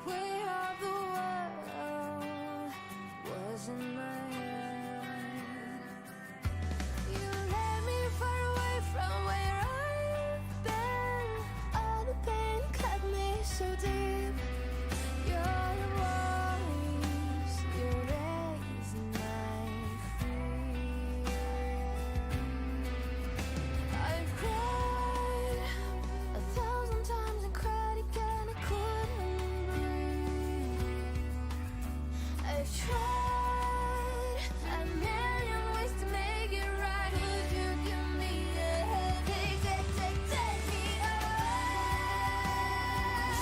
weight of the world was in my hand. You led me far away from where I've been. All the pain cut me so deep. Your voice, your rays my freedom. I've cried 1,000 times and cried again. I couldn't breathe. I've tried a million ways to make it right. Would you give me a hand? Take me away.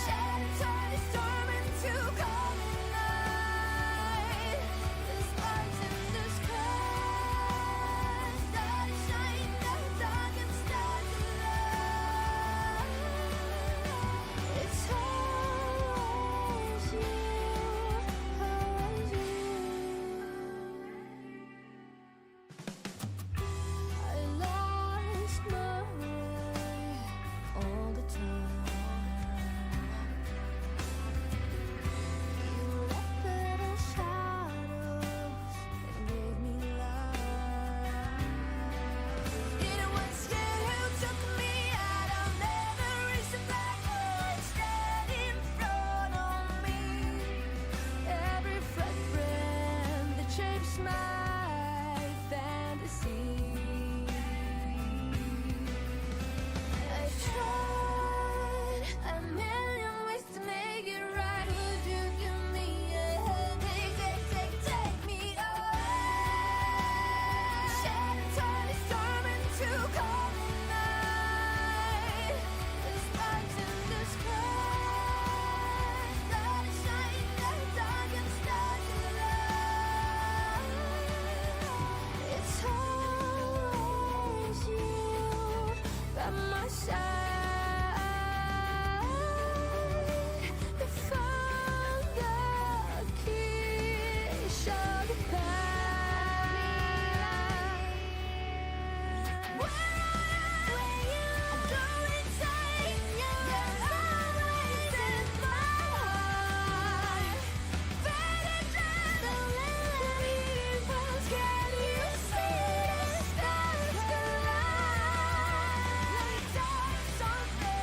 Shattered, torn, and storm into calm night. The sparks in the sky started shining in the dark and started alive. It's always you, always you. I lost my way all the time. You left little shadows and gave me light. It was you who took me out. I'll never reach the back. Stand in front of me. Every footprint that shapes my fantasy. I've tried a million ways to make it right. Would you give me a hand? Take me away. Shattered, torn, and storm into calm night. The sparks in the sky started shining in the dark and started alive. It's always you by my side. You found the key, showed the path. Where you going, take you're always in my heart. Better than the people's. Can you see the stars collide? Like something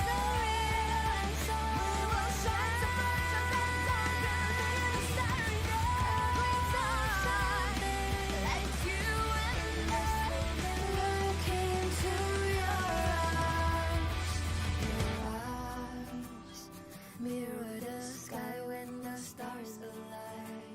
so real and so we will shine so much of that darker than the starry every time. Like you and I look into your eyes mirror the sky when the stars align.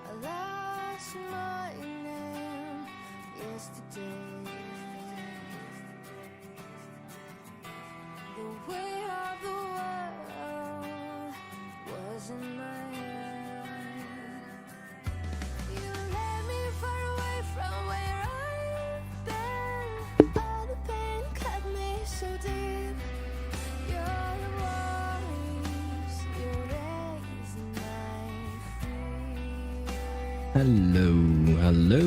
I lost my name yesterday. The weight of the world was in my hand. You led me far away from where I've been. All the pain cut me so deep. Your voice, your rays my freedom. Hello.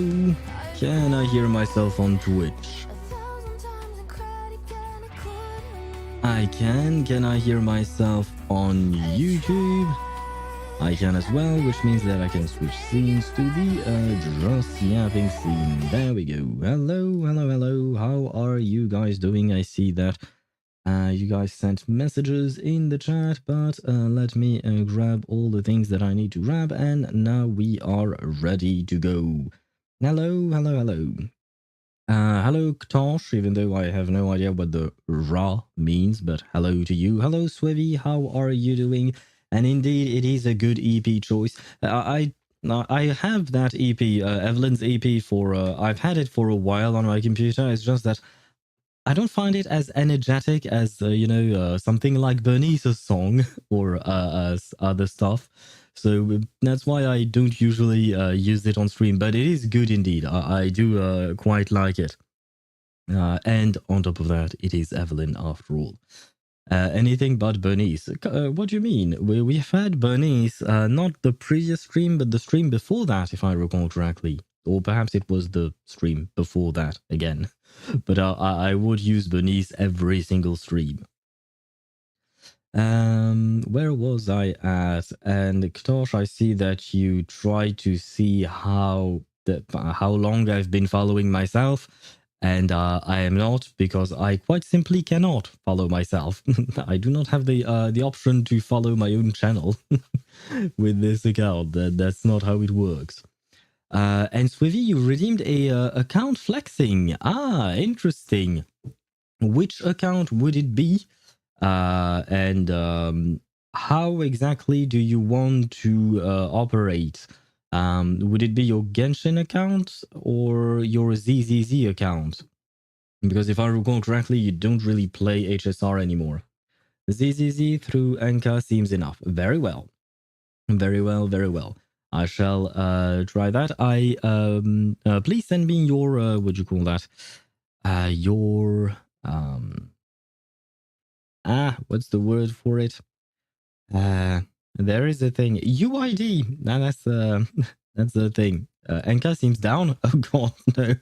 Can I hear myself on Twitch? 1,000 times and cried again. I couldn't. I can. Can I hear myself on YouTube? I can as well, which means that I can switch scenes to the just yapping scene. There we go. Hello. How are you guys doing? I see that you guys sent messages in the chat, but let me grab all the things that I need to grab, and now we are ready to go. Hello. Hello, Ktosh, even though I have no idea what the ra means, but hello to you. Hello, Swivy, how are you doing? And indeed, it is a good EP choice. I have that EP, Evelyn's EP, for I've had it for a while on my computer. It's just that I don't find it as energetic as something like Bernice's song or other stuff. So that's why I don't usually use it on stream, but it is good indeed. I do quite like it. And on top of that, it is Evelyn after all. Anything but Bernice. What do you mean? We've had Bernice, not the previous stream, but the stream before that, if I recall correctly. Or perhaps it was the stream before that again. But I would use Bernice every single stream. Where was I at? And Ktosh, I see that you try to see how long I've been following myself, and I am not, because I quite simply cannot follow myself. I do not have the option to follow my own channel with this account. That's not how it works. And Swivy, you redeemed a account flexing. Ah, interesting. Which account would it be? And how exactly do you want to operate? Would it be your Genshin account or your ZZZ account? Because if I recall correctly, you don't really play HSR anymore. ZZZ through Anka seems enough. Very well. Very well, very well. I shall try that. Please send me your, what do you call that? Your... what's the word for it? There is a thing. UID. Nah, that's that's the thing. Enka seems down. Oh god, no.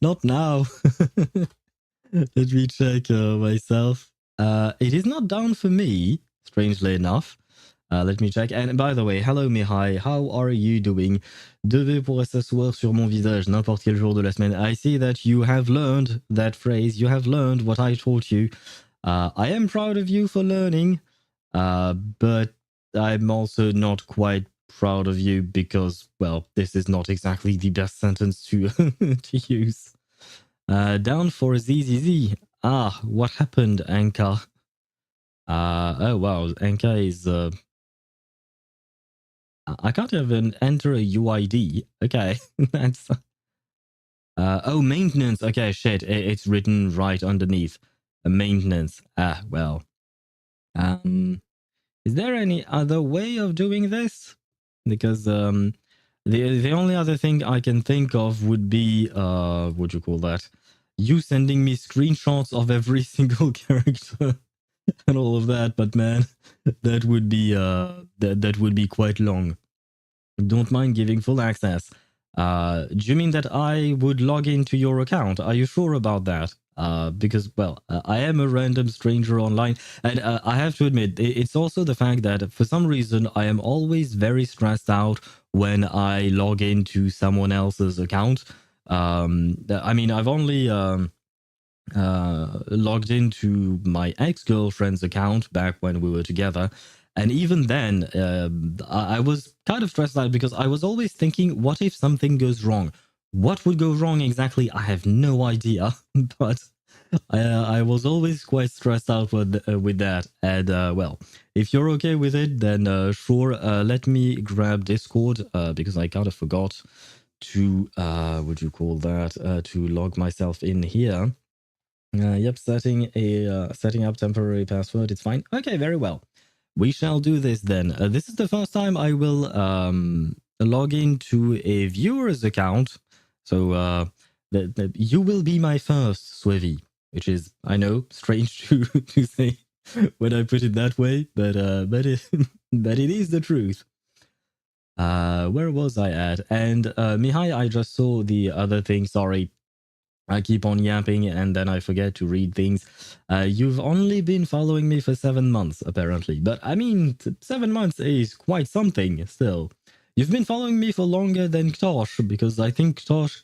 Not now. Let me check myself. It is not down for me, strangely enough. Let me check. And by the way, hello Mihai, how are you doing? Devez pourrait s'asseoir sur mon visage n'importe quel jour de la semaine. I see that you have learned that phrase. You have learned what I taught you. I am proud of you for learning, but I'm also not quite proud of you because, well, this is not exactly the best sentence to to use. Down for ZZZ. Ah, what happened, Anka? Oh wow, Anka is... I can't even enter a UID. Okay, that's... oh, maintenance. Okay, shit, it's written right underneath. Maintenance. Ah, well. Is there any other way of doing this? Because the only other thing I can think of would be what do you call that? You sending me screenshots of every single character and all of that, but man, that would be that would be quite long. Don't mind giving full access. Do you mean that I would log into your account? Are you sure about that? Because, well, I am a random stranger online, and I have to admit, it's also the fact that for some reason I am always very stressed out when I log into someone else's account. I mean, I've only logged into my ex-girlfriend's account back when we were together. And even then, I was kind of stressed out because I was always thinking, what if something goes wrong? What would go wrong exactly? I have no idea. But I was always quite stressed out with that. And well, if you're okay with it, then sure, let me grab Discord because I kind of forgot to, what do you call that, to log myself in here. Yep, setting up temporary password. It's fine. Okay, very well. We shall do this then. This is the first time I will log into a viewer's account. So you will be my first, Swivy, which is, I know, strange to say when I put it that way, but but it is the truth. Where was I at? And Mihai, I just saw the other thing. Sorry. I keep on yapping and then I forget to read things. You've only been following me for 7 months, apparently. But I mean, 7 months is quite something still. You've been following me for longer than Ktosh, because I think Ktosh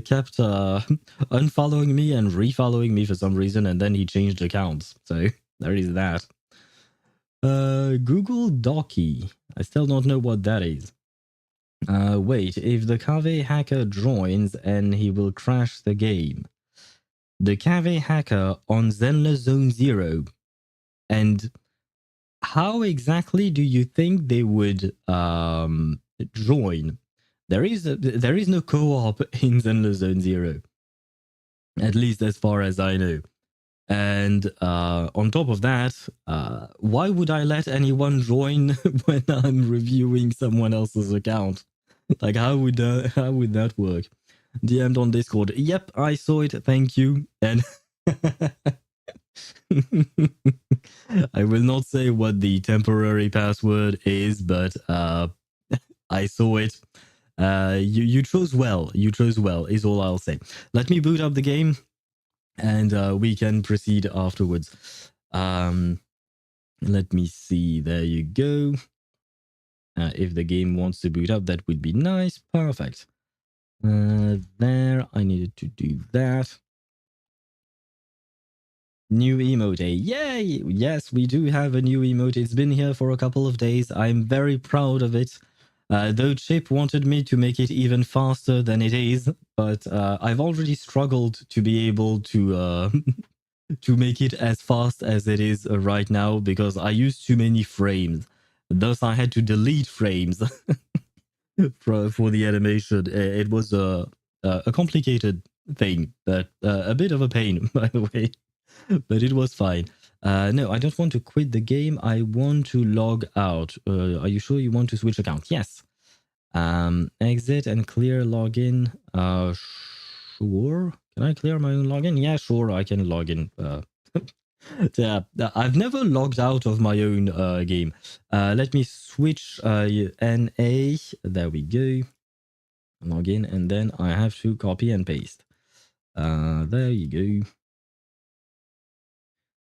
kept unfollowing me and refollowing me for some reason, and then he changed accounts. So there is that. Google Docky. I still don't know what that is. Wait, if the Cave hacker joins and he will crash the game. The Cave hacker on Zenless Zone Zero. And how exactly do you think they would join? There is no co-op in Zenless Zone Zero. At least as far as I know. And on top of that, why would I let anyone join when I'm reviewing someone else's account? Like, how would that work? DM'd on Discord. Yep, I saw it. Thank you. And I will not say what the temporary password is, but I saw it. You chose well. You chose well, is all I'll say. Let me boot up the game, and we can proceed afterwards. Let me see. There you go. If the game wants to boot up, that would be nice. Perfect. There, I needed to do that. New emote. Yay! Yes, we do have a new emote. It's been here for a couple of days. I'm very proud of it. Though Chip wanted me to make it even faster than it is, but I've already struggled to be able to to make it as fast as it is right now because I used too many frames. Thus, I had to delete frames for the animation. It was a complicated thing, but a bit of a pain, by the way. But it was fine. No, I don't want to quit the game. I want to log out. Are you sure you want to switch account? Yes. Exit and clear login. Sure. Can I clear my own login? Yeah, sure. I can log in. Yeah, I've never logged out of my own game. Let me switch NA. There we go. Log in, and then I have to copy and paste. There you go.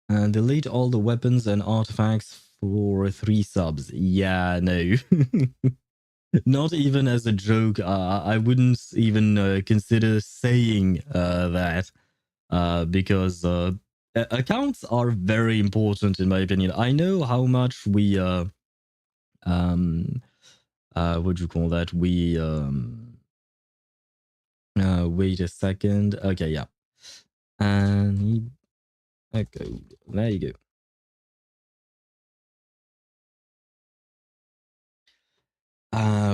And delete all the weapons and artifacts for 3 subs. Yeah, no. Not even as a joke. I wouldn't even consider saying that because accounts are very important in my opinion. I know how much we what do you call that? We wait a second. Okay, yeah. And okay, there you go.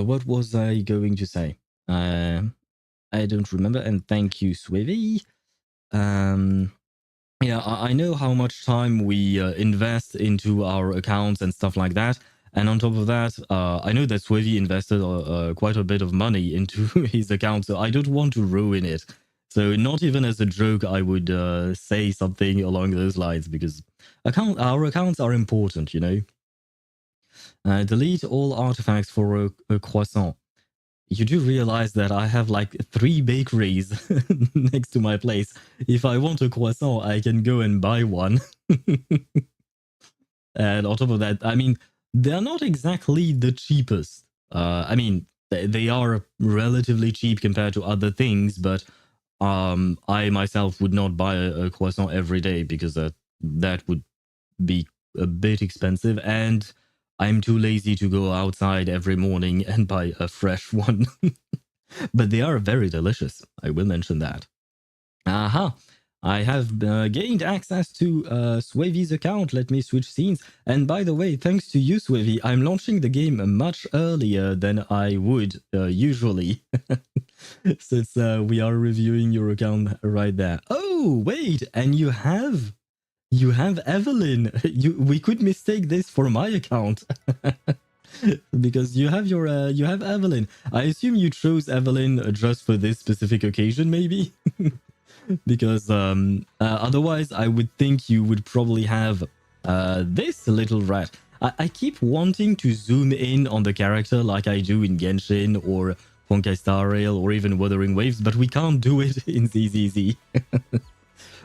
What was I going to say? I don't remember. And thank you, Swivy. Yeah, I know how much time we invest into our accounts and stuff like that. And on top of that, I know that Swivy invested quite a bit of money into his account, so I don't want to ruin it. So not even as a joke, I would say something along those lines because our accounts are important, you know. Delete all artifacts for a croissant. You do realize that I have like 3 bakeries next to my place. If I want a croissant, I can go and buy one. And on top of that, I mean, they're not exactly the cheapest. I mean, they are relatively cheap compared to other things, but I myself would not buy a croissant every day because that would be a bit expensive, and I'm too lazy to go outside every morning and buy a fresh one. But they are very delicious. I will mention that. Aha. I have gained access to Swavy's account. Let me switch scenes. And by the way, thanks to you, Swavy, I'm launching the game much earlier than I would usually. Since we are reviewing your account right there. Oh, wait, and you have Evelyn. We could mistake this for my account. Because you have Evelyn. I assume you chose Evelyn just for this specific occasion, maybe? Because otherwise I would think you would probably have this little rat. I keep wanting to zoom in on the character like I do in Genshin or Honkai Star Rail or even Wuthering Waves, but we can't do it in ZZZ.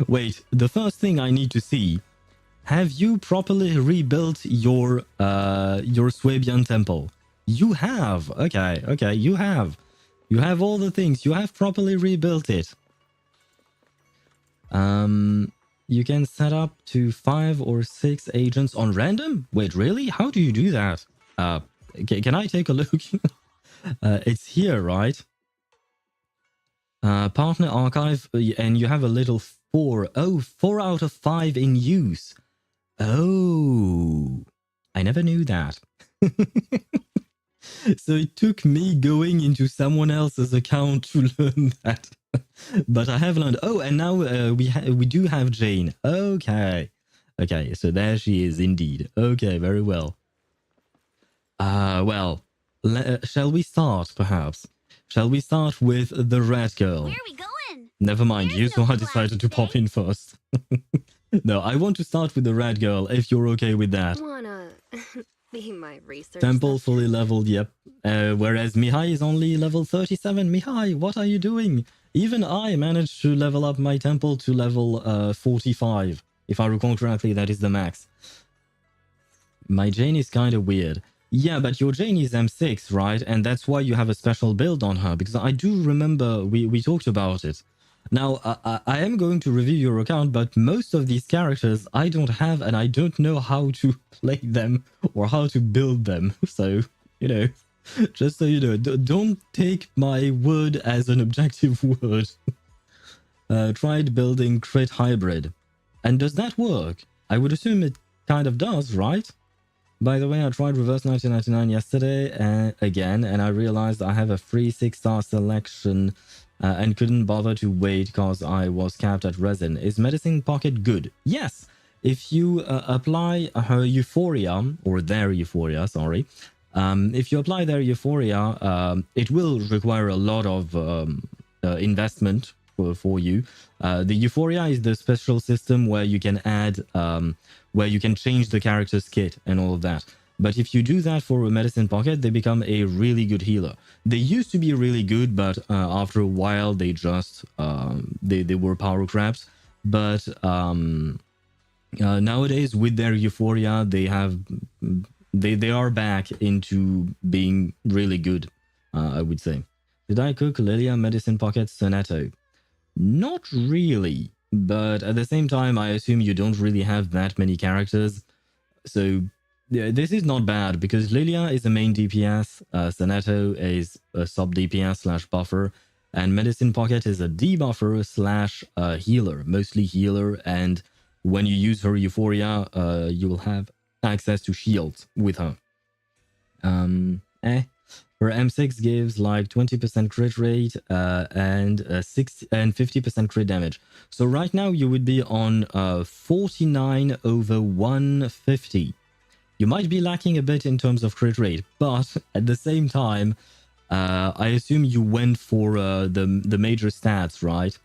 Wait, the first thing I need to see, have you properly rebuilt your Swabian temple? You have. Okay, you have. You have all the things. You have properly rebuilt it. You can set up to 5 or 6 agents on random? Wait, really? How do you do that? Can I take a look? It's here, right? Partner archive, and you have a little 4. Oh, 4 out of 5 in use. Oh, I never knew that. So it took me going into someone else's account to learn that. But I have learned. Oh, and now we do have Jane. Okay, okay. So there she is indeed. Okay, very well. Well, shall we start? Perhaps. Shall we start with the red girl? Where are we going? Never mind. There's no Yuzuha class decided to pop today. in first. No, I want to start with the red girl. If you're okay with that. Wanna be my research Temple fully subject? leveled, yep. Whereas Mihai is only level 37. Mihai, what are you doing? Even I managed to level up my temple to level 45. If I recall correctly, that is the max. My Jane is kind of weird. Yeah, but your Jane is M6, right? And that's why you have a special build on her. Because I do remember we talked about it. Now, I am going to review your account, but most of these characters I don't have, and I don't know how to play them or how to build them. So, you know, just so you know, don't take my word as an objective word. Tried building crit hybrid. And does that work? I would assume it kind of does, right? By the way, I tried reverse 1999 yesterday again, and I realized I have a free 6-star selection and couldn't bother to wait because I was capped at resin. Is Medicine Pocket good? Yes! If you apply her Euphoria, or their Euphoria, sorry, if you apply their Euphoria, it will require a lot of investment for you. The Euphoria is the special system where you can add, where you can change the character's kit and all of that. But if you do that for a Medicine Pocket, they become a really good healer. They used to be really good, but after a while, they just they were power crabs. But nowadays, with their Euphoria, they are back into being really good. I would say. Did I cook Lilia, Medicine Pocket, Sonetto? Not really, but at the same time, I assume you don't really have that many characters. So yeah, this is not bad because Lilia is a main DPS, Sonetto is a sub DPS / buffer, and Medicine Pocket is a debuffer / healer, mostly healer. And when you use her Euphoria, you will have access to shields with her. Her M6 gives like 20% crit rate and 50% crit damage. So right now you would be on 49 over 150. You might be lacking a bit in terms of crit rate, but at the same time, I assume you went for the major stats, right?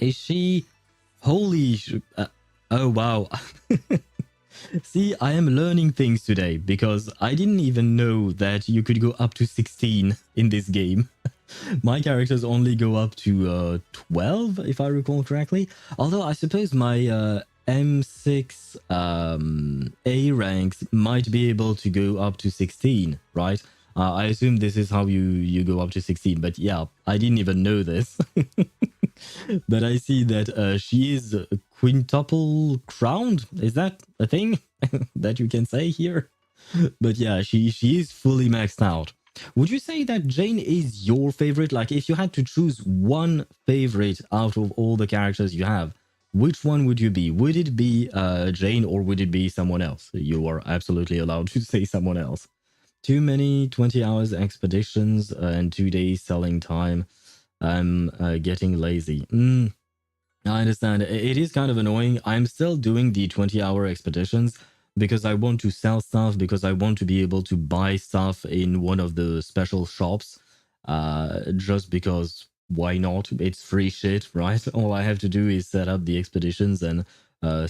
Is she... Holy... oh, wow. See, I am learning things today because I didn't even know that you could go up to 16 in this game. My characters only go up to 12, if I recall correctly. Although I suppose my M6 A ranks might be able to go up to 16, right? I assume this is how you go up to 16, but yeah, I didn't even know this. But I see that she is quintuple crowned. Is that a thing that you can say here? But yeah, she is fully maxed out. Would you say that Jane is your favorite? Like, if you had to choose one favorite out of all the characters you have, which one would you be? Would it be Jane or would it be someone else? You are absolutely allowed to say someone else. Too many 20 hours expeditions and 2 days selling time. I'm getting lazy. I understand. It is kind of annoying. I'm still doing the 20-hour expeditions because I want to sell stuff, because I want to be able to buy stuff in one of the special shops. Just because, why not? It's free shit, right? All I have to do is set up the expeditions and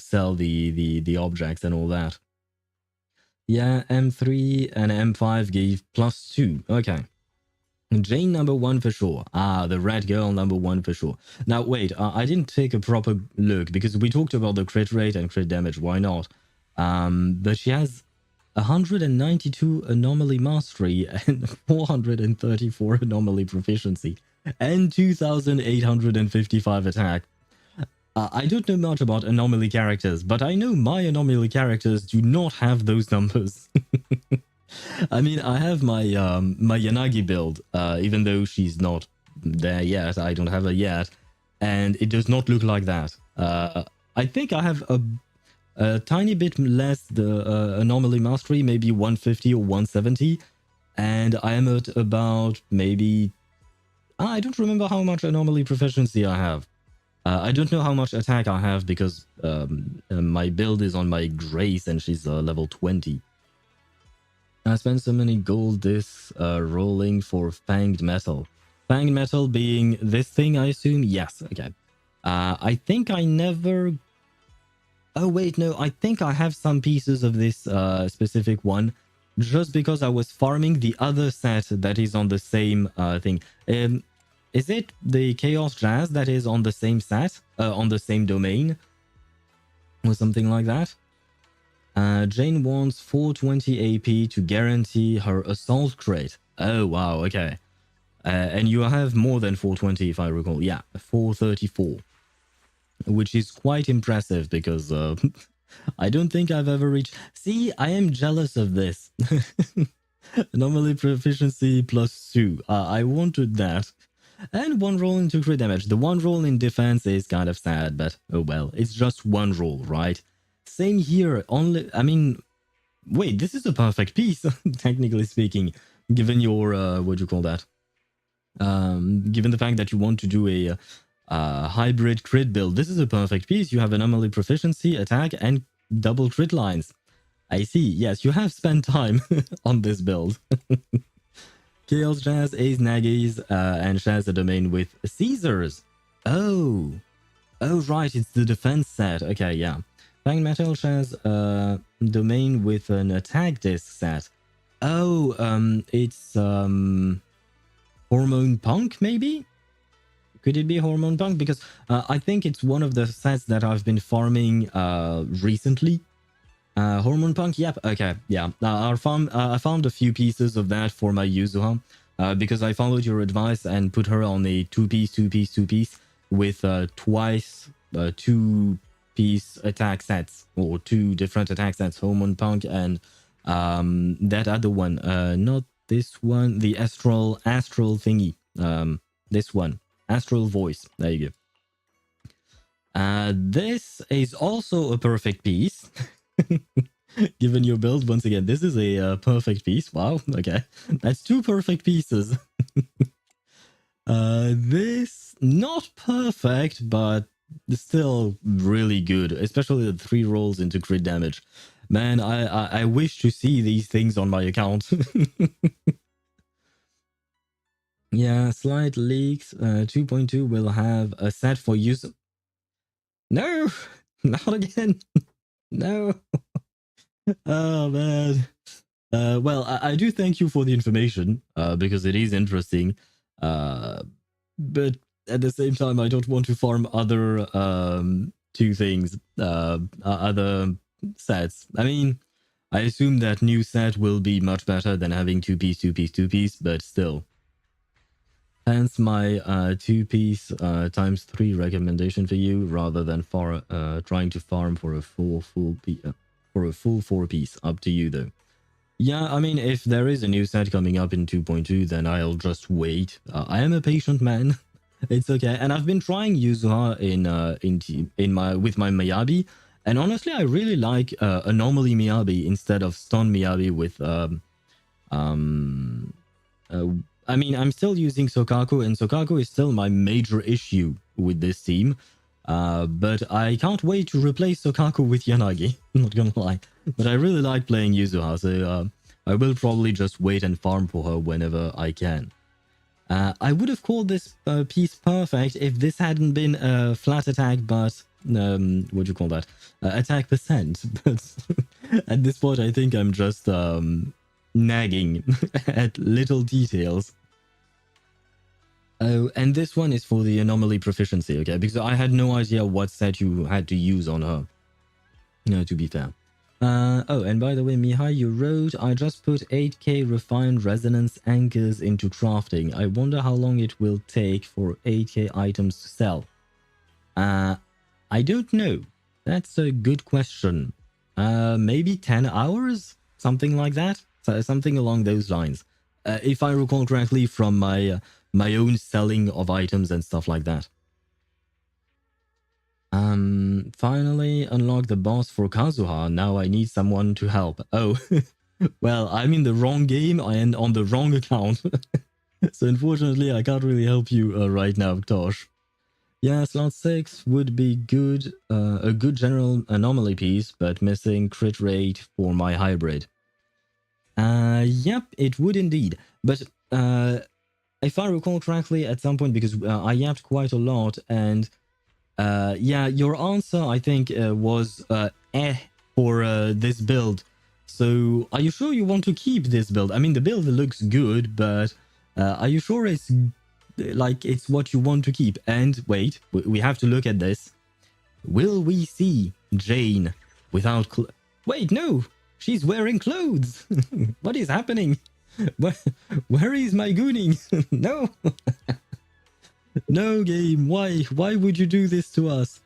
sell the objects and all that. Yeah, M3 and M5 gave +2. Okay. Jane number 1 for sure. Ah, the red girl number 1 for sure. Now, wait, I didn't take a proper look because we talked about the crit rate and crit damage. Why not? But she has 192 anomaly mastery and 434 anomaly proficiency and 2,855 attack. I don't know much about anomaly characters, but I know my anomaly characters do not have those numbers. I mean, I have my my Yanagi build, even though she's not there yet. I don't have her yet, and it does not look like that. I think I have a tiny bit less the anomaly mastery, maybe 150 or 170, and I am at about maybe I don't remember how much anomaly proficiency I have. I don't know how much attack I have because my build is on my Grace and she's level 20. I spent so many gold discs rolling for Fanged Metal. Fanged Metal being this thing, I assume? Yes, okay. I think I never... Oh, wait, no. I think I have some pieces of this specific one just because I was farming the other set that is on the same thing. Is it the Chaos Jazz that is on the same set, on the same domain? Or something like that? Jane wants 420 AP to guarantee her assault crit. Oh, wow, okay. And you have more than 420 if I recall. Yeah, 434. Which is quite impressive because I don't think I've ever reached... See, I am jealous of this. Anomaly proficiency +2. I wanted that. And one roll into crit damage. The one roll in defense is kind of sad, but oh well. It's just one roll, right? Same here. Only... I mean... Wait, this is a perfect piece, technically speaking. Given your... what do you call that? Given the fact that you want to do a... hybrid crit build. This is a perfect piece. You have anomaly proficiency, attack, and double crit lines. I see. Yes, you have spent time on this build. Chaos Jazz, Ace Naggies, and shares a domain with Caesars. Oh. Oh, right. It's the defense set. Okay, yeah. Fang Metal shares a domain with an attack disc set. Oh, it's Hormone Punk, maybe? Could it be Hormone Punk? Because I think it's one of the sets that I've been farming recently. Hormone Punk, yep, okay, yeah. I found a few pieces of that for my Yuzuha because I followed your advice and put her on a two-piece with twice two-piece attack sets, or two different attack sets, Hormone Punk and that other one. Not this one, the Astral thingy. This one. Astral Voice. There you go. This is also a perfect piece. Given your build, once again, this is a perfect piece. Wow, okay. That's two perfect pieces. This, not perfect, but still really good. Especially the 3 rolls into crit damage. Man, I wish to see these things on my account. Yeah, slight leaks. 2.2 will have a set for use. No, not again. No. Oh man. Well, I do thank you for the information because it is interesting. But at the same time, I don't want to farm other two things, other sets. I mean, I assume that new set will be much better than having two-piece, but still. Hence my two-piece times 3 recommendation for you, rather than trying to farm for a full 4-piece. Up to you though. Yeah, I mean, if there is a new set coming up in 2.2, then I'll just wait. I am a patient man. It's okay, and I've been trying Yuzuha with my Miyabi, and honestly, I really like Anomaly Miyabi instead of Stun Miyabi with I mean, I'm still using Sokaku, and Sokaku is still my major issue with this team. But I can't wait to replace Sokaku with Yanagi, not gonna lie. But I really like playing Yuzuha, so I will probably just wait and farm for her whenever I can. I would have called this piece perfect if this hadn't been a flat attack, but... what do you call that? Attack percent. But at this point, I think I'm just nagging at little details. Oh, and this one is for the anomaly proficiency, okay? Because I had no idea what set you had to use on her. No, to be fair. Oh, and by the way, Mihai, you wrote, I just put 8k refined resonance anchors into crafting. I wonder how long it will take for 8k items to sell. I don't know. That's a good question. Maybe 10 hours? Something like that? So, something along those lines. If I recall correctly from my own selling of items and stuff like that. Finally unlock the boss for Kazuha. Now I need someone to help. Oh, well, I'm in the wrong game and on the wrong account. So unfortunately, I can't really help you right now, Tosh. Yeah, slot 6 would be good, a good general anomaly piece, but missing crit rate for my hybrid. Yep, it would indeed. But if I recall correctly, at some point, because I yapped quite a lot, and yeah, your answer, I think, was for this build. So are you sure you want to keep this build? I mean, the build looks good, but are you sure it's like it's what you want to keep? And wait, we have to look at this. Will we see Jane without wait, no, she's wearing clothes. What is happening? Where is my gooning? No. No, game, why would you do this to us?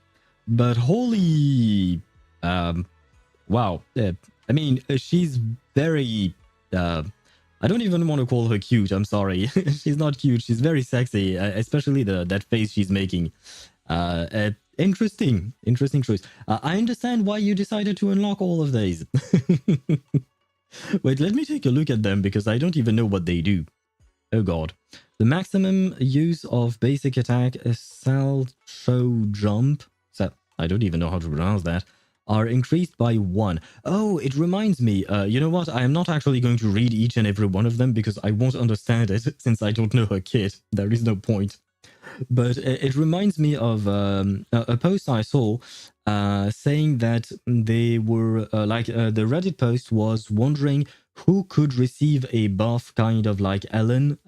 But holy wow, I mean, she's very I don't even want to call her cute, I'm sorry. She's not cute, she's very sexy, especially that face she's making. Interesting choice. I understand why you decided to unlock all of these. Wait, let me take a look at them, because I don't even know what they do. Oh god. The maximum use of basic attack, salto jump, so I don't even know how to pronounce that, are increased by 1. Oh, it reminds me, you know what? I am not actually going to read each and every one of them, because I won't understand it, since I don't know her kit. There is no point. But it reminds me of a post I saw saying that they were the Reddit post was wondering who could receive a buff kind of like Ellen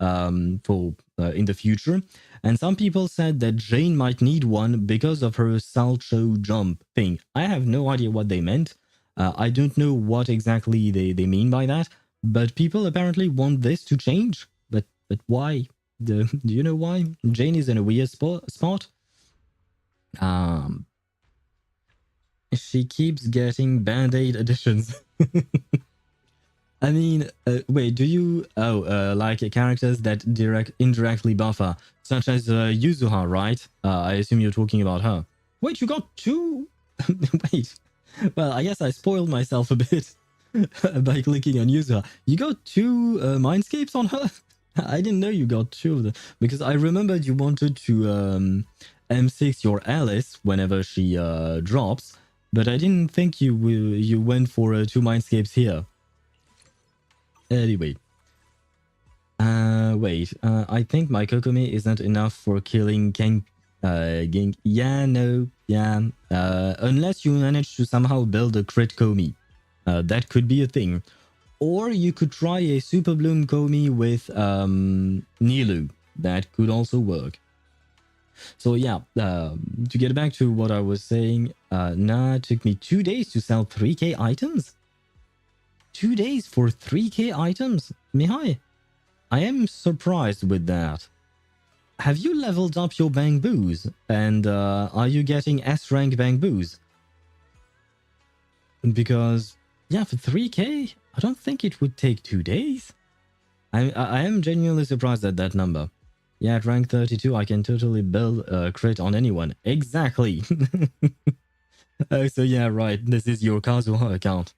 for in the future. And some people said that Jane might need one because of her salto jump thing. I have no idea what they meant. I don't know what exactly they mean by that. But people apparently want this to change. But why? Do you know why? Jane is in a weird spot. She keeps getting band-aid additions. I mean, wait, do you... Oh, like characters that indirectly buff her, such as Yuzuha, right? I assume you're talking about her. Wait, you got 2? Wait. Well, I guess I spoiled myself a bit by clicking on Yuzuha. You got 2 mindscapes on her? I didn't know you got 2 of them, because I remembered you wanted to M6 your Alice whenever she drops, but I didn't think you went for 2 mindscapes here. Anyway. Wait, I think my Kokomi isn't enough for killing Gink. Yeah, no, yeah. Unless you manage to somehow build a crit Komi. That could be a thing. Or you could try a Super Bloom Komi with Nilu. That could also work. So yeah, to get back to what I was saying, it took me 2 days to sell 3k items? 2 days for 3k items? Mihai, I am surprised with that. Have you leveled up your Bangboos? And are you getting S-rank Bangboos? Because, yeah, for 3k, I don't think it would take 2 days. I am genuinely surprised at that number. Yeah, at rank 32, I can totally build a crit on anyone. Exactly. Oh, so yeah, right. This is your Kazuha account.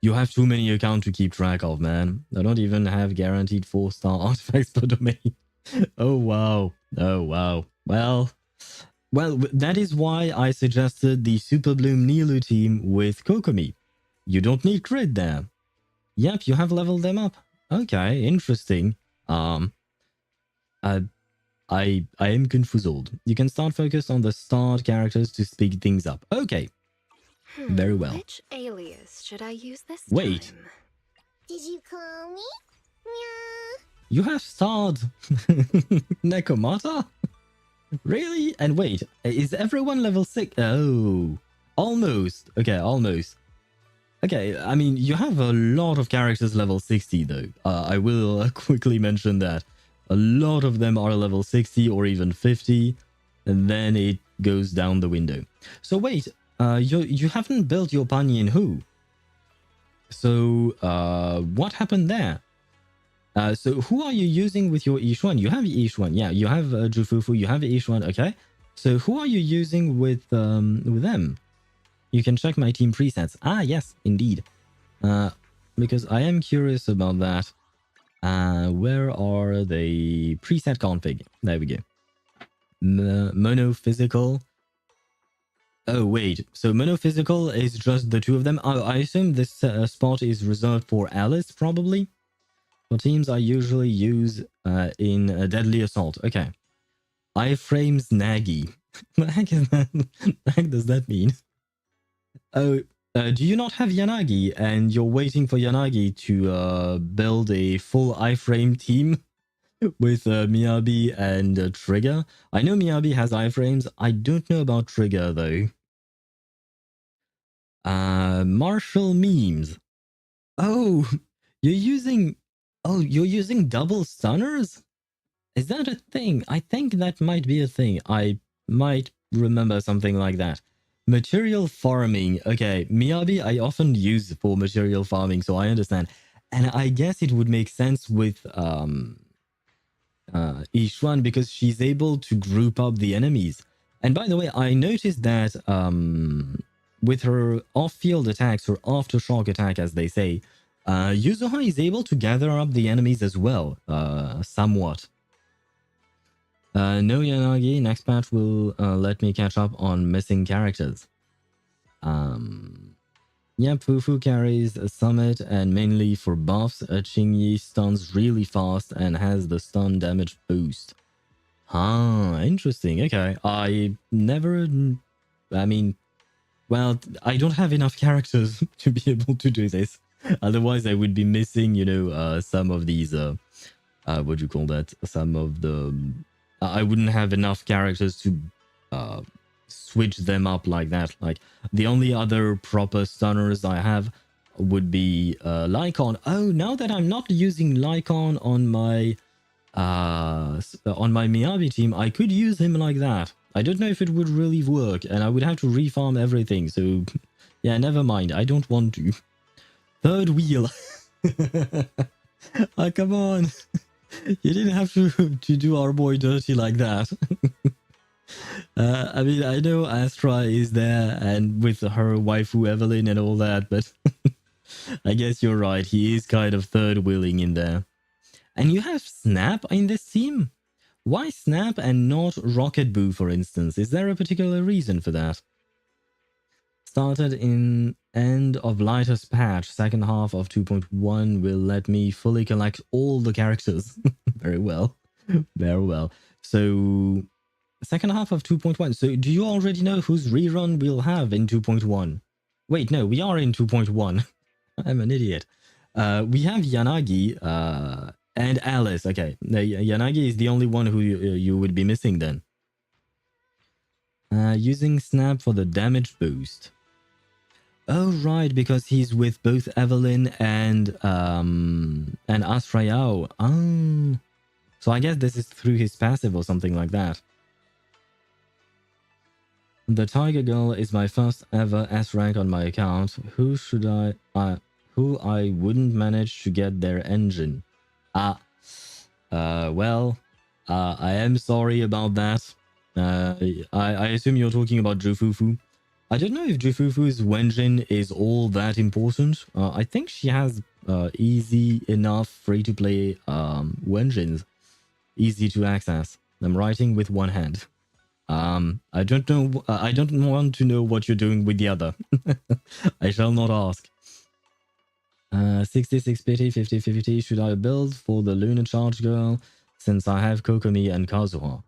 You have too many accounts to keep track of, man. I don't even have guaranteed 4-star artifacts per domain. Oh, wow. Oh, wow. Well, that is why I suggested the Super Bloom Nilu team with Kokomi. You don't need crit there. Yep, you have leveled them up. Okay, interesting. I am confused. You can start focus on the start characters to speed things up. Okay. Very well. Which alias should I use this Wait. time? Did you call me? Meow. You have starred Nekomata? Really? And wait, is everyone level 6? Oh, almost. Okay, almost. Okay, I mean, you have a lot of characters level 60 though. I will quickly mention that. A lot of them are level 60 or even 50, and then it goes down the window. So wait, you haven't built your Pani in Who? So what happened there? So who are you using with your Ishuan? You have Ishuan, yeah. You have Jufufu, you have Ishuan, okay. So who are you using with them? You can check my team presets. Ah, yes, indeed. Because I am curious about that. Where are they? Preset config. There we go. Monophysical. Oh, wait. So monophysical is just the two of them. Oh, I assume this spot is reserved for Alice, probably. For teams I usually use in a Deadly Assault. Okay. Iframes Nagi. What the heck is that? What the heck does that mean? Oh, do you not have Yanagi and you're waiting for Yanagi to build a full iframe team with Miyabi and Trigger? I know Miyabi has iframes. I don't know about Trigger though. Martial memes. Oh, you're using... Oh, you're using double stunners? Is that a thing? I think that might be a thing. I might remember something like that. Material farming. Okay, Miyabi I often use for material farming, so I understand. And I guess it would make sense with Ishwan because she's able to group up the enemies. And by the way, I noticed that with her off-field attacks, or aftershock attack as they say, Yuzuha is able to gather up the enemies as well, somewhat. No Yanagi, next patch will let me catch up on missing characters. Yeah, Fufu carries a summit and mainly for buffs. Qingyi stuns really fast and has the stun damage boost. Ah, interesting. Okay, I mean, well, I don't have enough characters to be able to do this. Otherwise, I would be missing, you know, some of these, what do you call that? Some of the... I wouldn't have enough characters to switch them up like that. Like, the only other proper stunners I have would be Lycon. Oh, now that I'm not using Lycon on my Miyabi team, I could use him like that. I don't know if it would really work, and I would have to refarm everything, so yeah, never mind. I don't want to. Third wheel. Oh, come on. You didn't have to do our boy dirty like that. I mean, I know Astra is there and with her waifu Evelyn and all that, but I guess you're right. He is kind of third wheeling in there. And you have Snap in this team? Why Snap and not Rocket Boo, for instance? Is there a particular reason for that? Started in end of lightest patch. Second half of 2.1 will let me fully collect all the characters. Very well. Very well. So, second half of 2.1. So, do you already know whose rerun we'll have in 2.1? Wait, no, we are in 2.1. I'm an idiot. We have Yanagi and Alice. Okay, Yanagi is the only one who you would be missing then. Using Snap for the damage boost. Oh, right, because he's with both Evelyn and Astra Yao. Oh. So I guess this is through his passive or something like that. The Tiger Girl is my first ever S rank on my account. Who I wouldn't manage to get their engine? Well, I am sorry about that. I assume you're talking about Jufufu. I don't know if Jufufu's Wenjin is all that important. I think she has easy enough free-to-play Wenjins. Easy to access. I'm writing with one hand. I don't know. I don't want to know what you're doing with the other. I shall not ask. 66 pity, 50-50. Should I build for the Lunar Charge Girl since I have Kokomi and Kazuha?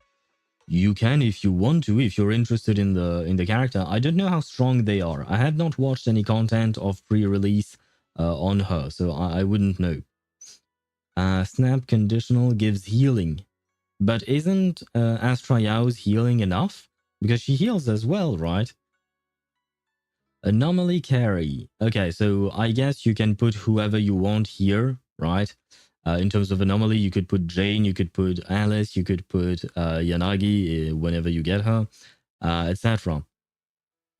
You can if you want to, if you're interested in the character. I don't know how strong they are. I have not watched any content of pre-release on her, so I wouldn't know. Snap conditional gives healing. But isn't Astra Yao's healing enough? Because she heals as well, right? Anomaly carry. Okay, so I guess you can put whoever you want here, right? In terms of anomaly, you could put Jane, you could put Alice, you could put Yanagi whenever you get her, etc.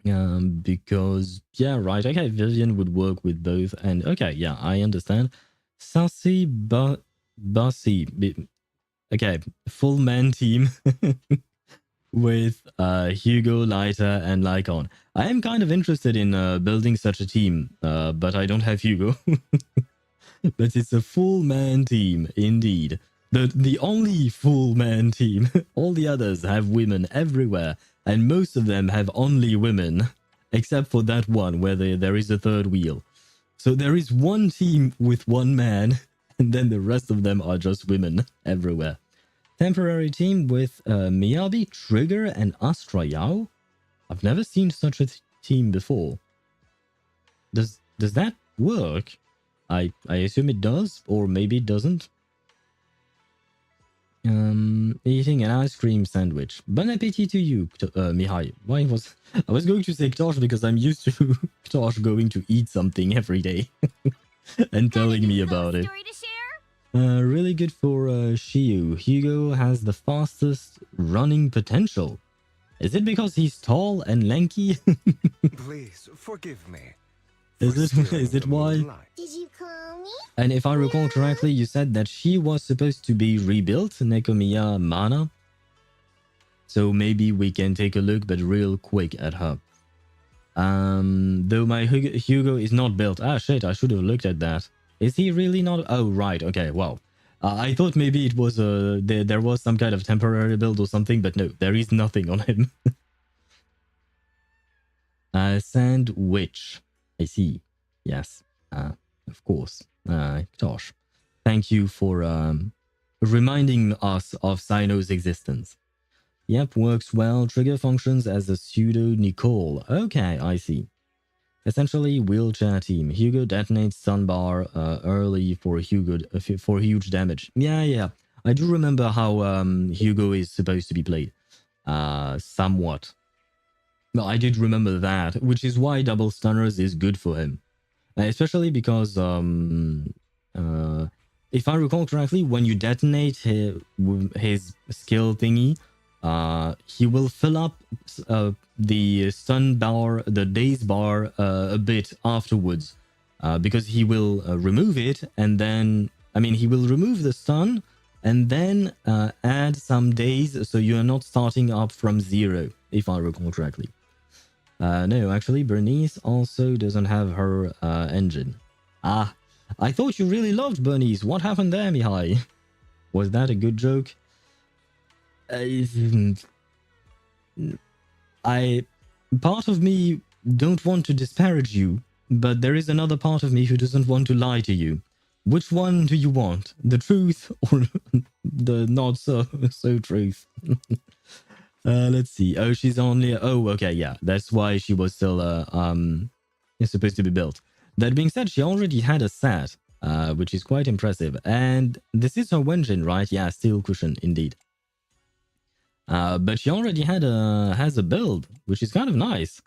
Because, yeah, right, okay, Vivian would work with both, and okay, yeah, I understand. Sassy, Bussy, okay, full man team with Hugo, Lighter, and Lycon. I am kind of interested in building such a team, but I don't have Hugo. But it's a full man team, indeed. The only full man team. All the others have women everywhere, and most of them have only women, except for that one where there is a third wheel. So there is one team with one man, and then the rest of them are just women everywhere. Temporary team with Miyabi, Trigger, and Astra Yao. I've never seen such a team before. Does that work? I assume it does, or maybe it doesn't. Eating an ice cream sandwich. Bon appetit to you, Mihai. I was going to say Ktosh because I'm used to Ktosh going to eat something every day and telling me about it. Story to share? Really good for Shiyu. Hugo has the fastest running potential. Is it because he's tall and lanky? Please forgive me. Is it why? Did you call me? And if I recall correctly, you said that she was supposed to be rebuilt, Nekomiya Mana. So maybe we can take a look, but real quick at her. Though my Hugo is not built. Ah, shit, I should have looked at that. Is he really not? Oh, right. Okay, well. I thought maybe it was there was some kind of temporary build or something, but no, there is nothing on him. Sandwich. I see. Yes. Of course. Gosh. Thank you for reminding us of Sino's existence. Yep, works well. Trigger functions as a pseudo Nicole. Okay, I see. Essentially, wheelchair team. Hugo detonates stun bar early for huge damage. Yeah. I do remember how Hugo is supposed to be played. Somewhat. No, I did remember that, which is why double stunners is good for him. Especially because, if I recall correctly, when you detonate his skill thingy, he will fill up the stun bar, the daze bar, a bit afterwards, because he will remove it, and then, he will remove the stun, and then add some daze, so you are not starting up from 0, if I recall correctly. No, actually, Bernice also doesn't have her engine. Ah, I thought you really loved Bernice. What happened there, Mihai? Was that a good joke? Part of me don't want to disparage you, but there is another part of me who doesn't want to lie to you. Which one do you want? The truth or the not so truth? Let's see. Oh, she's only... Oh, okay, yeah. That's why she was still supposed to be built. That being said, she already had a set, which is quite impressive. And this is her engine, right? Yeah, steel cushion, indeed. But she already has a build, which is kind of nice.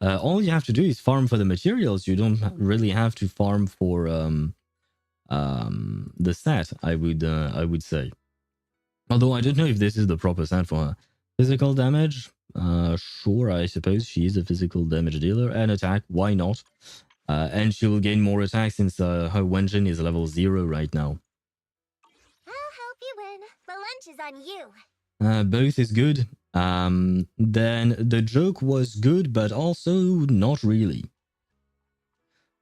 All you have to do is farm for the materials. You don't really have to farm for the set, I would say. Although I don't know if this is the proper set for her. Physical damage? Sure, I suppose she is a physical damage dealer. And attack, why not? And she will gain more attack since her engine is level 0 right now. I'll help you win. The lunch is on you. Both is good. Then the joke was good, but also not really.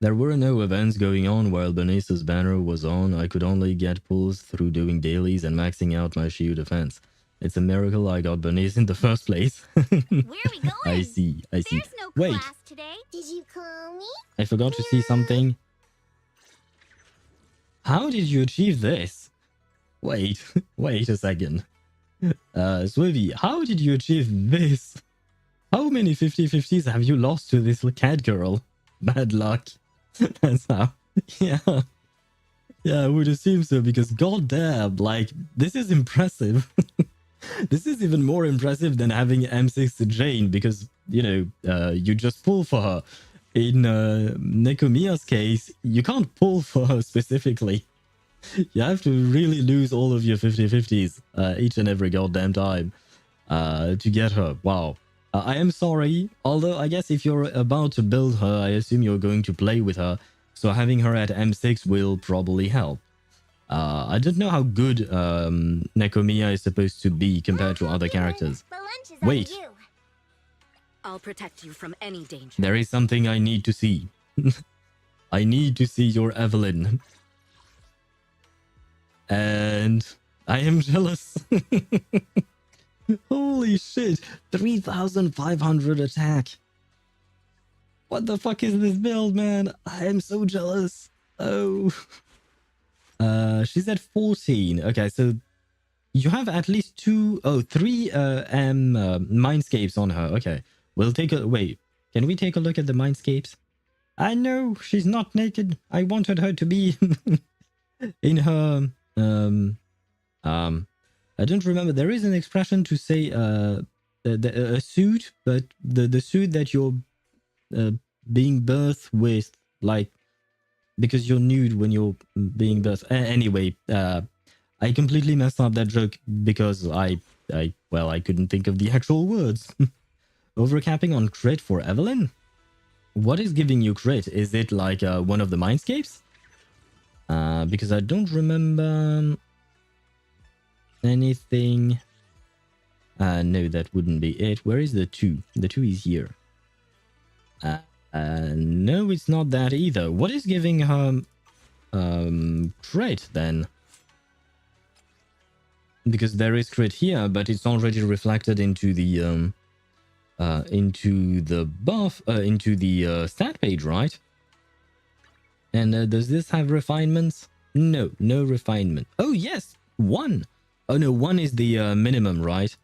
There were no events going on while Bernice's banner was on. I could only get pulls through doing dailies and maxing out my shield defense. It's a miracle I got Bernice in the first place. Where are we going? I see. There's no Wait, class today. Did you call me? I forgot to see something. How did you achieve this? Wait a second. Swivy, how did you achieve this? How many 50-50s have you lost to this cat girl? Bad luck. That's how. Yeah, I would assume so, because goddamn, like, this is impressive. This is even more impressive than having M6 Jane, because, you just pull for her. In Nekomiya's case, you can't pull for her specifically. You have to really lose all of your 50-50s each and every goddamn time to get her. Wow. I am sorry, although I guess if you're about to build her, I assume you're going to play with her, so having her at M6 will probably help. I don't know how good Nekomiya is supposed to be compared to other characters. The lunch is on Wait. you. I'll protect you from any danger. There is something I need to see. I need to see your Evelyn. And I am jealous. Holy shit. 3,500 attack. What the fuck is this build, man? I am so jealous. Oh. She's at 14. Okay, so you have at least three mindscapes on her. Okay. We'll take a wait. Can we take a look at the mindscapes? I know she's not naked. I wanted her to be in her I don't remember. There is an expression to say a suit, but the suit that you're being birthed with, like, because you're nude when you're being birthed. Anyway, I completely messed up that joke because I couldn't think of the actual words. Overcapping on crit for Evelyn? What is giving you crit? Is it like one of the mindscapes? Because I don't remember anything. No, that wouldn't be it. Where is the 2? The 2 is here. No, it's not that either. What is giving her crit then? Because there is crit here, but it's already reflected into the buff, into the stat page, right? And does this have refinements? No, no refinement. Oh yes, 1. Oh no, 1 is the minimum, right?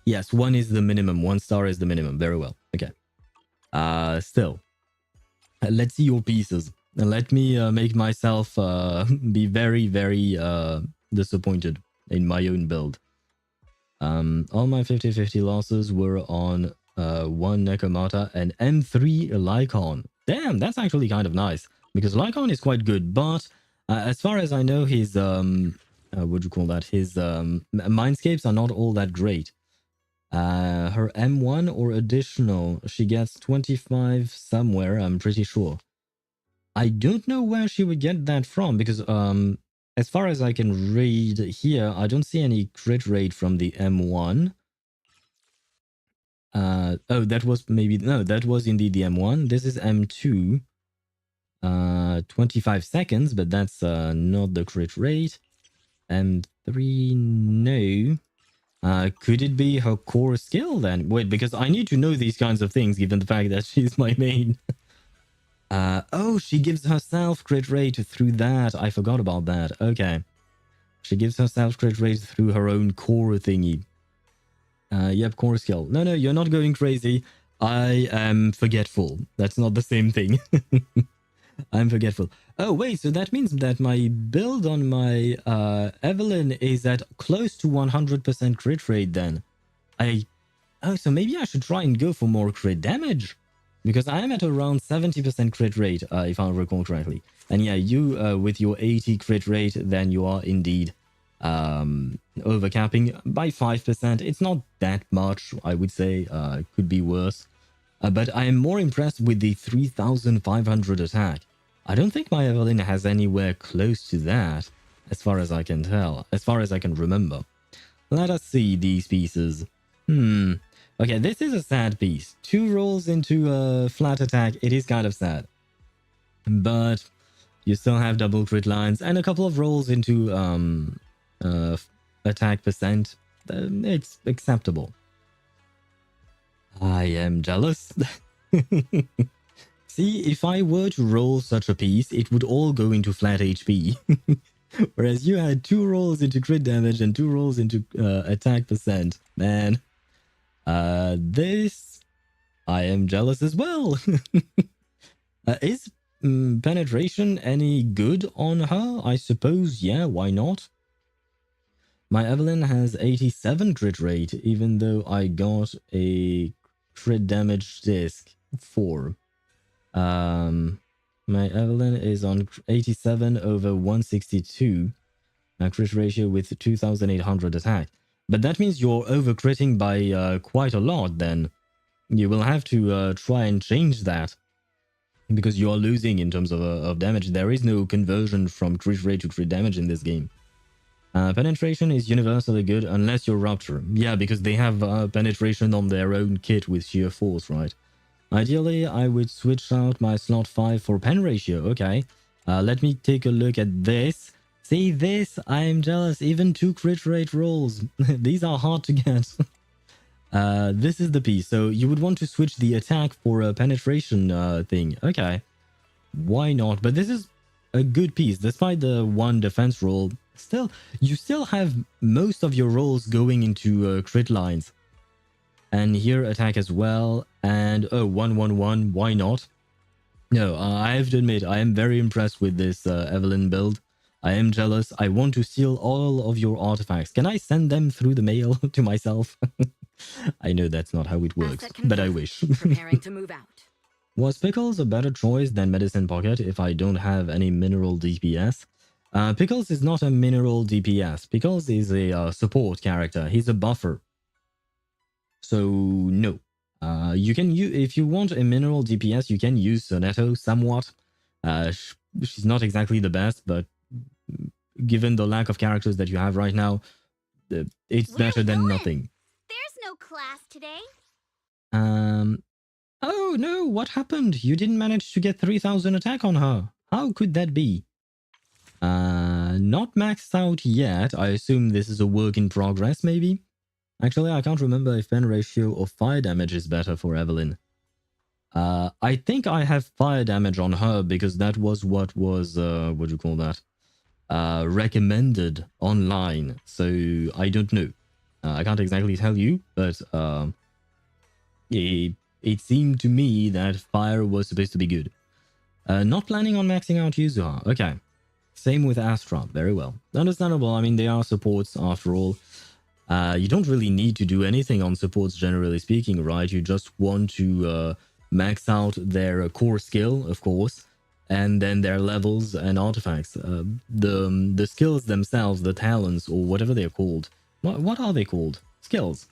Yes, 1 is the minimum. 1 star is the minimum. Very well. Okay. Still, let's see your pieces. Let me make myself be very, very disappointed in my own build. All my 50-50 losses were on 1 Nekomata and M3 Lycon. Damn, that's actually kind of nice, because Lycon is quite good, but as far as I know, his what do you call that? His mindscapes are not all that great. Her M1 or additional, she gets 25 somewhere, I'm pretty sure. I don't know where she would get that from, because as far as I can read here, I don't see any crit rate from the M1. Oh, that was maybe, no, that was indeed the M1. This is M2. 25 seconds, but that's not the crit rate. M3, no. Could it be her core skill then? Wait, because I need to know these kinds of things given the fact that she's my main. Oh, she gives herself crit rate through that. I forgot about that. Okay. She gives herself crit rate through her own core thingy. Yep, core skill. No, no, you're not going crazy. I am forgetful. That's not the same thing. I'm forgetful. Oh, wait, so that means that my build on my Evelyn is at close to 100% crit rate then. Oh, so maybe I should try and go for more crit damage? Because I am at around 70% crit rate, if I recall correctly. And yeah, you, with your 80 crit rate, then you are indeed overcapping by 5%. It's not that much, I would say. It could be worse. But I am more impressed with the 3,500 attack. I don't think my Evelyn has anywhere close to that, as far as I can tell, as far as I can remember. Let us see these pieces. Okay, this is a sad piece. 2 rolls into a flat attack, it is kind of sad. But you still have double crit lines and a couple of rolls into attack percent. It's acceptable. I am jealous. See, if I were to roll such a piece, it would all go into flat HP. Whereas you had 2 rolls into crit damage and 2 rolls into attack percent. Man, this, I am jealous as well. Is penetration any good on her? I suppose, yeah, why not? My Evelyn has 87 crit rate, even though I got a crit damage disc 4. My Evelyn is on 87 over 162 crit ratio with 2,800 attack. But that means you're over-critting by quite a lot then. You will have to try and change that, because you are losing in terms of damage. There is no conversion from crit rate to crit damage in this game. Penetration is universally good unless you're Rupture. Yeah, because they have penetration on their own kit with sheer force, right? Ideally, I would switch out my slot 5 for pen ratio. Okay, let me take a look at this. See this? I am jealous. Even 2 crit rate rolls. These are hard to get. This is the piece. So you would want to switch the attack for a penetration thing. Okay. Why not? But this is a good piece. Despite the 1 defense roll, you still have most of your rolls going into crit lines. And here attack as well. And oh, 111. Why not? No, I have to admit, I am very impressed with this Evelyn build. I am jealous. I want to steal all of your artifacts. Can I send them through the mail to myself? I know that's not how it works, Asset but I confirmed. wish. Preparing to move out. Was Pickles a better choice than Medicine Pocket if I don't have any mineral DPS? Pickles is not a mineral DPS. Pickles is a support character. He's a buffer. So, no. You can use, if you want a mineral DPS, you can use Sonetto somewhat. She's not exactly the best, but given the lack of characters that you have right now, it's better than nothing. There's no class today. Oh no, what happened? You didn't manage to get 3000 attack on her. How could that be? Not maxed out yet. I assume this is a work in progress, maybe? Actually, I can't remember if pen ratio or fire damage is better for Evelyn. I think I have fire damage on her because that was what was, what do you call that? Recommended online. So, I don't know. I can't exactly tell you, but it seemed to me that fire was supposed to be good. Not planning on maxing out Yuzuha. Okay. Same with Astra. Very well. Understandable. I mean, they are supports after all. You don't really need to do anything on supports, generally speaking, right? You just want to max out their core skill, of course, and then their levels and artifacts. The skills themselves, the talents, or whatever they're called. What are they called? Skills.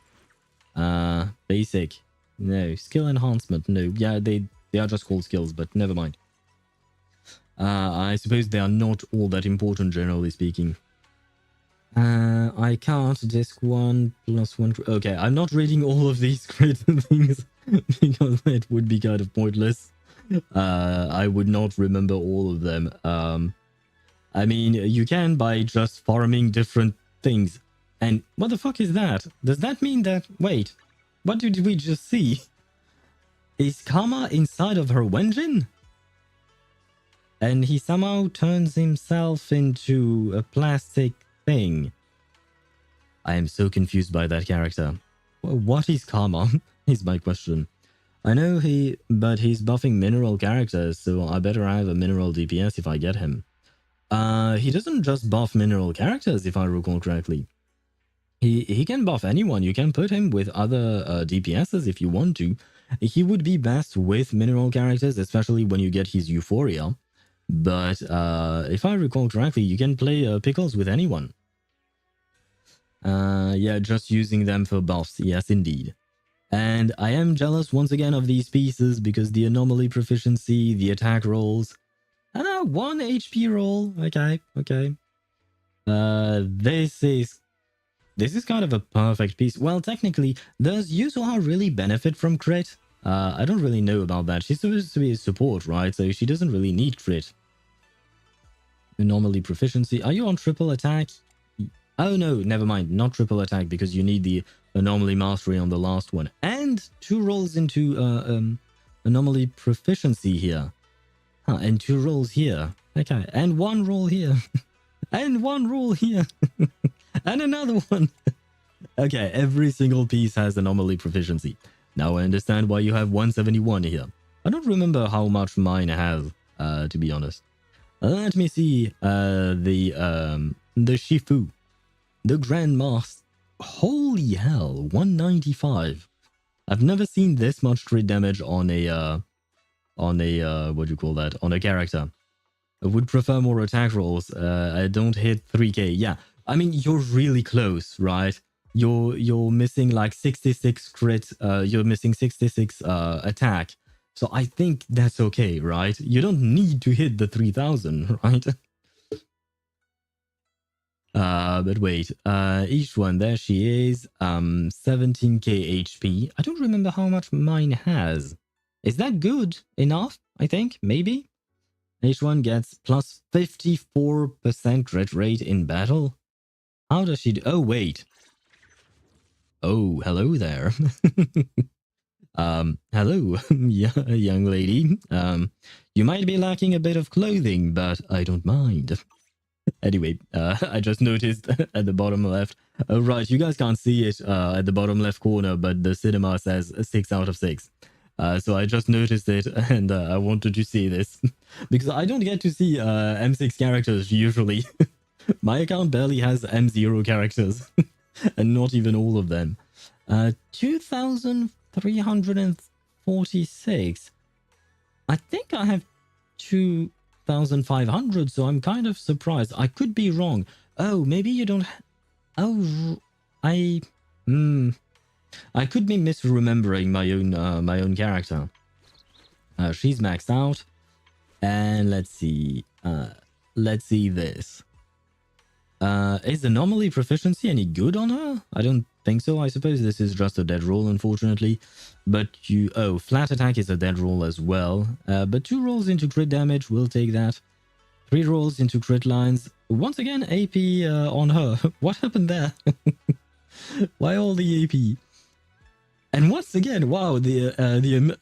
Basic. No. Skill enhancement. No. Yeah, they are just called skills, but never mind. I suppose they are not all that important, generally speaking. I can't. Disc 1 plus 1. Okay, I'm not reading all of these crit things because it would be kind of pointless. I would not remember all of them. I mean, you can by just farming different things. And what the fuck is that? Does that mean that... Wait, what did we just see? Is Kama inside of her Wenjin? And he somehow turns himself into a plastic thing. I am so confused by that character. What is Kama? Is my question. I know but he's buffing mineral characters, so I better have a mineral DPS if I get him. He doesn't just buff mineral characters, if I recall correctly. He can buff anyone. You can put him with other DPSs if you want to. He would be best with mineral characters, especially when you get his Euphoria. But if I recall correctly, you can play Pickles with anyone. Yeah, just using them for buffs. Yes, indeed. And I am jealous once again of these pieces because the anomaly proficiency, the attack rolls. 1 HP roll. Okay, okay. This is kind of a perfect piece. Well, technically, does Yuzuha really benefit from crit? I don't really know about that. She's supposed to be a support, right? So she doesn't really need crit. Anomaly proficiency. Are you on triple attack? Oh no, never mind. Not triple attack because you need the anomaly mastery on the last one. And 2 rolls into anomaly proficiency here. Huh, and 2 rolls here. Okay, and 1 roll here. And 1 roll here. And another one. Okay, every single piece has anomaly proficiency. Now I understand why you have 171 here. I don't remember how much mine has, to be honest. Let me see the Shifu. The Grand Master. Holy hell, 195. I've never seen this much crit damage on a what do you call that? On a character. I would prefer more attack rolls. I don't hit 3k. Yeah, I mean, you're really close, right? You're missing like 66 crit. You're missing 66 attack. So I think that's okay, right? You don't need to hit the 3000, right? But wait, each one, there she is, 17k HP. I don't remember how much mine has. Is that good enough? I think, maybe? H1 gets plus 54% crit rate in battle. How does she do? Oh, wait. Oh, hello there. Hello, young lady. You might be lacking a bit of clothing, but I don't mind. Anyway, I just noticed at the bottom left. Oh, right, you guys can't see it at the bottom left corner, but the cinema says 6 out of 6. So I just noticed it, and I wanted to see this. Because I don't get to see M6 characters usually. My account barely has M0 characters. And not even all of them. 2,346. I think I have 2,500, so I'm kind of surprised. I could be wrong. Oh, maybe you don't... Oh, I could be misremembering my own character. She's maxed out. And let's see. Let's see this. Is anomaly proficiency any good on her? I don't think so. I suppose this is just a dead roll, unfortunately. But flat attack is a dead roll as well. But 2 rolls into crit damage, we'll take that. 3 rolls into crit lines. Once again, AP on her. What happened there? Why all the AP? And once again, wow, the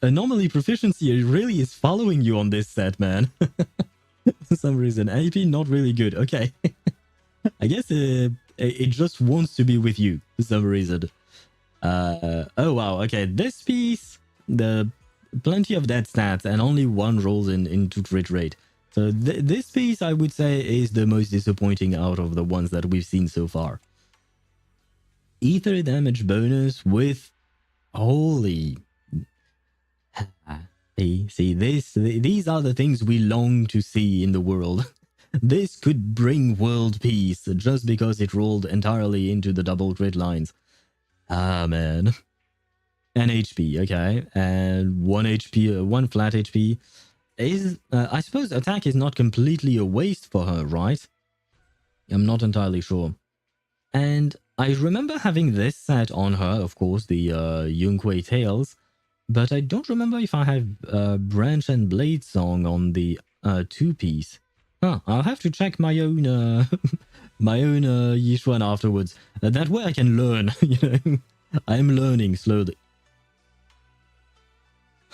anomaly proficiency really is following you on this set, man. For some reason, AP not really good. Okay. I guess it just wants to be with you for some reason. Oh wow, okay, this piece, the plenty of dead stats and only 1 rolls into crit rate. So this piece, I would say, is the most disappointing out of the ones that we've seen so far. Ether damage bonus with... Holy... See, these are the things we long to see in the world. This could bring world peace just because it rolled entirely into the double crit lines. Ah, man. And HP, okay. And 1 HP, 1 flat HP. I suppose attack is not completely a waste for her, right? I'm not entirely sure. And I remember having this set on her, of course, the Yunquei Tales. But I don't remember if I have Branch and Blade Song on the 2-piece. Huh, I'll have to check my own my own Yishuan afterwards. That way I can learn, you know. I'm learning slowly.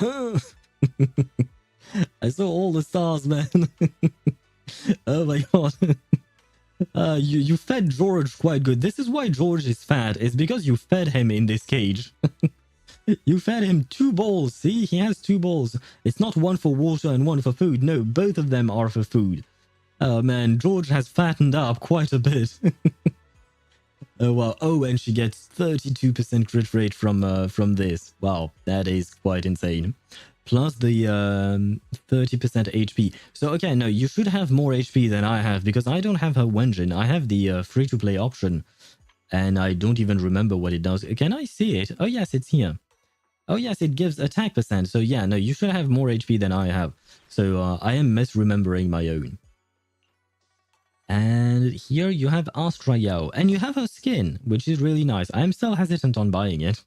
I saw all the stars, man. Oh my god. You fed George quite good. This is why George is fat. It's because you fed him in this cage. You fed him 2 bowls. See, he has 2 bowls. It's not 1 for water and 1 for food. No, both of them are for food. Oh man, George has fattened up quite a bit. Oh wow. Oh, and she gets 32% crit rate from this. Wow, that is quite insane. Plus the 30% HP. So okay, no, you should have more HP than I have because I don't have her Wenjin. I have the free-to-play option. And I don't even remember what it does. Can I see it? Oh yes, it's here. Oh yes, it gives attack percent. So yeah, no, you should have more HP than I have. So I am misremembering my own. And here you have Astra Yao. And you have her skin, which is really nice. I'm still hesitant on buying it.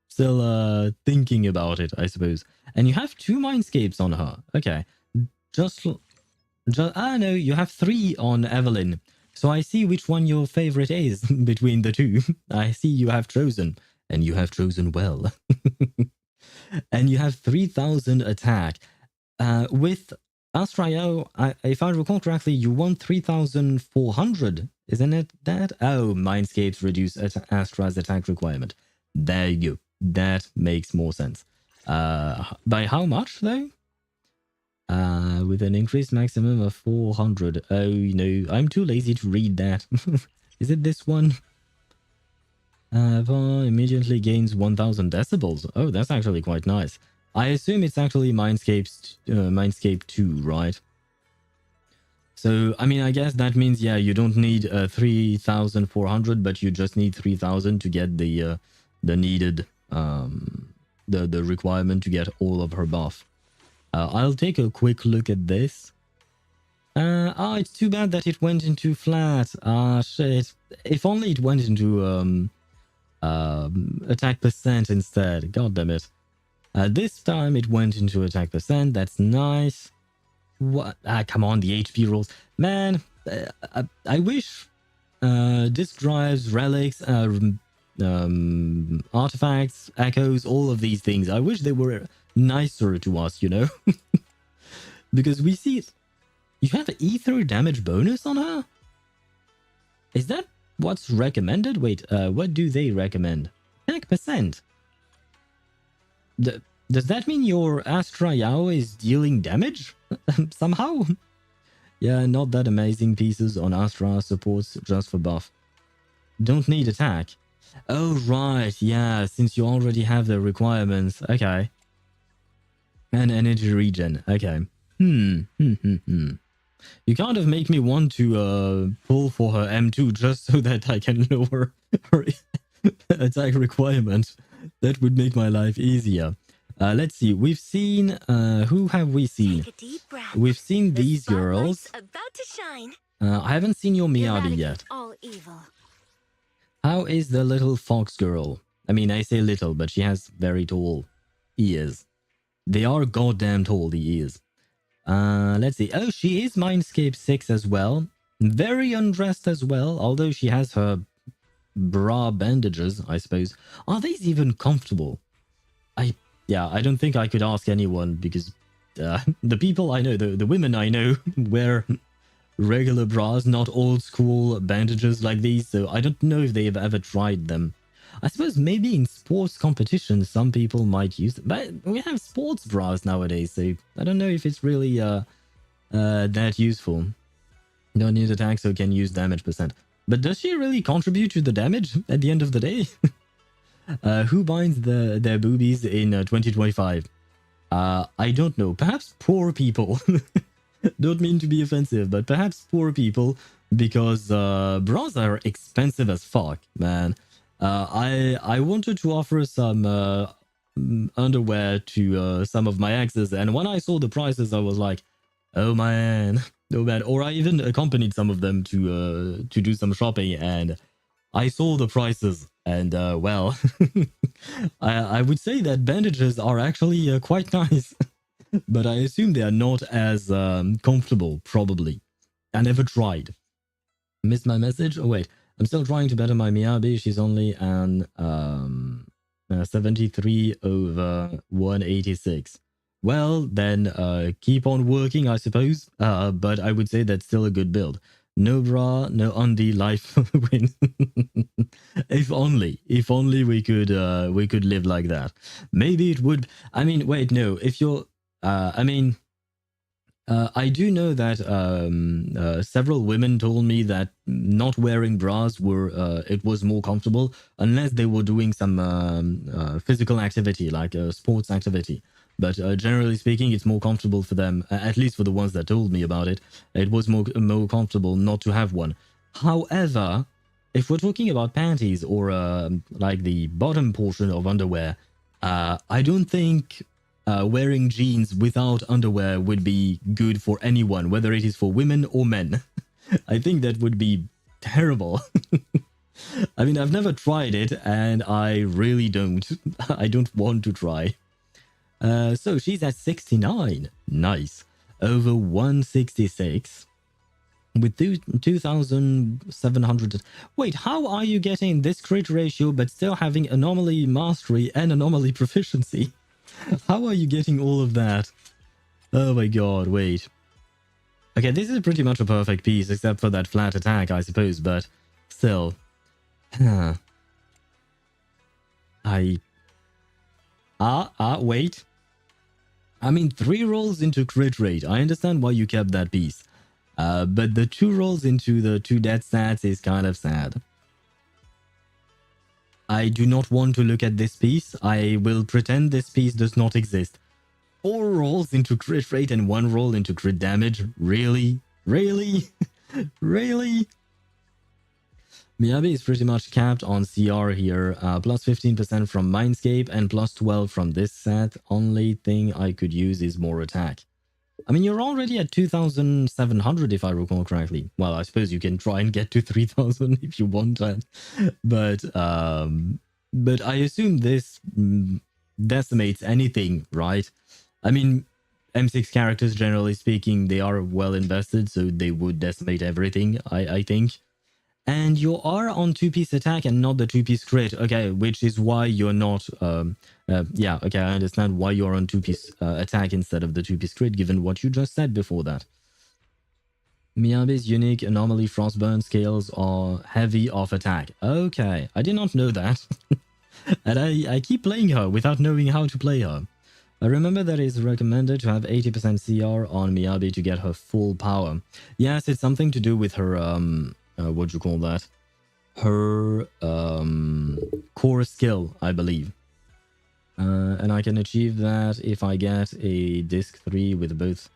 Still thinking about it, I suppose. And you have 2 Mindscapes on her. Okay. No, you have 3 on Evelyn. So I see which one your favorite is between the 2. I see you have chosen. And you have chosen well. And you have 3,000 attack. With Astrayo, if I recall correctly, you want 3,400. Isn't it that? Oh, Mindscapes reduce Astra's attack requirement. There you go. That makes more sense. By how much, though? With an increased maximum of 400. Oh, no. I'm too lazy to read that. Is it this one? Immediately gains 1,000 decibels. Oh, that's actually quite nice. I assume it's actually Mindscape 2, right? So, I mean, I guess that means, yeah, you don't need 3,400, but you just need 3,000 to get the needed, the requirement to get all of her buff. I'll take a quick look at this. It's too bad that it went into flat. Shit. If only it went into attack percent instead. God damn it. This time it went into attack percent. That's nice. What? Come on, the HP rolls. Man, I wish disk drives, relics, artifacts, echoes, all of these things. I wish they were nicer to us, you know? Because we see you have an ether damage bonus on her? Is that what's recommended? Wait, what do they recommend? Attack percent. Does that mean your Astra Yao is dealing damage? Somehow? Yeah, not that amazing pieces on Astra supports just for buff. Don't need attack. Oh, right. Yeah, since you already have the requirements. Okay. And energy regen. Okay. You kind of make me want to pull for her M2 just so that I can lower her attack requirement. That would make my life easier. Let's see. We've seen... who have we seen? Take a deep breath. We've seen The these girls. spotlight's about to shine. I haven't seen your Miyabi Eradicate yet. all evil. How is the little fox girl? I mean, I say little, but she has very tall ears. They are goddamn tall, the ears. Let's see. Oh, she is Mindscape 6 as well. Very undressed as well, although she has her bra bandages, I suppose. Are these even comfortable? I don't think I could ask anyone because the people I know, the women I know wear regular bras, not old school bandages like these, so I don't know if they have ever tried them. I suppose maybe in sports competitions some people might use them, but we have sports bras nowadays, so I don't know if it's really that useful. Don't need attack, so can use damage percent. But does she really contribute to the damage at the end of the day? Who binds their boobies in 2025? I don't know. Perhaps poor people. Don't mean to be offensive, but perhaps poor people, because bras are expensive as fuck, man. I wanted to offer some underwear to some of my exes, and when I saw the prices, I was like, oh man, no bad. Or I even accompanied some of them to do some shopping, and I saw the prices, and well, I would say that bandages are actually quite nice, but I assume they are not as comfortable, probably. I never tried. Missed my message? Oh wait, I'm still trying to better my Miyabi. She's only an 73 over 186. Well, then keep on working, I suppose. But I would say that's still a good build. No bra, no undie, life win. If only we could live like that. Maybe it would. I mean, wait, no. If you're, I do know that several women told me that not wearing bras it was more comfortable unless they were doing some physical activity, like a sports activity. But generally speaking, it's more comfortable for them, at least for the ones that told me about it. It was more comfortable not to have one. However, if we're talking about panties or like the bottom portion of underwear, I don't think wearing jeans without underwear would be good for anyone, whether it is for women or men. I think that would be terrible. I mean, I've never tried it, and I really don't. I don't want to try. So she's at 69. Nice. Over 166. With 2,700. Wait, how are you getting this crit ratio but still having anomaly mastery and anomaly proficiency? How are you getting all of that? Oh my god, wait. Okay, this is pretty much a perfect piece, except for that flat attack, I suppose, but still. Wait. I mean, 3 rolls into crit rate. I understand why you kept that piece. But the 2 rolls into the 2 death stats is kind of sad. I do not want to look at this piece. I will pretend this piece does not exist. 4 rolls into crit rate and 1 roll into crit damage? Really? Really? Really? Miyabi is pretty much capped on CR here. Plus 15% from Mindscape and plus 12 from this set. Only thing I could use is more attack. I mean, you're already at 2,700 if I recall correctly. Well, I suppose you can try and get to 3,000 if you want that. But I assume this decimates anything, right? I mean, M6 characters, generally speaking, they are well invested, so they would decimate everything, I think. And you are on 2-piece attack and not the 2-piece crit. Okay, which is why you're not... yeah, okay, I understand why you're on 2-piece attack instead of the 2-piece crit, given what you just said before that. Miyabi's unique anomaly frostburn scales are heavy off attack. Okay, I did not know that. And I keep playing her without knowing how to play her. I remember that it's recommended to have 80% CR on Miyabi to get her full power. Yes, it's something to do with her, what do you call that? Her core skill, I believe. And I can achieve that if I get a disc 3 with both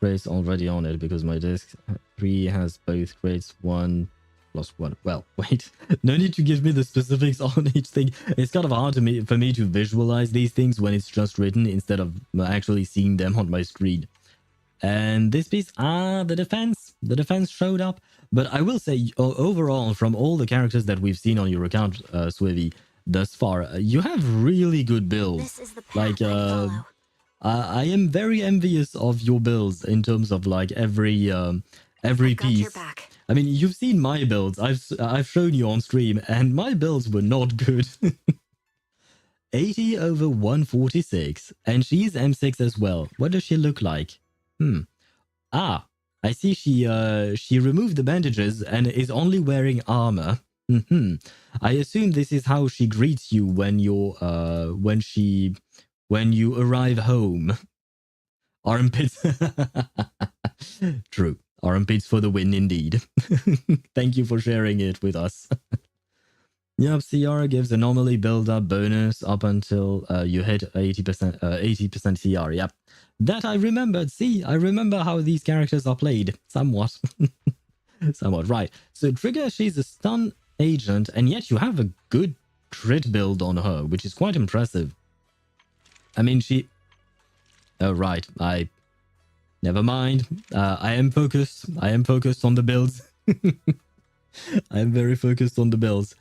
crits already on it, because my disc 3 has both crits 1 plus 1. Well, wait, no need to give me the specifics on each thing. It's kind of hard for me to visualize these things when it's just written instead of actually seeing them on my screen. And this piece, the defense showed up. But I will say, overall, from all the characters that we've seen on your account, Swivy, thus far, you have really good builds. This is the path Like, I follow. I am very envious of your builds in terms of like every I've got your piece. back. I mean, you've seen my builds. I've shown you on stream, and my builds were not good. 80 over 146, and she's M6 as well. What does she look like? Ah, I see she removed the bandages and is only wearing armor. I assume this is how she greets you when when you arrive home. Armpits. True. Armpits for the win indeed. Thank you for sharing it with us. Yep, CR gives anomaly build-up bonus up until you hit 80% 80% CR. Yep. That I remembered. See, I remember how these characters are played. Somewhat. Somewhat, right. So Trigger, she's a stun agent, and yet you have a good crit build on her, which is quite impressive. I mean, she... Oh, right. Never mind. I am focused. I am focused on the builds. I am very focused on the builds.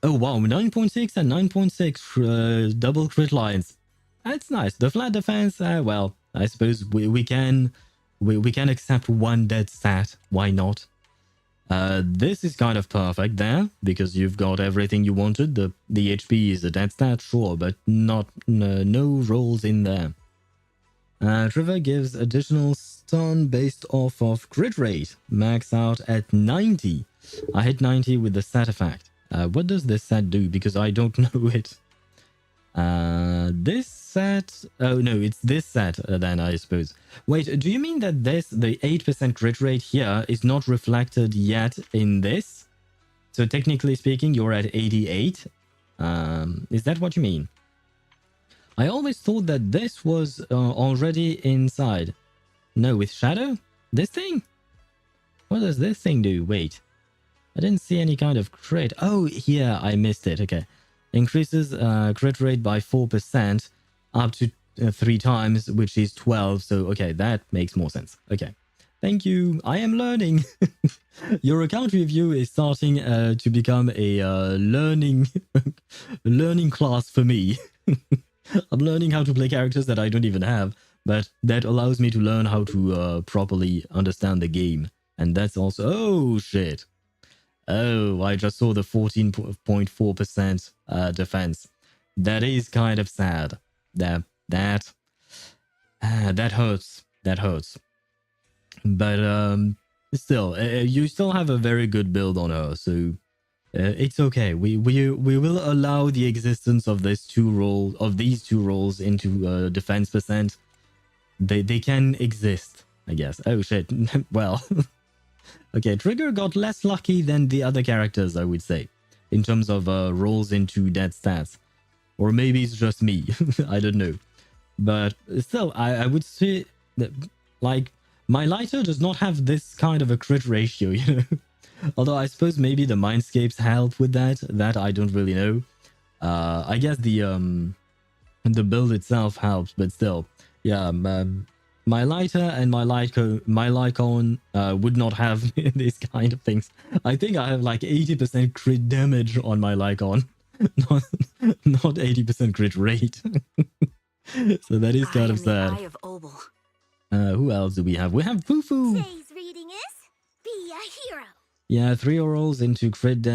Oh, wow. 9.6 and 9.6 double crit lines. That's nice. The flat defense, well, I suppose we can accept one dead stat. Why not? This is kind of perfect there, because you've got everything you wanted. The HP is a dead stat, sure, but not no rolls in there. Trigger gives additional stun based off of crit rate, max out at 90. I hit 90 with the stat effect. What does this set do? Because I don't know it. This set... Oh, no, it's this set then, I suppose. Wait, do you mean that the 8% crit rate here is not reflected yet in this? So technically speaking, you're at 88? Is that what you mean? I always thought that this was already inside. No, with Shadow? This thing? What does this thing do? Wait. I didn't see any kind of crit. Oh, here, I missed it. Okay. Increases crit rate by 4% up to 3 times, which is 12. So, okay, that makes more sense. Okay. Thank you. I am learning. Your account review is starting to become a learning class for me. I'm learning how to play characters that I don't even have, but that allows me to learn how to properly understand the game. And that's also... Oh, shit. Oh, I just saw the 14.4% defense. That is kind of sad. That hurts. That hurts. But still, you still have a very good build on her, so it's okay. We will allow the existence of these two roles into defense percent. They can exist, I guess. Oh shit. Well. Okay, Trigger got less lucky than the other characters, I would say, in terms of rolls into dead stats. Or maybe it's just me. I don't know. But still, I would say that, like, my lighter does not have this kind of a crit ratio, you know? Although I suppose maybe the Mindscapes help with that. That I don't really know. I guess the build itself helps, but still. Yeah, my lighter and my Lycon would not have these kind of things. I think I have like 80% crit damage on my Lycon, not 80% crit rate. So that is kind of sad. I am the Eye of Obel. Who else do we have? We have Fufu. Today's reading is Be a Hero. Yeah, 3 rolls into crit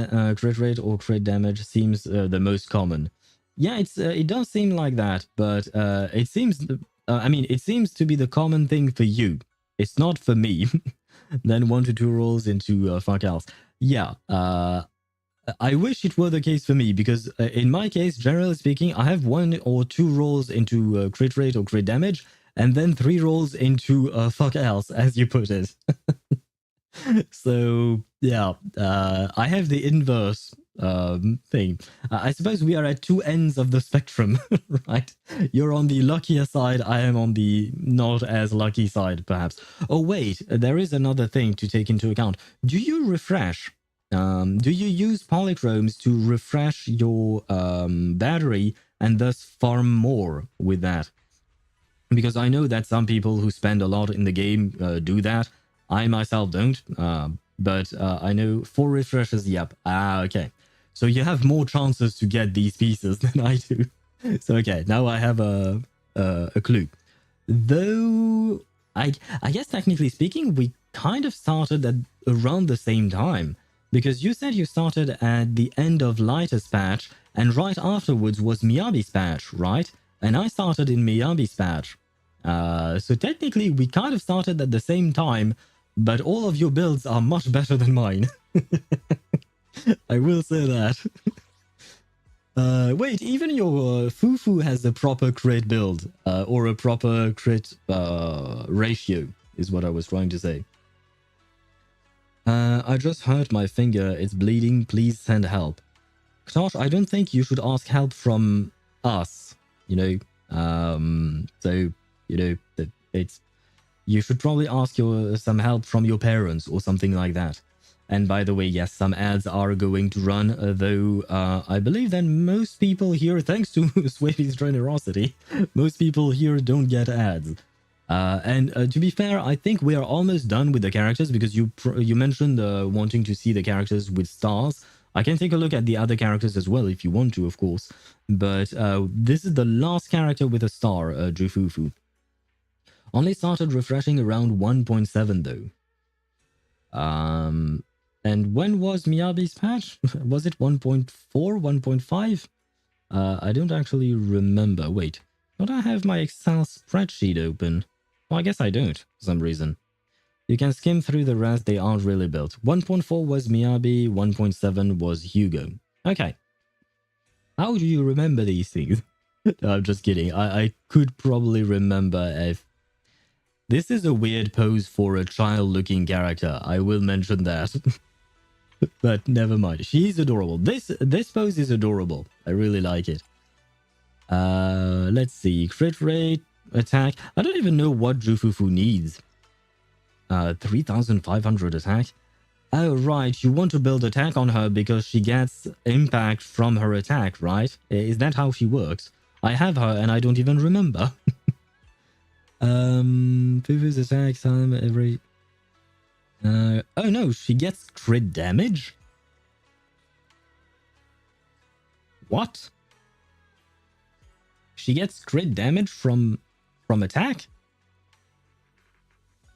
rate or crit damage seems the most common. Yeah, it does seem like that, but it seems I mean, it seems to be the common thing for you. It's not for me. Then 1 to 2 rolls into fuck else. Yeah, I wish it were the case for me, because in my case, generally speaking, I have 1 or 2 rolls into crit rate or crit damage, and then 3 rolls into fuck else, as you put it. So yeah, I have the inverse thing. I suppose we are at 2 ends of the spectrum, right? You're on the luckier side, I am on the not as lucky side, perhaps. Oh wait, there is another thing to take into account. Do you refresh? Do you use polychromes to refresh your battery and thus farm more with that? Because I know that some people who spend a lot in the game do that. I myself don't, but I know 4 refreshes, yep. Okay. So you have more chances to get these pieces than I do. So okay, now I have a clue. Though, I guess technically speaking, we kind of started at around the same time. Because you said you started at the end of Lighter's patch, and right afterwards was Miyabi's patch, right? And I started in Miyabi's patch. So technically, we kind of started at the same time, but all of your builds are much better than mine. I will say that. Wait, even your Fufu has a proper crit build, or a proper crit ratio, is what I was trying to say. I just hurt my finger, it's bleeding, please send help. Ktosh, I don't think you should ask help from us, you know. So, you know, it's... You should probably ask some help from your parents or something like that. And by the way, yes, some ads are going to run, though I believe that most people here, thanks to Swavy's generosity, most people here don't get ads. And to be fair, I think we are almost done with the characters, because you mentioned wanting to see the characters with stars. I can take a look at the other characters as well if you want to, of course. But this is the last character with a star, Jufufu. Only started refreshing around 1.7 though. And when was Miyabi's patch? Was it 1.4, 1.5? I don't actually remember. Wait, don't I have my Excel spreadsheet open? Well, I guess I don't, for some reason. You can skim through the rest, they aren't really built. 1.4 was Miyabi, 1.7 was Hugo. Okay. How do you remember these things? No, I'm just kidding. I could probably remember if... This is a weird pose for a child-looking character. I will mention that. But never mind. She's adorable. This pose is adorable. I really like it. Let's see. Crit rate, attack. I don't even know what Jufufu needs. 3,500 attack. Oh, right. You want to build attack on her because she gets impact from her attack, right? Is that how she works? I have her and I don't even remember. Fufu's attack time every... oh no, she gets crit damage? What? She gets crit damage from attack?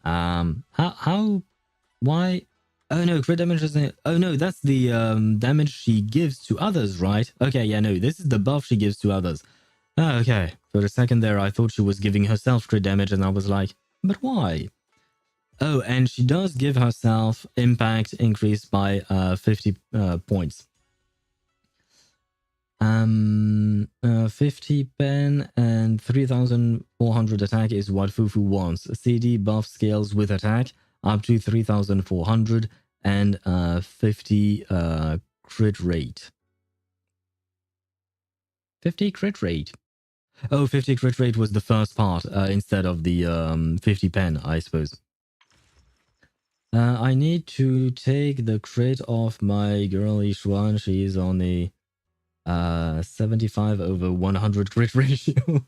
How, why? Oh no, crit damage isn't... Oh no, that's the damage she gives to others, right? Okay, yeah, no, this is the buff she gives to others. Oh, okay. For a second there, I thought she was giving herself crit damage, and I was like, but why? Oh, and she does give herself impact increased by 50 points. 50 pen and 3,400 attack is what Fufu wants. CD buff scales with attack up to 3,400 and 50 crit rate. 50 crit rate. Oh, 50 crit rate was the first part instead of the 50 pen, I suppose. I need to take the crit off my girl Ishuan. She is on the 75 over 100 crit ratio.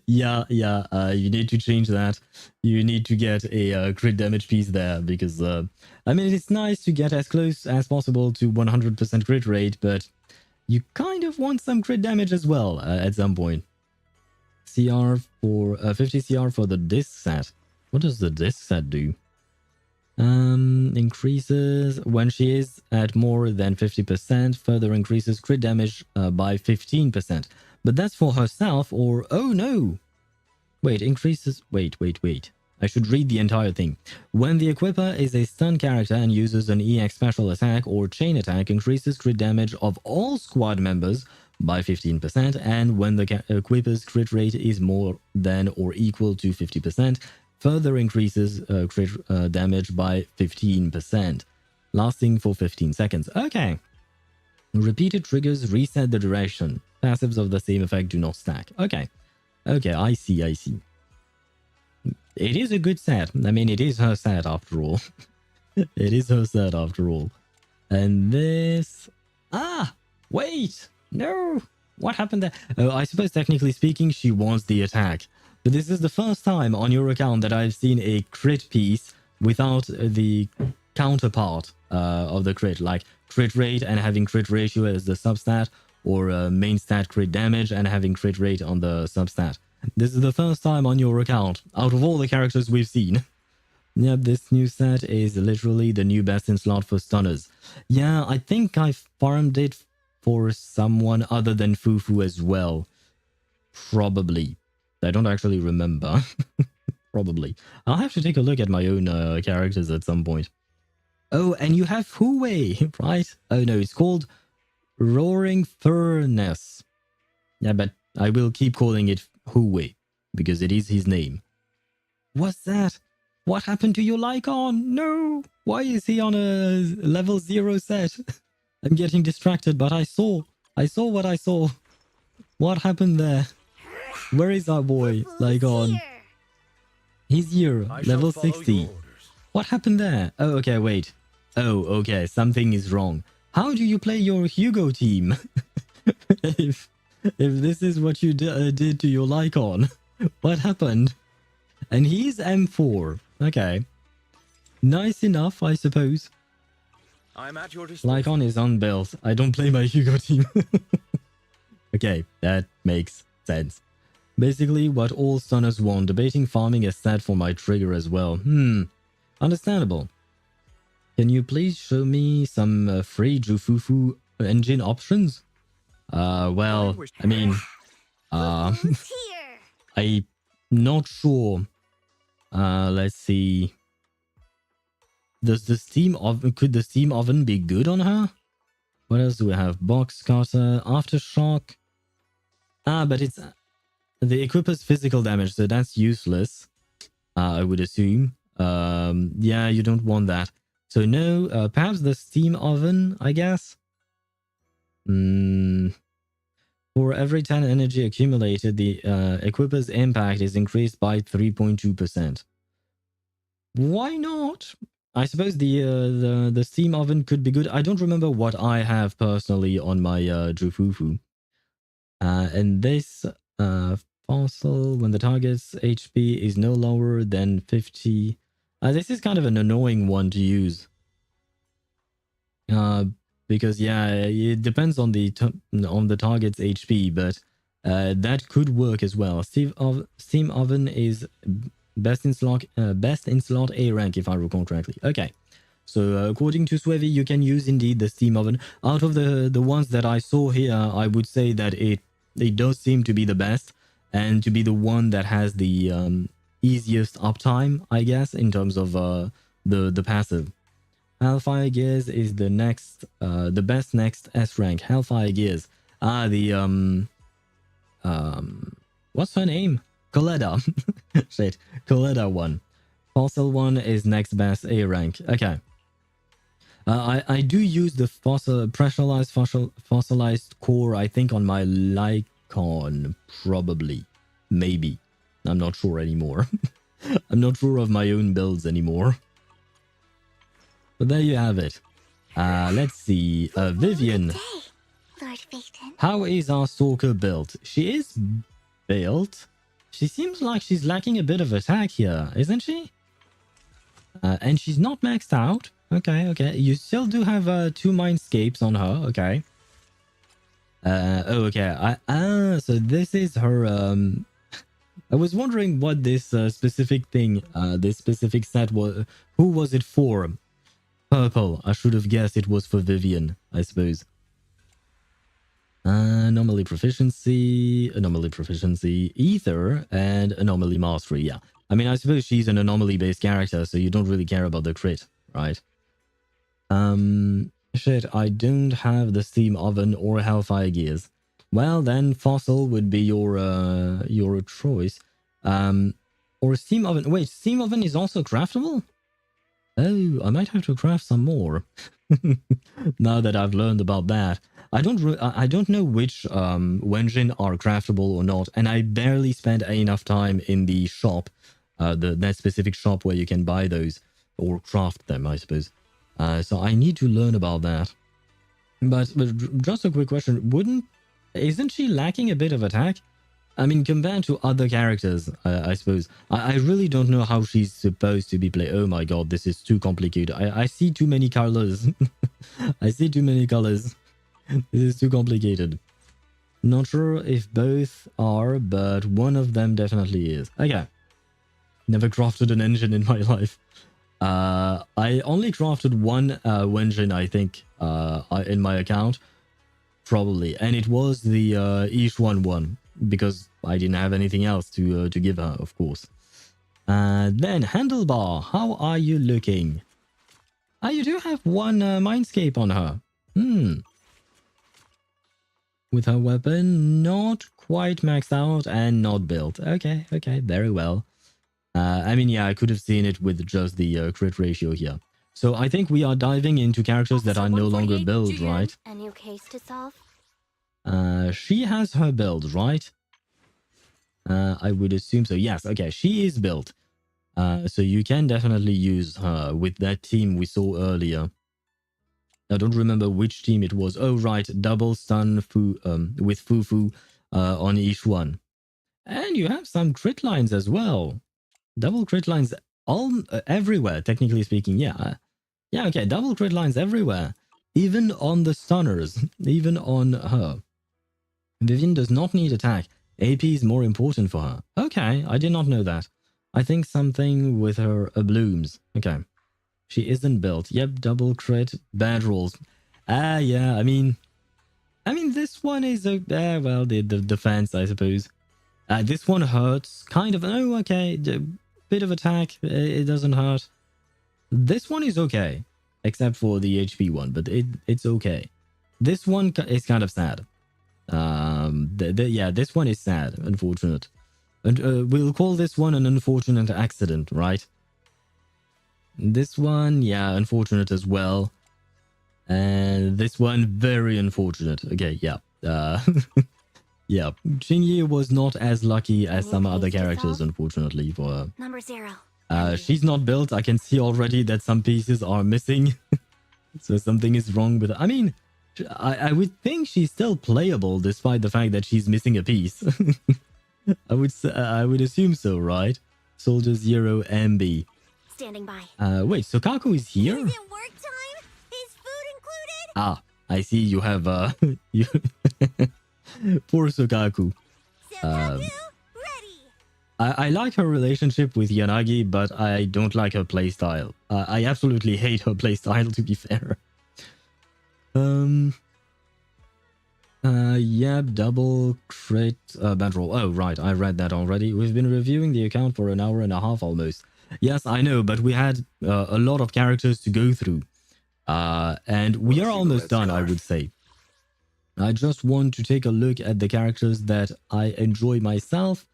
yeah, you need to change that. You need to get a crit damage piece there because, I mean, it's nice to get as close as possible to 100% crit rate, but you kind of want some crit damage as well at some point. CR for 50 CR for the disc set. What does the disc set do? Increases when she is at more than 50%, further increases crit damage by 15%. But that's for herself or... Oh no! Wait, increases... Wait. I should read the entire thing. When the equipper is a stun character and uses an EX special attack or chain attack, increases crit damage of all squad members by 15%, and when the equipper's crit rate is more than or equal to 50%, further increases crit damage by 15%, lasting for 15 seconds. Okay. Repeated triggers reset the duration. Passives of the same effect do not stack. Okay. Okay, I see. It is a good set. I mean, it is her set after all. It is her set after all. And this... Ah! Wait! No! What happened there? Oh, I suppose technically speaking, she wants the attack. But this is the first time on your account that I've seen a crit piece without the counterpart of the crit, like crit rate and having crit ratio as the substat, or main stat crit damage and having crit rate on the substat. This is the first time on your account, out of all the characters we've seen. Yep, this new set is literally the new best in slot for stunners. Yeah, I think I farmed it for someone other than Fufu as well. Probably. I don't actually remember. Probably. I'll have to take a look at my own characters at some point. Oh, and you have Huwei, right? Oh no, it's called Roaring Furnace. Yeah, but I will keep calling it Huwei, because it is his name. What's that? What happened to your Lycon? No! Why is he on a level 0 set? I'm getting distracted, but I saw what I saw. What happened there? Where is our boy, Lycon? He's here, level 60. What happened there? Oh, okay, wait. Oh, okay, something is wrong. How do you play your Hugo team? if this is what you did to your Lycon, what happened? And he's M4. Okay. Nice enough, I suppose. I'm at your disposal. Lycon is unbuilt. I don't play my Hugo team. Okay, that makes sense. Basically, what all stunners want. Debating farming a stat for my trigger as well. Understandable. Can you please show me some free Jufufu engine options? Well, I mean, I'm not sure. Let's see. Does the steam oven, could the steam oven be good on her? What else do we have? Box cutter, aftershock. But it's the equipper's physical damage, so that's useless. I would assume. Yeah, you don't want that. So no, perhaps the steam oven, I guess. For every 10 energy accumulated, the equipper's impact is increased by 3.2%. Why not? I suppose the steam oven could be good. I don't remember what I have personally on my Jufufu. And this fossil, when the target's HP is no lower than 50. This is kind of an annoying one to use. Because yeah, it depends on the target's HP, but that could work as well. Steam oven is best in slot A rank, if I recall correctly. Okay, so according to Swevy, you can use indeed the steam oven. Out of the ones that I saw here, I would say that it does seem to be the best and to be the one that has the easiest uptime, I guess, in terms of the passive. Hellfire Gears is the next, the best next S rank. Hellfire Gears. What's her name? Coletta. Shit, Coletta one. Fossil one is next best A rank. Okay. I do use the fossilized core, I think, on my Lycon, probably. Maybe. I'm not sure anymore. I'm not sure of my own builds anymore. But there you have it. Let's see. Vivian. Lord Phaethon. How is our stalker built? She is built. She seems like she's lacking a bit of attack here, isn't she? And she's not maxed out. Okay. You still do have 2 mindscapes on her. Okay. Oh, okay. So this is her I was wondering what this specific thing, this specific set was. Who was it for? Purple. I should have guessed it was for Vivian, I suppose. Anomaly proficiency, ether, and anomaly mastery. Yeah. I mean, I suppose she's an anomaly-based character, so you don't really care about the crit, right? Shit, I don't have the steam oven or hellfire gears. Well, then fossil would be your choice. Or steam oven. Wait, steam oven is also craftable? Oh, I might have to craft some more. Now that I've learned about that. I don't know which Wenjin are craftable or not, and I barely spent enough time in the shop, that specific shop where you can buy those or craft them, I suppose. So I need to learn about that. But just a quick question: isn't she lacking a bit of attack? I mean, compared to other characters, I suppose. I really don't know how she's supposed to be played. Oh my god, this is too complicated. I see too many colors. I see too many colors. This is too complicated. Not sure if both are, but one of them definitely is. Okay. Never crafted an engine in my life. I only crafted one Wenjin, I think, in my account. Probably. And it was the Ishwan one, because I didn't have anything else to give her, of course. Then, Handlebar, how are you looking? You do have one Mindscape on her. With her weapon, not quite maxed out and not built. Okay, very well. I mean, yeah, I could have seen it with just the crit ratio here. So I think we are diving into characters that are no longer built, right? A new case to solve? She has her build, right? I would assume so. Yes, okay, she is built. So you can definitely use her with that team we saw earlier. I don't remember which team it was. Oh, right, double stun with Fufu on each one. And you have some crit lines as well. Double crit lines everywhere, technically speaking. Yeah, okay, double crit lines everywhere. Even on the stunners, even on her. Vivian does not need attack. AP is more important for her. Okay, I did not know that. I think something with her blooms. Okay. She isn't built. Yep, double crit, bad rolls. Yeah, I mean, this one is well, the defense, I suppose. This one hurts, kind of. Oh, okay, bit of attack. It doesn't hurt. This one is okay, except for the HP one, but it's okay. This one is kind of sad. Yeah, this one is sad, unfortunate. And we'll call this one an unfortunate accident, right? This one, yeah, unfortunate as well. And this one, very unfortunate. Okay, yeah. Yeah, Xingyi was not as lucky as some other characters, unfortunately, for her. Number 0. She's not built. I can see already that some pieces are missing. So something is wrong with her. I mean, I would think she's still playable despite the fact that she's missing a piece. I would assume so, right? Soldier 0 MB. Standing by. Wait, so Kaku is here? Is it work time? Is food included? Ah, I see you have you poor Sokaku. Ready. I like her relationship with Yanagi, but I don't like her playstyle. I absolutely hate her playstyle, to be fair. Yep, double crit bad roll. Oh, right, I read that already. We've been reviewing the account for an hour and a half almost. Yes, I know, but we had a lot of characters to go through. And we are almost done, I would say. I just want to take a look at the characters that I enjoy myself.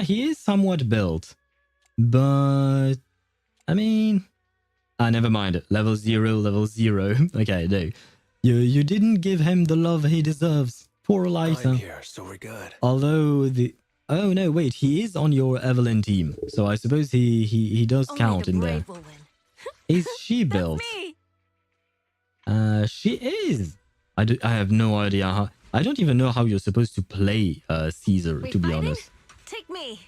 He is somewhat built. But, I mean... never mind. Level 0. Okay, no. You didn't give him the love he deserves. Poor Lighter. I'm here, so we're good. Although the... Oh, no, wait. He is on your Evelyn team. So I suppose he does count in there. Is she built? She is. I have no idea how... I don't even know how you're supposed to play Caesar, to be honest. Take me.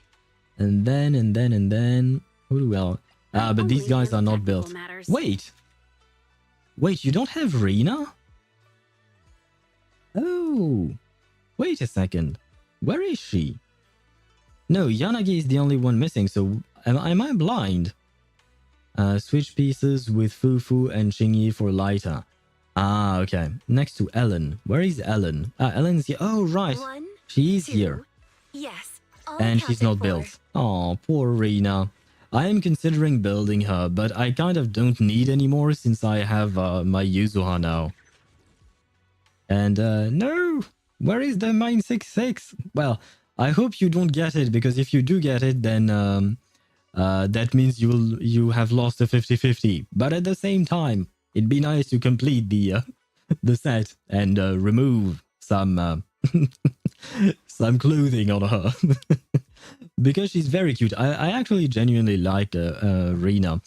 And then... Well... but these guys are not built. Wait, you don't have Rena? Oh, wait a second. Where is she? No, Yanagi is the only one missing, so am I blind? Switch pieces with Fufu and Xingyi for Laita. Ah, okay. Next to Ellen. Where is Ellen? Ah, Ellen's here. Oh, right. 1, She is 2. here. Yes. All And she's accounted not for. built. Oh, poor Rena. I am considering building her, but I kind of don't need anymore since I have my Yuzuha now. And no! Where is the Mine 66? Well, I hope you don't get it, because if you do get it, then that means you have lost a 50-50. But at the same time, it'd be nice to complete the the set and remove some some clothing on her. Because she's very cute. I actually genuinely like Rena.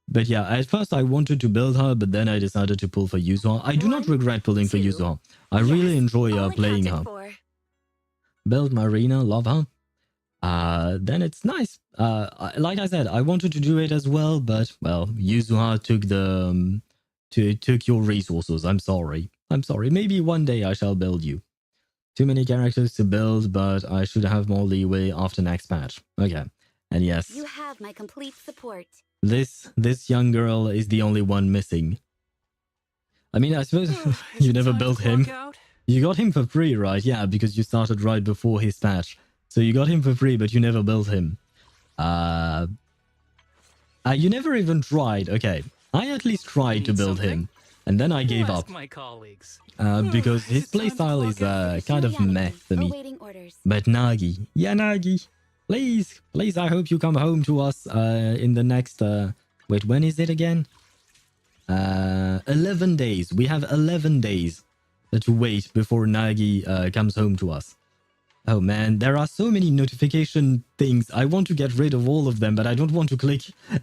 But yeah, at first I wanted to build her, but then I decided to pull for Yuzuha. I do not 1, regret pulling for 2. Yuzuha. I Yes. really enjoy All playing her. accounted for. Build Marina, love her. Then it's nice. Like I said, I wanted to do it as well, but well, Yuzuha took the took your resources. I'm sorry. I'm sorry. Maybe one day I shall build you. Too many characters to build, but I should have more leeway after next patch. Okay. And yes, You have my complete support. this young girl is the only one missing. I mean, I suppose Is you it never time to built him. clock out? You got him for free, right? Yeah, because you started right before his patch. So you got him for free, but you never built him. You never even tried. Okay. I at least tried to Need build something? him. And then I gave up. Ask my colleagues. Because his Is it time to playstyle is clock out? kind of meh for me. Awaiting orders. But Nagi, yeah, Nagi, please, I hope you come home to us in the next. Wait, when is it again? 11 days. We have 11 days to wait before Nagi comes home to us. Oh man, there are so many notification things. I want to get rid of all of them, but I don't want to click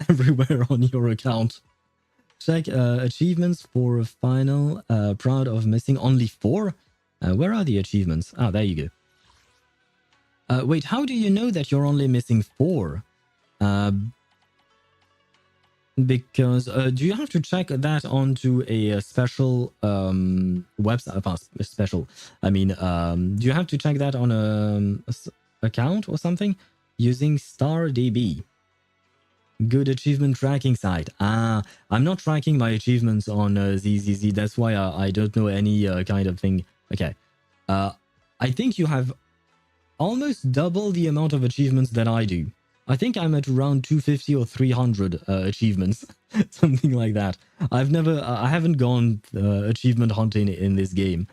everywhere on your account. Check achievements for a final. Proud of missing only 4. Where are the achievements? Ah, there you go. Wait, how do you know that you're only missing 4? Because do you have to check that onto a special website? Special. I mean, do you have to check that on a account or something using StarDB? Good achievement tracking site. Ah, I'm not tracking my achievements on ZZZ. That's why I don't know any kind of thing. Okay. I think you have almost double the amount of achievements that I do. I think I'm at around 250 or 300 achievements, something like that. I haven't gone achievement hunting in this game,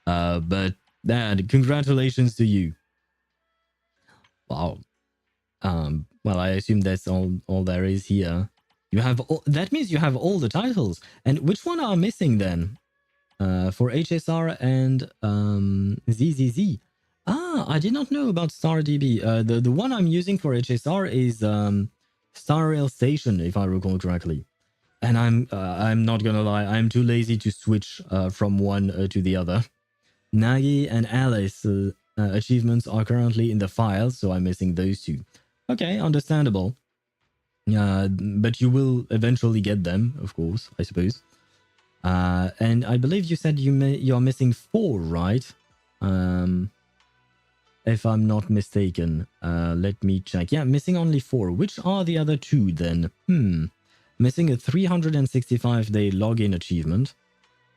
but man, congratulations to you. Wow. Well, I assume that's all there is here. You have that means you have all the titles. And which one are missing then? For HSR and ZZZ. Ah, I did not know about StarDB. The one I'm using for HSR is Star Rail Station, if I recall correctly. And I'm not gonna lie, I'm too lazy to switch from one to the other. Nagi and Alice achievements are currently in the file, so I'm missing those two. Okay, understandable. But you will eventually get them, of course, I suppose. And I believe you said you're missing 4, right? If I'm not mistaken. Let me check. Yeah, missing only 4. Which are the other 2 then? Missing a 365-day login achievement.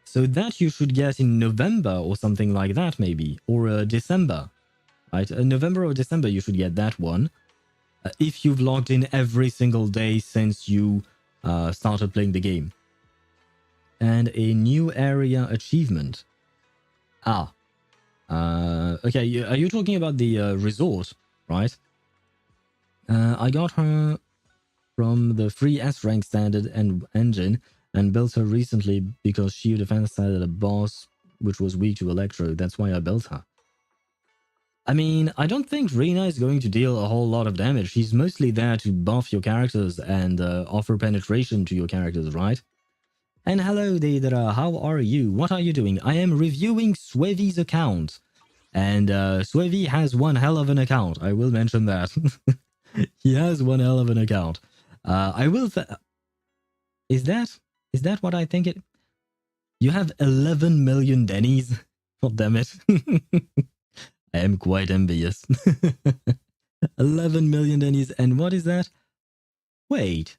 So that you should get in November or something like that, maybe. Or December. Right? November or December you should get that one. If you've logged in every single day since you started playing the game. And a new area achievement. Ah. Okay, are you talking about the resort, right? I got her from the free S-rank standard and engine and built her recently because she defense sided a boss which was weak to Electro. That's why I built her. I mean, I don't think Rena is going to deal a whole lot of damage. She's mostly there to buff your characters and offer penetration to your characters, right? And hello, Deidara, how are you? What are you doing? I am reviewing Swevy's account. And Swevy has one hell of an account. I will mention that. He has one hell of an account. I will... Is that what I think it... You have 11 million Denny's? God damn it. I am quite envious. 11 million Denny's. And what is that? Wait.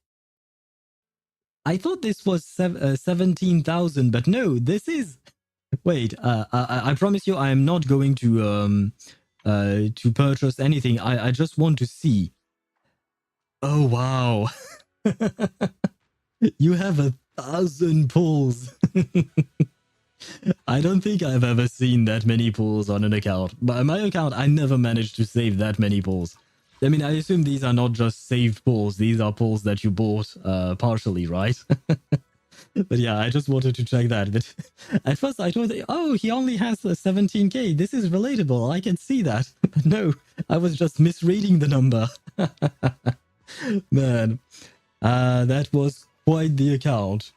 I thought this was 17,000, but no, this is... Wait, I promise you I am not going to purchase anything. I just want to see. Oh, wow. You have 1,000 pulls. I don't think I've ever seen that many pulls on an account. But on my account, I never managed to save that many pulls. I mean, I assume these are not just saved pulls. These are pulls that you bought partially, right? But yeah, I just wanted to check that. But at first I thought, oh, he only has 17k. This is relatable. I can see that. But no, I was just misreading the number. Man, that was quite the account.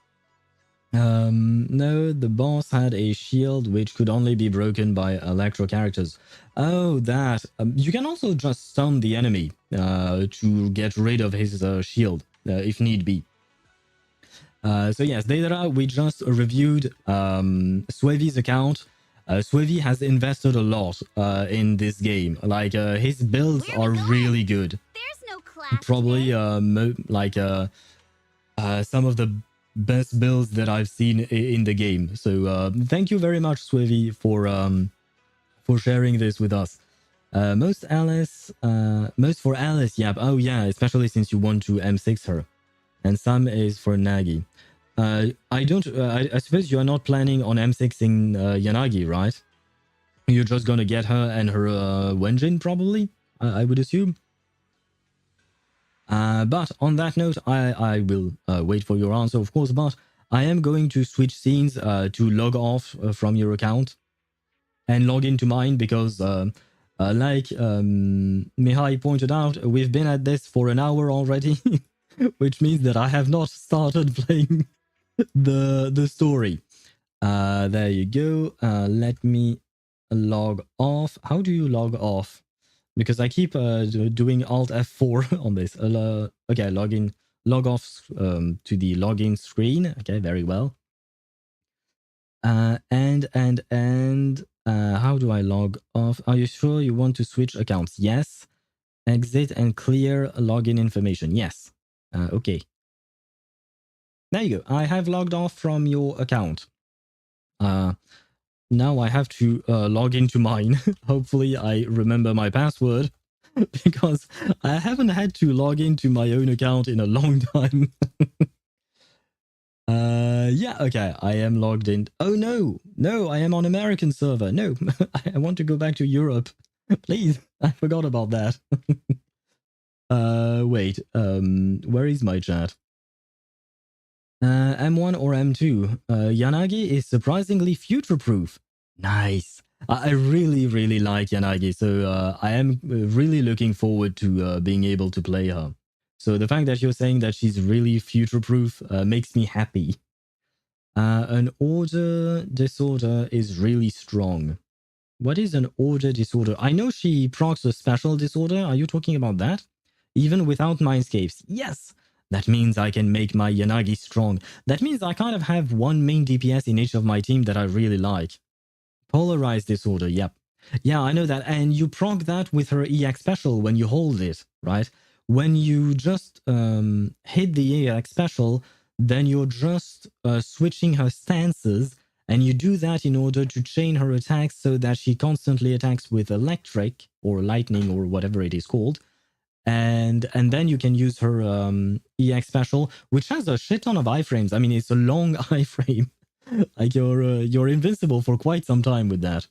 No, the boss had a shield which could only be broken by electro characters. Oh, that. You can also just stun the enemy to get rid of his shield, if need be. So yes, Deidara, we just reviewed Swevy's account. Swevy has invested a lot in this game. Like, his builds are really good. There's no class. Probably some of the best builds that I've seen in the game. So thank you very much, Swevy, for sharing this with us. Most for Alice, yep. Oh yeah, especially since you want to M6 her. And some is for Nagi. I suppose you are not planning on M6ing Yanagi, right? You're just gonna get her and her Wenjin, probably, I would assume. But on that note, I will wait for your answer, of course, but I am going to switch scenes to log off from your account and log into mine because, like Mihai pointed out, we've been at this for an hour already, which means that I have not started playing the story. There you go. Let me log off. How do you log off? Because I keep doing Alt F4 on this. Okay, log off to the login screen. Okay, very well. And how do I log off? Are you sure you want to switch accounts? Yes. Exit and clear login information. Yes. Okay. There you go. I have logged off from your account. Now I have to log into mine. Hopefully I remember my password because I haven't had to log into my own account in a long time. Yeah, okay. I am logged in. Oh no, I am on American server. No, I want to go back to Europe. Please, I forgot about that. Wait, where is my chat? M1 or M2? Yanagi is surprisingly future-proof. Nice. I really, really like Yanagi, so I am really looking forward to being able to play her. So the fact that you're saying that she's really future-proof makes me happy. An order disorder is really strong. What is an order disorder? I know she procs a special disorder. Are you talking about that? Even without mindscapes. Yes! That means I can make my Yanagi strong. That means I kind of have one main DPS in each of my team that I really like. Polarized disorder, yep. Yeah, I know that. And you proc that with her EX special when you hold it, right? When you just hit the EX special, then you're just switching her stances, and you do that in order to chain her attacks so that she constantly attacks with electric or lightning or whatever it is called. And then you can use her EX special, which has a shit ton of iframes. I mean, it's a long iframe. Like you're invincible for quite some time with that.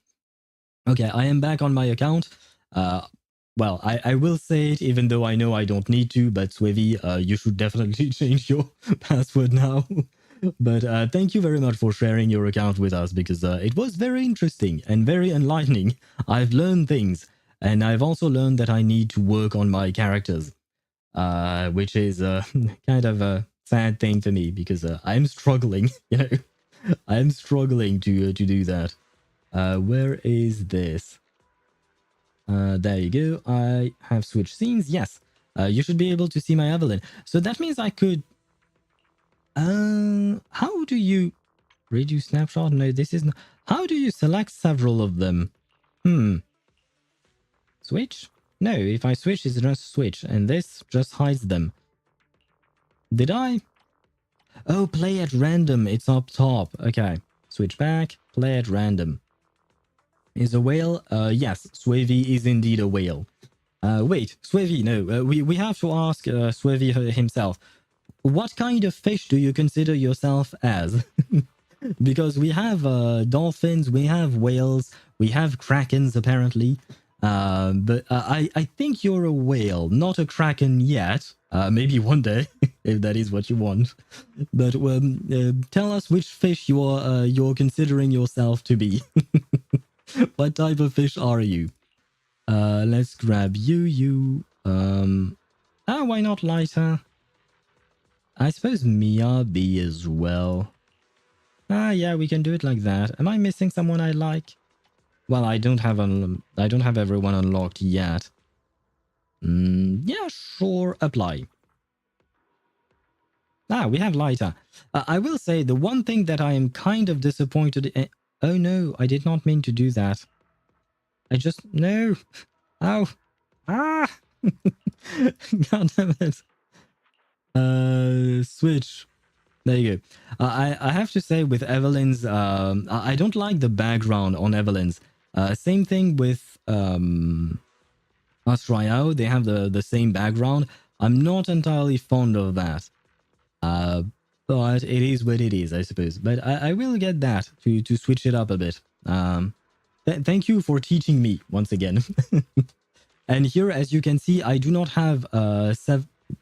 Okay, I am back on my account. Well, I will say it, even though I know I don't need to, but Swevy, you should definitely change your password now. But thank you very much for sharing your account with us, because it was very interesting and very enlightening. I've learned things. And I've also learned that I need to work on my characters, which is kind of a sad thing for me because I'm struggling, you know, I'm struggling to do that. Where is this? There you go. I have switched scenes. Yes, you should be able to see my Evelyn. So that means I could... how do you... reduce snapshot? No, this is not... How do you select several of them? Switch? No, if I switch, it's just switch, and this just hides them. Did I? Oh, play at random. It's up top. Okay. Switch back. Play at random. Is a whale? Yes, Swavy is indeed a whale. Wait, Swavy, no. We have to ask Swavy himself. What kind of fish do you consider yourself as? Because we have dolphins, we have whales, we have krakens apparently. But I think you're a whale, not a kraken yet. Maybe one day, if that is what you want. But tell us which fish you're considering yourself to be. What type of fish are you? Let's grab you. Why not lighter? I suppose Miyabi as well. Yeah, we can do it like that. Am I missing someone I like? Well, I don't have everyone unlocked yet. Yeah, sure, apply. We have lighter. I will say the one thing that I am kind of disappointed in. Oh no, I did not mean to do that. No. Ow. God damn it. Switch. There you go. I have to say with Evelyn's, I don't like the background on Evelyn's. Same thing with Astrayao. They have the same background. I'm not entirely fond of that. But it is what it is, I suppose. But I will get that to switch it up a bit. Thank you for teaching me once again. And here, as you can see, I do not have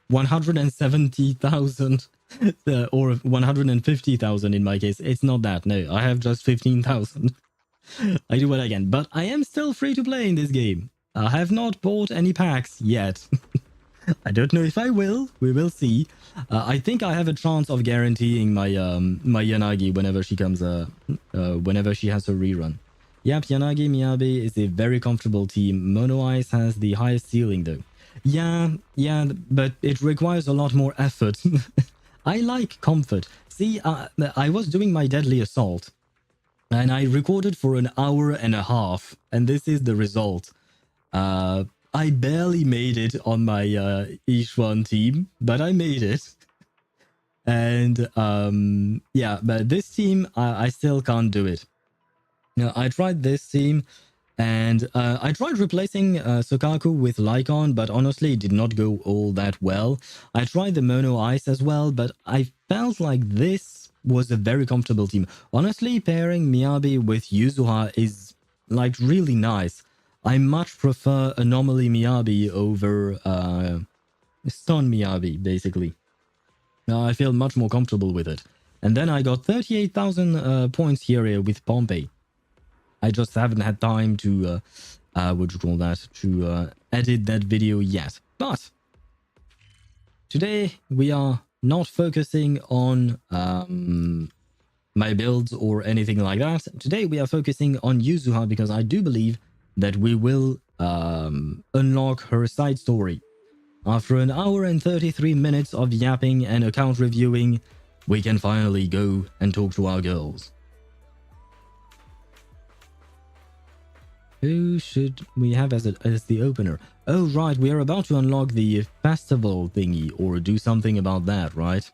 170,000 or 150,000 in my case. It's not that. No, I have just 15,000. I do what I can, but I am still free to play in this game. I have not bought any packs yet. I don't know if I will. We will see. I think I have a chance of guaranteeing my my Yanagi whenever she comes. Whenever she has a rerun. Yep, Yanagi Miyabi is a very comfortable team. Mono Ice has the highest ceiling though. Yeah, but it requires a lot more effort. I like comfort. See, I was doing my deadly assault, and I recorded for an hour and a half, and this is the result. I barely made it on my Ishwan team, but I made it. And yeah, but this team, I still can't do it. Now, I tried this team, and I tried replacing Sokaku with Lycon, but honestly, it did not go all that well. I tried the Mono Ice as well, but I felt like this was a very comfortable team. Honestly, pairing Miyabi with Yuzuha is like really nice. I much prefer Anomaly Miyabi over Stun Miyabi, basically. I feel much more comfortable with it. And then I got 38,000 points here with Pompey. I just haven't had time to, what do you call that, to edit that video yet. But today we are not focusing on my builds or anything like that. Today we are focusing on Yuzuha because I do believe that we will unlock her side story. After an hour and 33 minutes of yapping and account reviewing, we can finally go and talk to our girls. Who should we have as the opener? Oh, right, we are about to unlock the festival thingy or do something about that, right?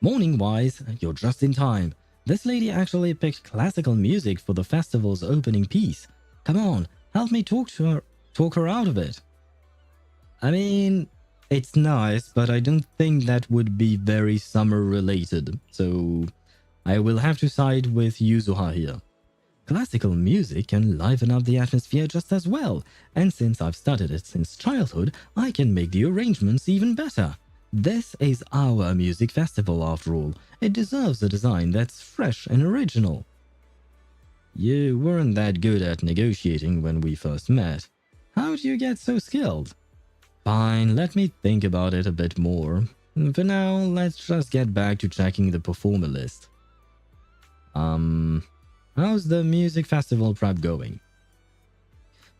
Morning, Wise. You're just in time. This lady actually picked classical music for the festival's opening piece. Come on, help me talk her out of it. I mean, it's nice, but I don't think that would be very summer related, so I will have to side with Yuzuha here. Classical music can liven up the atmosphere just as well, and since I've studied it since childhood, I can make the arrangements even better. This is our music festival after all. It deserves a design that's fresh and original. You weren't that good at negotiating when we first met. How do you get so skilled? Fine, let me think about it a bit more. For now, let's just get back to checking the performer list. How's the music festival prep going?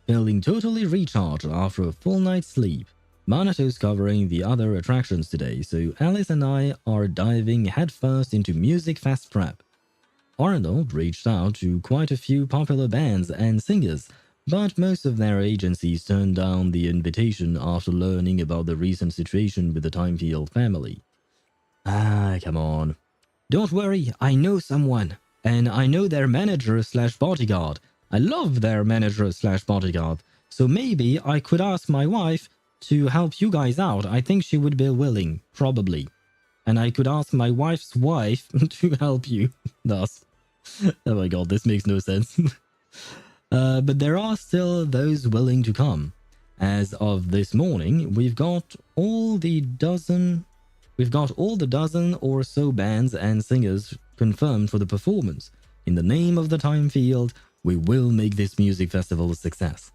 Feeling totally recharged after a full night's sleep. Manato's covering the other attractions today, so Alice and I are diving headfirst into music fest prep. Arnold reached out to quite a few popular bands and singers, but most of their agencies turned down the invitation after learning about the recent situation with the Timefield family. Ah, come on. Don't worry, I know someone, and I know their manager slash bodyguard. I love their manager slash bodyguard, so maybe I could ask my wife to help you guys out. I think she would be willing, probably. And I could ask my wife's wife to help you. Thus. Oh my god, this makes no sense. But there are still those willing to come. As of this morning, we've got all the dozen or so bands and singers confirmed for the performance. In the name of the Timefield, we will make this music festival a success.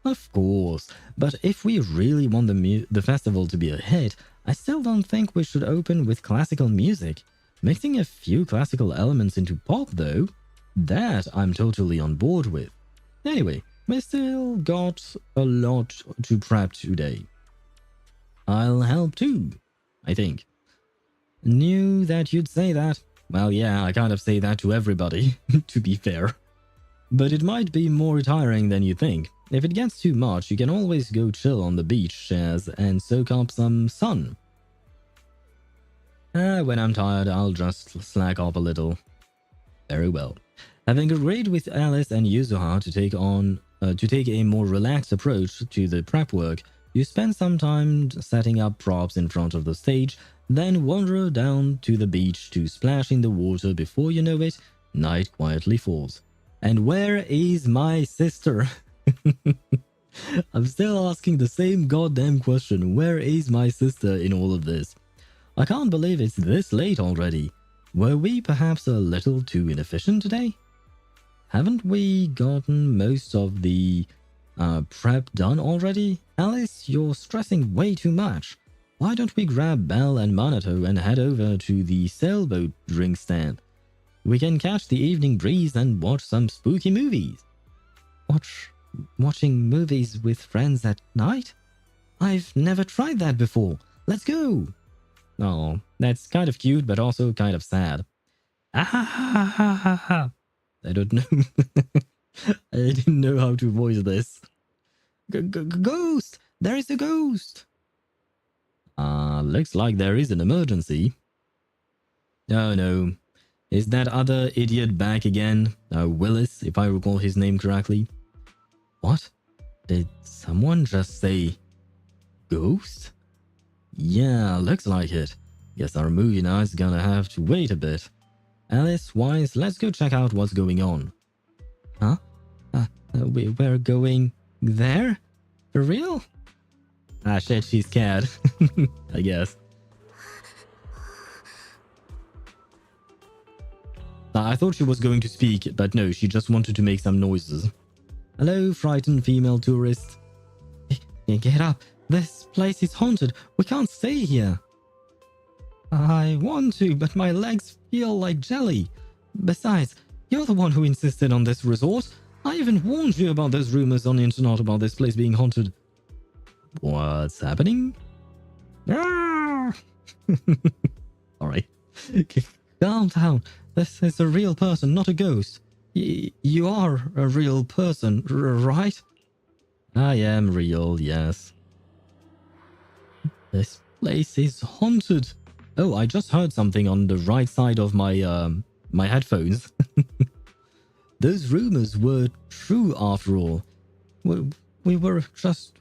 Of course, but if we really want the festival to be a hit, I still don't think we should open with classical music. Mixing a few classical elements into pop though, that I'm totally on board with. Anyway, we still got a lot to prep today. I'll help too, I think. Knew that you'd say that. Well, yeah, I kind of say that to everybody, to be fair. But it might be more tiring than you think. If it gets too much, you can always go chill on the beach chairs and soak up some sun. When I'm tired, I'll just slack off a little. Very well. Having agreed with Alice and Yuzuha to take a more relaxed approach to the prep work, you spend some time setting up props in front of the stage, then wander down to the beach to splash in the water. Before you know it, night quietly falls. And where is my sister? I'm still asking the same goddamn question. Where is my sister in all of this? I can't believe it's this late already. Were we perhaps a little too inefficient today? Haven't we gotten most of the prep done already? Alice, you're stressing way too much. Why don't we grab Belle and Minato and head over to the sailboat drink stand? We can catch the evening breeze and watch some spooky movies. Watching movies with friends at night? I've never tried that before. Let's go. Oh, that's kind of cute, but also kind of sad. I don't know. I didn't know how to voice this. Ghost! There is a ghost! Looks like there is an emergency. Oh no. Is that other idiot back again? Willis, if I recall his name correctly. What? Did someone just say ghost? Yeah, looks like it. Guess our movie night's gonna have to wait a bit. Alice, Wise, let's go check out what's going on. Huh? We're going there? For real? Ah shit, she's scared. I guess. I thought she was going to speak, but no, she just wanted to make some noises. Hello, frightened female tourist. Get up. This place is haunted. We can't stay here. I want to, but my legs feel like jelly. Besides, you're the one who insisted on this resort. I even warned you about those rumors on the internet about this place being haunted. What's happening? Ah! Alright. Calm down. This is a real person, not a ghost. You are a real person, right? I am real, yes. This place is haunted. Oh, I just heard something on the right side of my my headphones. Those rumors were true after all. We were just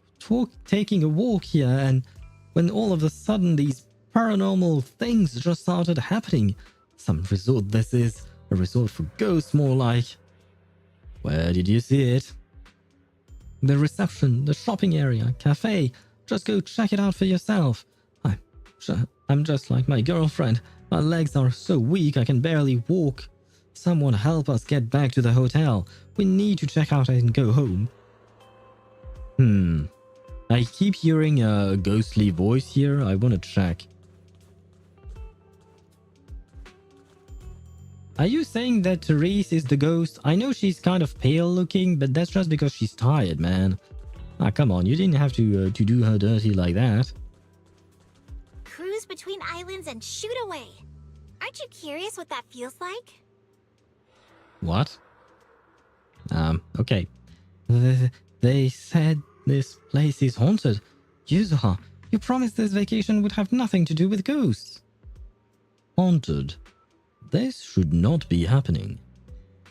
taking a walk here, and when all of a sudden these paranormal things just started happening. Some resort this is. A resort for ghosts, more like. Where did you see it? The reception, the shopping area, cafe. Just go check it out for yourself. I'm just like my girlfriend. My legs are so weak I can barely walk. Someone help us get back to the hotel. We need to check out and go home. I keep hearing a ghostly voice here. I want to check. Are you saying that Therese is the ghost? I know she's kind of pale looking, but that's just because she's tired, man. Ah, come on, you didn't have to do her dirty like that. Cruise between islands and shoot away. Aren't you curious what that feels like? What? Okay. They said this place is haunted. Yuzuha, you promised this vacation would have nothing to do with ghosts. Haunted? This should not be happening.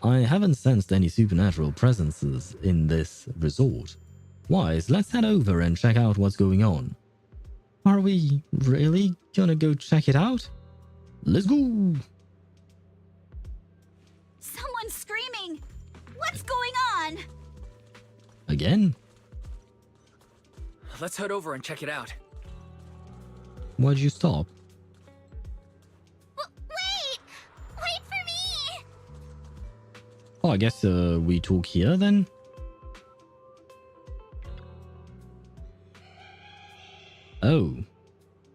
I haven't sensed any supernatural presences in this resort. Wise, let's head over and check out what's going on. Are we really gonna go check it out? Let's go! Someone's screaming! What's going on? Again? Let's head over and check it out. Why'd you stop? Wait! Wait for me! Oh, I guess we talk here then? Oh.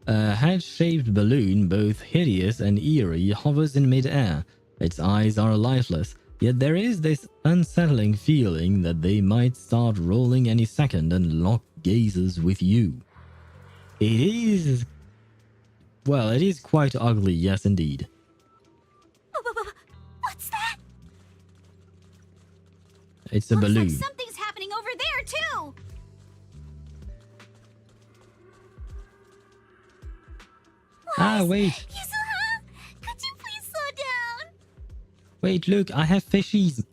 A head-shaped balloon, both hideous and eerie, hovers in mid-air. Its eyes are lifeless, yet there is this unsettling feeling that they might start rolling any second and lock gazes with you. It is... well, it is quite ugly, yes indeed. What's that? It's a Looks balloon. like something's happening over there, too! Ah, wait. Yuzuha, could you please slow down? Wait, look, I have fishies.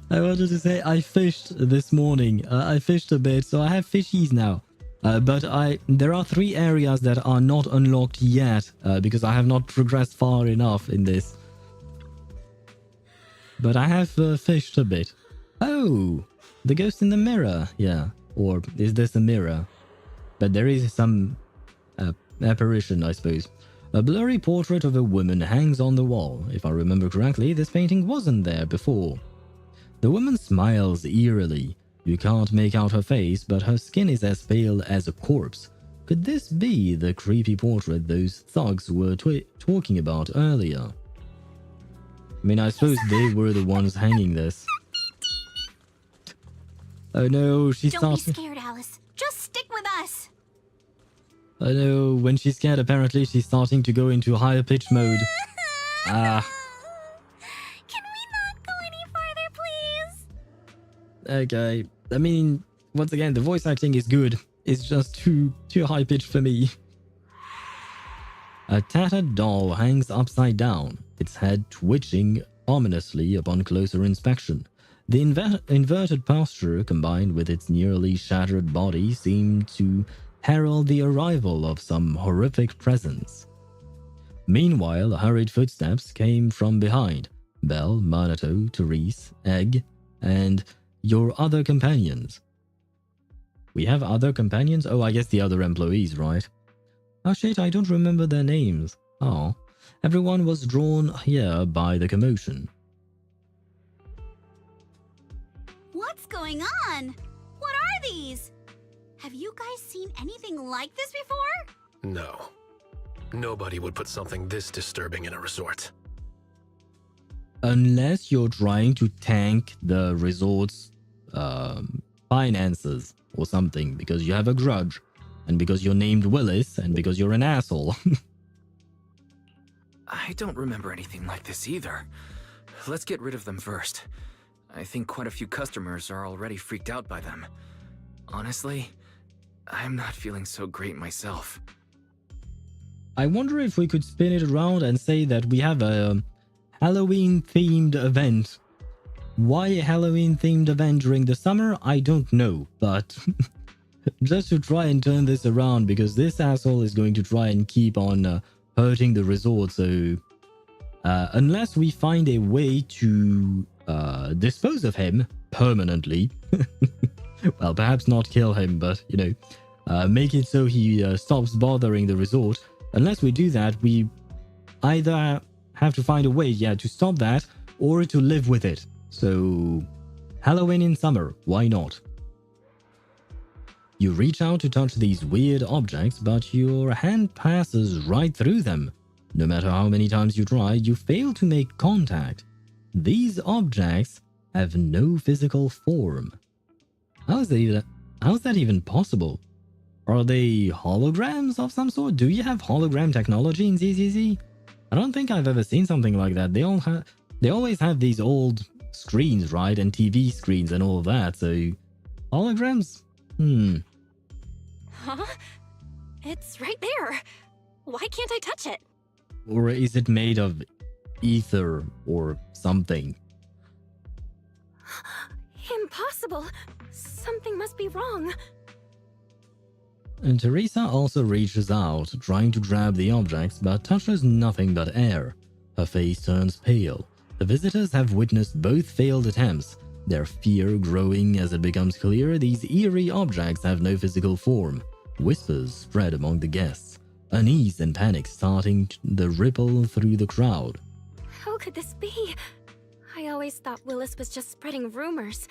I wanted to say I fished this morning. I fished a bit, so I have fishies now. But there are 3 areas that are not unlocked yet because I have not progressed far enough in this. But I have fished a bit. Oh, the ghost in the mirror. Yeah, or is this a mirror? But there is some apparition, I suppose. A blurry portrait of a woman hangs on the wall. If I remember correctly, this painting wasn't there before. The woman smiles eerily. You can't make out her face, but her skin is as pale as a corpse. Could this be the creepy portrait those thugs were talking about earlier? I mean, I suppose they were the ones hanging this. Oh no, she's Don't starting... be scared, Alice. Just stick with us. I know, when she's scared, apparently she's starting to go into higher pitch mode. Ah. Can we not go any farther, please? Okay. I mean, once again, the voice acting is good. It's just too high pitched for me. A tattered doll hangs upside down, its head twitching ominously upon closer inspection. The inverted posture, combined with its nearly shattered body, seemed to herald the arrival of some horrific presence. Meanwhile, hurried footsteps came from behind. Belle, Manato, Therese, Egg, and your other companions. We have other companions? Oh, I guess the other employees, right? Oh shit, I don't remember their names. Oh, everyone was drawn here by the commotion. What's going on? What are these? Have you guys seen anything like this before? No. Nobody would put something this disturbing in a resort. Unless you're trying to tank the resort's finances or something because you have a grudge and because you're named Willis and because you're an asshole. I don't remember anything like this either. Let's get rid of them first. I think quite a few customers are already freaked out by them. Honestly, I'm not feeling so great myself. I wonder if we could spin it around and say that we have a Halloween-themed event. Why a Halloween-themed event during the summer? I don't know, but just to try and turn this around because this asshole is going to try and keep on hurting the resort, so unless we find a way to dispose of him permanently, well, perhaps not kill him, but, you know, make it so he stops bothering the resort. Unless we do that, we either have to find a way, to stop that, or to live with it. So, Halloween in summer, why not? You reach out to touch these weird objects, but your hand passes right through them. No matter how many times you try, you fail to make contact. These objects have no physical form. How is that even possible? Are they holograms of some sort? Do you have hologram technology in ZZZ? I don't think I've ever seen something like that. They always have these old screens, right? And TV screens and all of that. So holograms? Huh? It's right there. Why can't I touch it? Or is it made of ether or something? Impossible. Something must be wrong. And Teresa also reaches out, trying to grab the objects, but touches nothing but air. Her face turns pale. The visitors have witnessed both failed attempts, their fear growing as it becomes clear these eerie objects have no physical form. Whispers spread among the guests, unease and panic starting to ripple through the crowd. How could this be? I always thought Willis was just spreading rumors.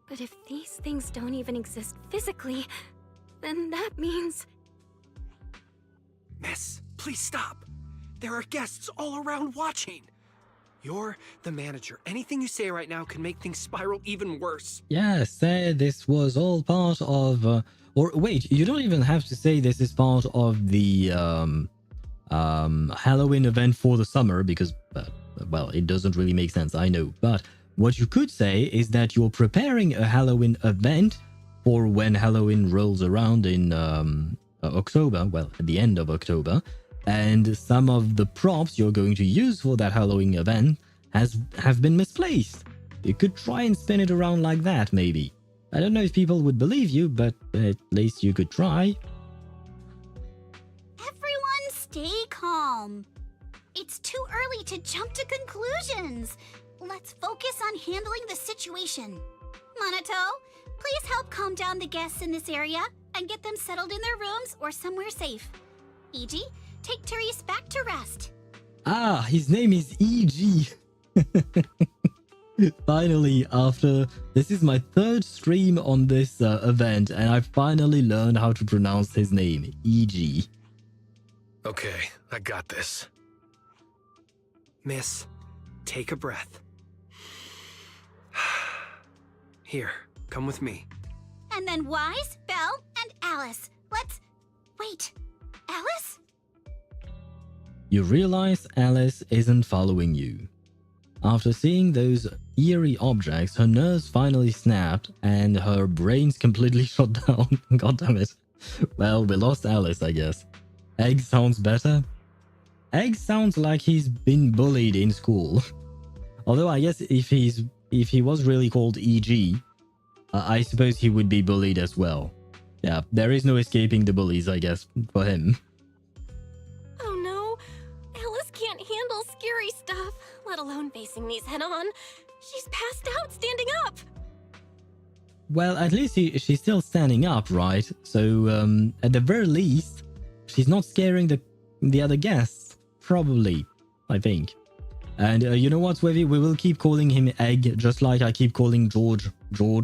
But if these things don't even exist physically, then that means... Miss, please stop. There are guests all around watching. You're the manager. Anything you say right now can make things spiral even worse. Yeah, said this was all part of... or wait, you don't even have to say this is part of the Halloween event for the summer because, well, it doesn't really make sense, I know. But what you could say is that you're preparing a Halloween event for when Halloween rolls around in October, well, at the end of October, and some of the props you're going to use for that Halloween event have been misplaced. You could try and spin it around like that, maybe. I don't know if people would believe you, but at least you could try. Everyone stay calm. It's too early to jump to conclusions. Let's focus on handling the situation. Monato, please help calm down the guests in this area and get them settled in their rooms or somewhere safe. E.G., take Therese back to rest. Ah, his name is E.G. Finally, after... This is my third stream on this event, and I finally learned how to pronounce his name. E.G. Okay, I got this. Miss, take a breath. Here, come with me. And then Wise, Belle, and Alice. Let's... Wait, Alice? You realize Alice isn't following you. After seeing those eerie objects, her nerves finally snapped and her brain's completely shut down. God damn it. Well, we lost Alice, I guess. Egg sounds better. Egg sounds like he's been bullied in school. Although I guess if he was really called EG, I suppose he would be bullied as well. Yeah, there is no escaping the bullies, I guess, for him. Oh no, Alice can't handle scary stuff, let alone facing these head on. She's passed out standing up. Well, at least she's still standing up, right? So, at the very least, she's not scaring the other guests. Probably, I think. And you know what, Wavy? We will keep calling him Egg, just like I keep calling George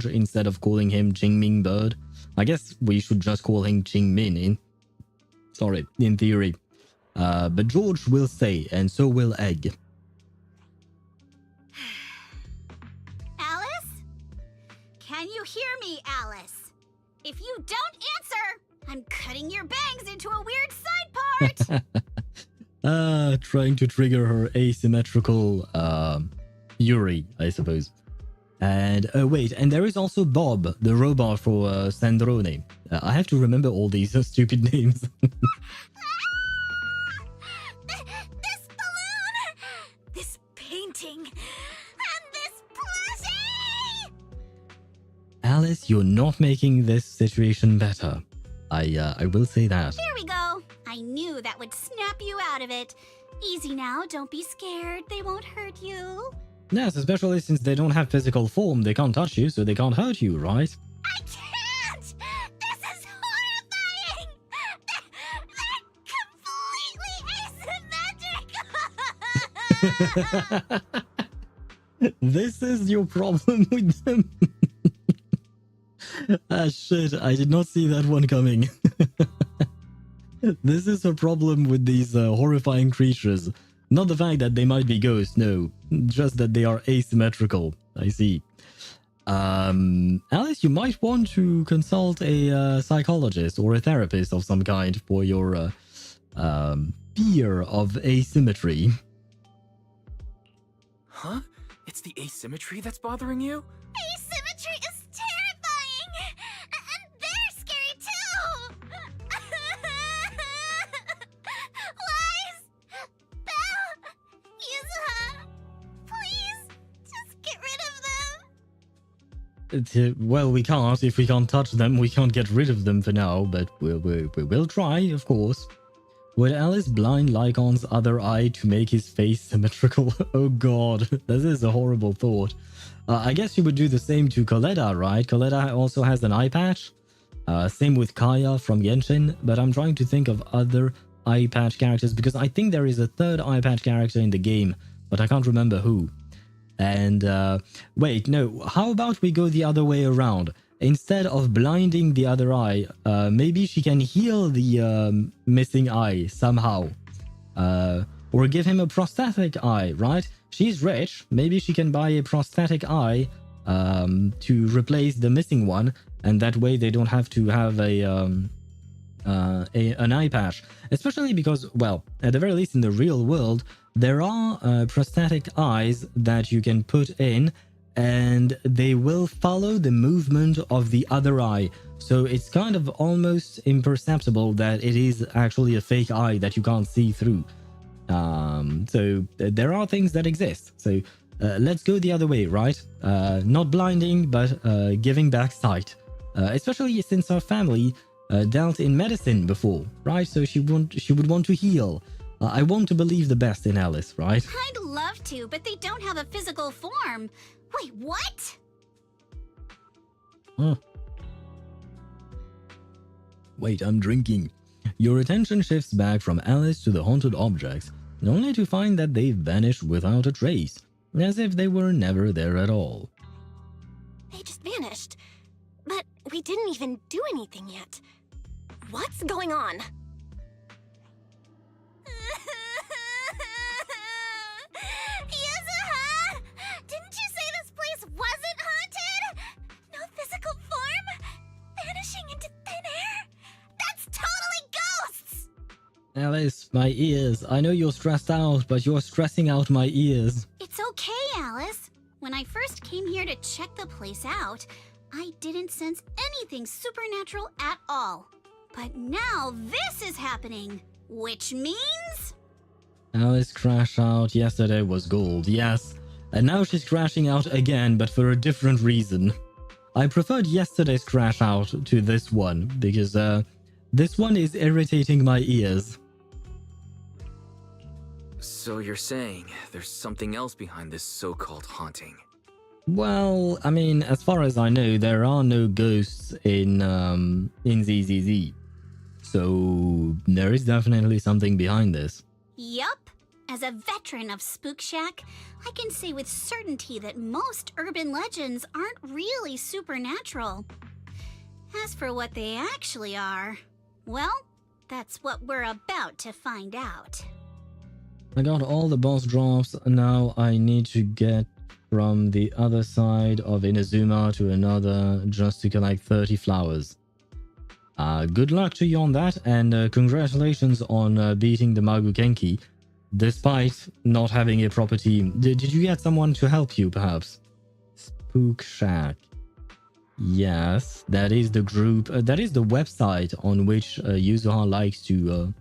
instead of calling him Jingming Bird. I guess we should just call him Jingmin in theory. But George will stay, and so will Egg. Alice? Can you hear me, Alice? If you don't answer, I'm cutting your bangs into a weird side part! Trying to trigger her asymmetrical Yuri, I suppose. And wait, and there is also Bob, the robot for Sandrone. I have to remember all these stupid names. This balloon! This painting! And this plushie! Alice, you're not making this situation better. I will say that. There we go. I knew that would snap you out of it. Easy now, don't be scared. They won't hurt you. Yes, especially since they don't have physical form, they can't touch you, so they can't hurt you, right? I can't! This is horrifying! They're completely asymmetric! This is your problem with them. Ah, shit, I did not see that one coming. This is a problem with these horrifying creatures. Not the fact that they might be ghosts, no. Just that they are asymmetrical. I see. Alice, you might want to consult a psychologist or a therapist of some kind for your fear of asymmetry. Huh? It's the asymmetry that's bothering you? Asymmetry is terrifying! And they're scary too! Wise! Belle! Yuzuha! Please, just get rid of them! Well, we can't. If we can't touch them, we can't get rid of them for now, but we will try, of course. Would Alice blind Lycon's other eye to make his face symmetrical? Oh god, this is a horrible thought. I guess you would do the same to Coletta, right? Coletta also has an eye patch. Same with Kaya from Genshin, but I'm trying to think of other eye patch characters because I think there is a third eye patch character in the game, but I can't remember who. And wait, no, how about we go the other way around? Instead of blinding the other eye, maybe she can heal the missing eye somehow. Or give him a prosthetic eye, right? She's rich. Maybe she can buy a prosthetic eye to replace the missing one. And that way they don't have to have an eye patch. Especially because, well, at the very least in the real world, there are prosthetic eyes that you can put in and they will follow the movement of the other eye. So it's kind of almost imperceptible that it is actually a fake eye that you can't see through. So there are things that exist. So let's go the other way, right? Not blinding, but giving back sight. Especially since our family dealt in medicine before, right? So she would want to heal. I want to believe the best in Alice, right? I'd love to, but they don't have a physical form. Wait, what? Huh. Wait, I'm drinking. Your attention shifts back from Alice to the haunted objects, only to find that they vanished without a trace, as if they were never there at all. They just vanished. But we didn't even do anything yet. What's going on? Yuzuha! Didn't you say this place wasn't haunted? No physical form? Vanishing into thin air? That's totally ghosts! Alice, my ears. I know you're stressed out, but you're stressing out my ears. It's okay, Alice. When I first came here to check the place out, I didn't sense anything supernatural at all. But now this is happening, which means... Alice crashed out yesterday was gold, yes. And now she's crashing out again, but for a different reason. I preferred yesterday's crash out to this one, because this one is irritating my ears. So you're saying there's something else behind this so-called haunting? Well, I mean, as far as I know, there are no ghosts in ZZZ. So there is definitely something behind this. Yup. As a veteran of Spook Shack, I can say with certainty that most urban legends aren't really supernatural. As for what they actually are, well, that's what we're about to find out. I got all the boss drops, now I need to get from the other side of Inazuma to another just to collect 30 flowers. Good luck to you on that, and congratulations on beating the Magukenki, despite not having a proper team. Did you get someone to help you, perhaps? Spook Shack. Yes, that is the group, that is the website on which Yuzuha likes to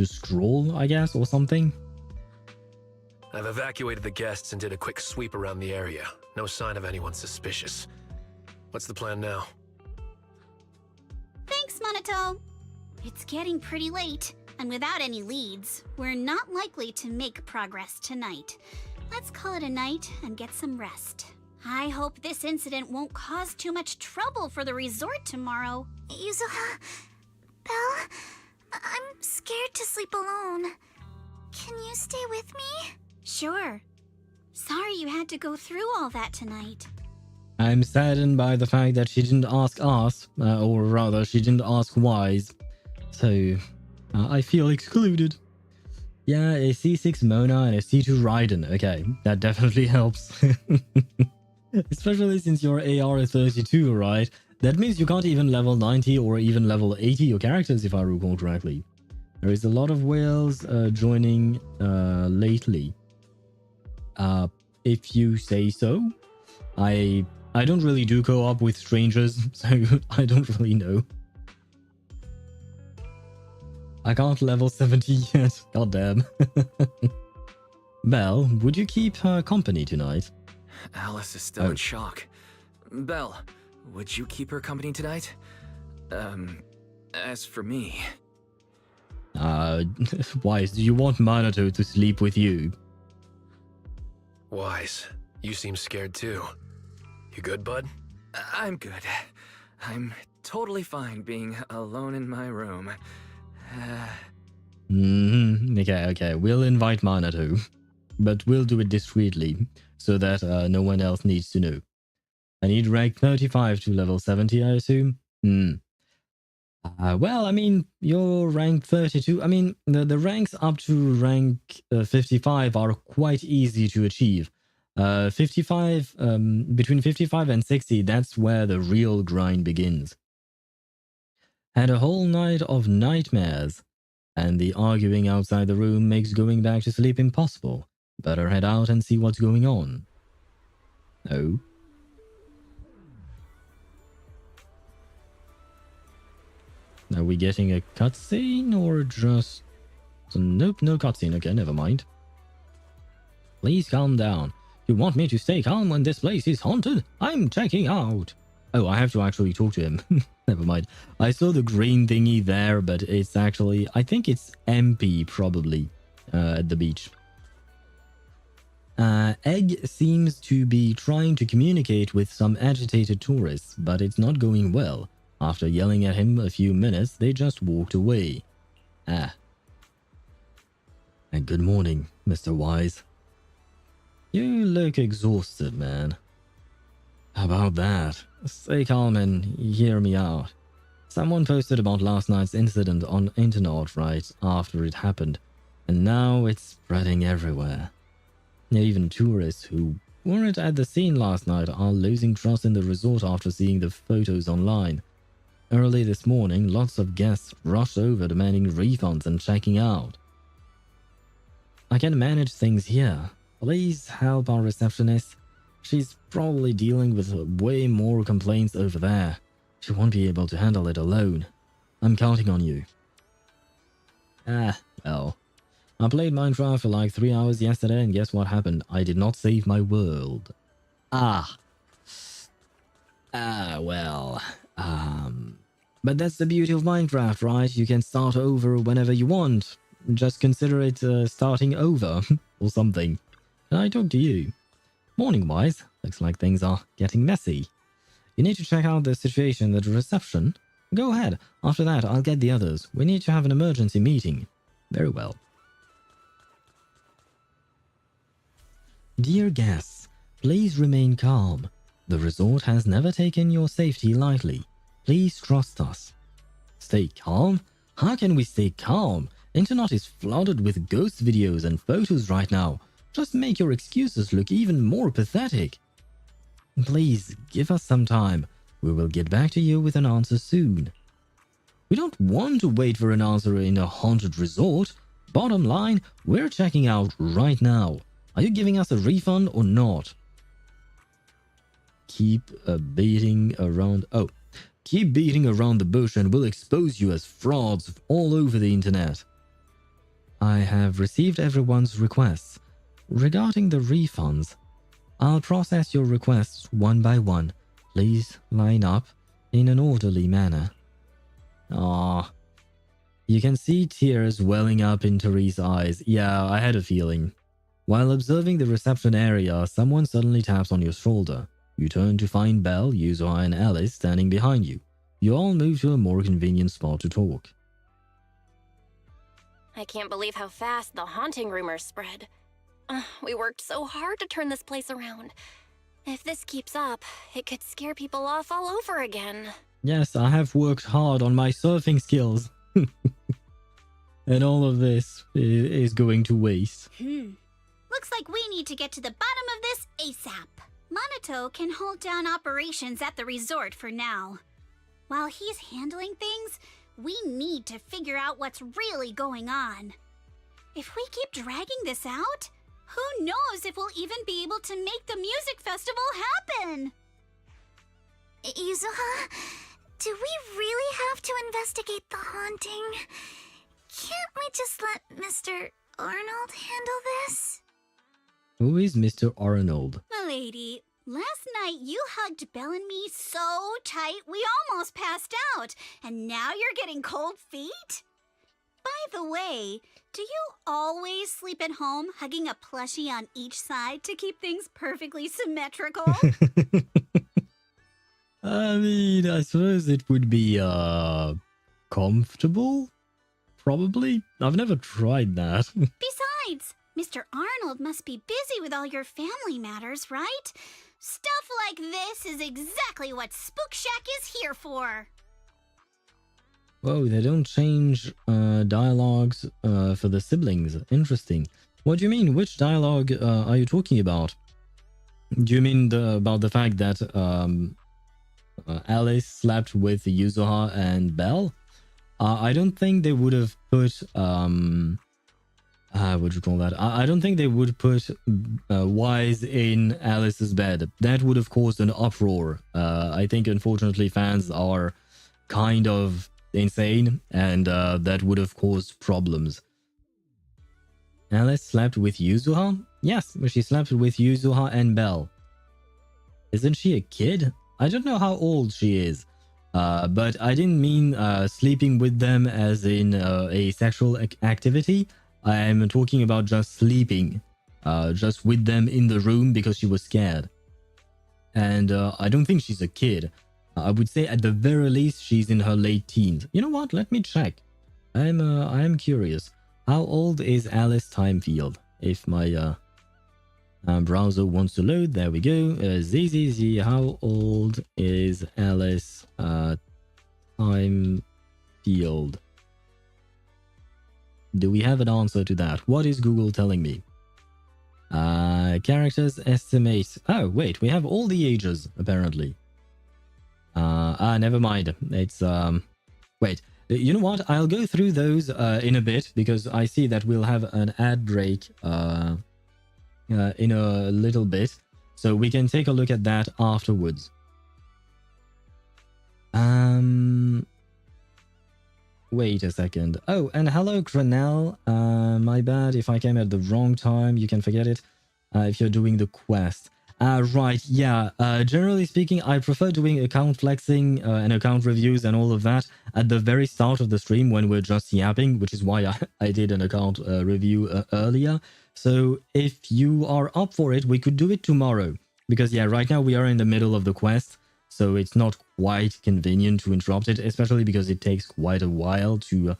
scroll, I guess, or something. I've evacuated the guests and did a quick sweep around the area. No sign of anyone suspicious. What's the plan now? Thanks, Monato. It's getting pretty late, and without any leads, we're not likely to make progress tonight. Let's call it a night and get some rest. I hope this incident won't cause too much trouble for the resort tomorrow. Yuzuha, Belle, I'm scared to sleep alone. Can you stay with me? Sure. Sorry you had to go through all that tonight. I'm saddened by the fact that she didn't ask us, or rather, she didn't ask Wise. So, I feel excluded. Yeah, a C6 Mona and a C2 Raiden. Okay, that definitely helps. Especially since your AR is 32, right? That means you can't even level 90 or even level 80 your characters, if I recall correctly. There is a lot of whales joining lately. if you say so. I don't really do co-op with strangers, so I don't really know. I can't level 70 yet. God damn. Belle, would you keep her company tonight? Alice is still in shock. Belle, would you keep her company tonight? As for me... Wise, do you want Minato to sleep with you? Wise, you seem scared too. You good, bud? I'm good. I'm totally fine being alone in my room. Okay, we'll invite Minato. But we'll do it discreetly, so that no one else needs to know. I need rank 35 to level 70, I assume? Well, I mean, you're rank 32. I mean, the ranks up to rank 55 are quite easy to achieve. 55, between 55 and 60, that's where the real grind begins. Had a whole night of nightmares, and the arguing outside the room makes going back to sleep impossible. Better head out and see what's going on. Oh. Are we getting a cutscene or just... Nope, no cutscene. Okay, never mind. Please calm down. You want me to stay calm when this place is haunted? I'm checking out. Oh, I have to actually talk to him. Never mind. I saw the green thingy there, but it's actually... I think it's MP, probably, at the beach. Egg seems to be trying to communicate with some agitated tourists, but it's not going well. After yelling at him a few minutes, they just walked away. And good morning, Mr. Wise. You look exhausted, man. How about that? Stay calm and hear me out. Someone posted about last night's incident on internet right after it happened, and now it's spreading everywhere. Even tourists who weren't at the scene last night are losing trust in the resort after seeing the photos online. Early this morning, lots of guests rushed over demanding refunds and checking out. I can manage things here. Please help our receptionist. She's probably dealing with way more complaints over there. She won't be able to handle it alone. I'm counting on you. Well. I played Minecraft for like 3 hours yesterday, and guess what happened? I did not save my world. Well. But that's the beauty of Minecraft, right? You can start over whenever you want. Just consider it starting over, or something. Can I talk to you? Morning, Wise. Looks like things are getting messy. You need to check out the situation at the reception? Go ahead. After that, I'll get the others. We need to have an emergency meeting. Very well. Dear guests, please remain calm. The resort has never taken your safety lightly. Please trust us. Stay calm? How can we stay calm? Internet is flooded with ghost videos and photos right now. Just make your excuses look even more pathetic. Please, give us some time. We will get back to you with an answer soon. We don't want to wait for an answer in a haunted resort. Bottom line, we're checking out right now. Are you giving us a refund or not? Keep beating around the bush and we'll expose you as frauds all over the internet. I have received everyone's requests. Regarding the refunds, I'll process your requests one by one. Please line up in an orderly manner. Ah, you can see tears welling up in Teresa's eyes. Yeah, I had a feeling. While observing the reception area, someone suddenly taps on your shoulder. You turn to find Belle, Yuzuha, and Alice standing behind you. You all move to a more convenient spot to talk. I can't believe how fast the haunting rumors spread. We worked so hard to turn this place around. If this keeps up, it could scare people off all over again. Yes, I have worked hard on my surfing skills. And all of this is going to waste. Looks like we need to get to the bottom of this ASAP. Minato can hold down operations at the resort for now. While he's handling things, we need to figure out what's really going on. If we keep dragging this out, Who knows if we'll even be able to make the music festival happen? Yuzuha, do we really have to investigate the haunting? Can't we just let Mr. Arnold handle this? Who is Mr. Arnold? Milady, last night you hugged Belle and me so tight we almost passed out, and now you're getting cold feet? By the way, do you always sleep at home hugging a plushie on each side to keep things perfectly symmetrical? I mean, I suppose it would be, comfortable? Probably? I've never tried that. Besides, Mr. Arnold must be busy with all your family matters, right? Stuff like this is exactly what Spook Shack is here for. Whoa, they don't change dialogues for the siblings. Interesting. What do you mean? Which dialogue are you talking about? Do you mean about the fact that Alice slept with Yuzuha and Belle? I don't think they would have put what do you call that? I don't think they would put Wise in Alice's bed. That would have caused an uproar. I think unfortunately fans are kind of insane, and that would have caused problems. Alice slept with Yuzuha? Yes, she slept with Yuzuha and Belle. Isn't she a kid? I don't know how old she is. But I didn't mean sleeping with them as in a sexual activity. I am talking about just sleeping. Just with them in the room because she was scared. And I don't think she's a kid. I would say at the very least she's in her late teens. You know what? Let me check. I am curious. How old is Alice Timefield? If my browser wants to load, there we go. ZZZ, how old is Alice Timefield? Do we have an answer to that? What is Google telling me? Characters estimate. Oh, wait, we have all the ages, apparently. Never mind. It's, wait. You know what? I'll go through those in a bit, because I see that we'll have an ad break in a little bit. So we can take a look at that afterwards. Wait a second. Oh, and hello, Cranell. My bad if I came at the wrong time. You can forget it if you're doing the quest. Right, yeah. Generally speaking, I prefer doing account flexing and account reviews and all of that at the very start of the stream when we're just yapping, which is why I did an account review earlier. So if you are up for it, we could do it tomorrow. Because yeah, right now we are in the middle of the quest, so it's not quite convenient to interrupt it, especially because it takes quite a while to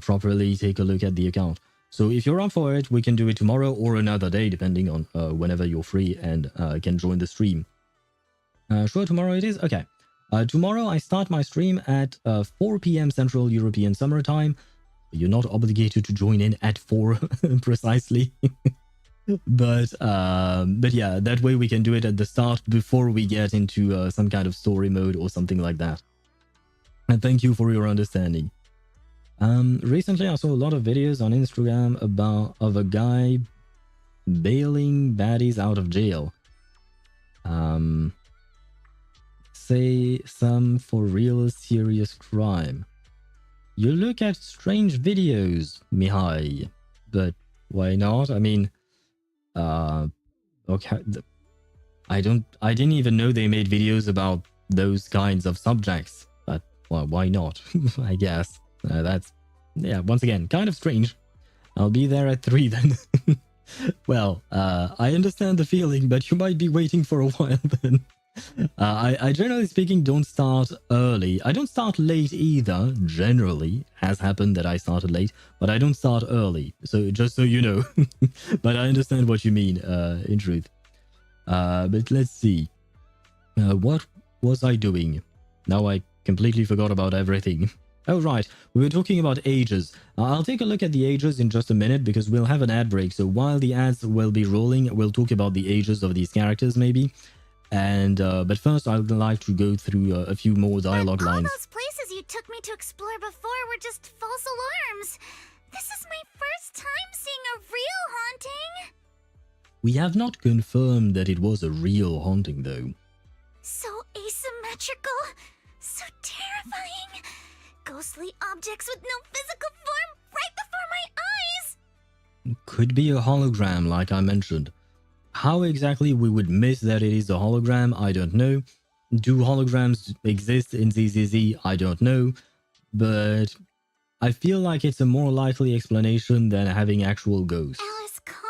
properly take a look at the account. So if you're up for it, we can do it tomorrow or another day, depending on whenever you're free and can join the stream. Sure, tomorrow it is? Okay. Tomorrow I start my stream at 4 p.m. Central European Summer Time. You're not obligated to join in at 4 precisely. But yeah, that way we can do it at the start before we get into some kind of story mode or something like that. And thank you for your understanding. Recently I saw a lot of videos on Instagram of a guy bailing baddies out of jail. Say some for real serious crime. You look at strange videos, Mihai, but why not? I mean, okay, I didn't even know they made videos about those kinds of subjects, but well, why not? I guess. That's, yeah, once again, kind of strange. I'll be there at 3 then. Well, I understand the feeling, but you might be waiting for a while then. I generally speaking don't start early. I don't start late either, generally. Has happened that I started late, but I don't start early. So just so you know. But I understand what you mean, in truth. But let's see. What was I doing? Now I completely forgot about everything. Oh, right. We were talking about ages. I'll take a look at the ages in just a minute because we'll have an ad break. So while the ads will be rolling, we'll talk about the ages of these characters maybe. And but first I'd like to go through a few more dialogue But all lines. those places you took me to explore before were just false alarms. This is my first time seeing a real haunting. We have not confirmed that it was a real haunting, though. So asymmetrical, so terrifying. Ghostly objects with no physical form right before my eyes. Could be a hologram, like I mentioned. How exactly we would miss that it is a hologram, I don't know. Do holograms exist in ZZZ? I don't know. But I feel like it's a more likely explanation than having actual ghosts. Alice, calm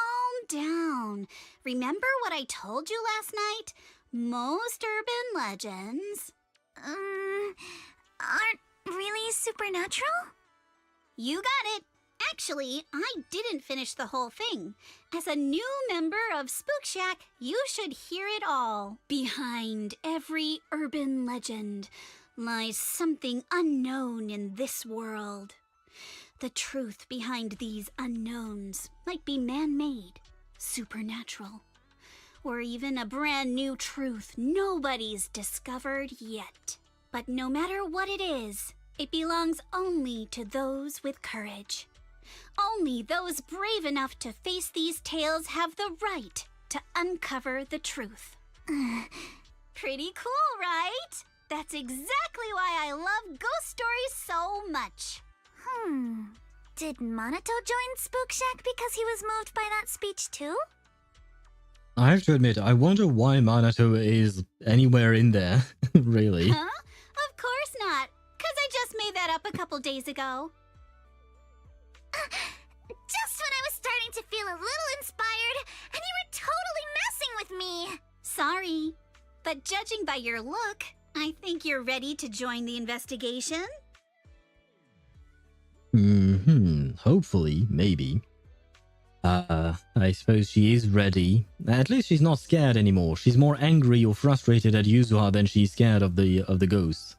down. Remember what I told you last night? Most urban legends aren't really supernatural? You got it. Actually, I didn't finish the whole thing. As a new member of Spook Shack, you should hear it all. Behind every urban legend lies something unknown in this world. The truth behind these unknowns might be man-made, supernatural, or even a brand new truth nobody's discovered yet. But no matter what it is, it belongs only to those with courage. Only those brave enough to face these tales have the right to uncover the truth. Pretty cool, right? That's exactly why I love ghost stories so much. Did Monato join Spook Shack because he was moved by that speech too? I have to admit, I wonder why Monato is anywhere in there, really. Huh? Of course not, 'cause I just made that up a couple days ago. Just when I was starting to feel a little inspired, and you were totally messing with me. Sorry, but judging by your look, I think you're ready to join the investigation. Hopefully, maybe. I suppose she is ready. At least she's not scared anymore. She's more angry or frustrated at Yuzuha than she's scared of the ghosts.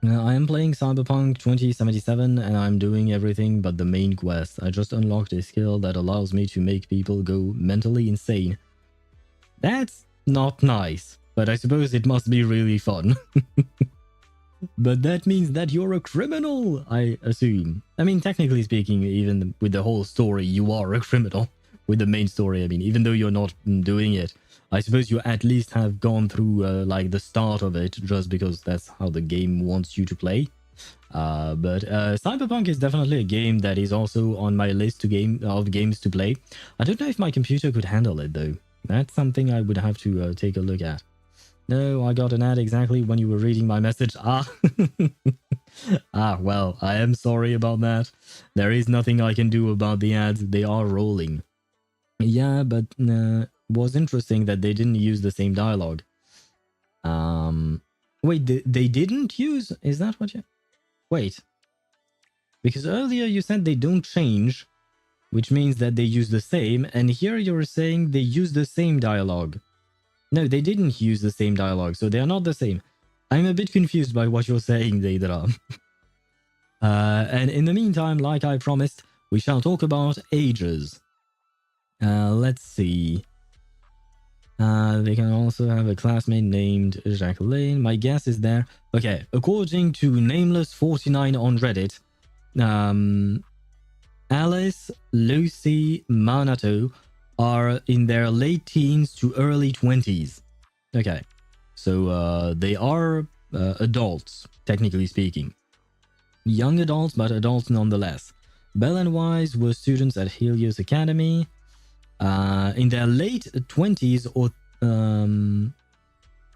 I am playing Cyberpunk 2077 and I'm doing everything but the main quest. I just unlocked a skill that allows me to make people go mentally insane. That's not nice, but I suppose it must be really fun. But that means that you're a criminal, I assume. I mean, technically speaking, even with the whole story, you are a criminal. With the main story, I mean, even though you're not doing it. I suppose you at least have gone through, like, the start of it, just because that's how the game wants you to play. But Cyberpunk is definitely a game that is also on my list of games to play. I don't know if my computer could handle it, though. That's something I would have to take a look at. No, I got an ad exactly when you were reading my message. Well, I am sorry about that. There is nothing I can do about the ads. They are rolling. Yeah, but was interesting that they didn't use the same dialogue. Wait, they didn't use? Is that what you... Wait. Because earlier you said they don't change, which means that they use the same, and here you're saying they use the same dialogue. No, they didn't use the same dialogue, so they are not the same. I'm a bit confused by what you're saying, Deidara. And in the meantime, like I promised, we shall talk about ages. Let's see. They can also have a classmate named Jacqueline. My guess is there. Okay, according to Nameless49 on Reddit, Alice, Lucy, Monato are in their late teens to early 20s. Okay, so they are adults, technically speaking. Young adults, but adults nonetheless. Belle and Wise were students at Helios Academy. In their late 20s or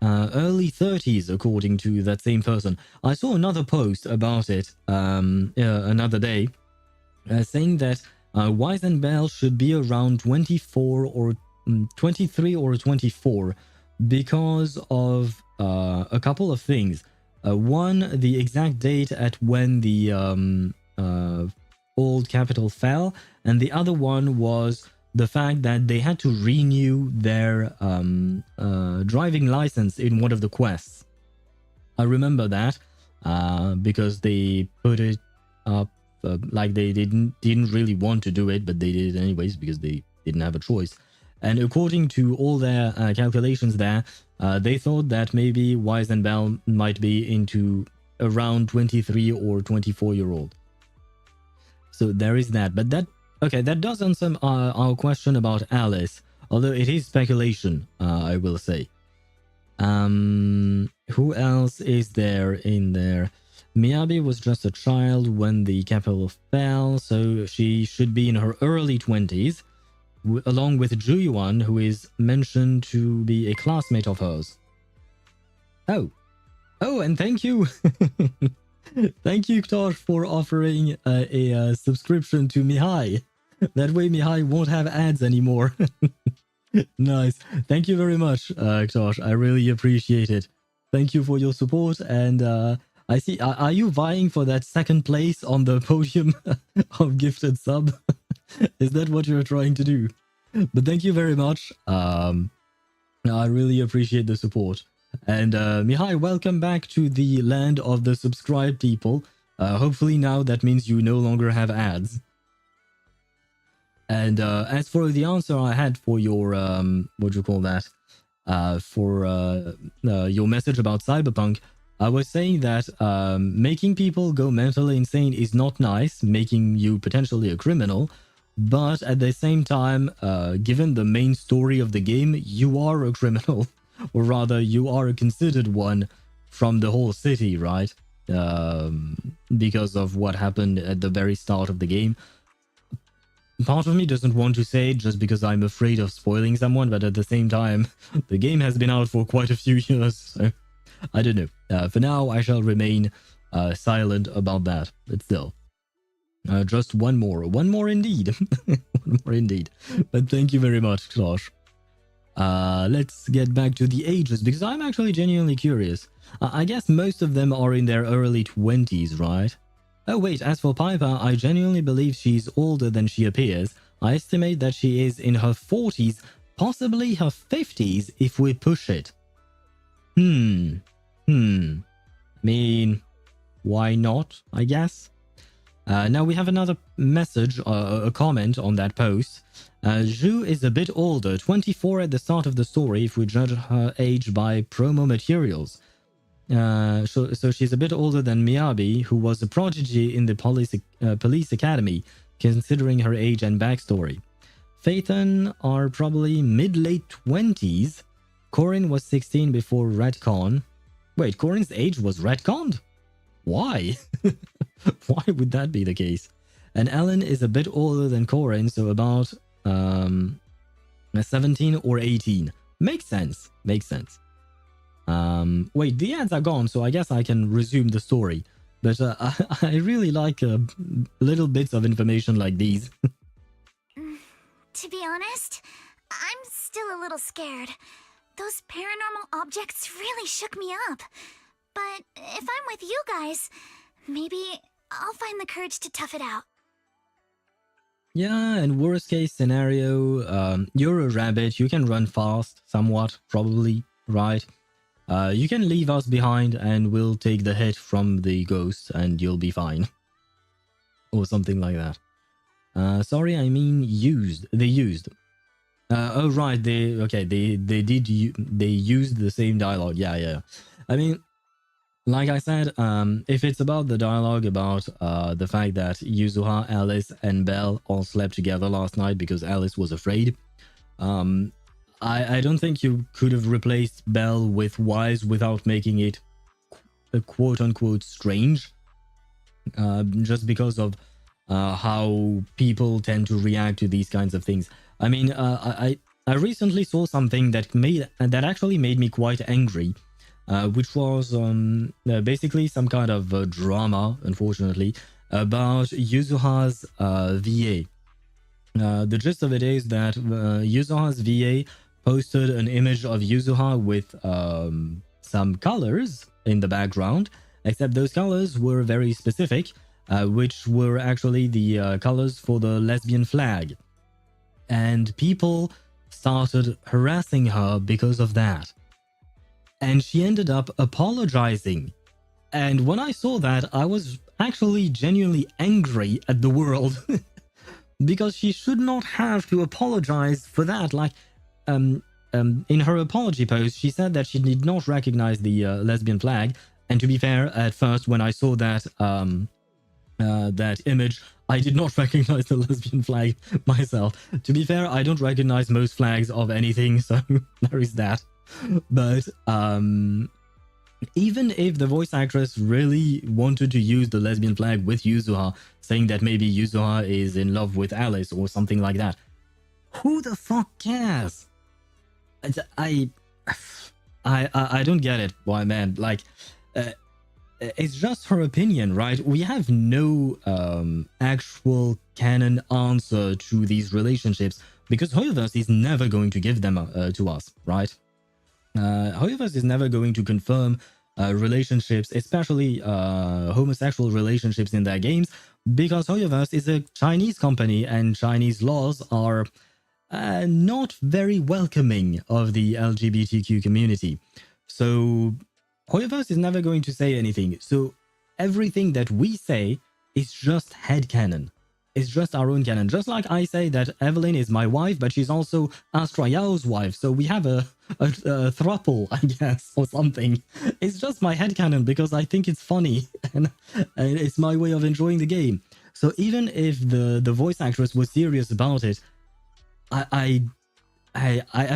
early 30s, according to that same person. I saw another post about it another day, saying that Wise and Belle should be around 24 or 23 or 24 because of a couple of things. One, the exact date at when the old capital fell, and the other one was the fact that they had to renew their driving license in one of the quests. I remember that because they put it up like they didn't really want to do it, but they did it anyways because they didn't have a choice. And according to all their calculations there, they thought that maybe Wise and Belle might be into around 23 or 24-year-old. So there is that, but that Okay, that does answer our question about Alice, although it is speculation, I will say. Who else is there in there? Miyabi was just a child when the capital fell, so she should be in her early 20s, along with Juyuan, who is mentioned to be a classmate of hers. Oh, and thank you. Thank you, Ktosh, for offering a subscription to Mihai. That way Mihai won't have ads anymore. Nice. Thank you very much, Ktosh. I really appreciate it. Thank you for your support. And I see, are you vying for that second place on the podium of gifted sub? Is that what you're trying to do? But thank you very much. I really appreciate the support. And Mihai, welcome back to the land of the subscribed people. Hopefully now that means you no longer have ads. And as for the answer I had for your, what do you call that? For your message about Cyberpunk, I was saying that making people go mentally insane is not nice, making you potentially a criminal. But at the same time, given the main story of the game, you are a criminal. Or rather, you are considered one from the whole city, right? Because of what happened at the very start of the game. Part of me doesn't want to say it just because I'm afraid of spoiling someone, but at the same time, the game has been out for quite a few years, so I don't know. For now, I shall remain silent about that, but still. Just one more indeed. One more indeed. But thank you very much, Klosh. Let's get back to the ages, because I'm actually genuinely curious. I guess most of them are in their early 20s, right? Oh wait, as for Piper, I genuinely believe she's older than she appears. I estimate that she is in her 40s, possibly her 50s if we push it. Mean, why not, I guess? Now we have another message, a comment on that post. Zhu is a bit older, 24 at the start of the story if we judge her age by promo materials. So she's a bit older than Miyabi, who was a prodigy in the police academy, considering her age and backstory. Phaethon are probably mid-late 20s. Corin was 16 before retcon. Wait, Corin's age was retconned? Why? Why would that be the case? And Ellen is a bit older than Corin, so about 17 or 18. Makes sense. Makes sense. Wait, the ads are gone, so I guess I can resume the story. But I really like little bits of information like these. To be honest, I'm still a little scared. Those paranormal objects really shook me up. But if I'm with you guys, maybe I'll find the courage to tough it out. Yeah, and worst case scenario, you're a rabbit, you can run fast, somewhat, probably, right? You can leave us behind and we'll take the hit from the ghosts and you'll be fine. Or something like that. Sorry, I mean used. They used. Oh, right, they used the same dialogue. Yeah. I mean, like I said, if it's about the dialogue about the fact that Yuzuha, Alice, and Belle all slept together last night because Alice was afraid, I don't think you could have replaced Belle with Wise without making it quote-unquote strange. Just because of how people tend to react to these kinds of things. I mean, I recently saw something that actually made me quite angry, which was basically some kind of drama, unfortunately, about Yuzuha's VA. The gist of it is that Yuzuha's VA posted an image of Yuzuha with some colors in the background, except those colors were very specific, which were actually the colors for the lesbian flag. And people started harassing her because of that. And she ended up apologizing. And when I saw that, I was actually genuinely angry at the world. Because she should not have to apologize for that. Like, in her apology post, she said that she did not recognize the lesbian flag. And to be fair, at first, when I saw that that image, I did not recognize the lesbian flag myself. To be fair, I don't recognize most flags of anything, so there is that. But even if the voice actress really wanted to use the lesbian flag with Yuzuha, saying that maybe Yuzuha is in love with Alice or something like that, who the fuck cares? I don't get it. Why, man? Like, it's just her opinion, right? We have no actual canon answer to these relationships because HoYoVerse is never going to give them to us, right? HoYoVerse is never going to confirm relationships, especially homosexual relationships in their games, because HoYoVerse is a Chinese company and Chinese laws are not very welcoming of the LGBTQ community. So HoYoVerse is never going to say anything. So everything that we say is just headcanon. It's just our own canon. Just like I say that Evelyn is my wife, but she's also Astra Yao's wife. So we have a throuple, I guess, or something. It's just my headcanon because I think it's funny and it's my way of enjoying the game. So even if the voice actress was serious about it, I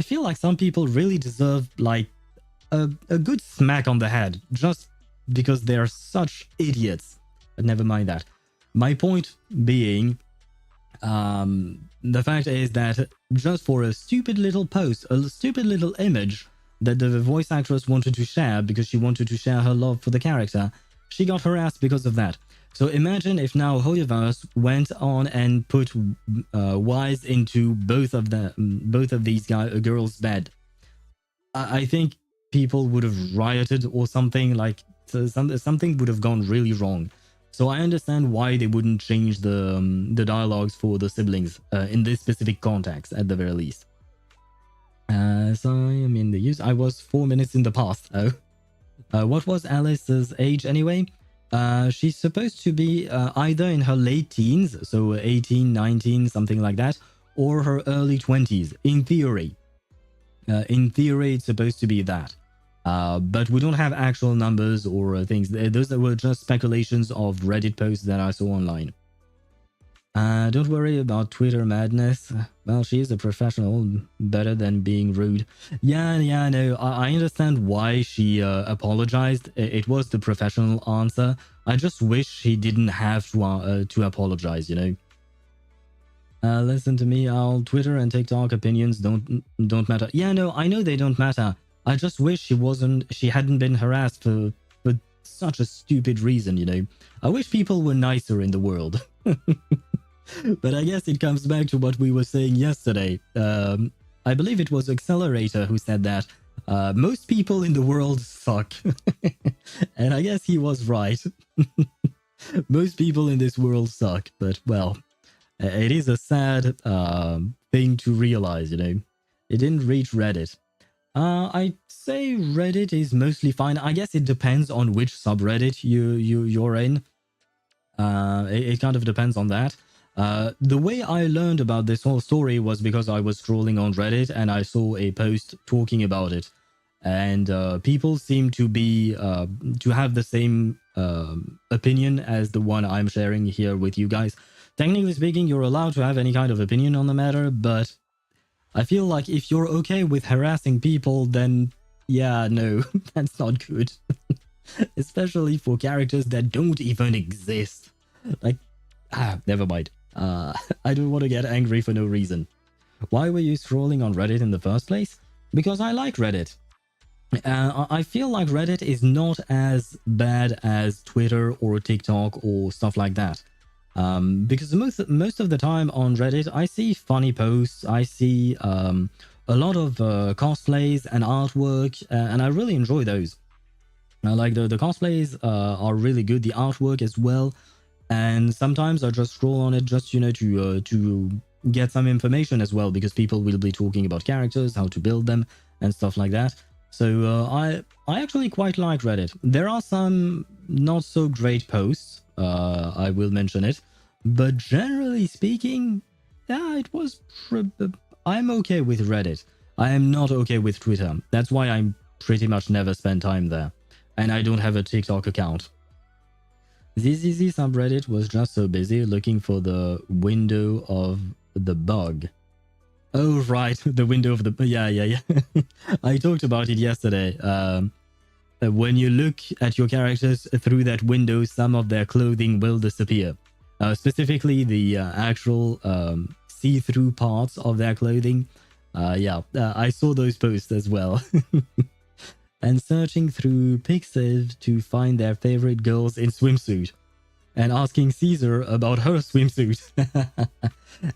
feel like some people really deserve like a good smack on the head just because they're such idiots. But never mind that. My point being, the fact is that just for a stupid little post, a stupid little image that the voice actress wanted to share because she wanted to share her love for the character, she got harassed because of that. So imagine if now HoYoVerse went on and put Wise into both of these girls' bed. I think people would have rioted or something, like something would have gone really wrong. So I understand why they wouldn't change the dialogues for the siblings in this specific context at the very least. So I mean the use. I was 4 minutes in the past. Oh, what was Alice's age anyway? She's supposed to be either in her late teens, so 18, 19, something like that, or her early 20s, in theory. In theory, it's supposed to be that. But we don't have actual numbers or things. Those were just speculations of Reddit posts that I saw online. Don't worry about Twitter madness. Well, she is a professional, better than being rude. Yeah, no, I understand why she apologized. It was the professional answer. I just wish she didn't have to apologize, you know. Listen to me, Al. Twitter and TikTok opinions don't matter. Yeah, no, I know they don't matter. I just wish she hadn't been harassed for such a stupid reason, you know. I wish people were nicer in the world. But I guess it comes back to what we were saying yesterday. I believe it was Accelerator who said that most people in the world suck. And I guess he was right. Most people in this world suck, but well, it is a sad thing to realize, you know. It didn't reach Reddit. I'd say Reddit is mostly fine. I guess it depends on which subreddit you're in. It kind of depends on that. The way I learned about this whole story was because I was scrolling on Reddit and I saw a post talking about it, and people seem to be to have the same opinion as the one I'm sharing here with you guys. Technically speaking, you're allowed to have any kind of opinion on the matter, but I feel like if you're okay with harassing people, then yeah, no, that's not good. Especially for characters that don't even exist. Like, never mind. I don't want to get angry for no reason. Why were you scrolling on Reddit in the first place? Because I like Reddit. I feel like Reddit is not as bad as Twitter or TikTok or stuff like that. Because most of the time on Reddit, I see funny posts, I see a lot of cosplays and artwork, and I really enjoy those. Like the cosplays are really good, the artwork as well, and sometimes I just scroll on it just, you know, to get some information as well, because people will be talking about characters, how to build them, and stuff like that. So I actually quite like Reddit. There are some not so great posts, I will mention it, but generally speaking, yeah, it was. I'm okay with Reddit. I am not okay with Twitter. That's why I pretty much never spend time there, and I don't have a TikTok account. ZZZ subreddit was just so busy looking for the window of the bug. Oh, right. The window of the... Yeah. I talked about it yesterday. When you look at your characters through that window, some of their clothing will disappear. Specifically, the actual see-through parts of their clothing. I saw those posts as well. And searching through Pixiv to find their favorite girls in swimsuit. And asking Caesar about her swimsuit.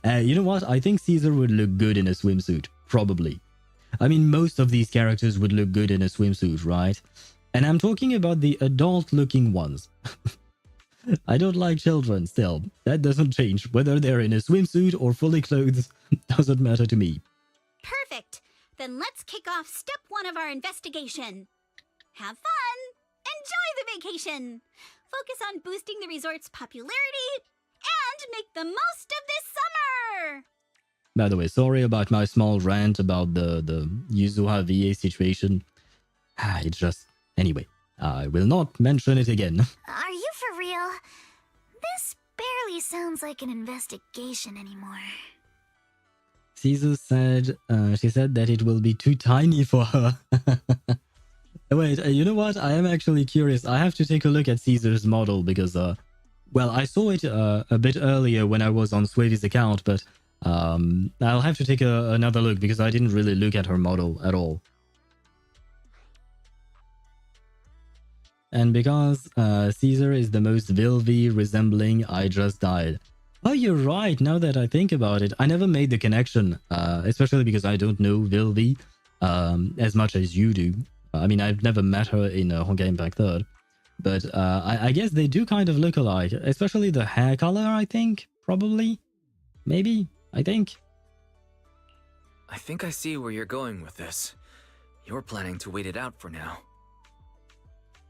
You know what? I think Caesar would look good in a swimsuit. Probably. I mean, most of these characters would look good in a swimsuit, right? And I'm talking about the adult-looking ones. I don't like children still. That doesn't change. Whether they're in a swimsuit or fully clothed doesn't matter to me. Perfect. Then let's kick off step 1 of our investigation. Have fun. Enjoy the vacation. Focus on boosting the resort's popularity and make the most of this summer. By the way, sorry about my small rant about the Yuzuha VA situation. It's just... Anyway, I will not mention it again. Are you for real? This barely sounds like an investigation anymore. Caesar said, she said that it will be too tiny for her. Wait, you know what? I am actually curious. I have to take a look at Caesar's model because, well, I saw it a bit earlier when I was on Swavy's account, but I'll have to take another look because I didn't really look at her model at all. And because Caesar is the most Vilvi resembling, I just died. Oh, you're right. Now that I think about it, I never made the connection, especially because I don't know Vilvi as much as you do. I mean, I've never met her in Honkai Impact 3rd, but I guess they do kind of look alike, especially the hair color, I think, probably, maybe, I think. I think I see where you're going with this. You're planning to wait it out for now.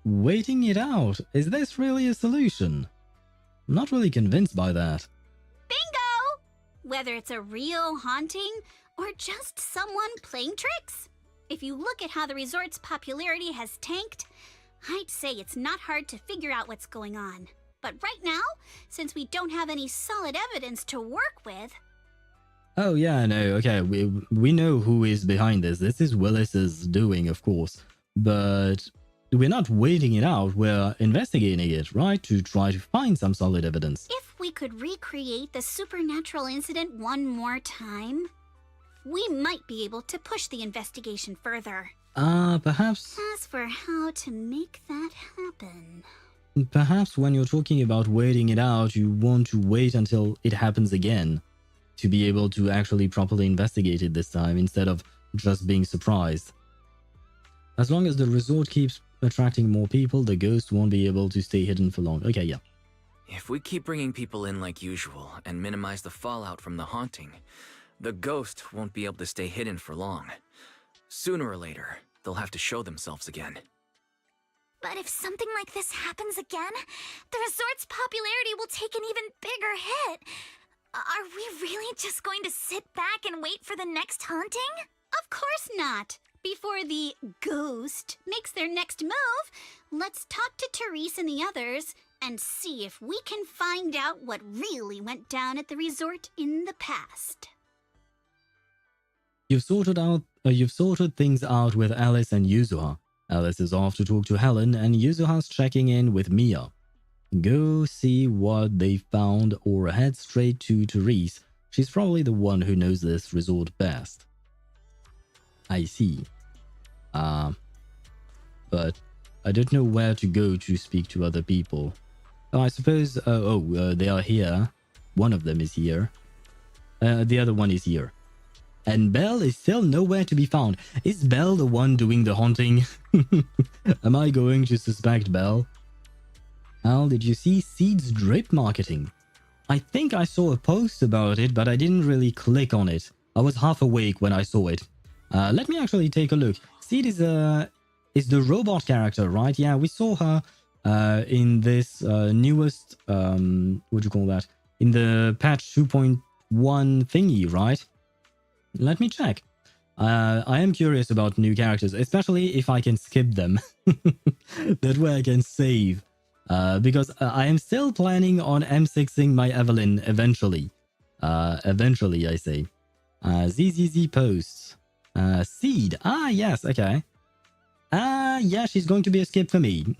Waiting it out? Is this really a solution? I'm not really convinced by that. Bingo! Whether it's a real haunting or just someone playing tricks. If you look at how the resort's popularity has tanked, I'd say it's not hard to figure out what's going on. But right now, since we don't have any solid evidence to work with... Oh yeah, no, okay, we know who is behind this. This is Willis's doing, of course. But we're not waiting it out, we're investigating it, right? To try to find some solid evidence. If we could recreate the supernatural incident one more time, we might be able to push the investigation further. Perhaps... As for how to make that happen... Perhaps when you're talking about waiting it out, you want to wait until it happens again. To be able to actually properly investigate it this time, instead of just being surprised. As long as the resort keeps attracting more people, the ghost won't be able to stay hidden for long. Okay, yeah. If we keep bringing people in like usual and minimize the fallout from the haunting, the ghost won't be able to stay hidden for long. Sooner or later, they'll have to show themselves again. But if something like this happens again, the resort's popularity will take an even bigger hit. Are we really just going to sit back and wait for the next haunting? Of course not. Before the ghost makes their next move, let's talk to Therese and the others and see if we can find out what really went down at the resort in the past. You've sorted things out with Alice and Yuzuha. Alice is off to talk to Helen, and Yuzuha's checking in with Mia. Go see what they found or head straight to Therese. She's probably the one who knows this resort best. I see. But I don't know where to go to speak to other people. Oh, I suppose... they are here. One of them is here. The other one is here. And Belle is still nowhere to be found. Is Belle the one doing the haunting? Am I going to suspect Belle? Al, did you see Seed's drip marketing? I think I saw a post about it, but I didn't really click on it. I was half awake when I saw it. Let me actually take a look. Seed is the robot character, right? Yeah, we saw her in this newest, what do you call that? In the patch 2.1 thingy, right? Let me check. I am curious about new characters, especially if I can skip them. That way I can save. because I am still planning on M6ing my Evelyn eventually. Eventually, I say. ZZZ posts. Seed. Ah, yes, okay. Yeah, she's going to be a skip for me.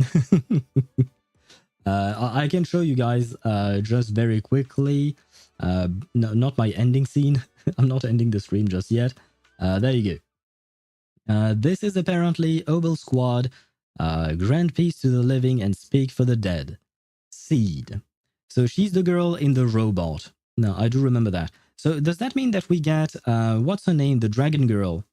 I can show you guys just very quickly. No, not my ending scene. I'm not ending the stream just yet. There you go. This is apparently Obel Squad. Grant peace to the living and speak for the dead. Seed. So she's the girl in the robot. No, I do remember that. So does that mean that we get, what's her name? The dragon girl.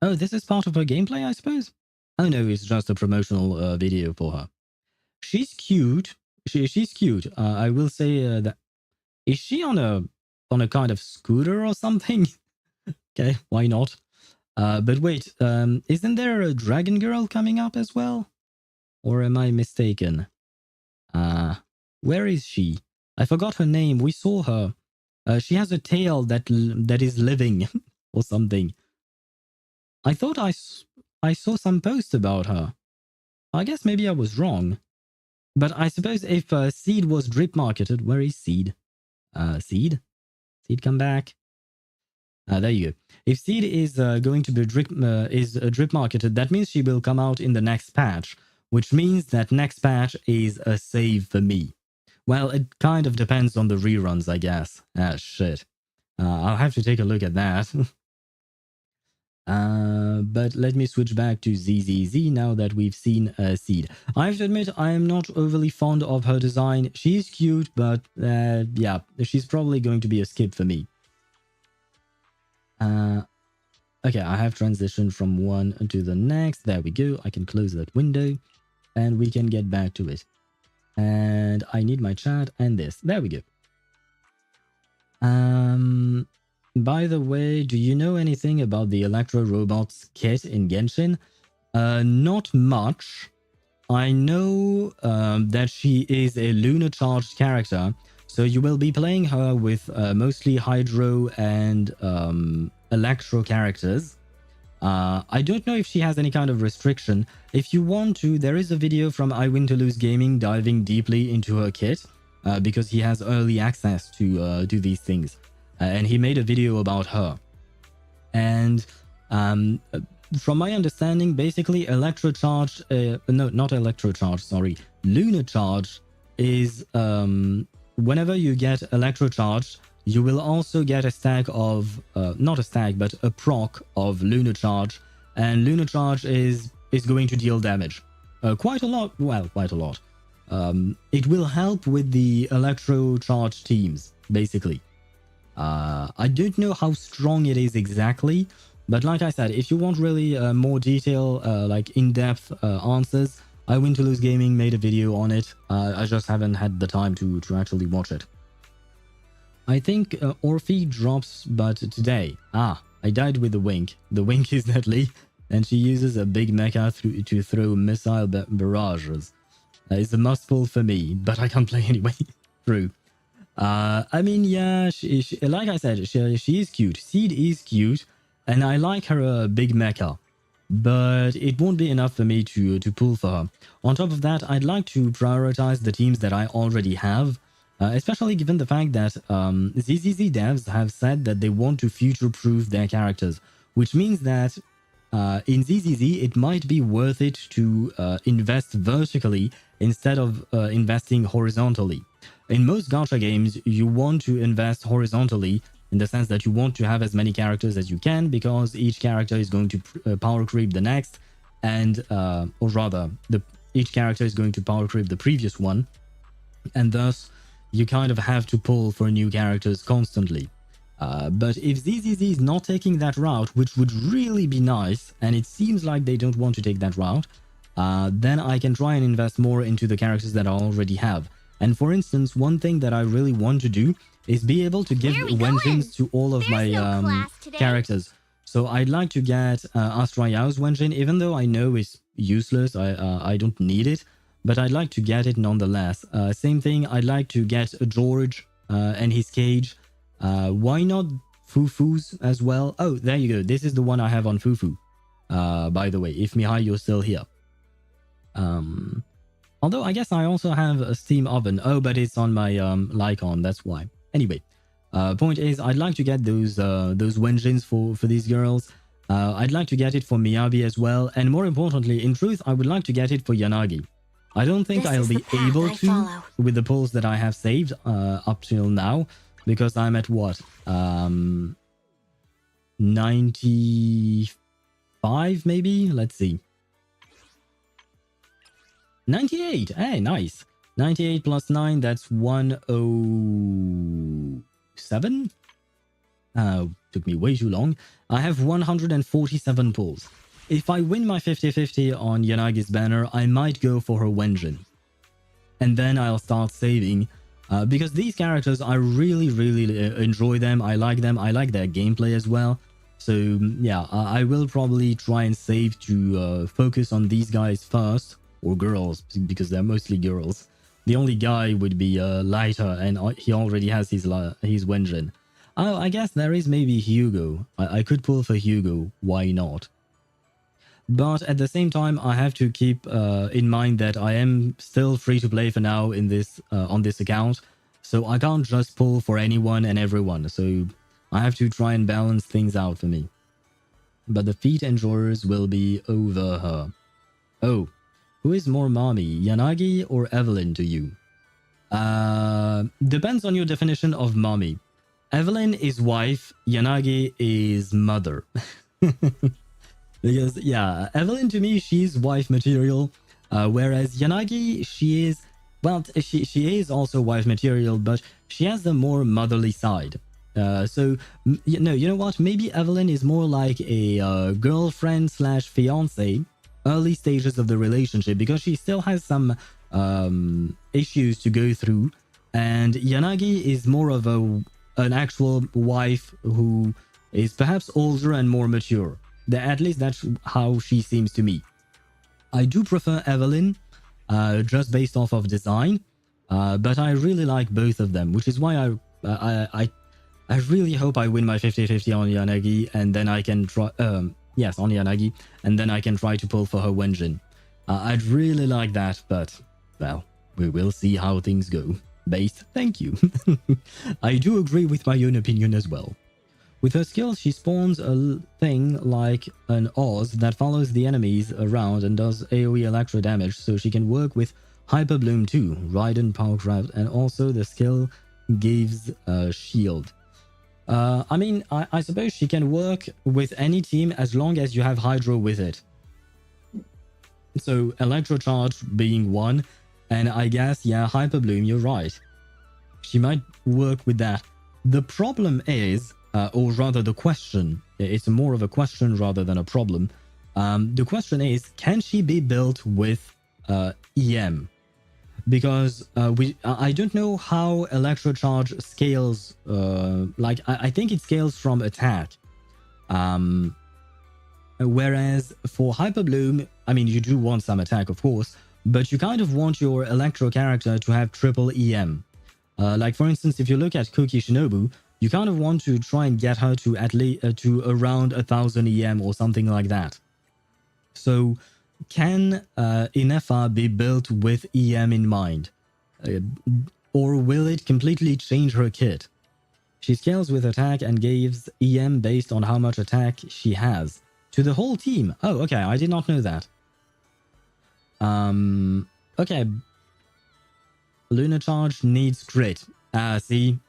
Oh, this is part of her gameplay, I suppose? Oh no, it's just a promotional video for her. She's cute. She's cute. I will say that. Is she on a kind of scooter or something? Okay, why not? But wait, isn't there a dragon girl coming up as well? Or am I mistaken? Where is she? I forgot her name. We saw her. She has a tail that is living or something. I thought I saw some post about her. I guess maybe I was wrong. But I suppose if Seed was drip marketed, where is Seed? Seed? Seed, come back. There you go. If Seed is going to be drip marketed, that means she will come out in the next patch, which means that next patch is a save for me. Well, it kind of depends on the reruns, I guess. Ah, shit. I'll have to take a look at that. But let me switch back to ZZZ now that we've seen Seed. I have to admit, I am not overly fond of her design. She's cute, but yeah, she's probably going to be a skip for me. Okay, I have transitioned from one to the next. There we go. I can close that window and we can get back to it. And I need my chat and this. There we go. By the way, do you know anything about the Electro Robots kit in Genshin? Not much. I know that she is a lunar charged character, so you will be playing her with mostly Hydro and Electro characters. I don't know if she has any kind of restriction. If you want to, there is a video from I Win to Lose Gaming diving deeply into her kit, because he has early access to these things. And he made a video about her. And from my understanding, basically lunar charge is whenever you get electrocharged, you will also get a stack of, not a stack, but a proc of lunar charge. And lunar charge is going to deal damage. Quite a lot, well, quite a lot. It will help with the electro charge teams, basically. I don't know how strong it is exactly, but like I said, if you want really more detail, like in-depth answers, I Win to Lose Gaming made a video on it. I just haven't had the time to actually watch it. I think Orphe drops, but today. Ah, I died with the wink. The wink is deadly, and she uses a big mecha to throw missile barrages. It's a must-pull for me, but I can't play anyway. True. I mean, yeah, she, like I said, she is cute. Seed is cute, and I like her big mecha, but it won't be enough for me to pull for her. On top of that, I'd like to prioritize the teams that I already have, especially given the fact that ZZZ devs have said that they want to future-proof their characters, which means that in ZZZ, it might be worth it to invest vertically instead of investing horizontally. In most gacha games, you want to invest horizontally in the sense that you want to have as many characters as you can, because each character is going to power creep the next, and or rather, each character is going to power creep the previous one, and thus you kind of have to pull for new characters constantly. But if ZZZ is not taking that route, which would really be nice, and it seems like they don't want to take that route, then I can try and invest more into the characters that I already have. And for instance, one thing that I really want to do is be able to give Wenjins to all of my characters. So I'd like to get Astra Yao's Wenjin, even though I know it's useless, I don't need it, but I'd like to get it nonetheless. Same thing, I'd like to get George and his cage. Why not Fufu's as well? Oh, there you go. This is the one I have on Fufu. By the way, if Mihai, you're still here. Although I guess I also have a steam oven. Oh, but it's on my Lycon, that's why. Anyway, point is, I'd like to get those wenjins for these girls. I'd like to get it for Miyabi as well, and more importantly, in truth, I would like to get it for Yanagi. I don't think This I'll is the be path able I to follow. with the pulls that I have saved up till now, because I'm at what 95 maybe. Let's see. 98. Hey, nice. 98 plus 9, that's 107. Took me way too long. I have 147 pulls. If I win my 50-50 on Yanagi's banner, I might go for her Wenjin. And then I'll start saving. Because these characters, I really, really enjoy them. I like them. I like their gameplay as well. So yeah, I will probably try and save to focus on these guys first. Or girls, because they're mostly girls. The only guy would be Lighter, and he already has his Wenjin. Oh, I guess there is maybe Hugo. I could pull for Hugo, why not? But at the same time, I have to keep in mind that I am still free to play for now in this on this account. So I can't just pull for anyone and everyone. So I have to try and balance things out for me. But the feat enjoyers will be over her. Oh. Who is more mommy, Yanagi or Evelyn to you? Depends on your definition of mommy. Evelyn is wife, Yanagi is mother. Because, yeah, Evelyn to me, she's wife material. Whereas Yanagi, she is, well, she is also wife material, but she has the more motherly side. So, you know what? Maybe Evelyn is more like a girlfriend slash fiance. Early stages of the relationship, because she still has some issues to go through, and Yanagi is more of an actual wife who is perhaps older and more mature. At least that's how she seems to me. I do prefer Evelyn, just based off of design, but I really like both of them, which is why I really hope I win my 50-50 on Yanagi, and then I can try. Yes, on Yanagi, and then I can try to pull for her Wenjin. I'd really like that, but, well, we will see how things go. Based, thank you. I do agree with my own opinion as well. With her skills, she spawns a thing like an Oz that follows the enemies around and does AoE electro damage, so she can work with Hyper Bloom too, Raiden, Powercraft, and also the skill gives a shield. I mean, I suppose she can work with any team as long as you have Hydro with it. So, Electro Charge being one, and I guess, yeah, Hyper Bloom, you're right. She might work with that. The problem is, or rather the question, it's more of a question rather than a problem. The question is, can she be built with EM? Because I don't know how Electrocharge scales. Like I think it scales from attack. Whereas for Hyper Bloom, I mean, you do want some attack, of course, but you kind of want your Electro character to have triple EM. Like for instance, if you look at Koki Shinobu, you kind of want to try and get her to at least to around 1000 EM or something like that. So, can Inefa be built with EM in mind? Or will it completely change her kit? She scales with attack and gives EM based on how much attack she has. To the whole team. Oh, okay, I did not know that. Okay. Lunar Charge needs crit. See?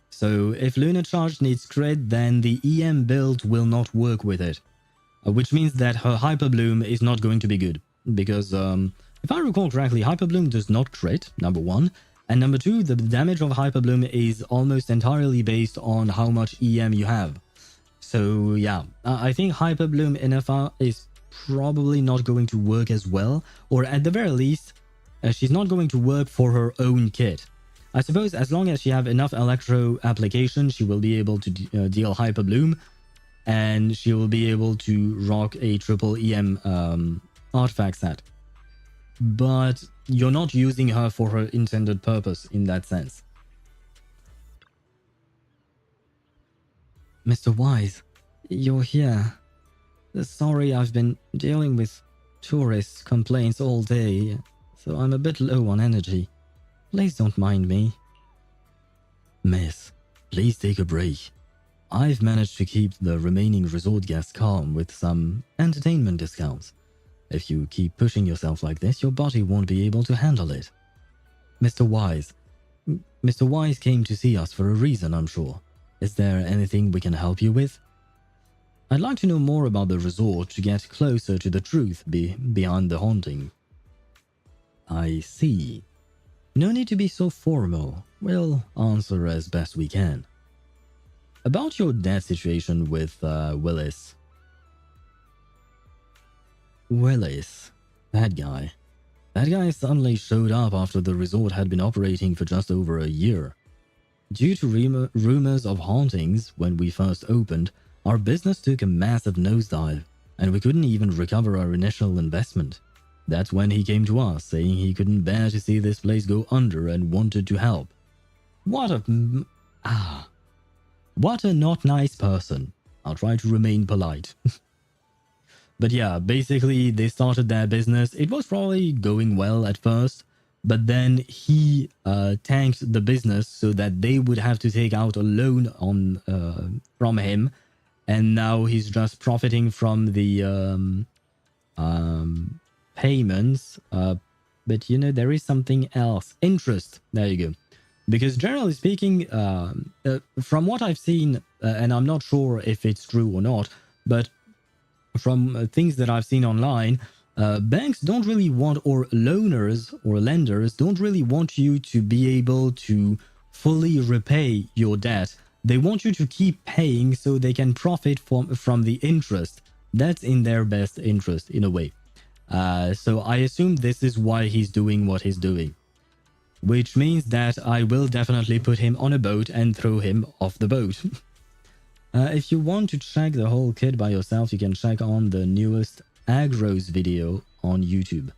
So if Lunar Charge needs crit, then the EM build will not work with it. Which means that her Hyper Bloom is not going to be good. Because, if I recall correctly, Hyper Bloom does not crit, number one. And number two, the damage of Hyper Bloom is almost entirely based on how much EM you have. So, yeah, I think Hyper Bloom Inefa is probably not going to work as well. Or at the very least, she's not going to work for her own kit. I suppose as long as she have enough Electro application, she will be able to deal Hyper Bloom. And she will be able to rock a triple EM artifact set. But you're not using her for her intended purpose in that sense. Mr. Wise, you're here. Sorry, I've been dealing with tourist complaints all day, so I'm a bit low on energy. Please don't mind me. Miss, please take a break. I've managed to keep the remaining resort guests calm with some entertainment discounts. If you keep pushing yourself like this, your body won't be able to handle it. Mr. Wise. Mr. Wise came to see us for a reason, I'm sure. Is there anything we can help you with? I'd like to know more about the resort to get closer to the truth behind the haunting. I see. No need to be so formal. We'll answer as best we can. About your debt situation with Willis. Willis. That guy. That guy suddenly showed up after the resort had been operating for just over a year. Due to rumors of hauntings when we first opened, our business took a massive nosedive, and we couldn't even recover our initial investment. That's when he came to us, saying he couldn't bear to see this place go under and wanted to help. What a not nice person. I'll try to remain polite. But yeah, basically they started their business. It was probably going well at first, but then he tanked the business so that they would have to take out a loan on from him, and now he's just profiting from the payments. But you know, there is something else. Interest. There you go. Because generally speaking, from what I've seen, and I'm not sure if it's true or not, but from things that I've seen online, banks don't really want, or loaners or lenders don't really want you to be able to fully repay your debt. They want you to keep paying so they can profit from the interest. That's in their best interest, in a way. So I assume this is why he's doing what he's doing. Which means that I will definitely put him on a boat and throw him off the boat. If you want to check the whole kit by yourself, you can check on the newest Agros video on YouTube.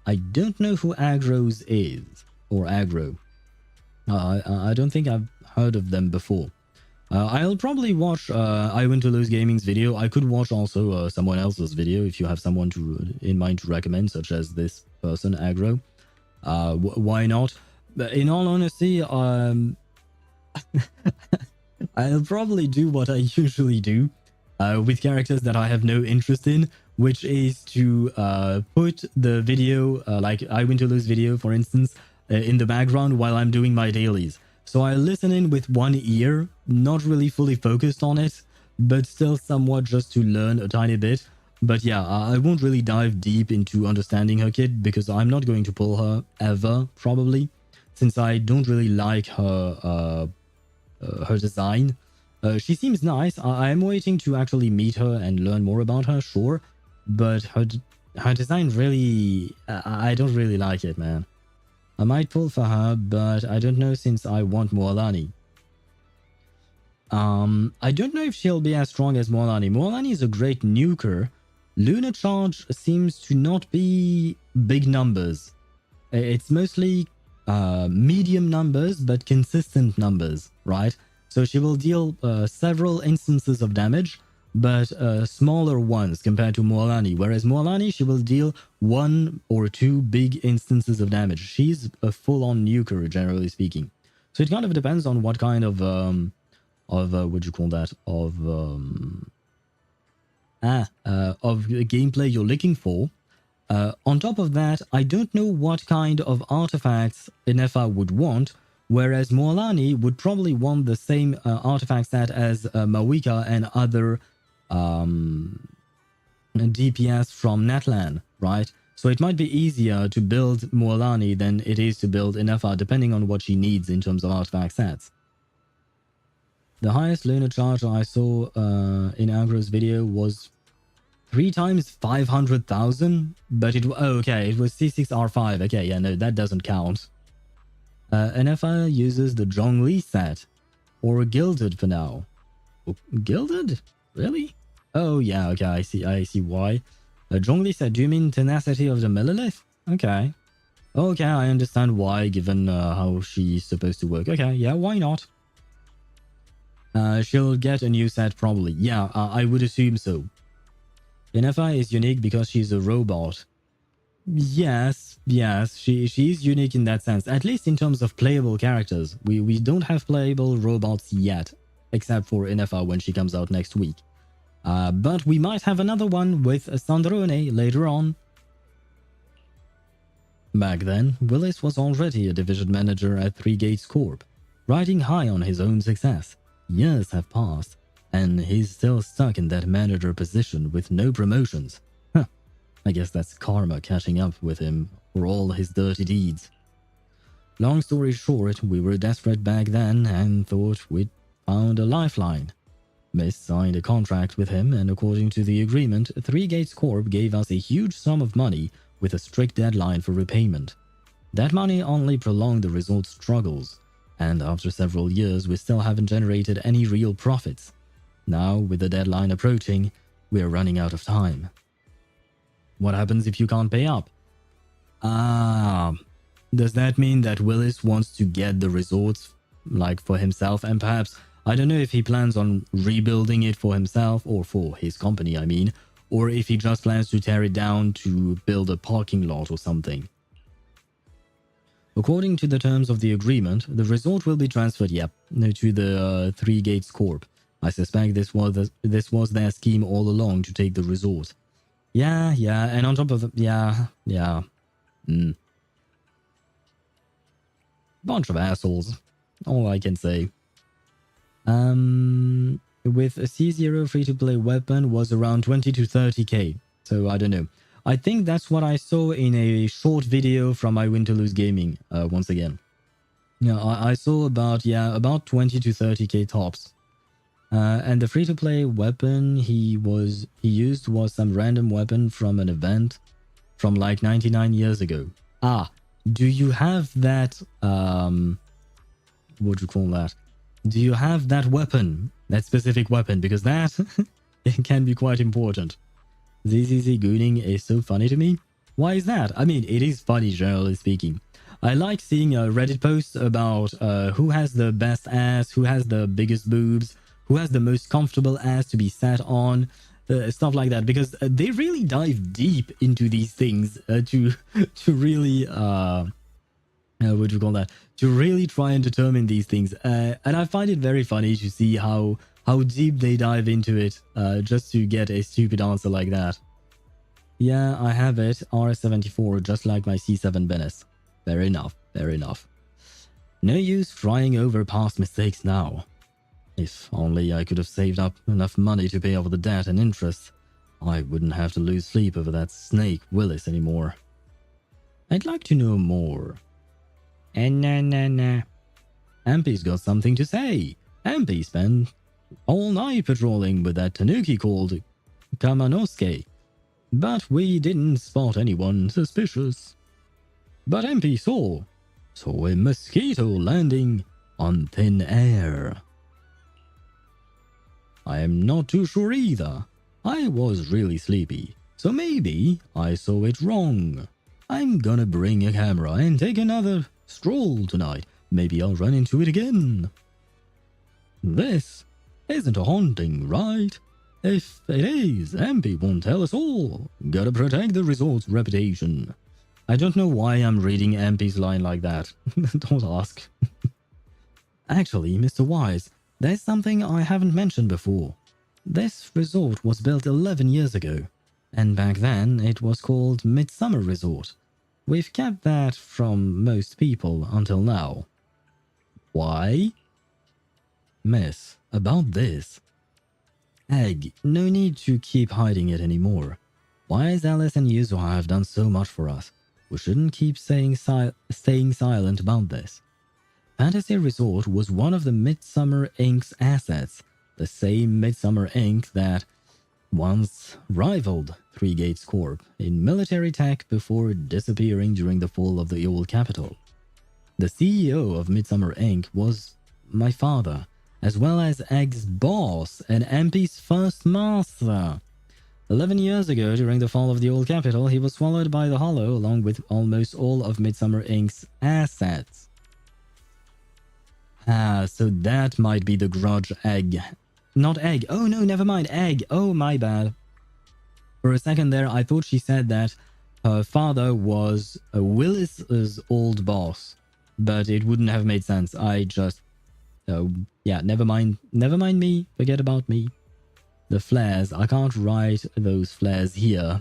I don't know who Agros is, or Agro. I don't think I've heard of them before. I'll probably watch I Went to Lose Gaming's video. I could watch also someone else's video if you have someone in mind to recommend, such as this person, Agro. Why not? But in all honesty, I'll probably do what I usually do with characters that I have no interest in, which is to put the video, like I Went to Lose video, for instance, in the background while I'm doing my dailies. So I listen in with one ear, not really fully focused on it, but still somewhat just to learn a tiny bit. But yeah, I won't really dive deep into understanding her kit because I'm not going to pull her ever, probably, since I don't really like her her design. She seems nice. I'm waiting to actually meet her and learn more about her, sure, but her design really, I don't really like it, man. I might pull for her, but I don't know since I want Morlani. I don't know if she'll be as strong as Morlani. Morlani is a great nuker. Lunar Charge seems to not be big numbers. It's mostly medium numbers, but consistent numbers, right? So she will deal several instances of damage, but smaller ones compared to Morlani. Whereas Morlani, she will deal 1 or 2 big instances of damage. She's a full-on nuker, generally speaking. So it kind of depends on what kind of what do you call that? Of gameplay you're looking for. On top of that, I don't know what kind of artifacts Inefa would want, whereas Morlani would probably want the same artifact set as Mawika and other DPS from Natlan, right? So it might be easier to build Morlani than it is to build Inefa, depending on what she needs in terms of artifact sets. The highest lunar charge I saw in Agro's video was 3 times 500,000, but it okay, it was C6R5. Okay, yeah, no, that doesn't count. Inefa uses the Zhongli set, or Gilded for now. Gilded? Really? Oh yeah, okay, I see why. Zhongli set, do you mean Tenacity of the Millilith? Okay. Okay, I understand why, given how she's supposed to work. Okay, yeah, why not? She'll get a new set probably. Yeah, I would assume so. Yennefer is unique because she's a robot. Yes, she is unique in that sense, at least in terms of playable characters. We don't have playable robots yet, except for Yennefer when she comes out next week. But we might have another one with Sandrone later on. Back then, Willis was already a division manager at Three Gates Corp, riding high on his own success. Years have passed, and he's still stuck in that manager position with no promotions. Huh, I guess that's karma catching up with him for all his dirty deeds. Long story short, we were desperate back then and thought we'd found a lifeline. Miss signed a contract with him, and according to the agreement, Three Gates Corp gave us a huge sum of money with a strict deadline for repayment. That money only prolonged the resort's struggles, and after several years we still haven't generated any real profits. Now, with the deadline approaching, we're running out of time. What happens if you can't pay up? Does that mean that Willis wants to get the resorts, like, for himself, and perhaps, I don't know if he plans on rebuilding it for himself, or for his company, I mean, or if he just plans to tear it down to build a parking lot or something. According to the terms of the agreement, the resort will be transferred, to the Three Gates Corp. I suspect this was their scheme all along to take the resort. Yeah, and on top of the... Bunch of assholes. All I can say. With a C0 free-to-play weapon was around 20 to 30k. So I don't know. I think that's what I saw in a short video from my Win to Lose Gaming, once again. Yeah, I saw about 20 to 30k tops. And the free-to-play weapon he used was some random weapon from an event from like 99 years ago. Do you have that, what do you call that? Do you have that weapon? That specific weapon? Because that it can be quite important. ZZZ gooning is so funny to me. Why is that? I mean, it is funny, generally speaking. I like seeing Reddit posts about who has the best ass, who has the biggest boobs, who has the most comfortable ass to be sat on, stuff like that, because they really dive deep into these things to really what do you call that? To really try and determine these things, and I find it very funny to see how deep they dive into it just to get a stupid answer like that. Yeah, I have it, R74, just like my C7 Bennis. Fair enough, fair enough. No use trying over past mistakes now. If only I could have saved up enough money to pay off the debt and interest, I wouldn't have to lose sleep over that snake Willis anymore. I'd like to know more. Nah. Ampy's got something to say. Ampy spent all night patrolling with that tanuki called Kamanosuke, but we didn't spot anyone suspicious. But Ampy saw a mosquito landing on thin air. I am not too sure either. I was really sleepy, so maybe I saw it wrong. I'm gonna bring a camera and take another stroll tonight. Maybe I'll run into it again. This isn't a haunting, right? If it is, Ampy won't tell us all. Gotta protect the resort's reputation. I don't know why I'm reading Ampy's line like that. Don't ask. Actually, Mr. Wise, there's something I haven't mentioned before. This resort was built 11 years ago, and back then it was called Midsummer Resort. We've kept that from most people until now. Why? Miss, about this. Egg, no need to keep hiding it anymore. Wise, Alice, and Yuzuha have done so much for us. We shouldn't keep staying silent about this. Fantasy Resort was one of the Midsummer Inc.'s assets, the same Midsummer Inc. that once rivaled Three Gates Corp. in military tech before disappearing during the fall of the old capital. The CEO of Midsummer Inc. was my father, as well as Egg's boss and Ampy's first master. 11 years ago, during the fall of the old capital, he was swallowed by the Hollow along with almost all of Midsummer Inc.'s assets. So that might be the grudge Egg. Not Egg. Oh no, never mind. Egg. Oh, my bad. For a second there, I thought she said that her father was Willis's old boss, but it wouldn't have made sense. I just... Oh, yeah, never mind. Never mind me. Forget about me. The flares. I can't write those flares here.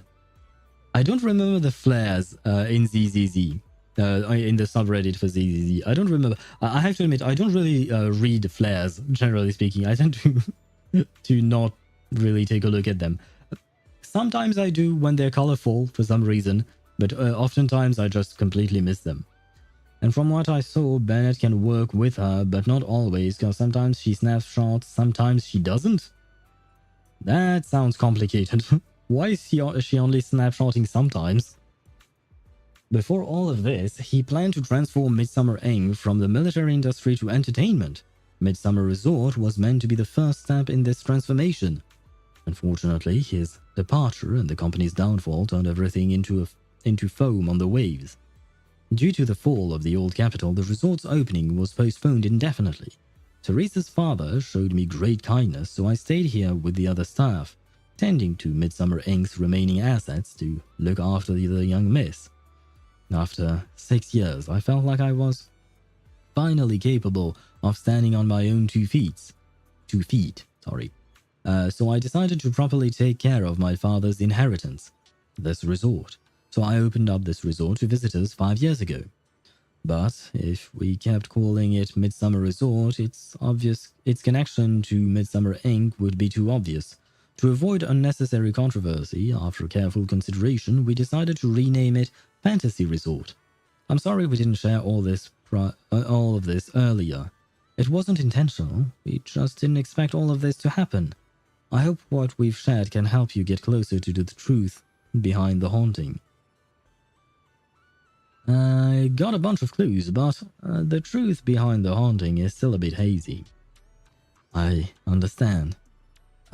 I don't remember the flares in ZZZ. In the subreddit for ZZZ. I don't remember. I have to admit, I don't really read flares, generally speaking. I tend to not really take a look at them. Sometimes I do when they're colorful for some reason, but oftentimes I just completely miss them. And from what I saw, Bennett can work with her, but not always, because sometimes she snaps shots, sometimes she doesn't. That sounds complicated. Why is she only snapshotting sometimes? Before all of this, he planned to transform Midsummer Inc. from the military industry to entertainment. Midsummer Resort was meant to be the first step in this transformation. Unfortunately, his departure and the company's downfall turned everything into foam on the waves. Due to the fall of the old capital, the resort's opening was postponed indefinitely. Teresa's father showed me great kindness, so I stayed here with the other staff, tending to Midsummer Inc.'s remaining assets to look after the young miss. After 6 years, I felt like I was finally capable of standing on my own 2 feet. So I decided to properly take care of my father's inheritance, this resort. So I opened up this resort to visitors 5 years ago. But if we kept calling it Midsummer Resort, it's obvious its connection to Midsummer Inc. would be too obvious. To avoid unnecessary controversy, after careful consideration, we decided to rename it Fantasy Resort. I'm sorry we didn't share all of this earlier. It wasn't intentional, we just didn't expect all of this to happen. I hope what we've shared can help you get closer to the truth behind the haunting. I got a bunch of clues, but the truth behind the haunting is still a bit hazy. I understand.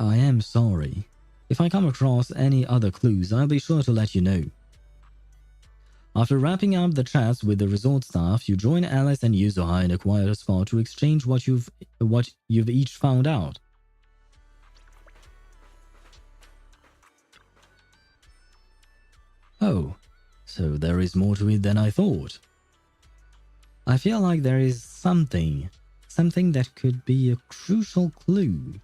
I am sorry. If I come across any other clues, I'll be sure to let you know. After wrapping up the chats with the resort staff, you join Alice and Yuzuha in a quieter spot to exchange what you've each found out. Oh, so there is more to it than I thought. I feel like there is something that could be a crucial clue.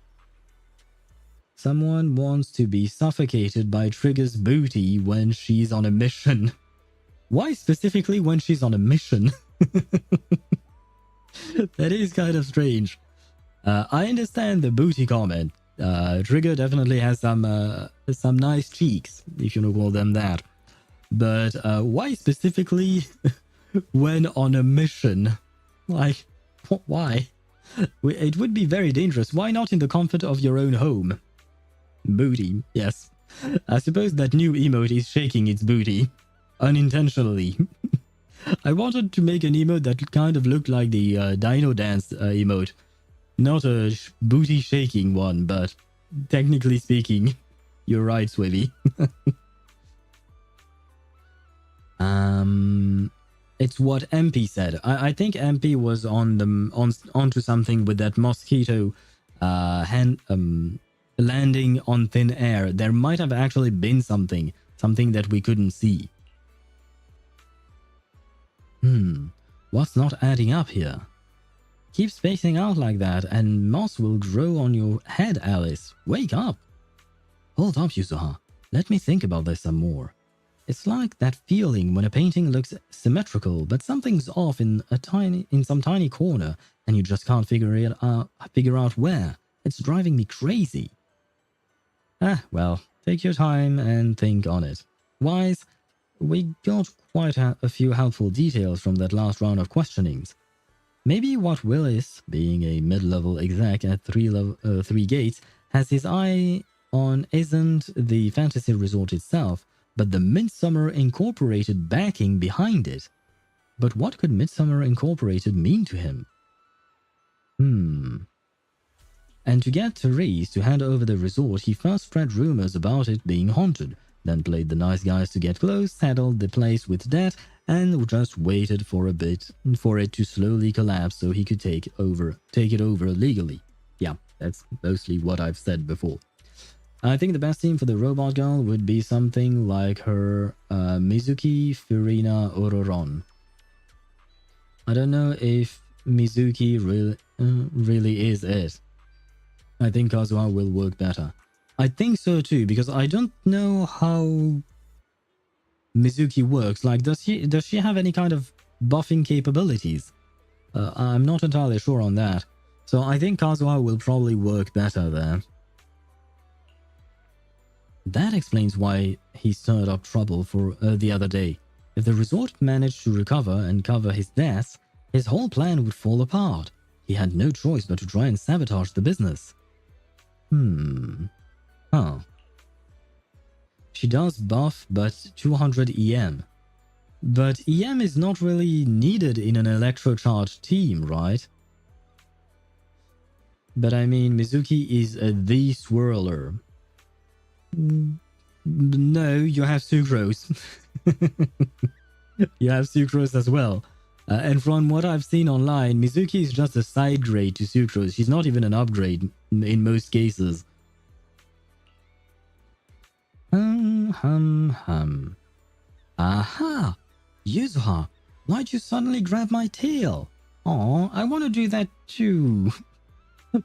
Someone wants to be suffocated by Trigger's booty when she's on a mission. Why specifically when she's on a mission? That is kind of strange. I understand the booty comment. Trigger definitely has some nice cheeks, if you want to call them that. But why specifically when on a mission? Like, why? It would be very dangerous. Why not in the comfort of your own home? Booty, yes. I suppose that new emote is shaking its booty. Unintentionally. I wanted to make an emote that kind of looked like the Dino Dance emote. Not a booty shaking one, but technically speaking, you're right, Swivy. It's what MP said. I think MP was onto something with that mosquito landing on thin air. There might have actually been something that we couldn't see. What's not adding up here? Keep spacing out like that and moss will grow on your head, Alice. Wake up! Hold up, Yuzuha. Let me think about this some more. It's like that feeling when a painting looks symmetrical, but something's off in some tiny corner, and you just can't figure out where. It's driving me crazy. Well, take your time and think on it. Wise, we got quite a few helpful details from that last round of questionings. Maybe what Willis, being a mid-level exec at 3 gates, has his eye on isn't the fantasy resort itself, but the Midsummer Incorporated backing behind it. But what could Midsummer Incorporated mean to him? And to get Therese to hand over the resort, he first spread rumors about it being haunted, then played the nice guys to get close, settled the place with debt, and just waited for a bit for it to slowly collapse so he could take it over legally. Yeah, that's mostly what I've said before. I think the best team for the robot girl would be something like her Mizuki, Furina, Ororon. I don't know if Mizuki really is it. I think Kazuha will work better. I think so too, because I don't know how Mizuki works. Like, does she have any kind of buffing capabilities? I'm not entirely sure on that. So I think Kazuha will probably work better there. That explains why he stirred up trouble for the other day. If the resort managed to recover and cover his deaths, his whole plan would fall apart. He had no choice but to try and sabotage the business. Huh. She does buff, but 200 EM. But EM is not really needed in an electrocharged team, right? But I mean, Mizuki is the swirler. No, you have Sucrose. You have Sucrose as well. And from what I've seen online, Mizuki is just a side grade to Sucrose. She's not even an upgrade in most cases. Aha! Yuzuha, why'd you suddenly grab my tail? Aw, I want to do that too.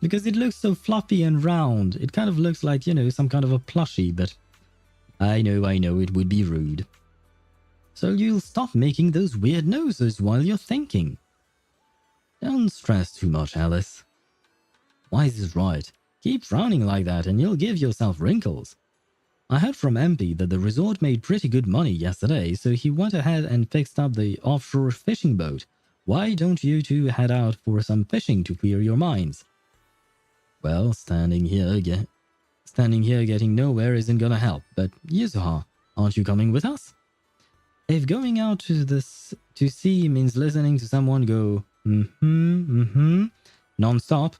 Because it looks so fluffy and round. It kind of looks like, you know, some kind of a plushie, but I know, it would be rude. So you'll stop making those weird noses while you're thinking. Don't stress too much, Alice. Wise is right. Keep frowning like that and you'll give yourself wrinkles. I heard from MP that the resort made pretty good money yesterday, so he went ahead and fixed up the offshore fishing boat. Why don't you two head out for some fishing to clear your minds? Well, standing here getting nowhere isn't gonna help, but Yuzuha, aren't you coming with us? If going out to sea means listening to someone go, non-stop,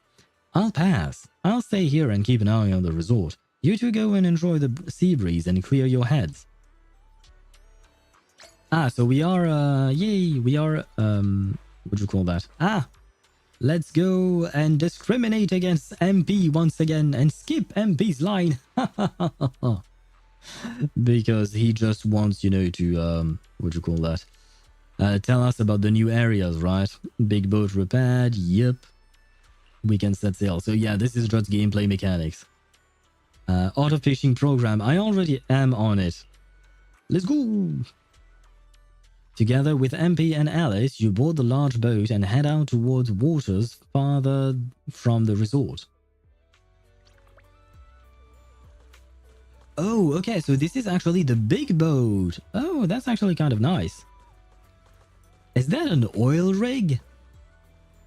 I'll pass. I'll stay here and keep an eye on the resort. You two go and enjoy the sea breeze and clear your heads. So we are, what do you call that? Let's go and discriminate against MP once again and skip MP's line. Because he just wants, you know, to, what do you call that? Tell us about the new areas, right? Big boat repaired, yep. We can set sail. So yeah, this is just gameplay mechanics. Auto fishing program. I already am on it. Let's go. Together with MP and Alice, you board the large boat and head out towards waters farther from the resort. Oh, okay, so this is actually the big boat. Oh, that's actually kind of nice. Is that an oil rig?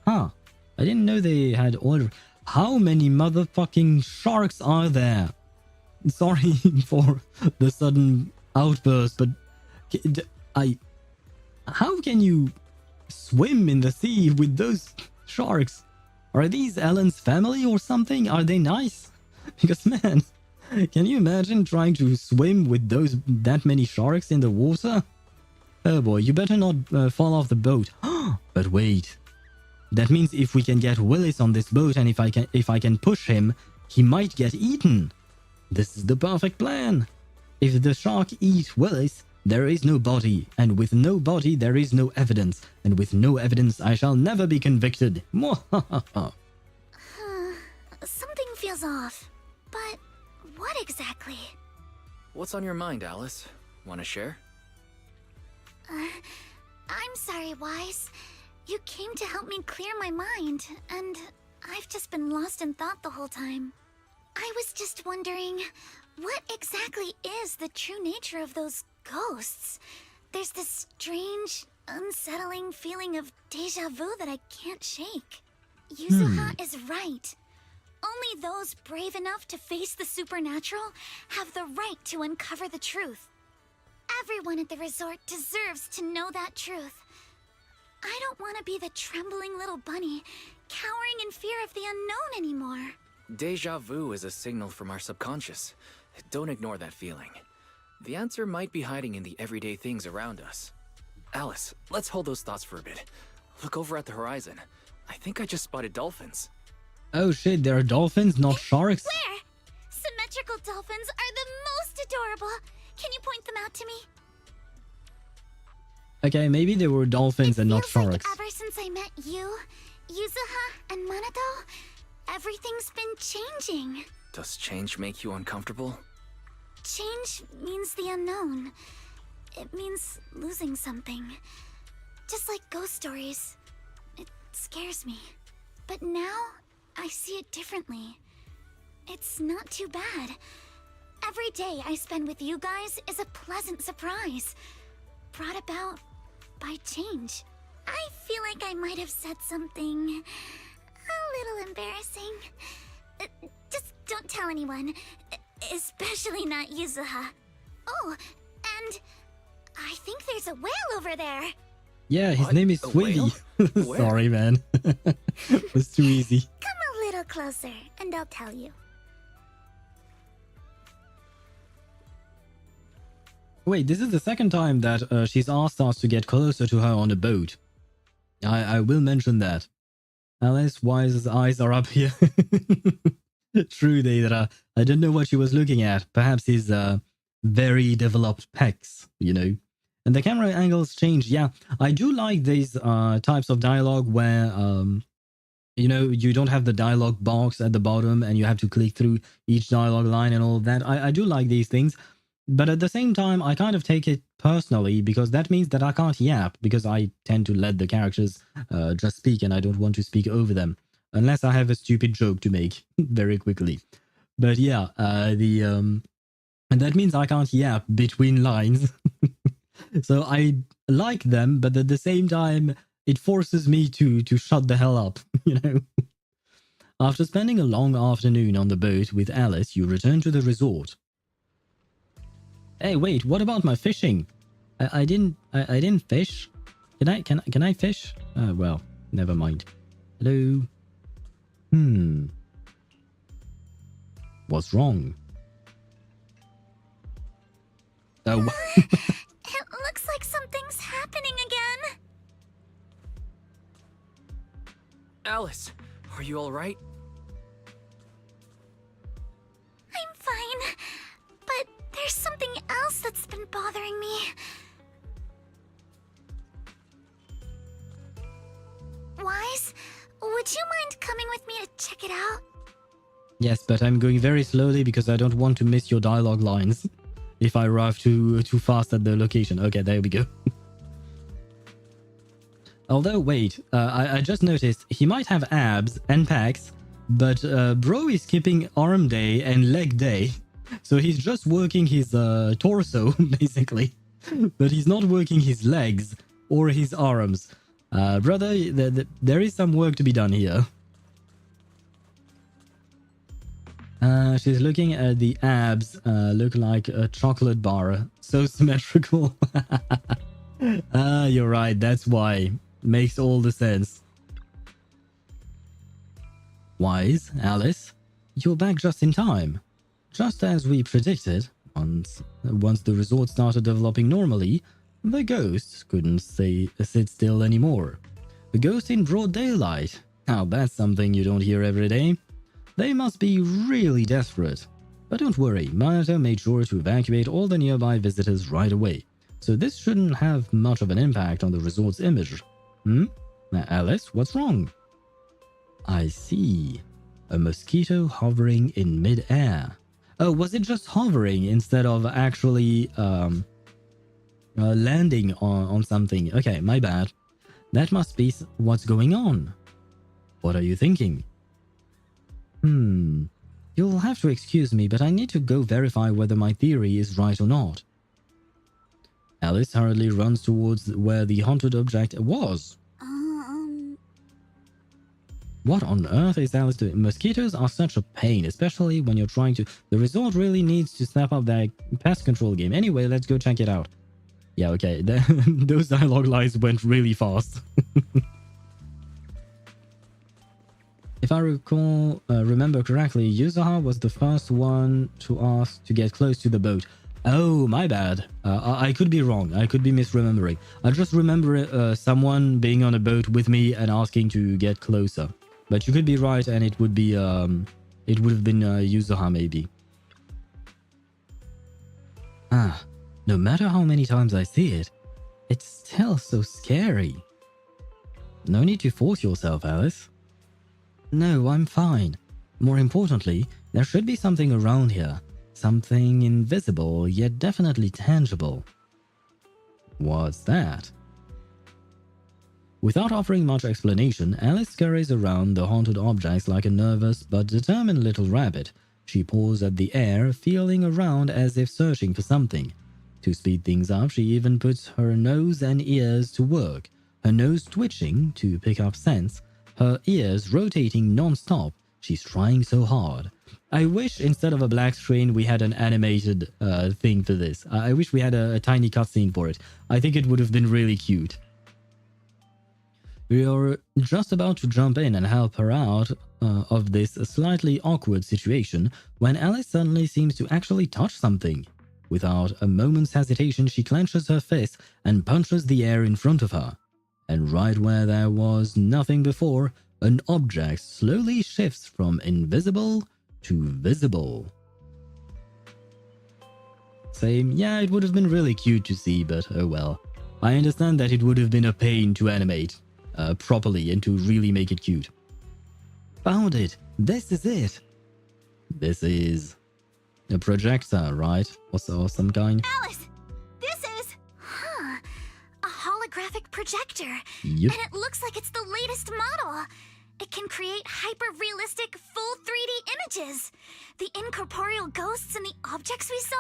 Huh. I didn't know they had oil. How many motherfucking sharks are there? Sorry for the sudden outburst, but how can you swim in the sea with those sharks? Are these Ellen's family or something? Are they nice? Because man, can you imagine trying to swim with that many sharks in the water? Oh boy, you better not fall off the boat. But wait. That means if we can get Willis on this boat and if I can push him, he might get eaten. This is the perfect plan. If the shark eats Willis, there is no body, and with no body there is no evidence, and with no evidence I shall never be convicted. Something feels off, but what exactly? What's on your mind, Alice? Want to share? I'm sorry, Wise. You came to help me clear my mind, and I've just been lost in thought the whole time. I was just wondering, what exactly is the true nature of those ghosts? There's this strange, unsettling feeling of déjà vu that I can't shake. Yuzuha is right. Only those brave enough to face the supernatural have the right to uncover the truth. Everyone at the resort deserves to know that truth. I don't want to be the trembling little bunny, cowering in fear of the unknown anymore. Déjà vu is a signal from our subconscious. Don't ignore that feeling. The answer might be hiding in the everyday things around us. Alice, let's hold those thoughts for a bit. Look over at the horizon. I think I just spotted dolphins. Oh shit, there are dolphins, not sharks? Where? symmetrical dolphins are the most adorable. Can you point them out to me? Okay, maybe they were dolphins and not Feels sharks. like ever since I met you, Yuzuha, and Minato, everything's been changing. Does change make you uncomfortable? Change means the unknown. It means losing something. Just like ghost stories. It scares me. But now, I see it differently. It's not too bad. Every day I spend with you guys is a pleasant surprise. Brought about by change. I feel like I might have said something a little embarrassing. Just don't tell anyone. Especially not Yuzuha. Oh, and I think there's a whale over there. Yeah, his What? name is A Swingy. whale? Where? Sorry, man. It was too easy. Come a little closer, and I'll tell you. Wait, this is the second time that she's asked us to get closer to her on a boat. I will mention that. Alice Wise's eyes are up here. True, Deidara. I don't know what she was looking at. Perhaps his very developed pecs, you know. And the camera angles change. Yeah, I do like these types of dialogue where, you know, you don't have the dialogue box at the bottom and you have to click through each dialogue line and all of that. I do like these things. But at the same time, I kind of take it personally because that means that I can't yap because I tend to let the characters just speak and I don't want to speak over them unless I have a stupid joke to make very quickly. But yeah, and that means I can't yap between lines. So I like them, but at the same time, it forces me to shut the hell up, you know? After spending a long afternoon on the boat with Alice, you return to the resort. Hey, wait, what about my fishing? I didn't fish. Can I fish? Well, never mind. Hello? What's wrong? Oh. It looks like something's happening again. Alice, are you alright? I'm fine. But there's something else that's been bothering me. Wise, would you mind coming with me to check it out? Yes, but I'm going very slowly because I don't want to miss your dialogue lines if I arrive too fast at the location. Okay, there we go. Although, wait, I just noticed he might have abs and pecs, but bro is skipping arm day and leg day. So he's just working his torso, basically. But he's not working his legs or his arms. Brother, there is some work to be done here. She's looking at the abs, look like a chocolate bar. So symmetrical. You're right, that's why. Makes all the sense. Wise, Alice, you're back just in time. Just as we predicted, once the resort started developing normally, the ghosts couldn't sit still anymore. The ghost in broad daylight. Now that's something you don't hear every day. They must be really desperate. But don't worry, Minato made sure to evacuate all the nearby visitors right away. So this shouldn't have much of an impact on the resort's image. Alice, what's wrong? I see. A mosquito hovering in mid-air. Oh, was it just hovering instead of actually landing on something? Okay, my bad. That must be what's going on. What are you thinking? You'll have to excuse me, but I need to go verify whether my theory is right or not. Alice hurriedly runs towards where the haunted object was. What on earth is Alice doing? Mosquitoes are such a pain, especially when you're trying to... The resort really needs to step up their pest control game. Anyway, let's go check it out. Yeah, okay. Those dialogue lines went really fast. If I remember correctly, Yuzuha was the first one to ask to get close to the boat. Oh, my bad. I could be wrong. I could be misremembering. I just remember someone being on a boat with me and asking to get closer. But you could be right, and it would be it would have been Yuzuha maybe. No matter how many times I see it, it's still so scary. No need to force yourself, Alice. No, I'm fine. More importantly, there should be something around here. Something invisible, yet definitely tangible. What's that? Without offering much explanation, Alice scurries around the haunted objects like a nervous but determined little rabbit. She paws at the air, feeling around as if searching for something. To speed things up, she even puts her nose and ears to work, her nose twitching to pick up scents, her ears rotating non-stop. She's trying so hard. I wish instead of a black screen we had an animated thing for this. I wish we had a tiny cutscene for it. I think it would have been really cute. We're just about to jump in and help her out of this slightly awkward situation when Alice suddenly seems to actually touch something. Without a moment's hesitation, she clenches her fist and punches the air in front of her. And right where there was nothing before, an object slowly shifts from invisible to visible. Same, yeah, it would have been really cute to see, but oh well. I understand that it would have been a pain to animate properly and to really make it cute. Found it! This is it! This is a projector, right? Or some kind? Alice, this is, a holographic projector. Yep. And it looks like it's the latest model. It can create hyper-realistic, full 3D images. The incorporeal ghosts and the objects we saw,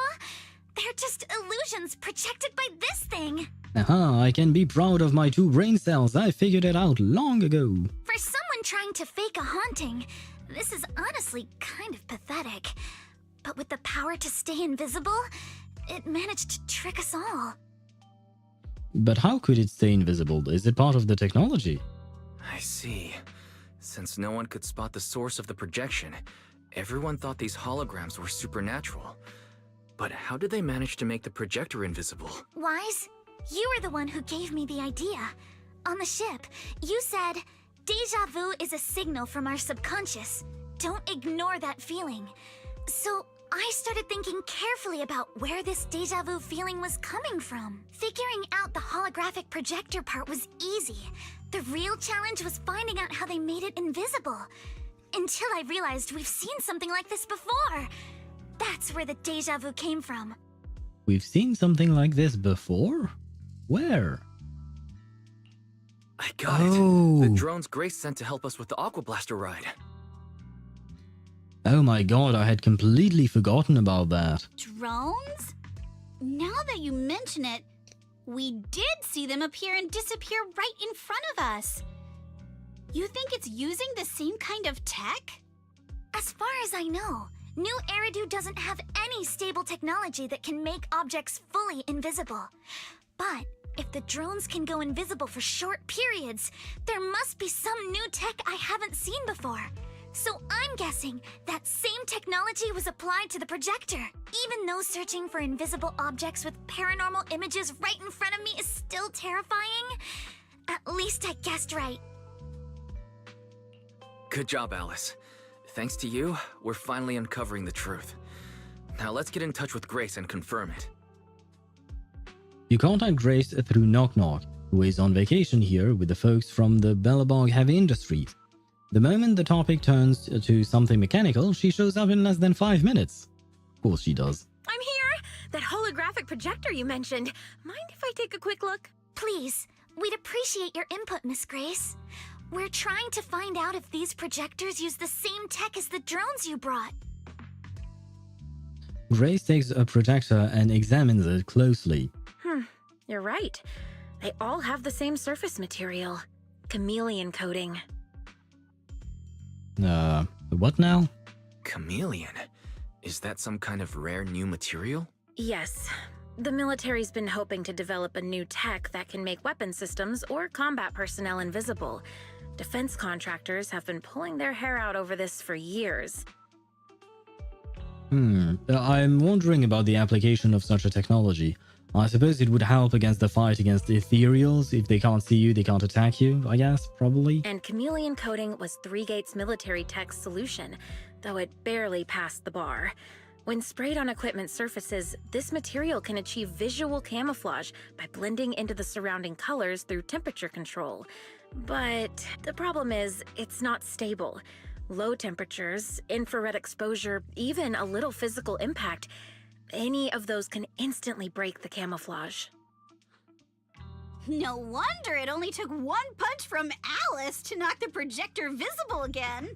they're just illusions projected by this thing. Aha, I can be proud of my 2 brain cells. I figured it out long ago. For someone trying to fake a haunting, this is honestly kind of pathetic. But with the power to stay invisible, it managed to trick us all. But how could it stay invisible? Is it part of the technology? I see. Since no one could spot the source of the projection, everyone thought these holograms were supernatural. But how did they manage to make the projector invisible? Wise, you were the one who gave me the idea. On the ship, you said, "Deja vu is a signal from our subconscious. Don't ignore that feeling." So I started thinking carefully about where this deja vu feeling was coming from. Figuring out the holographic projector part was easy. The real challenge was finding out how they made it invisible. Until I realized we've seen something like this before. That's where the deja vu came from. We've seen something like this before? Where? I got it. The drones Grace sent to help us with the Aqua Blaster ride. Oh my god, I had completely forgotten about that. Drones? Now that you mention it, we did see them appear and disappear right in front of us. You think it's using the same kind of tech? As far as I know, new Eridu doesn't have any stable technology that can make objects fully invisible. But if the drones can go invisible for short periods, there must be some new tech I haven't seen before. So I'm guessing that same technology was applied to the projector. Even though searching for invisible objects with paranormal images right in front of me is still terrifying, at least I guessed right. Good job, Alice. Thanks to you, we're finally uncovering the truth. Now let's get in touch with Grace and confirm it. You contact Grace through Knock Knock, who is on vacation here with the folks from the Bellabog Heavy Industries. The moment the topic turns to something mechanical, she shows up in less than 5 minutes. Of course she does. I'm here! That holographic projector you mentioned. Mind if I take a quick look? Please, we'd appreciate your input, Miss Grace. We're trying to find out if these projectors use the same tech as the drones you brought. Grace takes a projector and examines it closely. You're right. They all have the same surface material. Chameleon coating. What now? Chameleon? Is that some kind of rare new material? Yes. The military's been hoping to develop a new tech that can make weapon systems or combat personnel invisible. Defense contractors have been pulling their hair out over this for years. I'm wondering about the application of such a technology. I suppose it would help against the fight against Ethereals. If they can't see you, they can't attack you, I guess, probably. And chameleon coating was Three Gates military tech's solution, though it barely passed the bar. When sprayed on equipment surfaces, this material can achieve visual camouflage by blending into the surrounding colors through temperature control. But the problem is, it's not stable. Low temperatures, infrared exposure, even a little physical impact, any of those can instantly break the camouflage. No wonder it only took one punch from Alice to knock the projector visible again.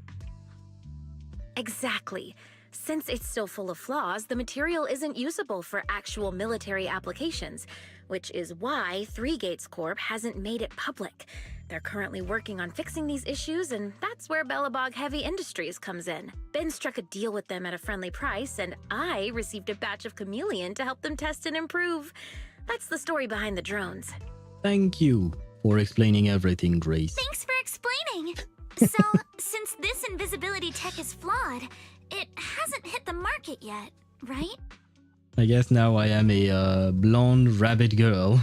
Exactly. Since it's still full of flaws, the material isn't usable for actual military applications, which is why Three Gates Corp hasn't made it public. They're currently working on fixing these issues, and that's where Bellabog Heavy Industries comes in. Ben struck a deal with them at a friendly price, and I received a batch of chameleon to help them test and improve. That's the story behind the drones. Thank you for explaining everything, Grace. Thanks for explaining. So, since this invisibility tech is flawed, it hasn't hit the market yet, right? I guess now I am a blonde rabbit girl.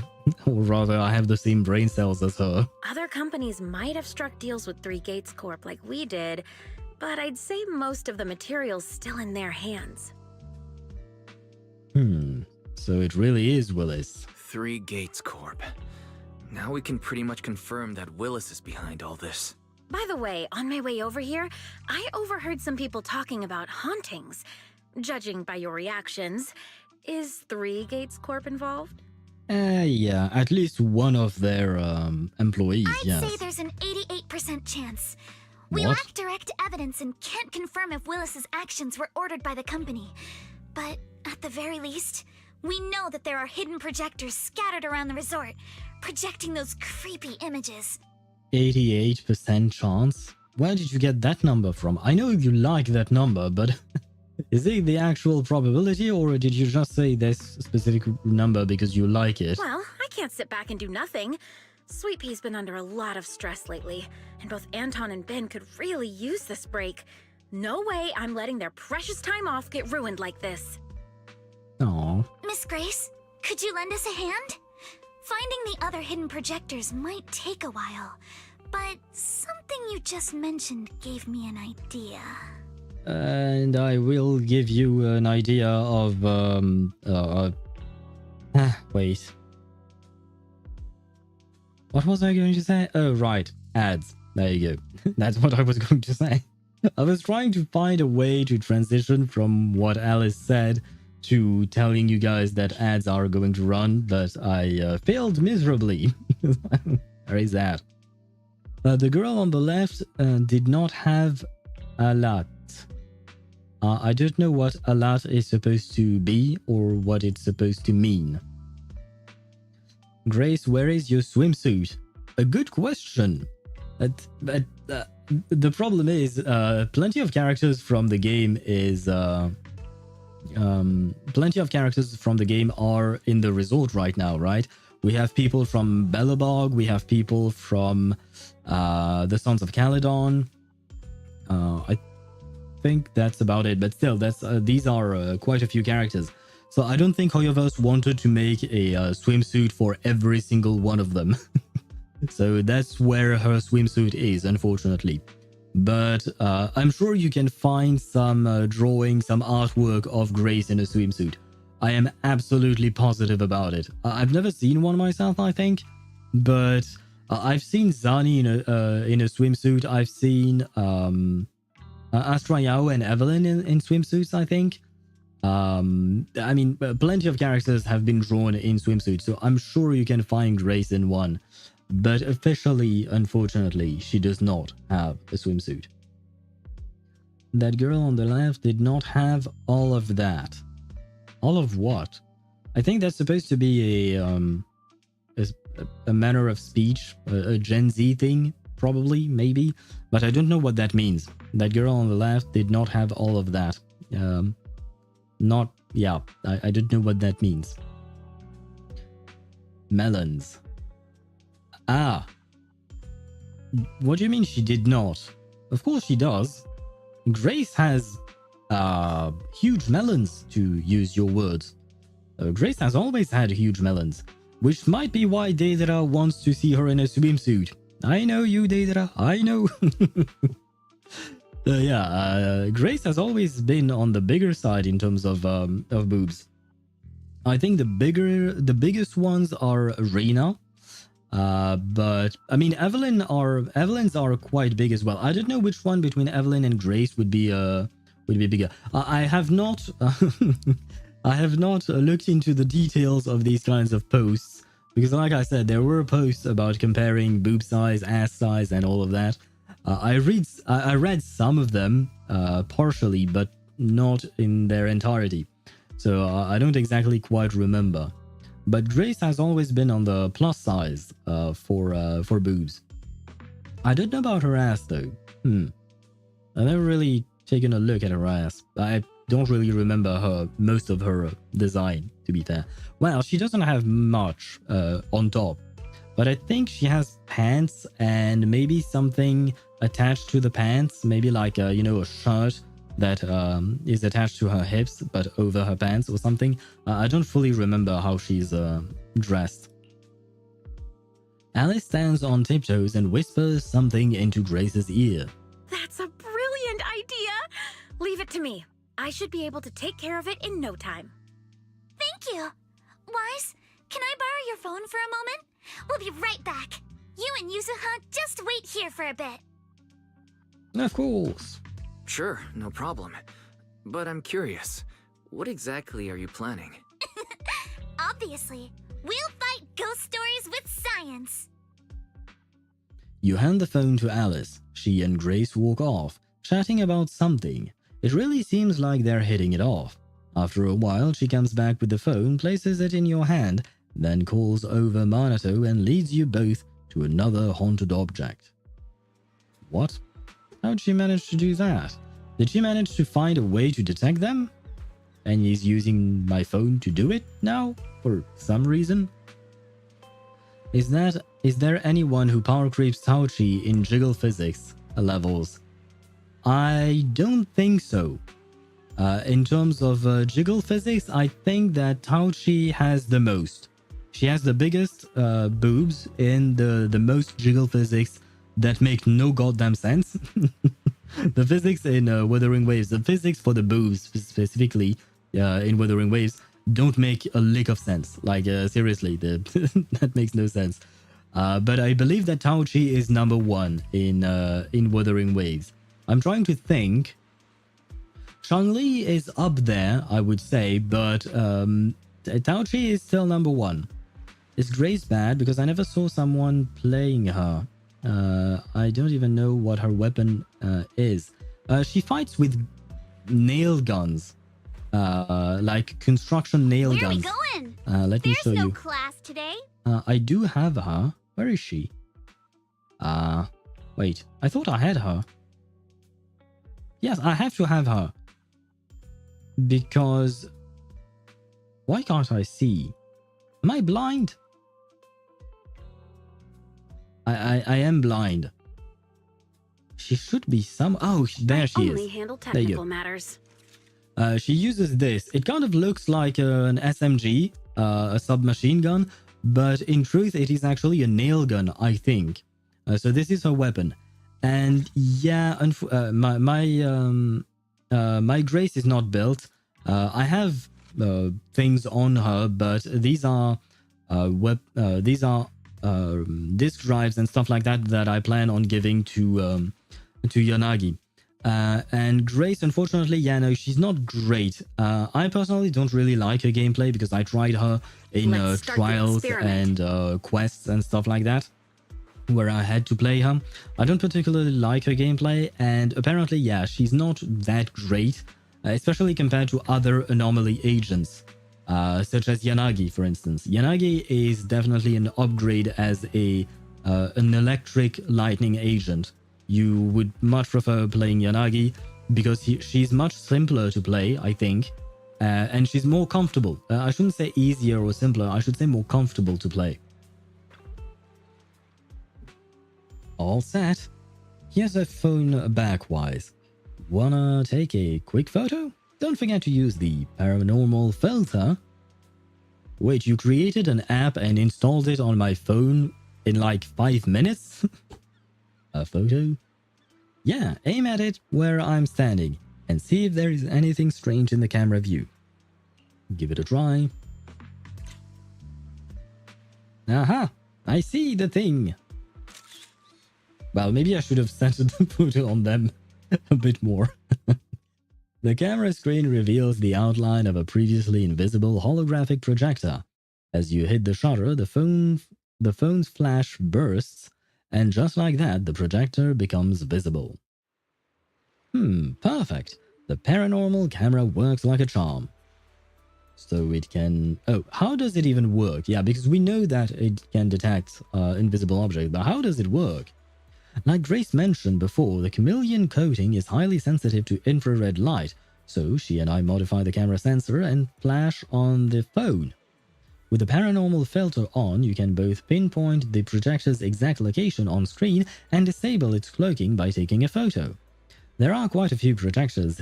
Or rather, I have the same brain cells as her. Other companies might have struck deals with Three Gates Corp like we did, but I'd say most of the material's still in their hands. So it really is Willis. Three Gates Corp. Now we can pretty much confirm that Willis is behind all this. By the way, on my way over here, I overheard some people talking about hauntings. Judging by your reactions, is Three Gates Corp involved? Yeah, at least one of their employees, I'd say there's an 88% chance. We What? lack direct evidence and can't confirm if Willis's actions were ordered by the company. But at the very least, we know that there are hidden projectors scattered around the resort, projecting those creepy images. 88% chance? Where did you get that number from? I know you like that number, but is it the actual probability, or did you just say this specific number because you like it? Well, I can't sit back and do nothing. Sweet Pea's been under a lot of stress lately, and both Anton and Ben could really use this break. No way I'm letting their precious time off get ruined like this. Aw. Miss Grace, could you lend us a hand? Finding the other hidden projectors might take a while, but something you just mentioned gave me an idea. And I will give you an idea of, wait. What was I going to say? Oh, right. Ads. There you go. That's what I was going to say. I was trying to find a way to transition from what Alice said to telling you guys that ads are going to run, but I failed miserably. There is that. The girl on the left did not have a lot. I don't know what a lot is supposed to be or what it's supposed to mean. Grace, where is your swimsuit? A good question. But the problem is, plenty of characters from the game are in the resort right now, right? We have people from Bellabog, we have people from the Sons of Caledon. I think that's about it, but still, these are quite a few characters. So I don't think HoYoVerse wanted to make a swimsuit for every single one of them. So that's where her swimsuit is, unfortunately. But I'm sure you can find some drawing, some artwork of Grace in a swimsuit. I am absolutely positive about it. I've never seen one myself, I think, but I've seen Zani in a swimsuit. I've seen Astra Yao and Evelyn in swimsuits, I think. I mean, plenty of characters have been drawn in swimsuits, so I'm sure you can find Grace in one. But officially, unfortunately, she does not have a swimsuit. That girl on the left did not have all of that. All of what? I think that's supposed to be a manner of speech, a Gen Z thing, probably, maybe. But I don't know what that means. That girl on the left did not have all of that. I don't know what that means. Melons. Ah. What do you mean she did not? Of course she does. Grace has huge melons, to use your words. Grace has always had huge melons, which might be why Deidara wants to see her in a swimsuit. I know you, Deidara. I know. Yeah, Grace has always been on the bigger side in terms of boobs. I think the biggest ones are Rena, but I mean Evelyn's are quite big as well. I don't know which one between Evelyn and Grace would be bigger. I have not I have not looked into the details of these kinds of posts because, like I said, there were posts about comparing boob size, ass size, and all of that. I read some of them partially, but not in their entirety. So I don't exactly quite remember. But Grace has always been on the plus size for boobs. I don't know about her ass though. I've never really taken a look at her ass. I don't really remember most of her design, to be fair. Well, she doesn't have much on top. But I think she has pants and maybe something attached to the pants. Maybe like, a shirt that is attached to her hips, but over her pants or something. I don't fully remember how she's dressed. Alice stands on tiptoes and whispers something into Grace's ear. That's a brilliant idea! Leave it to me. I should be able to take care of it in no time. Thank you. Wise, can I borrow your phone for a moment? We'll be right back. You and Yuzuha just wait here for a bit. Of course. Sure, no problem. But I'm curious, what exactly are you planning? Obviously, we'll fight ghost stories with science. You hand the phone to Alice. She and Grace walk off, chatting about something. It really seems like they're hitting it off. After a while, she comes back with the phone, places it in your hand, then calls over Minato and leads you both to another haunted object. What? How'd she manage to do that? Did she manage to find a way to detect them? And he's using my phone to do it now? For some reason? Is there anyone who power creeps Tauchi in jiggle physics levels? I don't think so. In terms of jiggle physics, I think that Tauchi has the most. She has the biggest boobs in the most jiggle physics that make no goddamn sense. The physics in Wuthering Waves, the physics for the boobs specifically in Wuthering Waves don't make a lick of sense. Like, seriously, that makes no sense. But I believe that Tauchi is number one in Wuthering Waves. I'm trying to think. Chun-Li is up there, I would say, but Tauchi is still number one. Is Grace bad? Because I never saw someone playing her. I don't even know what her weapon is. She fights with nail guns. Like construction nail Where guns. are we going? Let me show There's no you. class today. I do have her. Where is she? Wait. I thought I had her. Yes, I have to have her. Because... Why can't I see? Am I blind? I am blind. She should be some... Oh, there she is. Only handle There you technical go. matters. She uses this. It kind of looks like an SMG, a submachine gun, but in truth, it is actually a nail gun, I think. So this is her weapon. And yeah, my Grace is not built. I have things on her, but these are disk drives and stuff like that I plan on giving to Yanagi. And Grace, unfortunately, yeah, no, she's not great. I personally don't really like her gameplay because I tried her in Let's start the trials experiment. and quests and stuff like that, where I had to play her. I don't particularly like her gameplay, and apparently, yeah, she's not that great, especially compared to other anomaly agents, such as Yanagi, for instance. Yanagi is definitely an upgrade as an electric lightning agent. You would much prefer playing Yanagi because she's much simpler to play, I think, and she's more comfortable. I shouldn't say easier or simpler, I should say more comfortable to play. All set. Here's a phone back-wise. Wanna take a quick photo? Don't forget to use the paranormal filter. Wait, you created an app and installed it on my phone in like 5 minutes? A photo? Yeah, aim at it where I'm standing and see if there is anything strange in the camera view. Give it a try. Aha! I see the thing! Well, maybe I should have centered the photo on them a bit more. The camera screen reveals the outline of a previously invisible holographic projector. As you hit the shutter, the phone's flash bursts, and just like that, the projector becomes visible. Perfect. The paranormal camera works like a charm. So it can... Oh, how does it even work? Yeah, because we know that it can detect invisible objects, but how does it work? Like Grace mentioned before, the chameleon coating is highly sensitive to infrared light, so she and I modify the camera sensor and flash on the phone. With the paranormal filter on, you can both pinpoint the projector's exact location on screen and disable its cloaking by taking a photo. There are quite a few projectors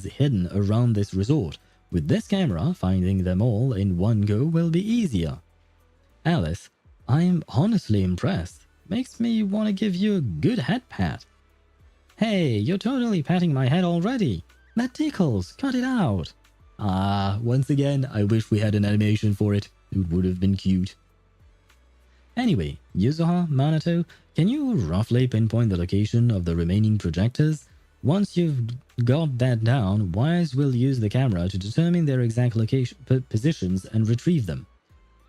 hidden around this resort. With this camera, finding them all in one go will be easier. Alice, I'm honestly impressed. Makes me want to give you a good head pat. Hey, you're totally patting my head already. That tickles, cut it out. Ah, once again, I wish we had an animation for it. It would have been cute. Anyway, Yuzuha, Minato, can you roughly pinpoint the location of the remaining projectors? Once you've got that down, Wise will use the camera to determine their exact location, positions and retrieve them.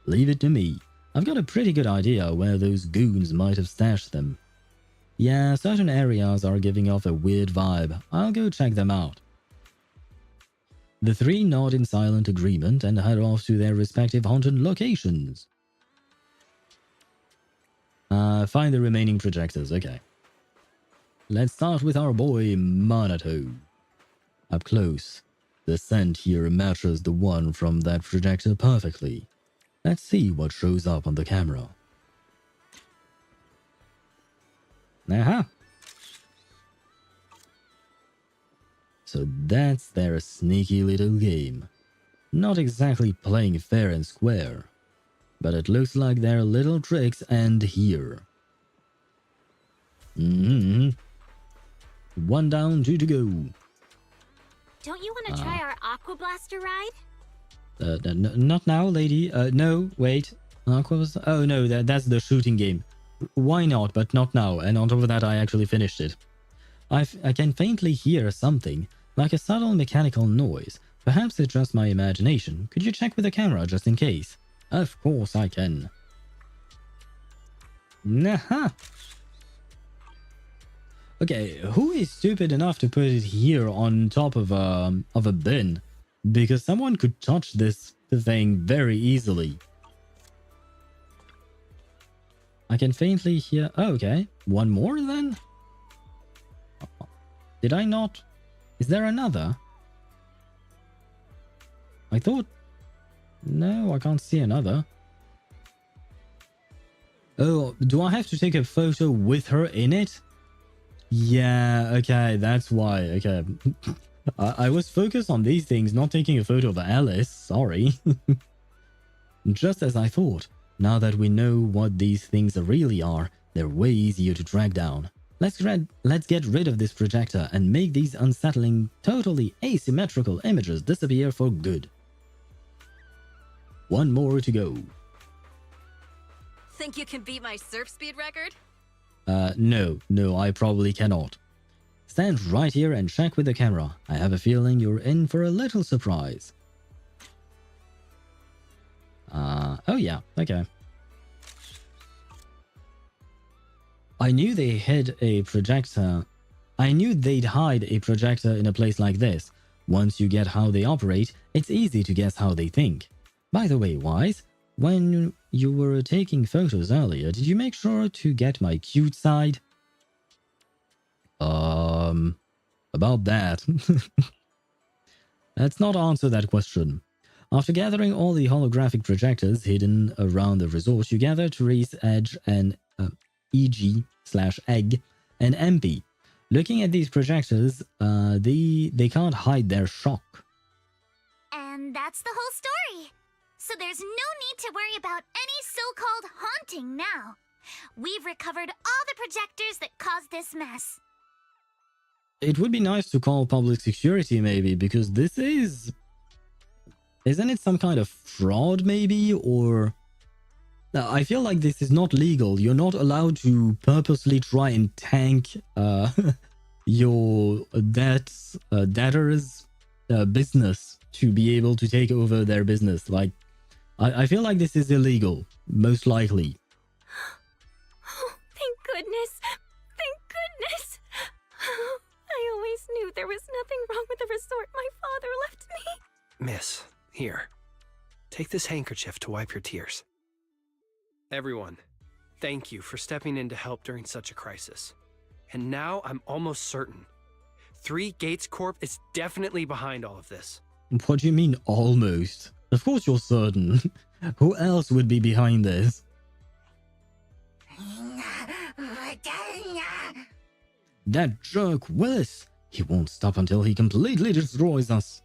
Leave it to me. I've got a pretty good idea where those goons might have stashed them. Yeah, certain areas are giving off a weird vibe. I'll go check them out. The three nod in silent agreement and head off to their respective haunted locations. Find the remaining projectors, okay. Let's start with our boy Minato. Up close, the scent here matches the one from that projector perfectly. Let's see what shows up on the camera. Aha! So that's their sneaky little game. Not exactly playing fair and square, but it looks like their little tricks end here. One down, two to go. Don't you want to try our Aqua Blaster ride? Not now, lady. No, wait. Oh no, that's the shooting game. Why not, but not now, and on top of that I actually finished it. I can faintly hear something, like a subtle mechanical noise. Perhaps it's just my imagination. Could you check with the camera just in case? Of course I can. Nah. Okay, who is stupid enough to put it here on top of a bin? Because someone could touch this thing very easily. I can faintly hear... Oh, okay. One more then? Did I not... Is there another? I thought... No, I can't see another. Oh, do I have to take a photo with her in it? Yeah, okay, that's why. Okay. I was focused on these things, not taking a photo of Alice. Sorry. Just as I thought. Now that we know what these things really are, they're way easier to track down. Let's get rid of this projector and make these unsettling, totally asymmetrical images disappear for good. One more to go. Think you can beat my surf speed record? No, I probably cannot. Stand right here and check with the camera. I have a feeling you're in for a little surprise. Oh yeah, okay. I knew they hid a projector. I knew they'd hide a projector in a place like this. Once you get how they operate, it's easy to guess how they think. By the way, Wise, when you were taking photos earlier, did you make sure to get my cute side? About that. Let's not answer that question. After gathering all the holographic projectors hidden around the resort, you gather Therese, Edge, and EG/Egg and MP. Looking at these projectors, they can't hide their shock. And that's the whole story. So there's no need to worry about any so-called haunting now. We've recovered all the projectors that caused this mess. It would be nice to call public security maybe, because this is... Isn't it some kind of fraud maybe? Or... I feel like this is not legal. You're not allowed to purposely try and tank your debtor's business to be able to take over their business. Like, I feel like this is illegal, most likely. Oh, thank goodness. Thank goodness. I always knew there was nothing wrong with the resort my father left me. Miss, here. Take this handkerchief to wipe your tears. Everyone, thank you for stepping in to help during such a crisis. And now I'm almost certain. 3 Gates Corp is definitely behind all of this. What do you mean, almost? Of course you're certain. Who else would be behind this? That jerk Willis! He won't stop until he completely destroys us.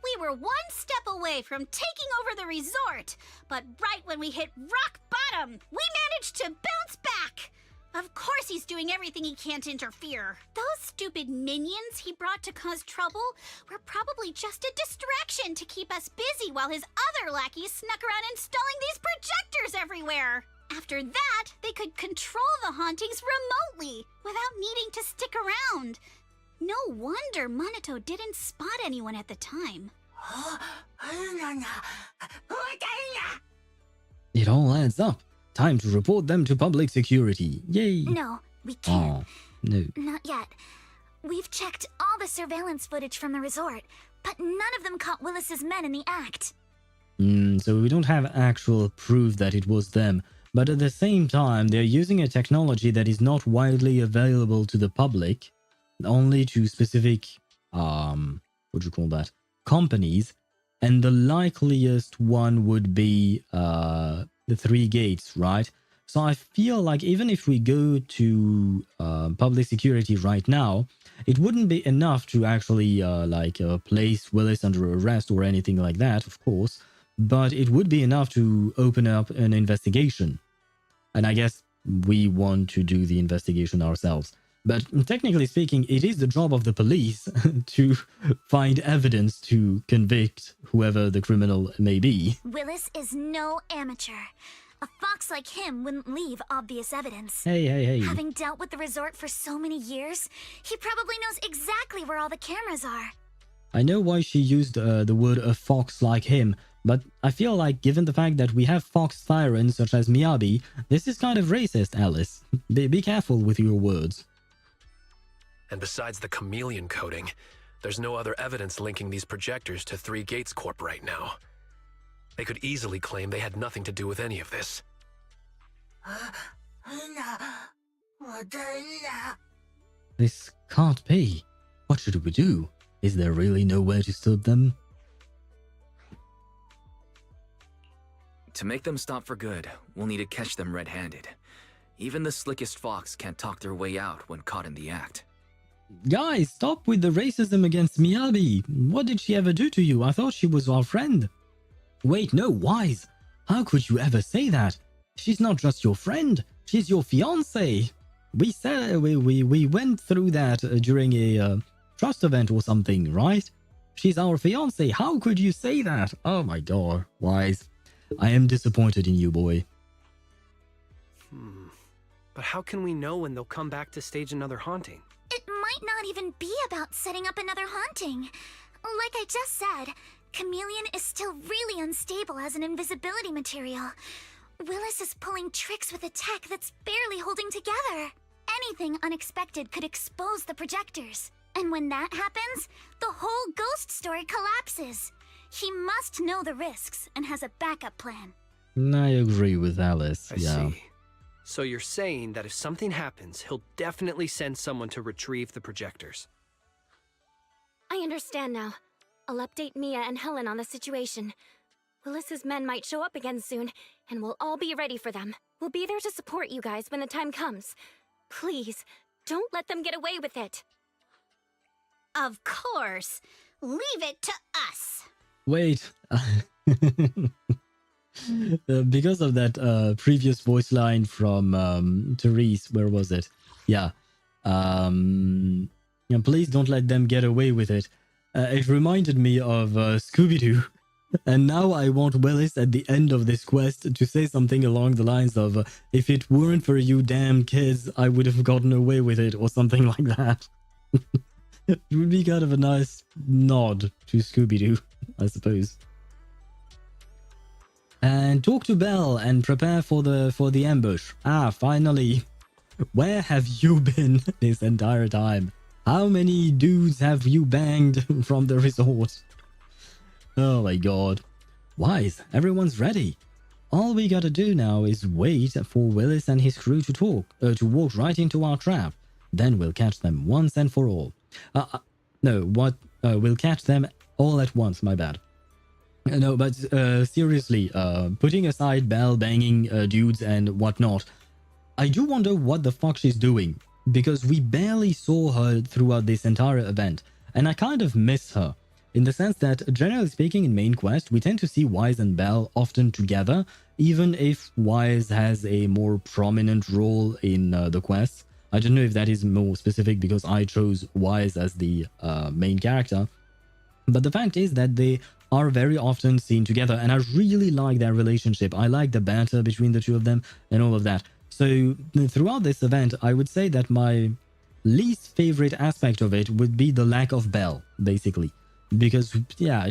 We were one step away from taking over the resort, but right when we hit rock bottom, we managed to bounce back. Of course he's doing everything he can to interfere. Those stupid minions he brought to cause trouble were probably just a distraction to keep us busy while his other lackeys snuck around installing these projectors everywhere. After that, they could control the hauntings remotely without needing to stick around. No wonder Monato didn't spot anyone at the time. It all adds up. Time to report them to public security. Yay! No, we can't. Oh, no. Not yet. We've checked all the surveillance footage from the resort, but none of them caught Willis's men in the act. So we don't have actual proof that it was them. But at the same time, they're using a technology that is not widely available to the public, only to specific, what do you call that, companies. And the likeliest one would be the 3 gates, right? So I feel like even if we go to public security right now, it wouldn't be enough to actually place Willis under arrest or anything like that, of course. But it would be enough to open up an investigation. And I guess we want to do the investigation ourselves. But technically speaking, it is the job of the police to find evidence to convict whoever the criminal may be. Willis is no amateur. A fox like him wouldn't leave obvious evidence. Hey. Having dealt with the resort for so many years, he probably knows exactly where all the cameras are. I know why she used the word a fox like him, but I feel like given the fact that we have fox tyrants such as Miyabi, this is kind of racist, Alice. Be careful with your words. And besides the chameleon coding, there's no other evidence linking these projectors to 3 Gates Corp right now. They could easily claim they had nothing to do with any of this. This can't be. What should we do? Is there really nowhere to stop them? To make them stop for good, we'll need to catch them red-handed. Even the slickest fox can't talk their way out when caught in the act. Guys, stop with the racism against Miyabi. What did she ever do to you? I thought she was our friend. Wait, no, Wise. How could you ever say that? She's not just your friend. She's your fiancé. We said we went through that during a trust event or something, right? She's our fiancé. How could you say that? Oh my god, Wise. I am disappointed in you, boy. But how can we know when they'll come back to stage another haunting? It might not even be about setting up another haunting. Like I just said, Chameleon is still really unstable as an invisibility material. Willis is pulling tricks with a tech that's barely holding together. Anything unexpected could expose the projectors. And when that happens, the whole ghost story collapses. He must know the risks and has a backup plan. I agree with Alice. I see. So you're saying that if something happens, he'll definitely send someone to retrieve the projectors. I understand now. I'll update Mia and Helen on the situation. Willis's men might show up again soon, and we'll all be ready for them. We'll be there to support you guys when the time comes. Please, don't let them get away with it. Of course. Leave it to us. Wait. Because of that previous voice line from Therese, where was it? Yeah. And please don't let them get away with it. It reminded me of Scooby-Doo. And now I want Willis at the end of this quest to say something along the lines of, if it weren't for you damn kids, I would have gotten away with it, or something like that. It would be kind of a nice nod to Scooby-Doo, I suppose. And talk to Belle and prepare for the ambush. Ah, finally. Where have you been this entire time? How many dudes have you banged from the resort? Oh my god. Wise, everyone's ready. All we gotta do now is wait for Willis and his crew to walk right into our trap. Then we'll catch them once and for all. We'll catch them all at once, my bad. No, but seriously, putting aside Belle banging dudes and whatnot, I do wonder what the fuck she's doing, because we barely saw her throughout this entire event, and I kind of miss her, in the sense that, generally speaking, in main quest, we tend to see Wise and Belle often together, even if Wise has a more prominent role in the quests. I don't know if that is more specific because I chose Wise as the main character, but the fact is that they are very often seen together, and I really like their relationship. I like the banter between the two of them and all of that. So throughout this event, I would say that my least favorite aspect of it would be the lack of Belle, basically. Because, yeah,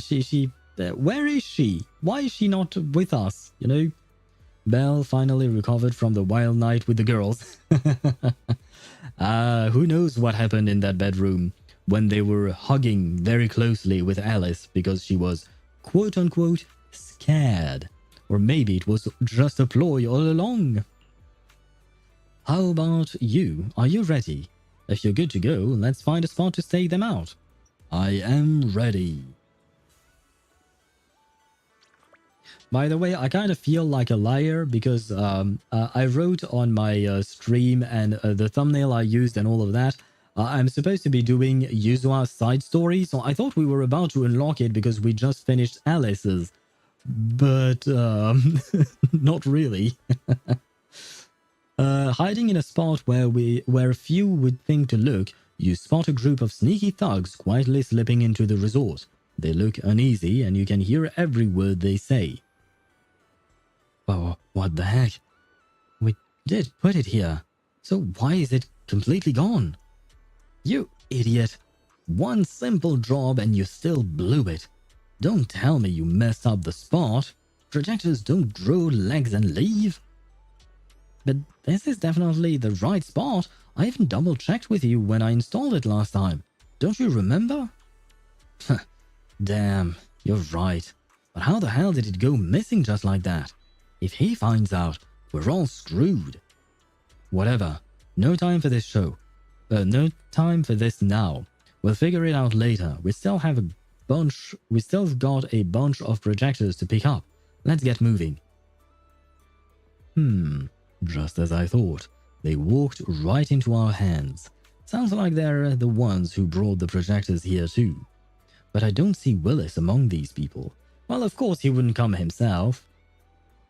where is she? Why is she not with us, you know? Belle finally recovered from the wild night with the girls. Who knows what happened in that bedroom when they were hugging very closely with Alice because she was quote-unquote scared. Or maybe it was just a ploy all along. How about you? Are you ready? If you're good to go, let's find a spot to stake them out. I am ready. By the way, I kind of feel like a liar because I wrote on my stream and the thumbnail I used and all of that. I'm supposed to be doing Yuzuha's side story, so I thought we were about to unlock it because we just finished Alice's. But not really. Hiding in a spot where few would think to look, you spot a group of sneaky thugs quietly slipping into the resort. They look uneasy and you can hear every word they say. Oh, what the heck? We did put it here, so why is it completely gone? You idiot. One simple job and you still blew it. Don't tell me you messed up the spot. Projectors don't grow legs and leave. But this is definitely the right spot. I even double-checked with you when I installed it last time. Don't you remember? Damn, you're right. But how the hell did it go missing just like that? If he finds out, we're all screwed. Whatever. No time for this show. No time for this now. We'll figure it out later. We still got a bunch of projectors to pick up. Let's get moving. Just as I thought. They walked right into our hands. Sounds like they're the ones who brought the projectors here too. But I don't see Willis among these people. Well, of course he wouldn't come himself.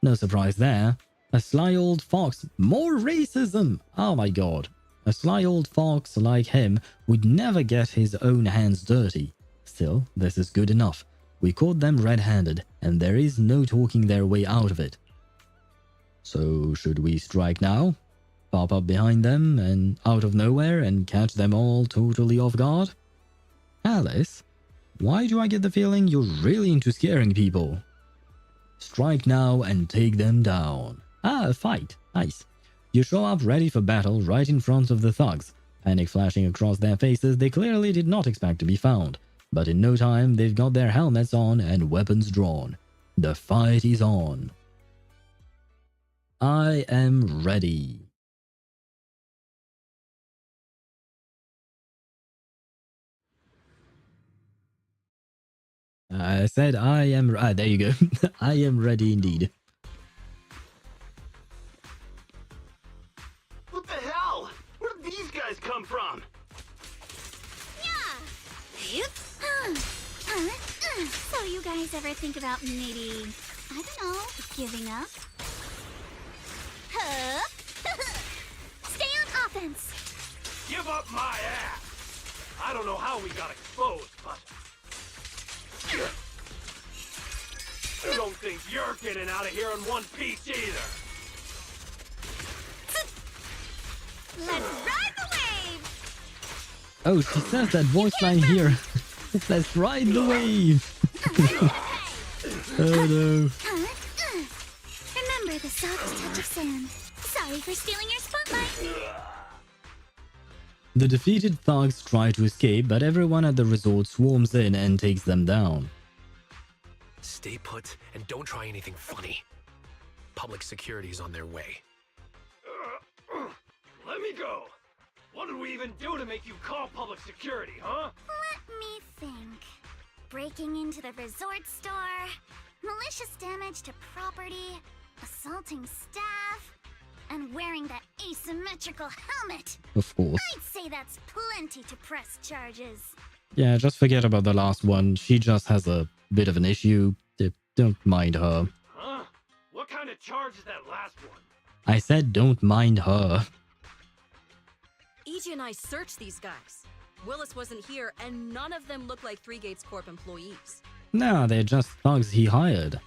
No surprise there. A sly old fox. More racism! Oh my god. A sly old fox like him would never get his own hands dirty. Still, this is good enough. We caught them red-handed, and there is no talking their way out of it. So, should we strike now? Pop up behind them and out of nowhere and catch them all totally off guard? Alice, why do I get the feeling you're really into scaring people? Strike now and take them down. Ah, a fight. Nice. You show up ready for battle right in front of the thugs. Panic flashing across their faces, they clearly did not expect to be found. But in no time, they've got their helmets on and weapons drawn. The fight is on. I am ready. I said I am... Ah, there you go. I am ready indeed. What the hell? Where did these guys come from? So you guys ever think about maybe, I don't know, giving up? Stay on offense! Give up my ass! I don't know how we got exposed, but... I don't think you're getting out of here in one piece either. Let's ride the wave! Oh, she says that voice line here. Let's ride the wave. Oh no. Remember the soft touch of sand. Sorry for stealing your spotlight. The defeated thugs try to escape, but everyone at the resort swarms in and takes them down. Stay put and don't try anything funny. Public security's on their way. Let me go. What did we even do to make you call public security, huh? Let me think. Breaking into the resort store, malicious damage to property, assaulting staff, and wearing that asymmetrical helmet. Of course. I'd say that's plenty to press charges. Yeah, just forget about the last one. She just has a bit of an issue. Don't mind her. Huh? What kind of charge is that last one? I said don't mind her. EG and I searched these guys. Willis wasn't here, and none of them look like Three Gates Corp employees. Nah, they're just thugs he hired.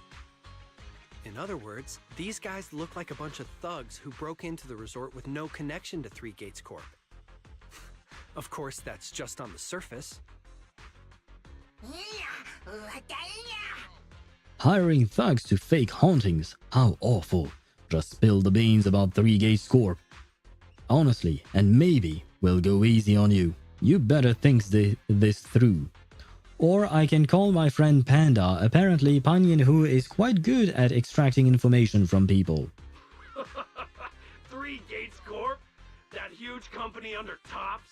In other words, these guys look like a bunch of thugs who broke into the resort with no connection to Three Gates Corp. Of course, that's just on the surface. Hiring thugs to fake hauntings? How awful. Just spill the beans about Three Gates Corp. Honestly, and maybe we'll go easy on you. You better think this through. Or I can call my friend Panda, apparently Panyan, who is quite good at extracting information from people. Three Gates Corp? That huge company under Tops?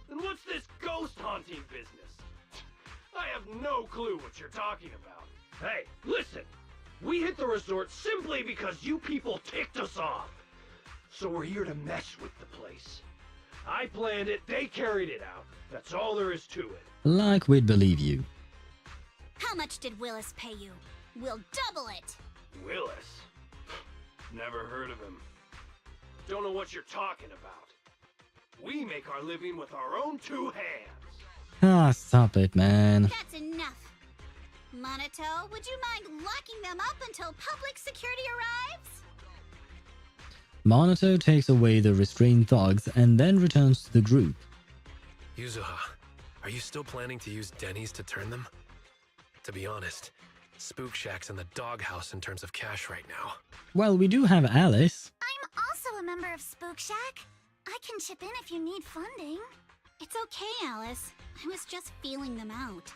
Then what's this ghost haunting business? I have no clue what you're talking about. Hey, listen! We hit the resort simply because you people ticked us off. So we're here to mess with the place. I planned it, they carried it out. That's all there is to it. Like we'd believe you. How much did Willis pay you? We'll double it. Willis? Never heard of him. Don't know what you're talking about. We make our living with our own two hands. Ah, stop it, man. That's enough. Monato, would you mind locking them up until public security arrives? Monato takes away the restrained thugs and then returns to the group. Yuzuha, are you still planning to use Denny's to turn them? To be honest, Spook Shack's in the doghouse in terms of cash right now. Well, we do have Alice. I'm also a member of Spook Shack. I can chip in if you need funding. It's okay, Alice. I was just feeling them out.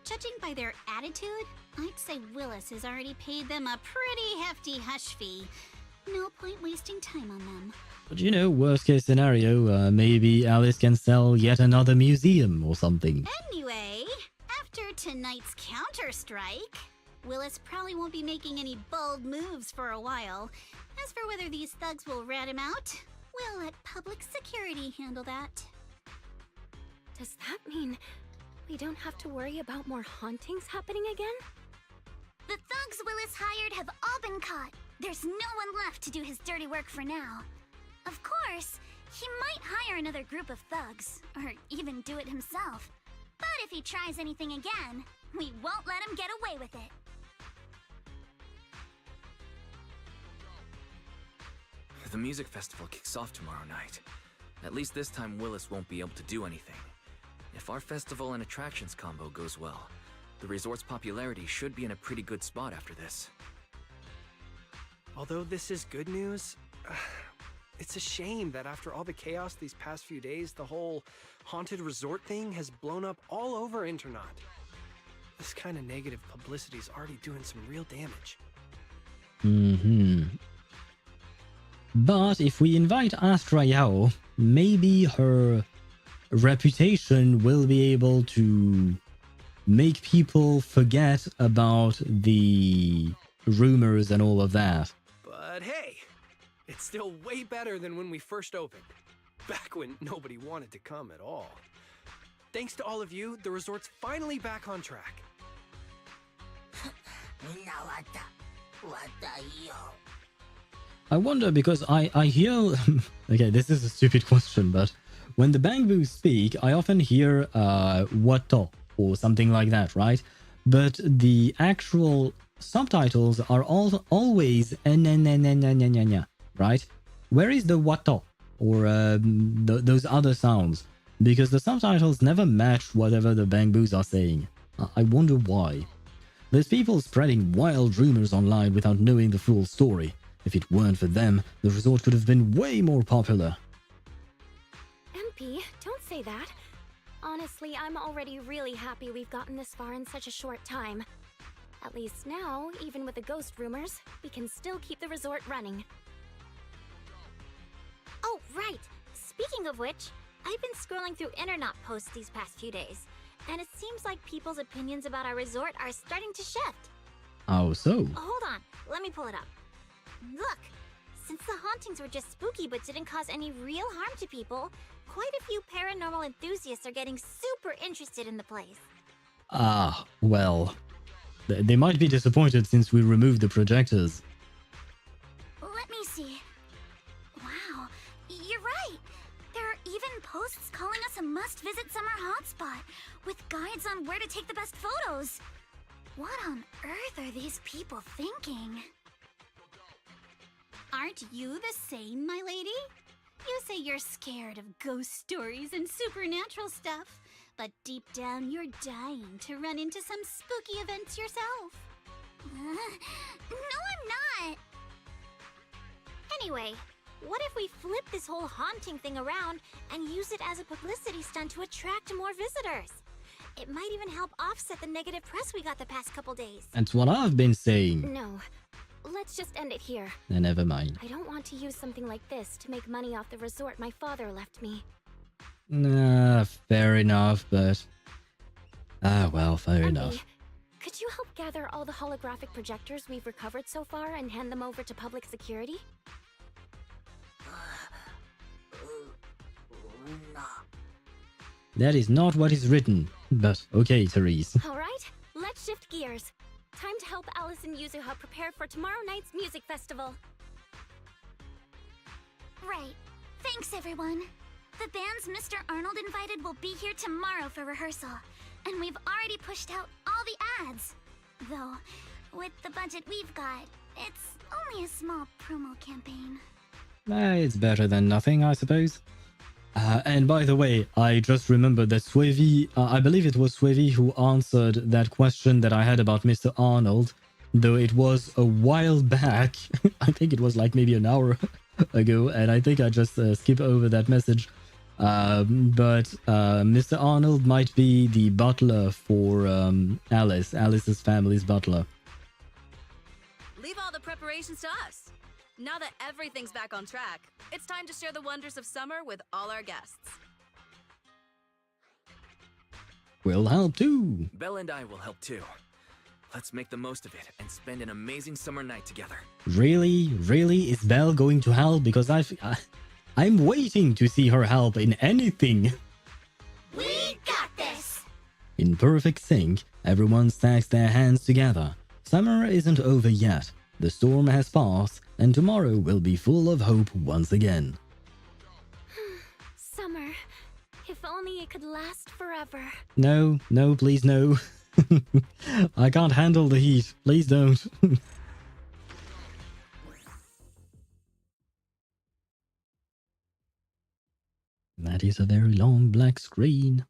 Judging by their attitude, I'd say Willis has already paid them a pretty hefty hush fee. No point wasting time on them. But you know, worst case scenario, maybe Alice can sell yet another museum or something. Anyway, after tonight's counter-strike, Willis probably won't be making any bold moves for a while. As for whether these thugs will rat him out, we'll let public security handle that. Does that mean we don't have to worry about more hauntings happening again? The thugs Willis hired have all been caught. There's no one left to do his dirty work for now. Of course, he might hire another group of thugs, or even do it himself. But if he tries anything again, we won't let him get away with it. The music festival kicks off tomorrow night. At least this time Willis won't be able to do anything. If our festival and attractions combo goes well, the resort's popularity should be in a pretty good spot after this. Although this is good news, it's a shame that after all the chaos these past few days, the whole haunted resort thing has blown up all over Internaut. This kind of negative publicity is already doing some real damage. But if we invite Astra Yao, maybe her reputation will be able to make people forget about the rumors and all of that. But hey, it's still way better than when we first opened. Back when nobody wanted to come at all. Thanks to all of you, the resort's finally back on track. I wonder because I hear... Okay, this is a stupid question, but when the Bangbus speak, I often hear Wato or something like that, right? But the actual subtitles are always right? Where is the Wato or those other sounds? Because the subtitles never match whatever the Bangbus are saying. I wonder why. There's people spreading wild rumors online without knowing the full story. If it weren't for them, the resort could have been way more popular. MP, don't say that. Honestly, I'm already really happy we've gotten this far in such a short time. At least now, even with the ghost rumors, we can still keep the resort running. Oh, right. Speaking of which, I've been scrolling through internet posts these past few days, and it seems like people's opinions about our resort are starting to shift. How so? Hold on, let me pull it up. Look, since the hauntings were just spooky but didn't cause any real harm to people, quite a few paranormal enthusiasts are getting super interested in the place. Ah, well. They might be disappointed since we removed the projectors. Let me see. Wow, you're right. There are even posts calling us a must-visit summer hotspot, with guides on where to take the best photos. What on earth are these people thinking? Aren't you the same, my lady? You say you're scared of ghost stories and supernatural stuff, but deep down you're dying to run into some spooky events yourself. No, I'm not. Anyway, what if we flip this whole haunting thing around and use it as a publicity stunt to attract more visitors? It might even help offset the negative press we got the past couple days. That's what I've been saying. No, let's just end it here. Never mind. I don't want to use something like this to make money off the resort my father left me. Nah, fair enough, but... well, fair enough. Could you help gather all the holographic projectors we've recovered so far and hand them over to public security? That is not what is written, but okay, Therese. Alright, let's shift gears. Time to help Alice and Yuzuha prepare for tomorrow night's music festival. Right. Thanks, everyone. The bands Mr. Arnold invited will be here tomorrow for rehearsal, and we've already pushed out all the ads. Though, with the budget we've got, it's only a small promo campaign. It's better than nothing, I suppose. And by the way, I just remembered that Swavy, I believe it was Swavy who answered that question that I had about Mr. Arnold, though it was a while back. I think it was like maybe an hour ago, and I think I just skipped over that message. But Mr. Arnold might be the butler for Alice's family's butler. Leave all the preparations to us. Now that everything's back on track, it's time to share the wonders of summer with all our guests. We'll help too. Belle and I will help too. Let's make the most of it and spend an amazing summer night together. Really? Really? Is Belle going to help? Because I'm waiting to see her help in anything. We got this! In perfect sync, everyone stacks their hands together. Summer isn't over yet. The storm has passed, and tomorrow will be full of hope once again. Summer. If only it could last forever. No, no, please no. I can't handle the heat. Please don't. That is a very long black screen.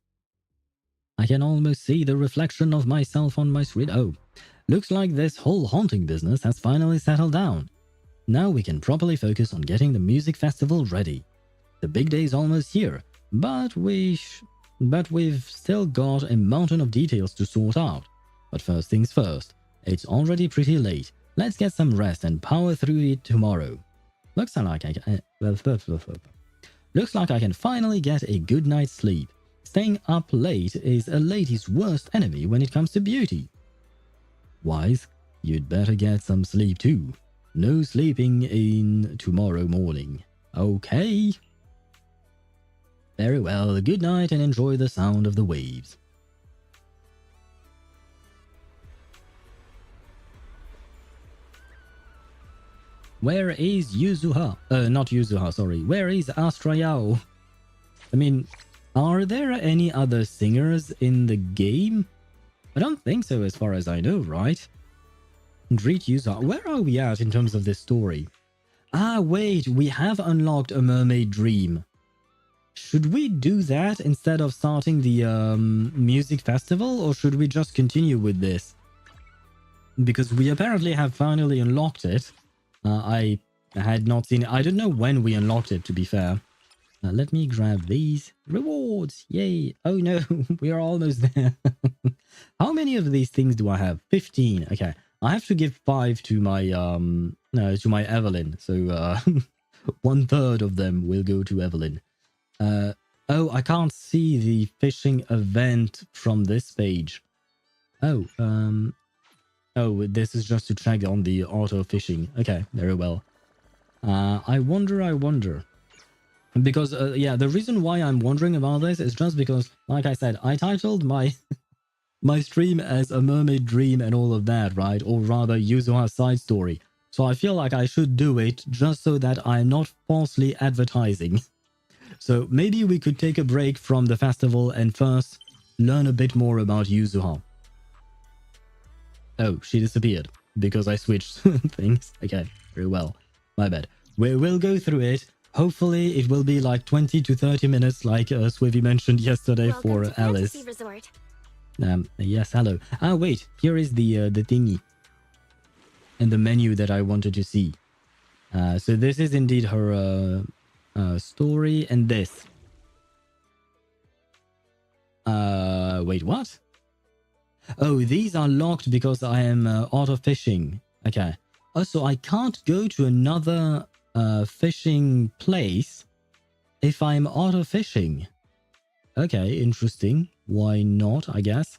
I can almost see the reflection of myself on my screen. Oh, looks like this whole haunting business has finally settled down. Now we can properly focus on getting the music festival ready. The big day is almost here, but we've still got a mountain of details to sort out. But first things first, it's already pretty late. Let's get some rest and power through it tomorrow. Looks like I can finally get a good night's sleep. Staying up late is a lady's worst enemy when it comes to beauty. Wise, you'd better get some sleep too. No sleeping in tomorrow morning. Okay? Very well, good night and enjoy the sound of the waves. Where is Yuzuha? Not Yuzuha, sorry. Where is Astrayao? I mean, are there any other singers in the game? I don't think so as far as I know, right? Greet Yuzuha. Where are we at in terms of this story? Ah, wait, we have unlocked a Mermaid Dream. Should we do that instead of starting the music festival, or should we just continue with this? Because we apparently have finally unlocked it. I had not seen it. I don't know when we unlocked it, to be fair. Let me grab these. Rewards! Yay! Oh no, we are almost there. How many of these things do I have? 15. Okay. I have to give 5 to my Evelyn. So 1/3 of them will go to Evelyn. Oh, I can't see the fishing event from this page. Oh, this is just to check on the auto fishing. Okay, very well. I wonder. Because, yeah, the reason why I'm wondering about this is just because, like I said, I titled my my stream as a Mermaid Dream and all of that, right? Or rather, Yuzuha's side story. So I feel like I should do it just so that I'm not falsely advertising. So maybe we could take a break from the festival and first learn a bit more about Yuzuha. Oh, she disappeared because I switched things. Okay, very well. My bad. We will go through it. Hopefully it will be like 20 to 30 minutes like Swivy mentioned yesterday. Welcome for to Alice. Fantasy Resort. Yes, hello. Ah, wait, here is the thingy and the menu that I wanted to see. So this is indeed her story, and this. Wait, what? Oh, these are locked because I am auto fishing. Okay. Oh, so I can't go to another fishing place if I'm auto fishing. Okay, interesting. Why not, I guess?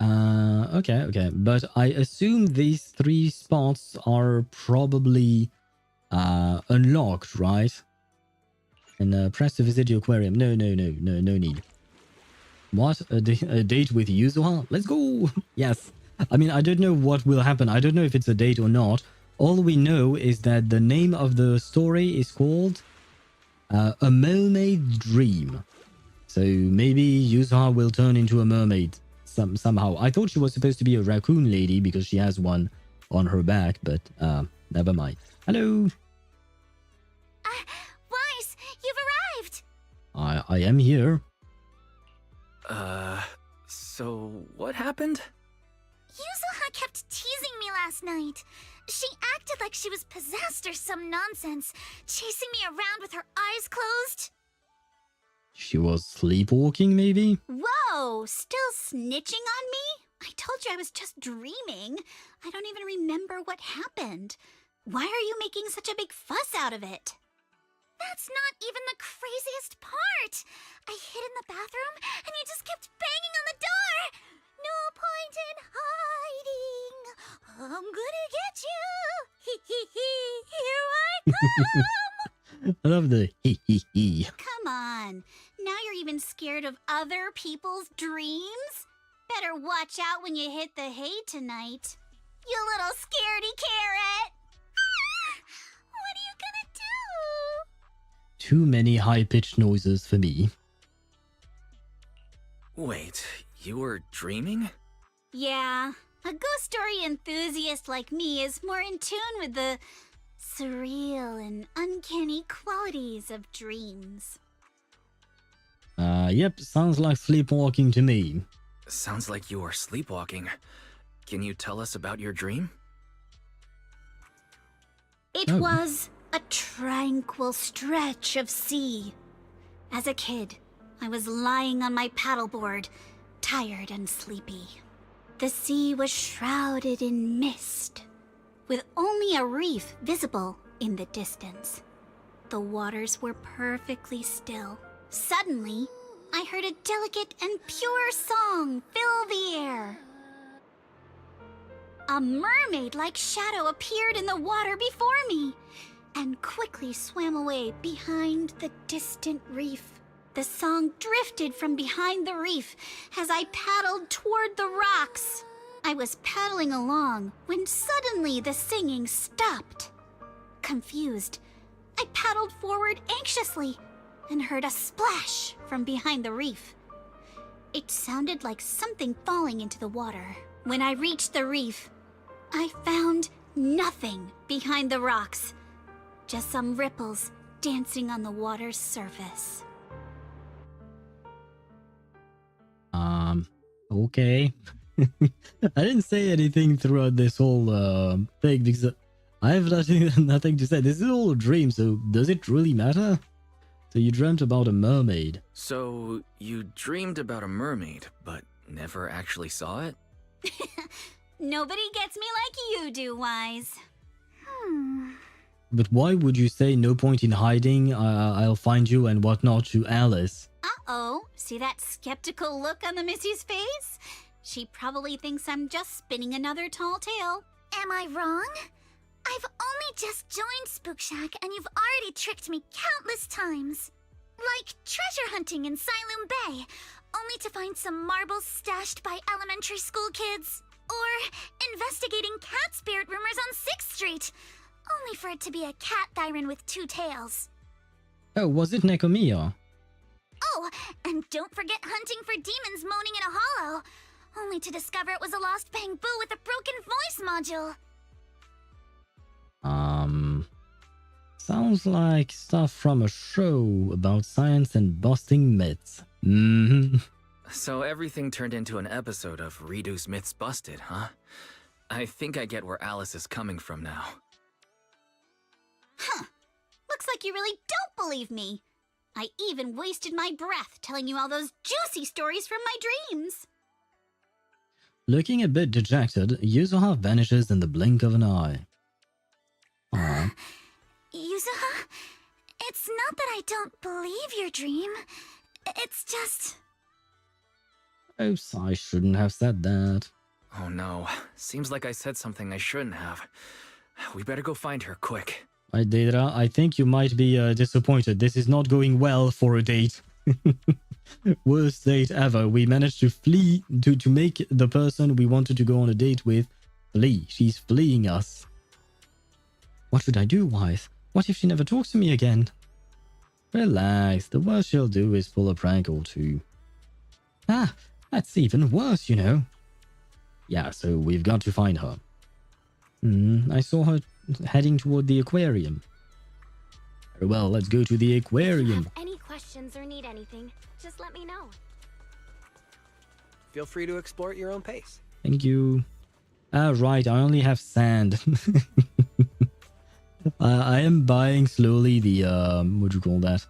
Okay. But I assume these 3 spots are probably unlocked, right? And press to visit your aquarium. No need. What? A date with Yuzuha? Let's go! Yes. I mean, I don't know what will happen. I don't know if it's a date or not. All we know is that the name of the story is called A Mermaid Dream. So maybe Yuzuha will turn into a mermaid somehow. I thought she was supposed to be a raccoon lady because she has one on her back, but never mind. Hello! Wise, you've arrived! I am here. So what happened? Yuzuha kept teasing me last night. She acted like she was possessed or some nonsense, chasing me around with her eyes closed. She was sleepwalking, maybe? Whoa, still snitching on me? I told you I was just dreaming. I don't even remember what happened. Why are you making such a big fuss out of it? That's not even the craziest part. I hid in the bathroom and you just kept banging on the door. No point in hiding. I'm gonna get you. Hee hee hee. Here I come. I love the hee hee hee. Come on. Now you're even scared of other people's dreams? Better watch out when you hit the hay tonight. You little scaredy carrot. What are you gonna do? Too many high-pitched noises for me. Wait, you were dreaming? Yeah, a ghost story enthusiast like me is more in tune with the surreal and uncanny qualities of dreams. Yep, sounds like sleepwalking to me. Sounds like you are sleepwalking. Can you tell us about your dream? It was a tranquil stretch of sea. As a kid, I was lying on my paddleboard, tired and sleepy. The sea was shrouded in mist, with only a reef visible in the distance. The waters were perfectly still. Suddenly, I heard a delicate and pure song fill the air. A mermaid-like shadow appeared in the water before me and quickly swam away behind the distant reef. The song drifted from behind the reef as I paddled toward the rocks. I was paddling along when suddenly the singing stopped. Confused, I paddled forward anxiously and heard a splash from behind the reef. It sounded like something falling into the water. When I reached the reef, I found nothing behind the rocks, just some ripples dancing on the water's surface. Okay. I didn't say anything throughout this whole thing because I have nothing to say. This is all a dream, so does it really matter? So you dreamt about a mermaid. So, you dreamed about a mermaid, but never actually saw it? Nobody gets me like you do, Wise. But why would you say no point in hiding, I'll find you and whatnot to Alice? Uh-oh, see that skeptical look on the Missy's face? She probably thinks I'm just spinning another tall tale. Am I wrong? I've only just joined Spook Shack and you've already tricked me countless times. Like treasure hunting in Siloam Bay, only to find some marbles stashed by elementary school kids. Or investigating cat spirit rumors on 6th Street, only for it to be a cat siren with 2 tails. Oh, was it Nekomiya? Oh, and don't forget hunting for demons moaning in a hollow, only to discover it was a lost bamboo with a broken voice module. Sounds like stuff from a show about science and busting myths. So everything turned into an episode of Ridu's Myths Busted, huh? I think I get where Alice is coming from now. Huh. Looks like you really don't believe me. I even wasted my breath telling you all those juicy stories from my dreams. Looking a bit dejected, Yuzuha vanishes in the blink of an eye. Aww. Yuzuha, it's not that I don't believe your dream. It's just... Oops, I shouldn't have said that. Oh no, seems like I said something I shouldn't have. We better go find her, quick. Deidara, I think you might be disappointed. This is not going well for a date. Worst date ever. We managed to flee, to make the person we wanted to go on a date with flee. She's fleeing us. What should I do, Wise? What if she never talks to me again? Relax, the worst she'll do is pull a prank or two. Ah, that's even worse, you know. Yeah, so we've got to find her. I saw her heading toward the aquarium. Very well, let's go to the aquarium. If you have any questions or need anything, just let me know. Feel free to explore at your own pace. Thank you. Ah, right, I only have sand. I am buying slowly the, what do you call that?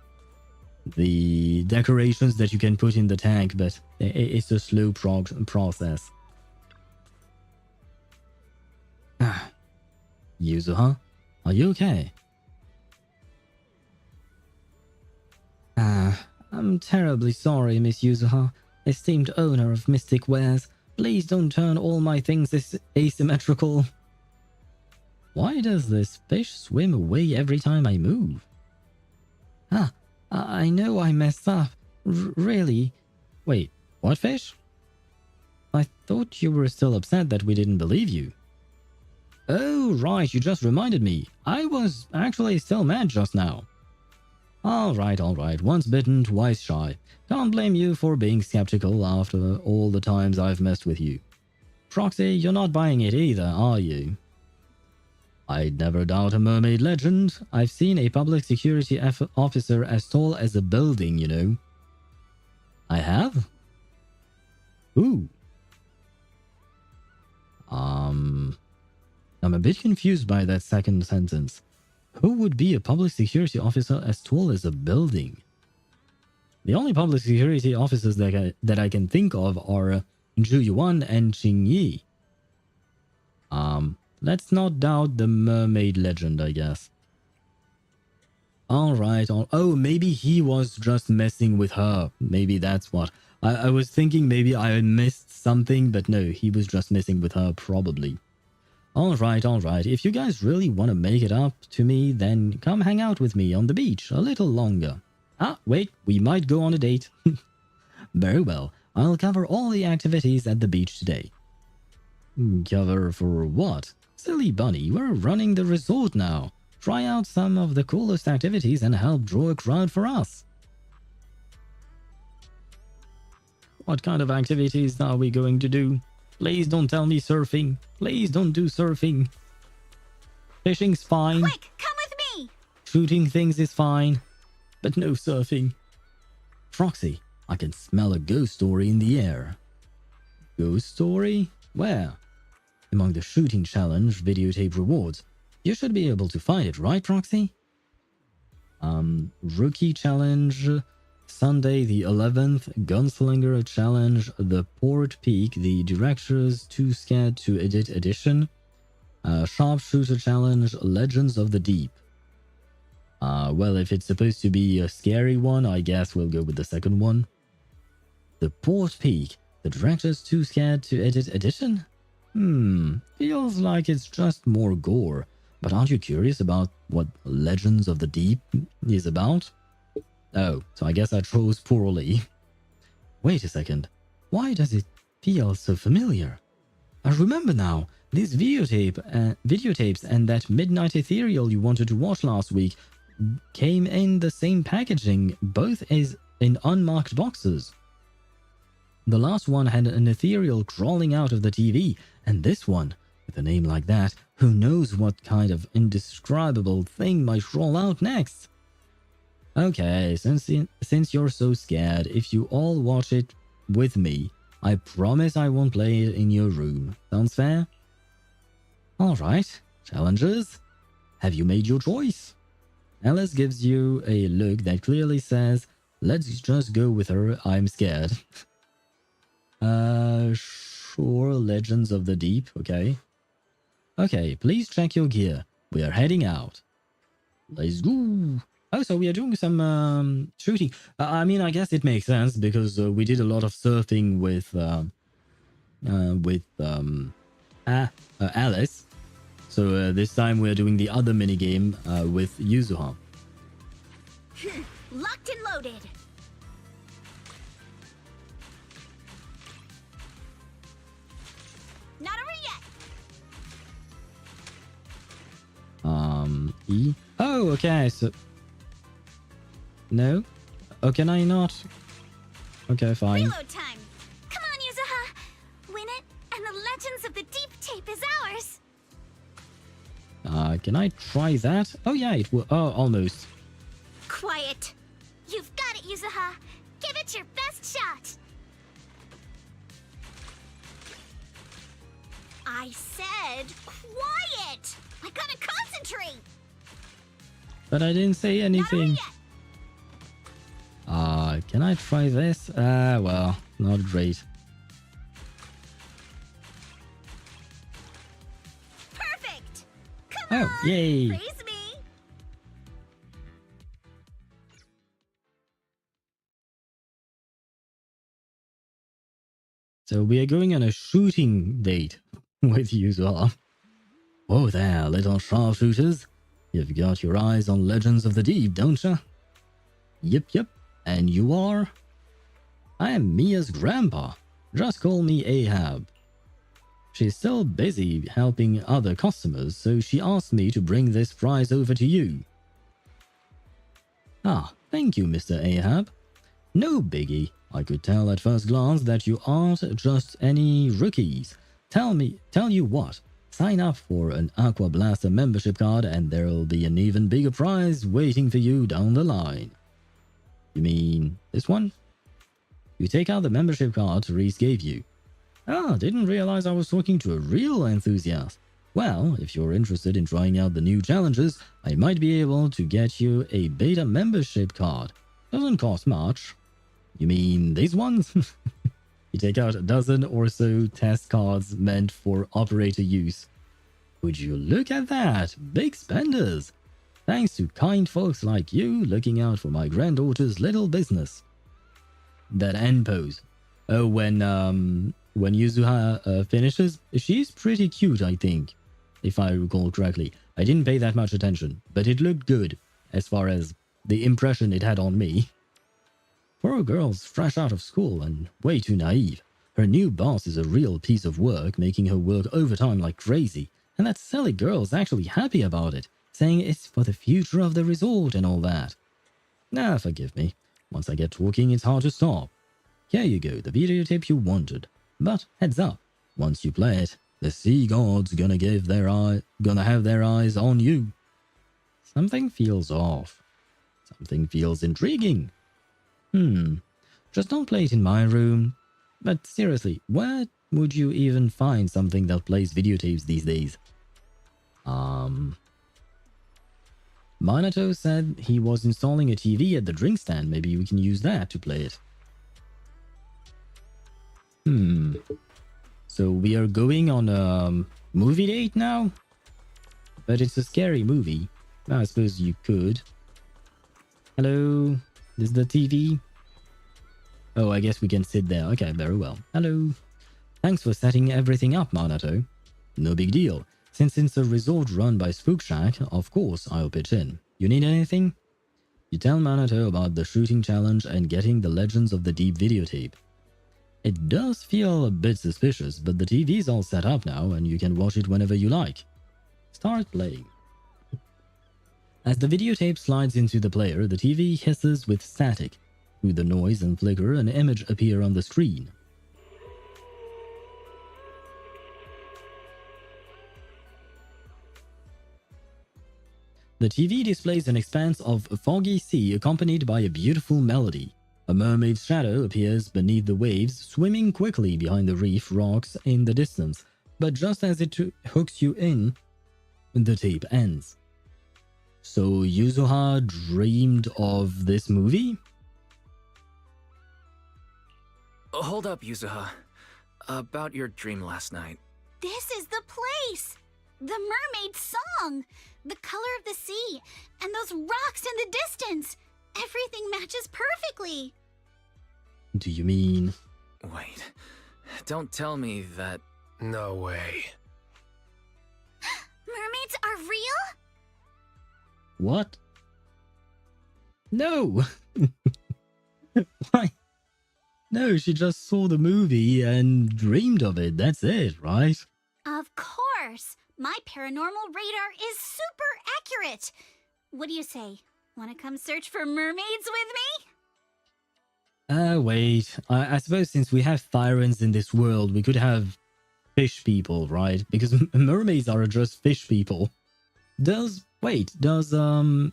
The decorations that you can put in the tank, but it's a slow process. Yuzuha, are you okay? I'm terribly sorry, Miss Yuzuha, esteemed owner of Mystic Wares. Please don't turn all my things asymmetrical. Why does this fish swim away every time I move? I know I messed up. Really? Wait, what fish? I thought you were still upset that we didn't believe you. Oh, right, you just reminded me. I was actually still mad just now. Alright, once bitten, twice shy. Can't blame you for being skeptical after all the times I've messed with you. Proxy, you're not buying it either, are you? I'd never doubt a mermaid legend. I've seen a public security officer as tall as a building, you know. I have? Ooh. I'm a bit confused by that second sentence. Who would be a public security officer as tall as a building? The only public security officers that I can think of are Zhu Yuan and Qing Yi. Let's not doubt the mermaid legend, I guess. Alright, oh, maybe he was just messing with her. Maybe that's what. I was thinking maybe I missed something, but no, he was just messing with her, probably. Alright. If you guys really want to make it up to me, then come hang out with me on the beach a little longer. Ah, wait, we might go on a date. Very well, I'll cover all the activities at the beach today. Cover for what? Silly bunny, we're running the resort now. try out some of the coolest activities and help draw a crowd for us. What kind of activities are we going to do? Please don't tell me surfing. Please don't do surfing. Fishing's fine. Quick, come with me! Shooting things is fine. But no surfing. Proxy, I can smell a ghost story in the air. Ghost story? Where? Among the shooting challenge videotape rewards. You should be able to find it, right, Proxy? Rookie challenge, Sunday the 11th, Gunslinger challenge, the Port Peak, the Director's Too Scared to Edit edition, Sharpshooter challenge, Legends of the Deep. Well, if it's supposed to be a scary one, I guess we'll go with the second one. The Port Peak, the Director's Too Scared to Edit edition? Feels like it's just more gore. But aren't you curious about what Legends of the Deep is about? Oh, so I guess I chose poorly. Wait a second. Why does it feel so familiar? I remember now. These videotapes and that Midnight Ethereal you wanted to watch last week came in the same packaging, both as in unmarked boxes. The last one had an Ethereal crawling out of the TV, and this one, with a name like that, who knows what kind of indescribable thing might roll out next? Okay, since you're so scared, if you all watch it with me, I promise I won't play it in your room. Sounds fair? Alright, challengers, have you made your choice? Alice gives you a look that clearly says, let's just go with her, I'm scared. Sure, Legends of the Deep, okay. Okay, please check your gear. We are heading out. Let's go. Oh, so we are doing some shooting. I mean, I guess it makes sense because we did a lot of surfing with Alice. So this time we are doing the other minigame with Yuzuha. Locked and loaded. Not over yet. E. Oh, okay. So no. Oh, can I not? Okay, fine. Reload time. Come on, Yuzuha. Win it, and the Legends of the Deep tape is ours. Can I try that? Oh yeah, it will. Oh, almost. Quiet. You've got it, Yuzuha. Give it your best shot. I said quiet. I gotta concentrate. But I didn't say anything. Can I try this? Well, not great. Perfect. Come Oh, on. yay. Praise me. So we are going on a shooting date with Yuzuha. Whoa there, little sharpshooters. You've got your eyes on Legends of the Deep, don't you? Yep. And you are? I am Mia's grandpa. Just call me Ahab. She's still busy helping other customers, so she asked me to bring this prize over to you. Ah, thank you, Mr. Ahab. No biggie. I could tell at first glance that you aren't just any rookies. Tell you what. Sign up for an Aqua Blaster membership card and there'll be an even bigger prize waiting for you down the line. You mean this one? You take out the membership card Therese gave you. Ah, didn't realize I was talking to a real enthusiast. Well, if you're interested in trying out the new challenges, I might be able to get you a beta membership card. Doesn't cost much. You mean these ones? You take out a dozen or so test cards meant for operator use. Would you look at that? Big spenders. Thanks to kind folks like you looking out for my granddaughter's little business. That end pose. Oh, when Yuzuha finishes, she's pretty cute, I think. If I recall correctly. I didn't pay that much attention, but it looked good, as far as the impression it had on me. Poor girl's fresh out of school and way too naive. Her new boss is a real piece of work, making her work overtime like crazy, and that silly girl's actually happy about it. saying it's for the future of the resort and all that. Nah, forgive me. Once I get talking, it's hard to stop. Here you go, the videotape you wanted. But heads up, once you play it, the sea gods gonna have their eyes on you. Something feels off. Something feels intriguing. Just don't play it in my room. But seriously, where would you even find something that plays videotapes these days? Minato said he was installing a TV at the drink stand. Maybe we can use that to play it. So we are going on a movie date now? But it's a scary movie. I suppose you could. Hello? This is the TV? Oh, I guess we can sit there. Okay, very well. Hello. Thanks for setting everything up, Minato. No big deal. Since it's a resort run by Spook Shack, of course I'll pitch in. You need anything? You tell Minato about the shooting challenge and getting the Legends of the Deep videotape. It does feel a bit suspicious, but the TV's all set up now and you can watch it whenever you like. Start playing. As the videotape slides into the player, the TV hisses with static. Through the noise and flicker, an image appears on the screen. The TV displays an expanse of foggy sea accompanied by a beautiful melody. A mermaid's shadow appears beneath the waves, swimming quickly behind the reef rocks in the distance, but just as it hooks you in, the tape ends. So Yuzuha dreamed of this movie? Hold up, Yuzuha. About your dream last night. This is the place! The mermaid song! The color of the sea, and those rocks in the distance! Everything matches perfectly! Do you mean... Wait. Don't tell me that... No way. Mermaids are real? What? No! Why? No, she just saw the movie and dreamed of it. That's it, right? Of course! My paranormal radar is super accurate! What do you say? Want to come search for mermaids with me? Wait. I suppose since we have Thyrans in this world, we could have fish people, right? Because mermaids are just fish people. Does Ellen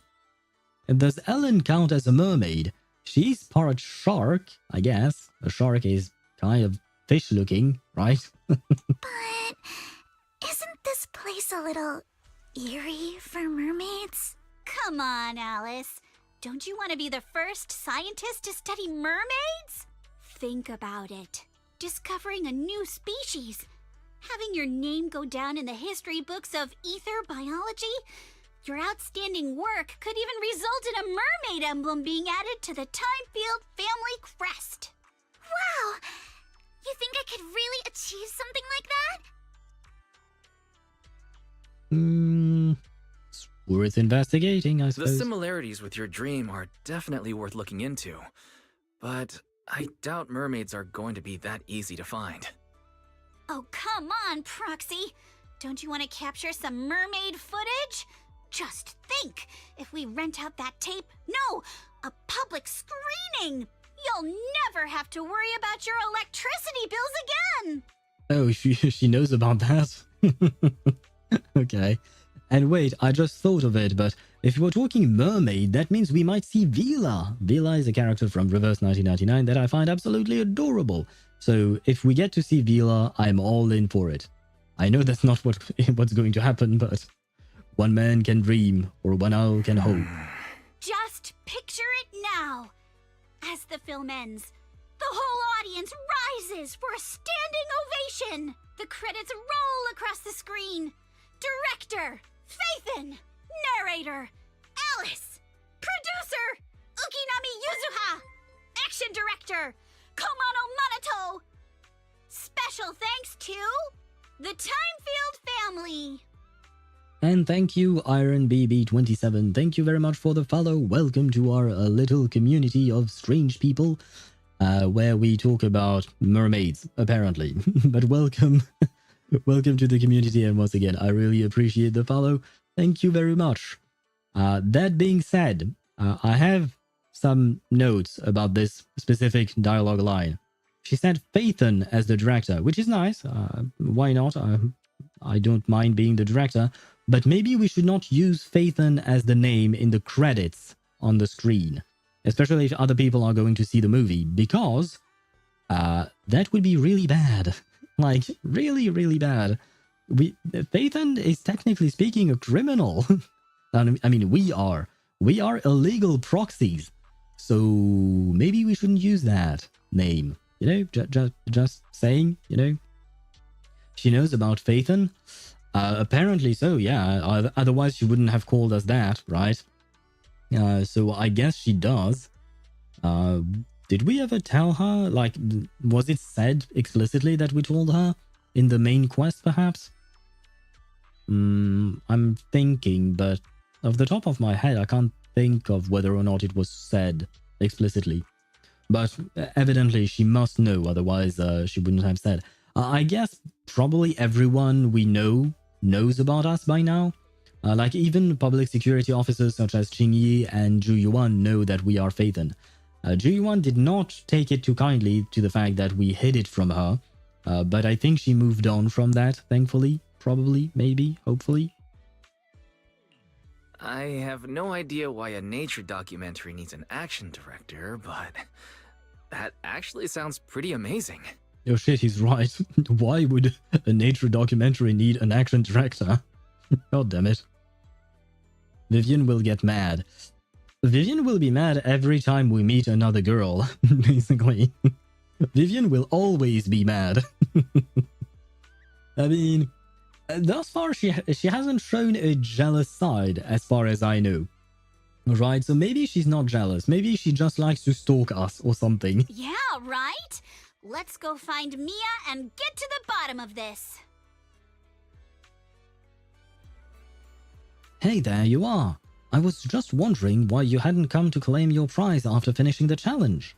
count as a mermaid? She's part shark, I guess. A shark is kind of fish looking, right? But isn't this place a little eerie for mermaids? Come on, Alice. Don't you want to be the first scientist to study mermaids? Think about it. Discovering a new species. Having your name go down in the history books of ether biology. Your outstanding work could even result in a mermaid emblem being added to the Timefield family crest. Wow! You think I could really achieve something like that? It's worth investigating, I suppose. The similarities with your dream are definitely worth looking into. But I doubt mermaids are going to be that easy to find. Oh, come on, Proxy. Don't you want to capture some mermaid footage? Just think, if we rent out that tape, no, a public screening, you'll never have to worry about your electricity bills again. Oh, she knows about that? Okay. And wait, I just thought of it, but if you're talking mermaid, that means we might see Vila. Vila is a character from Reverse 1999 that I find absolutely adorable. So if we get to see Vila, I'm all in for it. I know that's not what's going to happen, but one man can dream, or one owl can hope. Just picture it now. As the film ends, the whole audience rises for a standing ovation. The credits roll across the screen. Director, Phaethon. Narrator, Alice. Producer, Ukinami Yuzuha. Action director, Komono Minato. Special thanks to the Timefield family. And thank you, IronBB27. Thank you very much for the follow. Welcome to our little community of strange people, where we talk about mermaids, apparently. But welcome, welcome to the community. And once again, I really appreciate the follow. Thank you very much. That being said, I have some notes about this specific dialogue line. She said Phaethon as the director, which is nice. Why not? I don't mind being the director, but maybe we should not use Phaethon as the name in the credits on the screen, especially if other people are going to see the movie, because that would be really bad. Like, really, really bad. Phaethon is technically speaking a criminal. I mean, we are illegal proxies, so maybe we shouldn't use that name. You know, just saying. You know, she knows about Phaethon. Apparently so. Yeah. Otherwise, she wouldn't have called us that, right? So I guess she does. Did we ever tell her? Like, was it said explicitly that we told her in the main quest, perhaps? I'm thinking, but off the top of my head, I can't think of whether or not it was said explicitly. But evidently she must know, otherwise she wouldn't have said. I guess probably everyone we know knows about us by now. Like even public security officers such as Qingyi and Zhu Yuan know that we are Phaethon. Zhu Yuan did not take it too kindly to the fact that we hid it from her, but I think she moved on from that, thankfully. Probably, maybe, hopefully. I have no idea why a nature documentary needs an action director, but that actually sounds pretty amazing. Oh shit, he's right. Why would a nature documentary need an action director? God damn it. Vivian will get mad. Vivian will be mad every time we meet another girl, basically. Vivian will always be mad. I mean, thus far she hasn't shown a jealous side as far as I know. Right, so maybe she's not jealous. Maybe she just likes to stalk us or something. Yeah, right? Let's go find Mia and get to the bottom of this. Hey, there you are. I was just wondering why you hadn't come to claim your prize after finishing the challenge.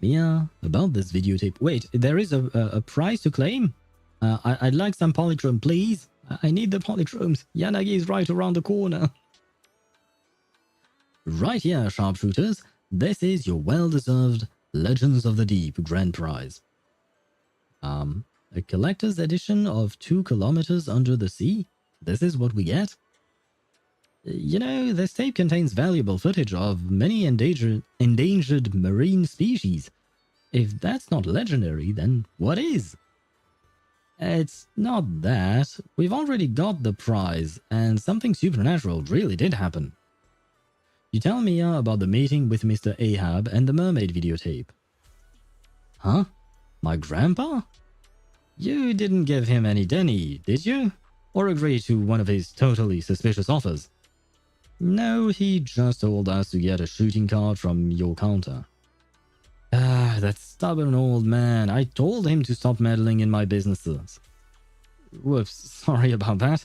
Mia, about this videotape. Wait, there is a prize to claim? I'd like some polychrome, please. I need the polychromes. Yanagi is right around the corner. Right here, sharpshooters. This is your well-deserved Legends of the Deep grand prize. A collector's edition of 2 kilometers under the sea? This is what we get? You know, this tape contains valuable footage of many endangered marine species. If that's not legendary, then what is? It's not that. We've already got the prize, and something supernatural really did happen. You tell me about the meeting with Mr. Ahab and the mermaid videotape. Huh? My grandpa? You didn't give him any denny, did you? Or agree to one of his totally suspicious offers? No, he just told us to get a shooting card from your counter. Ah, that stubborn old man. I told him to stop meddling in my businesses. Whoops, sorry about that.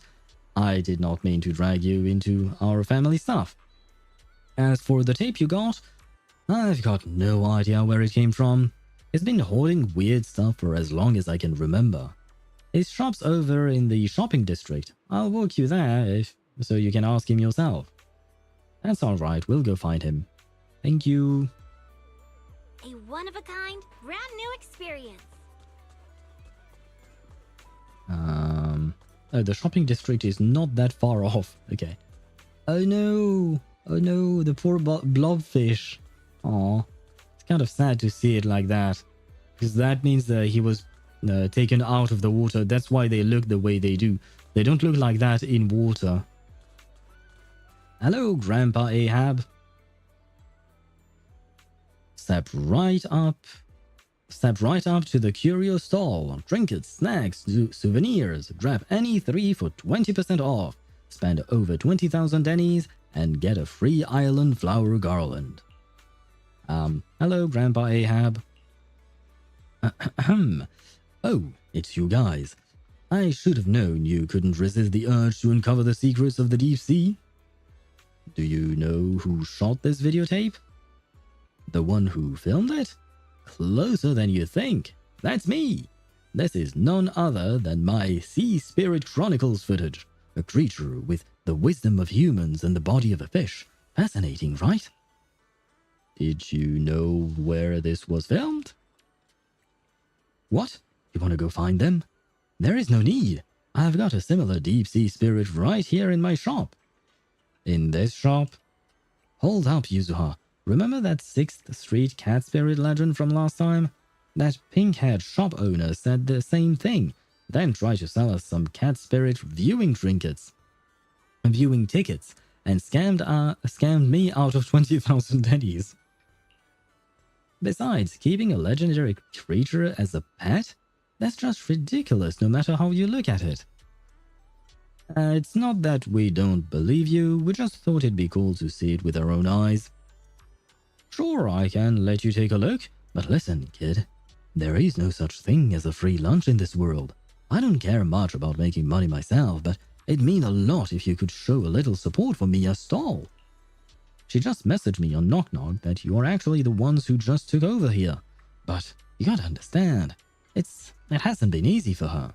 I did not mean to drag you into our family stuff. As for the tape you got, I've got no idea where it came from. It's been hoarding weird stuff for as long as I can remember. His shop's over in the shopping district. I'll walk you there so you can ask him yourself. That's alright, we'll go find him. Thank you. A one-of-a-kind, brand-new experience. Oh, the shopping district is not that far off. Okay. Oh no, the poor blobfish. Aw, it's kind of sad to see it like that. Because that means that he was taken out of the water. That's why they look the way they do. They don't look like that in water. Hello, Grandpa Ahab. Step right up to the curio stall. Trinkets, snacks, souvenirs. Grab any 3 for 20% off. Spend over 20,000 dennies and get a free island flower garland. Hello, Grandpa Ahab. Oh, it's you guys. I should have known you couldn't resist the urge to uncover the secrets of the deep sea. Do you know who shot this videotape? The one who filmed it? Closer than you think. That's me. This is none other than my Sea Spirit Chronicles footage, a creature with The wisdom of humans in the body of a fish. Fascinating, right? Did you know where this was filmed? What? You want to go find them? There is no need. I've got a similar deep-sea spirit right here in my shop. In this shop? Hold up, Yuzuha. Remember that 6th Street cat spirit legend from last time? That pink-haired shop owner said the same thing, then tried to sell us some cat spirit viewing tickets, and scammed me out of 20,000 pennies. Besides, keeping a legendary creature as a pet? That's just ridiculous no matter how you look at it. It's not that we don't believe you, we just thought it'd be cool to see it with our own eyes. Sure, I can let you take a look, but listen, kid. There is no such thing as a free lunch in this world. I don't care much about making money myself, but it'd mean a lot if you could show a little support for Mia's stall. She just messaged me on Knock Knock that you're actually the ones who just took over here. But you gotta understand, it hasn't been easy for her.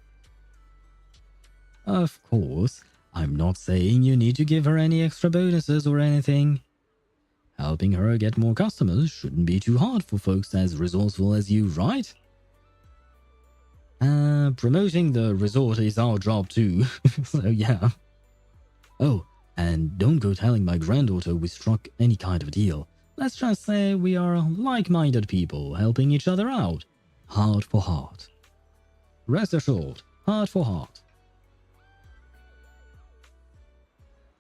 Of course, I'm not saying you need to give her any extra bonuses or anything. Helping her get more customers shouldn't be too hard for folks as resourceful as you, right? Promoting the resort is our job too, so yeah. Oh, and don't go telling my granddaughter we struck any kind of deal. Let's just say we are like-minded people helping each other out. Heart for heart. Rest assured, heart for heart.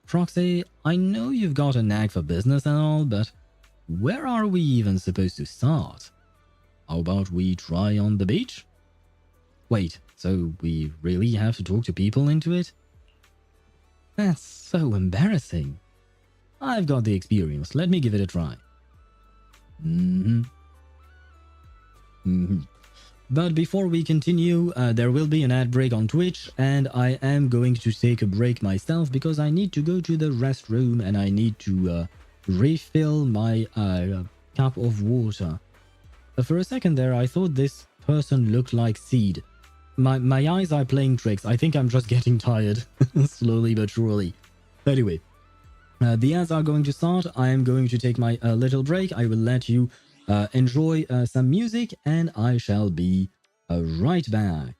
Proxy, I know you've got a knack for business and all, but where are we even supposed to start? How about we try on the beach? Wait, so we really have to talk to people into it? That's so embarrassing. I've got the experience, let me give it a try. But before we continue, there will be an ad break on Twitch, and I am going to take a break myself because I need to go to the restroom and I need to refill my cup of water. For a second there, I thought this person looked like Seed. My eyes are playing tricks. I think I'm just getting tired, slowly but surely. Anyway, the ads are going to start. I am going to take my little break. I will let you enjoy some music, and I shall be right back.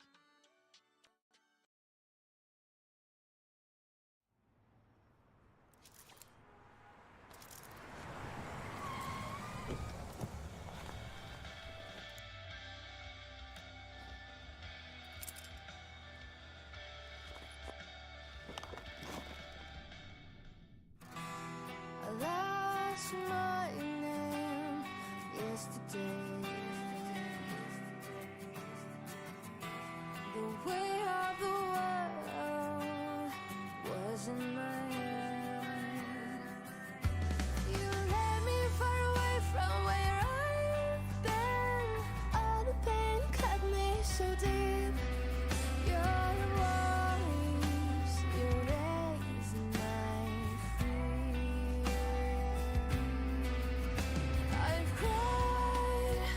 I lost my name yesterday. The weight of the world was in my hand. You led me far away from where I've been. All the pain cut me so deep. Your voice, you raise my fear. I've cried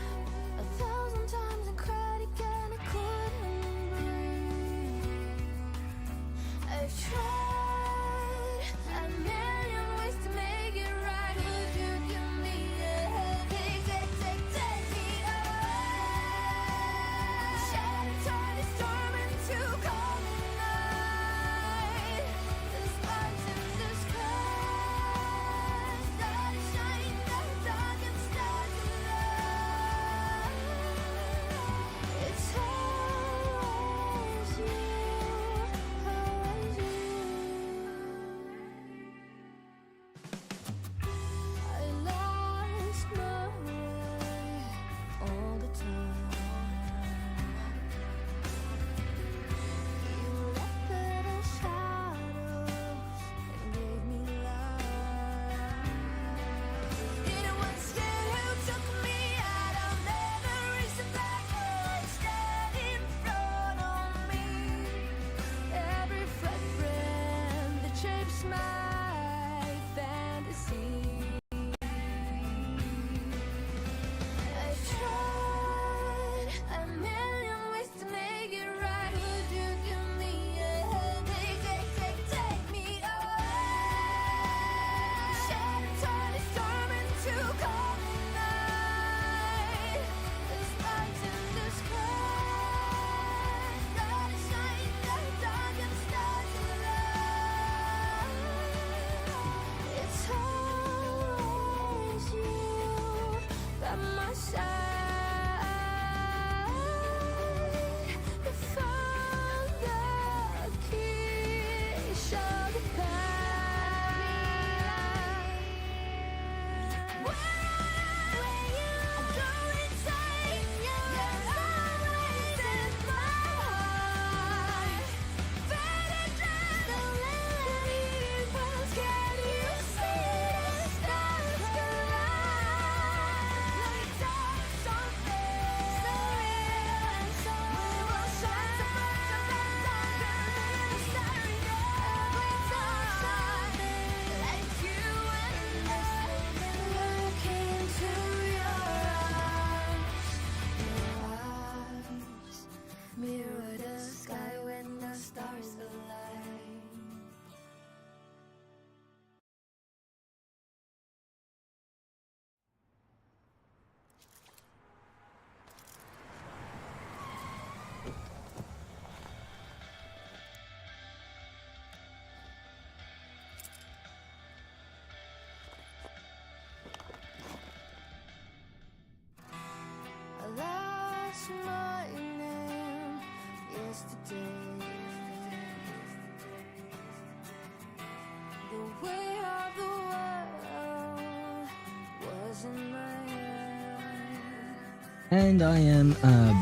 And I am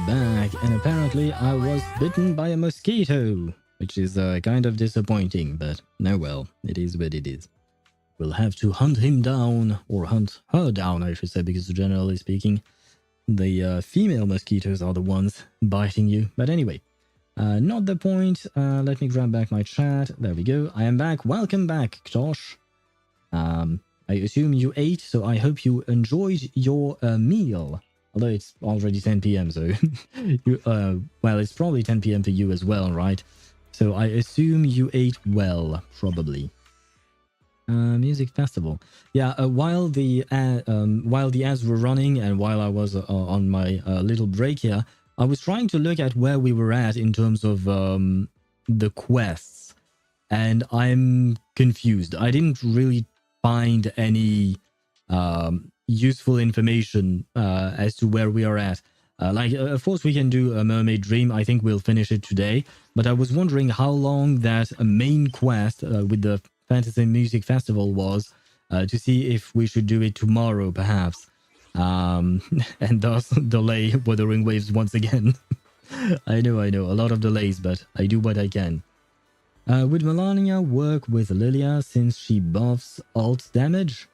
back, and apparently I was bitten by a mosquito, which is kind of disappointing, but no well, it is what it is. We'll have to hunt him down, or hunt her down, I should say, because generally speaking, the female mosquitoes are the ones biting you. But anyway, not the point. Let me grab back my chat. There we go. I am back. Welcome back, Ktosh. I assume you ate, so I hope you enjoyed your meal. Although it's already 10 p.m, so... well, it's probably 10 p.m. for you as well, right? So I assume you ate well, probably. Music festival. Yeah, while the ads were running and while I was on my little break here, I was trying to look at where we were at in terms of the quests. And I'm confused. I didn't really find any... useful information as to where we are at. Of course, we can do a Mermaid Dream. I think we'll finish it today. But I was wondering how long that main quest with the Fantasy Music Festival was to see if we should do it tomorrow, perhaps. And thus delay Wuthering Waves once again. I know. A lot of delays, but I do what I can. Would Melania work with Lilia since she buffs alt damage?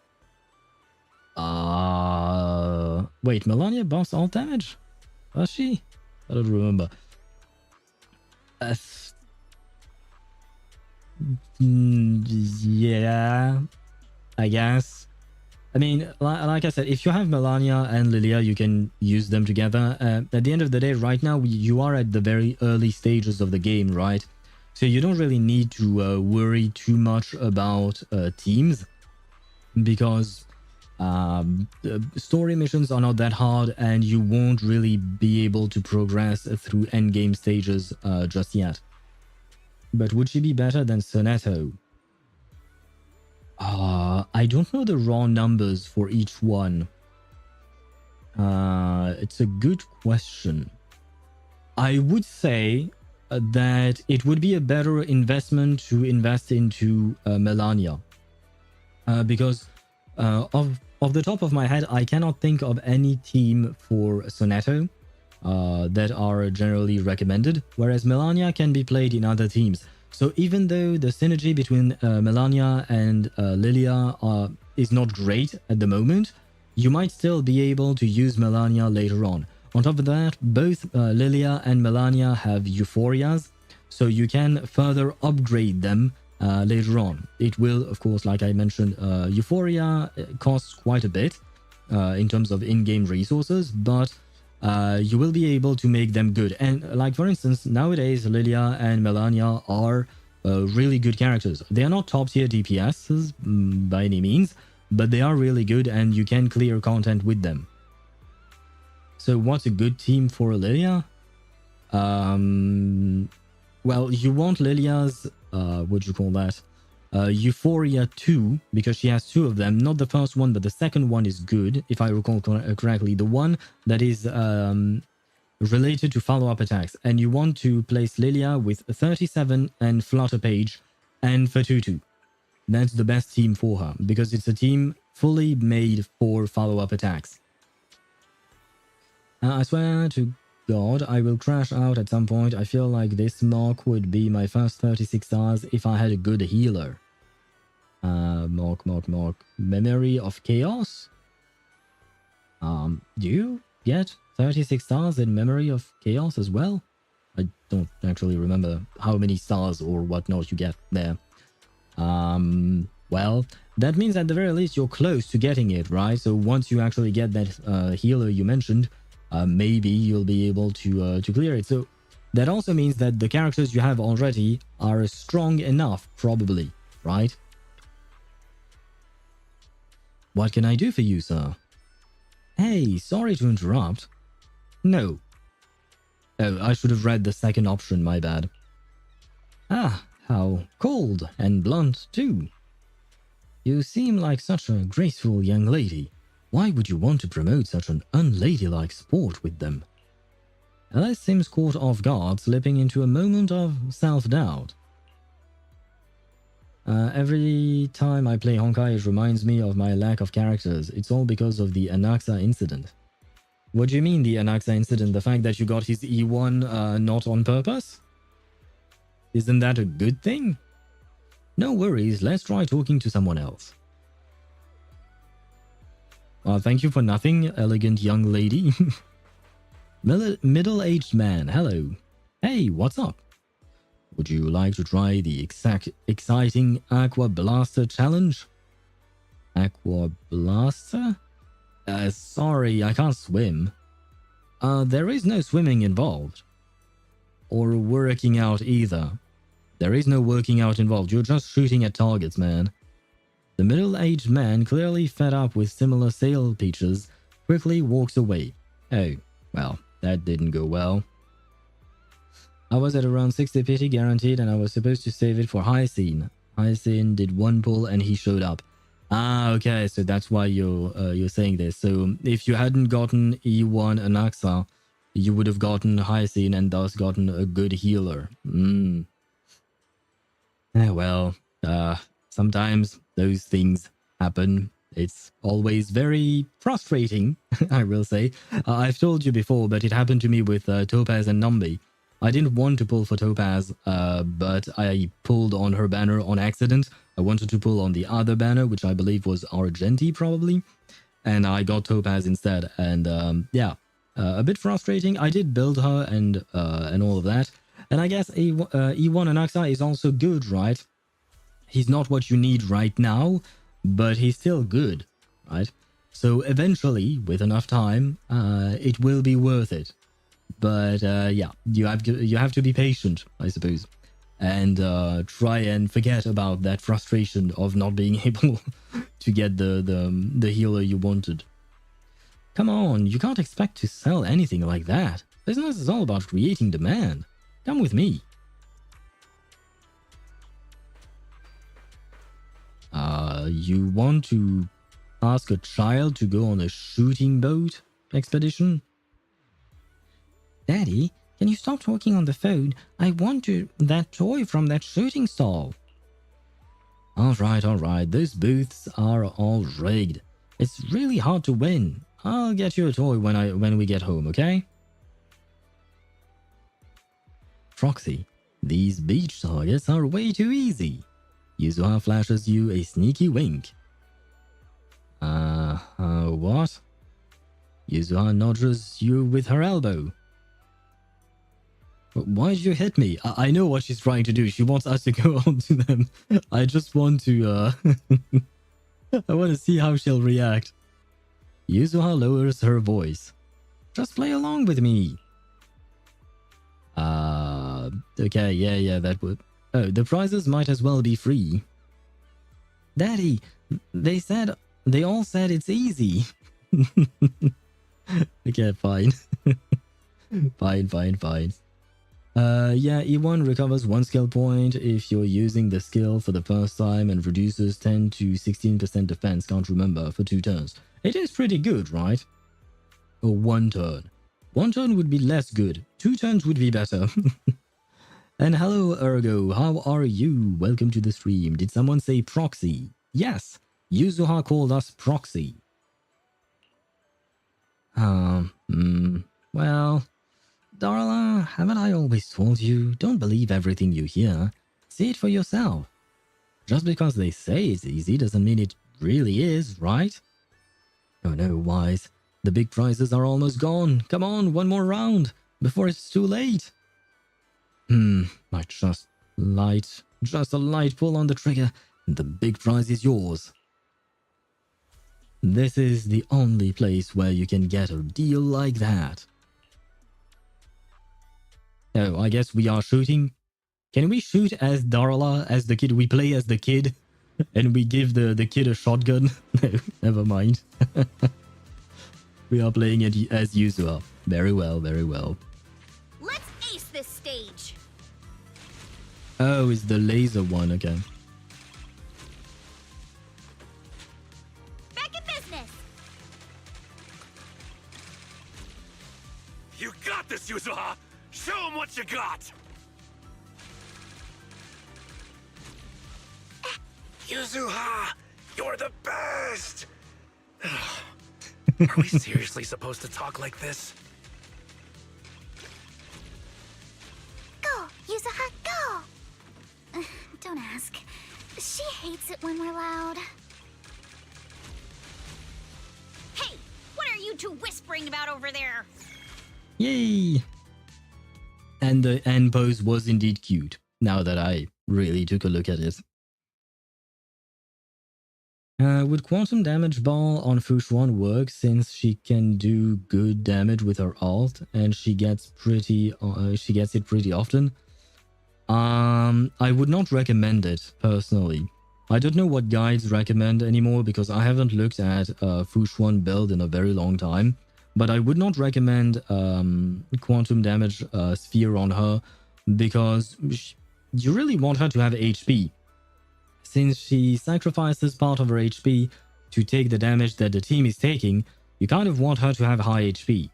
Wait, Melania buffs alt damage? Was she? I don't remember. Yeah, I guess. I mean, like I said, if you have Melania and Lilia, you can use them together. At the end of the day, right now, you are at the very early stages of the game, right? So you don't really need to worry too much about teams, because story missions are not that hard and you won't really be able to progress through endgame stages just yet. But would she be better than Sonetto? I don't know the raw numbers for each one. It's a good question. I would say that it would be a better investment to invest into Melania. Because of the top of my head, I cannot think of any team for Sonetto that are generally recommended, whereas Melania can be played in other teams. So even though the synergy between Melania and Lilia is not great at the moment, you might still be able to use Melania later on. On top of that, both Lilia and Melania have euphorias, so you can further upgrade them later on. It will, of course, like I mentioned, euphoria costs quite a bit in terms of in-game resources, but you will be able to make them good. And like, for instance, nowadays Lilia and Melania are really good characters. They are not top tier DPSs by any means, but they are really good and you can clear content with them. So what's a good team for Lilia? Well, you want Lilia's, what do you call that? Euphoria 2, because she has two of them. Not the first one, but the second one is good, if I recall correctly. The one that is related to follow-up attacks. And you want to place Lilia with 37 and Flutter Page and Fatutu. That's the best team for her, because it's a team fully made for follow-up attacks. I swear to God, I will crash out at some point. I feel like this mark would be my first 36 stars if I had a good healer. Mark. Memory of Chaos? Do you get 36 stars in Memory of Chaos as well? I don't actually remember how many stars or whatnot you get there. Well, that means at the very least you're close to getting it, right? So once you actually get that healer you mentioned, maybe you'll be able to clear it. So that also means that the characters you have already are strong enough, probably, right? What can I do for you, sir? Hey, sorry to interrupt. No. Oh, I should have read the second option, my bad. Ah, how cold and blunt, too. You seem like such a graceful young lady. Why would you want to promote such an unladylike sport with them? Alice seems caught off guard, slipping into a moment of self-doubt. Every time I play Honkai, it reminds me of my lack of characters. It's all because of the Anaxa incident. What do you mean, the Anaxa incident? The fact that you got his E1 not on purpose? Isn't that a good thing? No worries, let's try talking to someone else. Thank you for nothing, elegant young lady. Middle-aged man, hello. Hey, what's up? Would you like to try the exciting Aqua Blaster challenge? Aqua Blaster? Sorry, I can't swim. There is no swimming involved. Or working out either. There is no working out involved, you're just shooting at targets, man. The middle-aged man, clearly fed up with similar sale pitches, quickly walks away. Oh, well, that didn't go well. I was at around 60 pity guaranteed and I was supposed to save it for Hyacinth. Hyacinth did one pull and he showed up. Ah, okay, so that's why you're saying this. So if you hadn't gotten E1 Anaxa, you would have gotten Hyacinth and thus gotten a good healer. Well, sometimes those things happen. It's always very frustrating, I will say. I've told you before, but it happened to me with Topaz and Nambi. I didn't want to pull for Topaz, but I pulled on her banner on accident. I wanted to pull on the other banner, which I believe was Argenti, probably. And I got Topaz instead. And yeah, a bit frustrating. I did build her and all of that. And I guess E1 Anaxa is also good, right? He's not what you need right now, but he's still good, right? So eventually, with enough time, it will be worth it. But yeah, you have to be patient, I suppose, and try and forget about that frustration of not being able to get the healer you wanted. Come on, you can't expect to sell anything like that. Business is all about creating demand. Come with me. You want to ask a child to go on a shooting boat expedition? Daddy, can you stop talking on the phone? I want that toy from that shooting stall. Alright, those booths are all rigged. It's really hard to win. I'll get you a toy when we get home, okay? Proxy, these beach targets are way too easy. Yuzuha flashes you a sneaky wink. What? Yuzuha nudges you with her elbow. Why'd you hit me? I know what she's trying to do. She wants us to go on to them. I just want to, I want to see how she'll react. Yuzuha lowers her voice. Just play along with me. Okay, yeah, that would... Oh, the prizes might as well be free. Daddy, they all said it's easy. Okay, fine. Fine. Yeah, E1 recovers 1 skill point if you're using the skill for the first time and reduces 10 to 16% defense, can't remember, for 2 turns. It is pretty good, right? Or 1 turn. 1 turn would be less good. 2 turns would be better. And hello, Ergo. How are you? Welcome to the stream. Did someone say Proxy? Yes. Yuzuha called us Proxy. Well, Darla, haven't I always told you? Don't believe everything you hear. See it for yourself. Just because they say it's easy doesn't mean it really is, right? Oh no, Wise. The big prizes are almost gone. Come on, 1 more round before it's too late. Just a light pull on the trigger, and the big prize is yours. This is the only place where you can get a deal like that. Oh, I guess we are shooting. Can we shoot as Darla, as the kid? We play as the kid, and we give the kid a shotgun? No, never mind. We are playing it as Yuzuha. Very well, very well. Let's ace this stage. Oh, it's the laser one again. Back in business. You got this, Yuzuha! Show him what you got! Yuzuha, you're the best! Are we seriously supposed to talk like this? Go, Yuzuha, go! Don't ask. She hates it when we're loud. Hey, what are you two whispering about over there? Yay! And the end pose was indeed cute, now that I really took a look at it. Would quantum damage ball on Fushwan work since she can do good damage with her ult and she gets it pretty often? I would not recommend it personally. I don't know what guides recommend anymore because I haven't looked at Fushwan build in a very long time. But I would not recommend quantum damage sphere on her because you really want her to have HP. Since she sacrifices part of her HP to take the damage that the team is taking, you kind of want her to have high HP.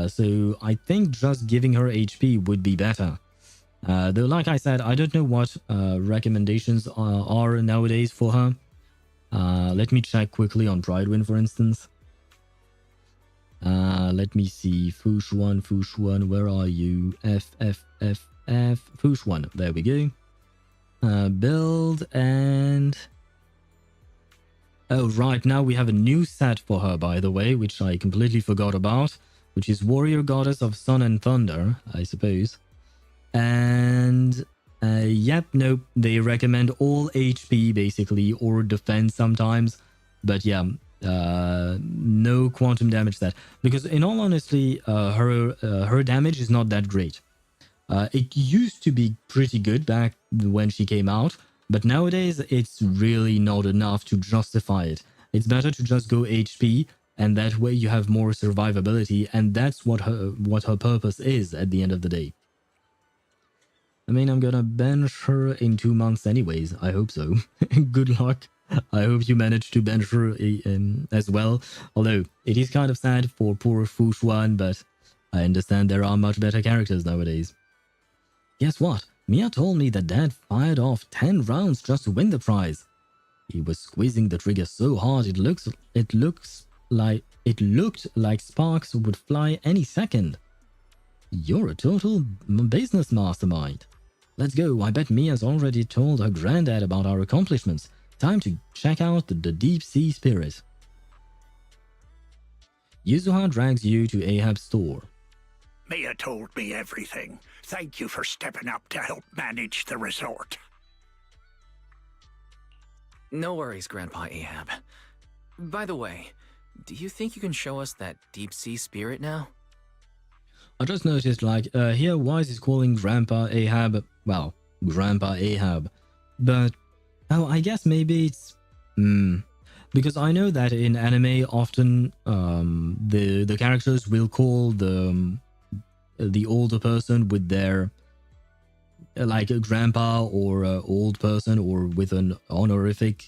So I think just giving her HP would be better. Though, like I said, I don't know what recommendations are nowadays for her. Let me check quickly on Pridewind, for instance. Let me see. Fushwan, where are you? F. Fushwan, there we go. Build and... Oh, right, now we have a new set for her, by the way, which I completely forgot about, which is Warrior Goddess of Sun and Thunder, I suppose. And... yep, nope, they recommend all HP, basically, or defense sometimes. But yeah, no quantum damage set. Because in all honesty, her damage is not that great. It used to be pretty good back when she came out, but nowadays it's really not enough to justify it. It's better to just go HP, and that way you have more survivability, and that's what her purpose is at the end of the day. I mean, I'm gonna bench her in 2 months anyways. I hope so. Good luck. I hope you manage to bench her as well. Although, it is kind of sad for poor Fushwan, but I understand there are much better characters nowadays. Guess what? Mia told me that Dad fired off 10 rounds just to win the prize. He was squeezing the trigger so hard it looked like sparks would fly any second. You're a total business mastermind. Let's go. I bet Mia's already told her granddad about our accomplishments. Time to check out the deep sea spirit. Yuzuha drags you to Ahab's store. Mia told me everything. Thank you for stepping up to help manage the resort. No worries, Grandpa Ahab. By the way, do you think you can show us that deep sea spirit now? I just noticed, here Wise is calling Grandpa Ahab, well, Grandpa Ahab. But, oh, I guess maybe it's... Because I know that in anime, often the characters will call the older person with their like a grandpa or old person or with an honorific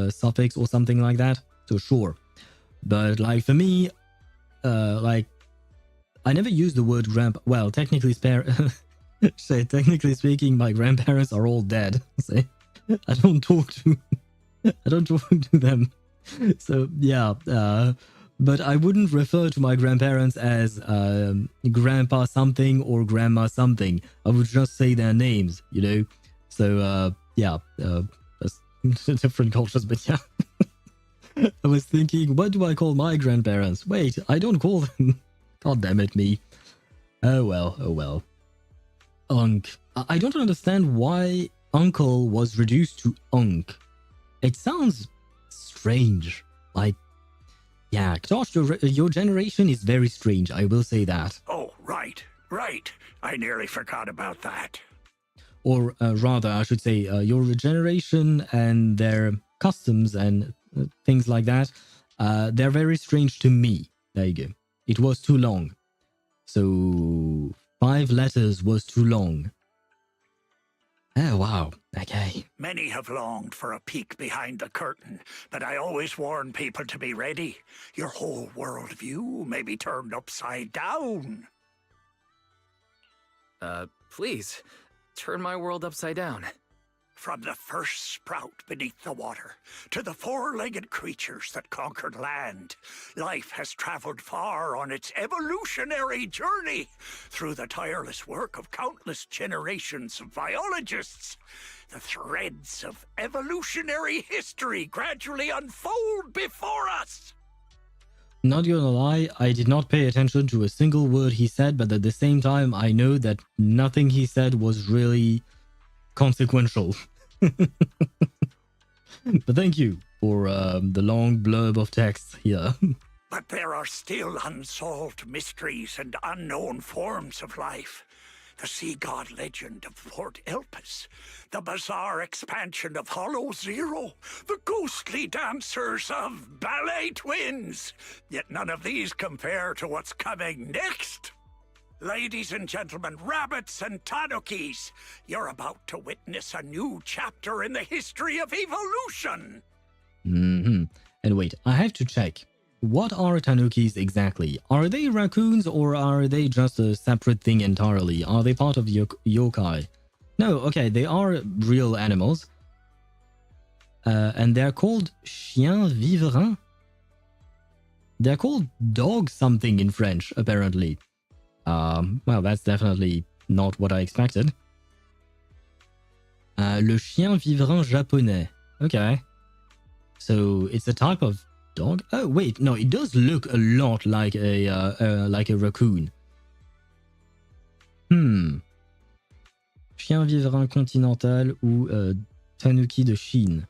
suffix or something like that. So sure. But like for me, like I never use the word grandpa. Well, technically speaking, my grandparents are all dead. So I don't talk to them. So yeah, but I wouldn't refer to my grandparents as grandpa something or grandma something. I would just say their names, you know. So yeah, that's different cultures, but yeah. I was thinking, what do I call my grandparents? Wait, I don't call them. God damn it, me. Oh well, oh well. Unk. I don't understand why uncle was reduced to unk. It sounds strange. Like, yeah, Josh, your generation is very strange, I will say that. Oh, right. I nearly forgot about that. Or rather, I should say, your generation and their customs and things like that, they're very strange to me. There you go. It was too long. So 5 letters was too long. Oh, wow. Okay. Many have longed for a peek behind the curtain, but I always warn people to be ready. Your whole worldview may be turned upside down. Please, turn my world upside down. From the first sprout beneath the water to the 4-legged creatures that conquered land, life has traveled far on its evolutionary journey through the tireless work of countless generations of biologists. The threads of evolutionary history gradually unfold before us. Not gonna lie, I did not pay attention to a single word he said, but at the same time, I know that nothing he said was really consequential. But thank you for the long blurb of text here. But there are still unsolved mysteries and unknown forms of life. The sea god legend of Port Elpis, the bizarre expansion of Hollow Zero, the ghostly dancers of ballet twins. Yet none of these compare to what's coming next. Ladies and gentlemen, rabbits and tanukis, you're about to witness a new chapter in the history of evolution. And wait, I have to check. What are tanukis exactly? Are they raccoons or are they just a separate thing entirely? Are they part of yokai? No, okay, they are real animals. And they're called chien viverain. They're called dog something in French, apparently. Well, that's definitely not what I expected. Le chien viverain japonais. Okay. So it's a type of dog? Oh, wait, no, it does look a lot like a raccoon. Chien viverain continental ou tanuki de Chine.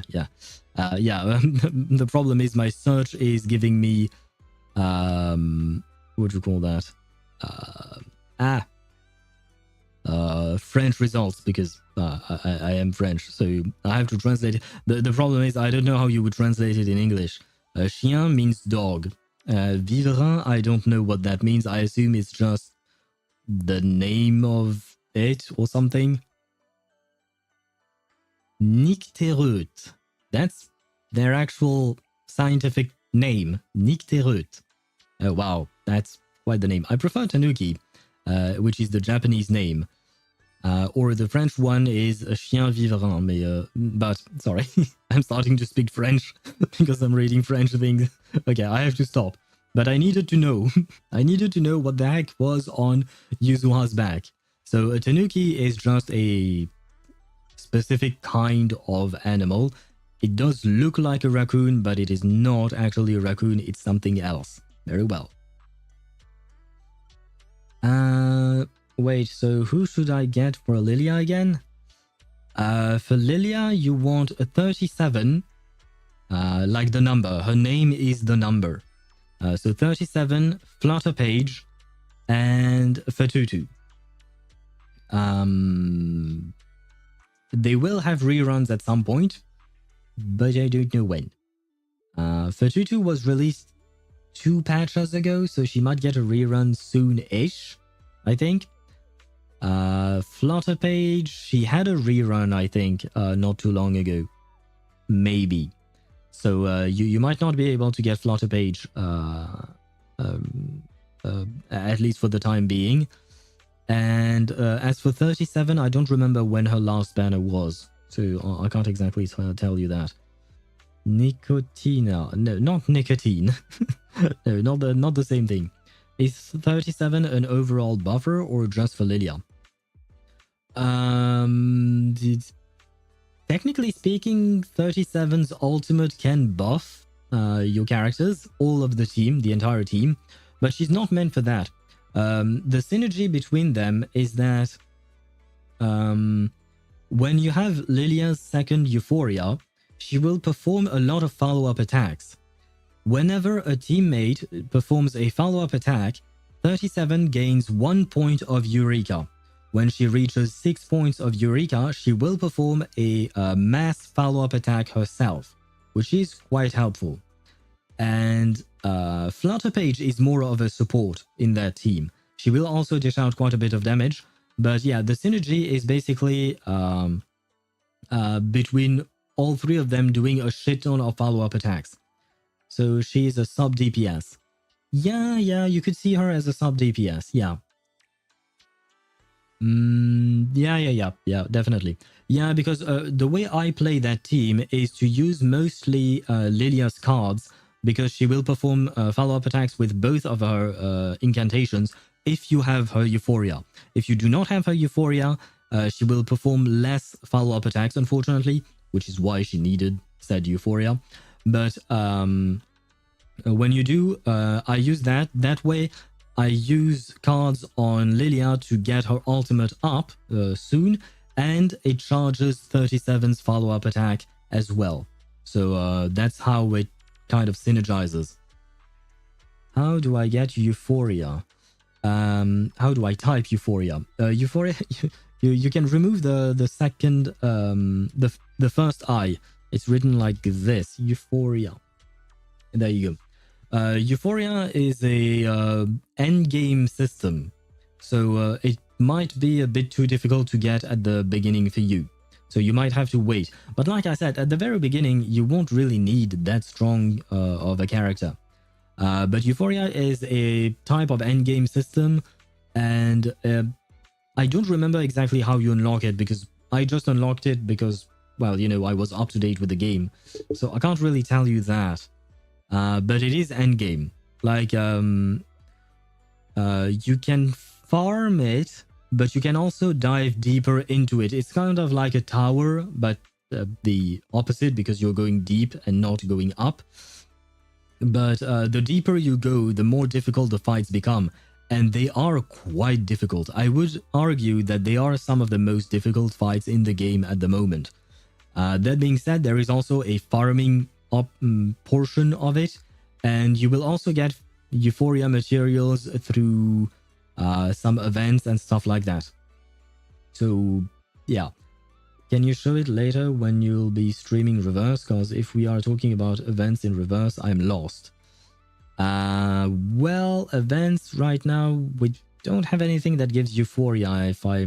Yeah. The problem is my search is giving me what do you call that? French results because I am French, so I have to translate it. The problem is I don't know how you would translate it in English. Chien means dog. Viverain, I don't know what that means. I assume it's just the name of it or something. Nyctereute. That's their actual scientific name. Nyctereute. Oh, wow, that's quite the name. I prefer Tanuki, which is the Japanese name. Or the French one is a chien viverain. But, sorry, I'm starting to speak French because I'm reading French things. Okay, I have to stop. But I needed to know. I needed to know what the heck was on Yuzuha's back. So a tanuki is just a specific kind of animal. It does look like a raccoon, but it is not actually a raccoon. It's something else. Very well. Wait, so who should I get for Lilia again? For Lilia, you want a 37, like the number. Her name is the number. So 37, Flutter Page, and Fatutu. They will have reruns at some point, but I don't know when. Fatutu was released 2 patches ago, so she might get a rerun soon-ish, I think. Flutter page, she had a rerun, I think, not too long ago. Maybe. So you might not be able to get Flutter page, at least for the time being. And as for 37, I don't remember when her last banner was. So I can't exactly tell you that. Nicotina. No, not nicotine. No, not the same thing. Is 37 an overall buffer or just for Lilia? Technically speaking, 37's ultimate can buff your characters, all of the team, the entire team, but she's not meant for that. The synergy between them is that when you have Lilia's second Euphoria, she will perform a lot of follow-up attacks. Whenever a teammate performs a follow-up attack, 37 gains 1 point of Eureka. When she reaches 6 points of Eureka, she will perform a mass follow-up attack herself, which is quite helpful. And Flutter Page is more of a support in that team. She will also dish out quite a bit of damage, but yeah, the synergy is basically between all three of them doing a shit ton of follow-up attacks. So she's a sub DPS. Yeah, you could see her as a sub DPS, yeah. Yeah, definitely. Yeah, because the way I play that team is to use mostly Lilia's cards, because she will perform follow-up attacks with both of her incantations if you have her Euphoria. If you do not have her Euphoria, she will perform less follow-up attacks, unfortunately, which is why she needed said Euphoria. But when you do, I use that. That way, I use cards on Lilia to get her ultimate up soon, and it charges 37's follow-up attack as well. So that's how it kind of synergizes. How do I get Euphoria? How do I type Euphoria? Euphoria, you can remove the second, the first I. It's written like this, Euphoria. And there you go. Euphoria is a endgame system, so it might be a bit too difficult to get at the beginning for you. So you might have to wait. But like I said, at the very beginning, you won't really need that strong of a character. But Euphoria is a type of endgame system, and I don't remember exactly how you unlock it, because I just unlocked it because, well, you know, I was up to date with the game. So I can't really tell you that. But it is endgame. Like, you can farm it, but you can also dive deeper into it. It's kind of like a tower, but the opposite, because you're going deep and not going up. But the deeper you go, the more difficult the fights become. And they are quite difficult. I would argue that they are some of the most difficult fights in the game at the moment. That being said, there is also a farming portion of it, and you will also get Euphoria materials through some events and stuff like that. So yeah, can you show it later when you'll be streaming reverse? Because if we are talking about events in reverse, I'm lost. Well, events right now, we don't have anything that gives Euphoria, if I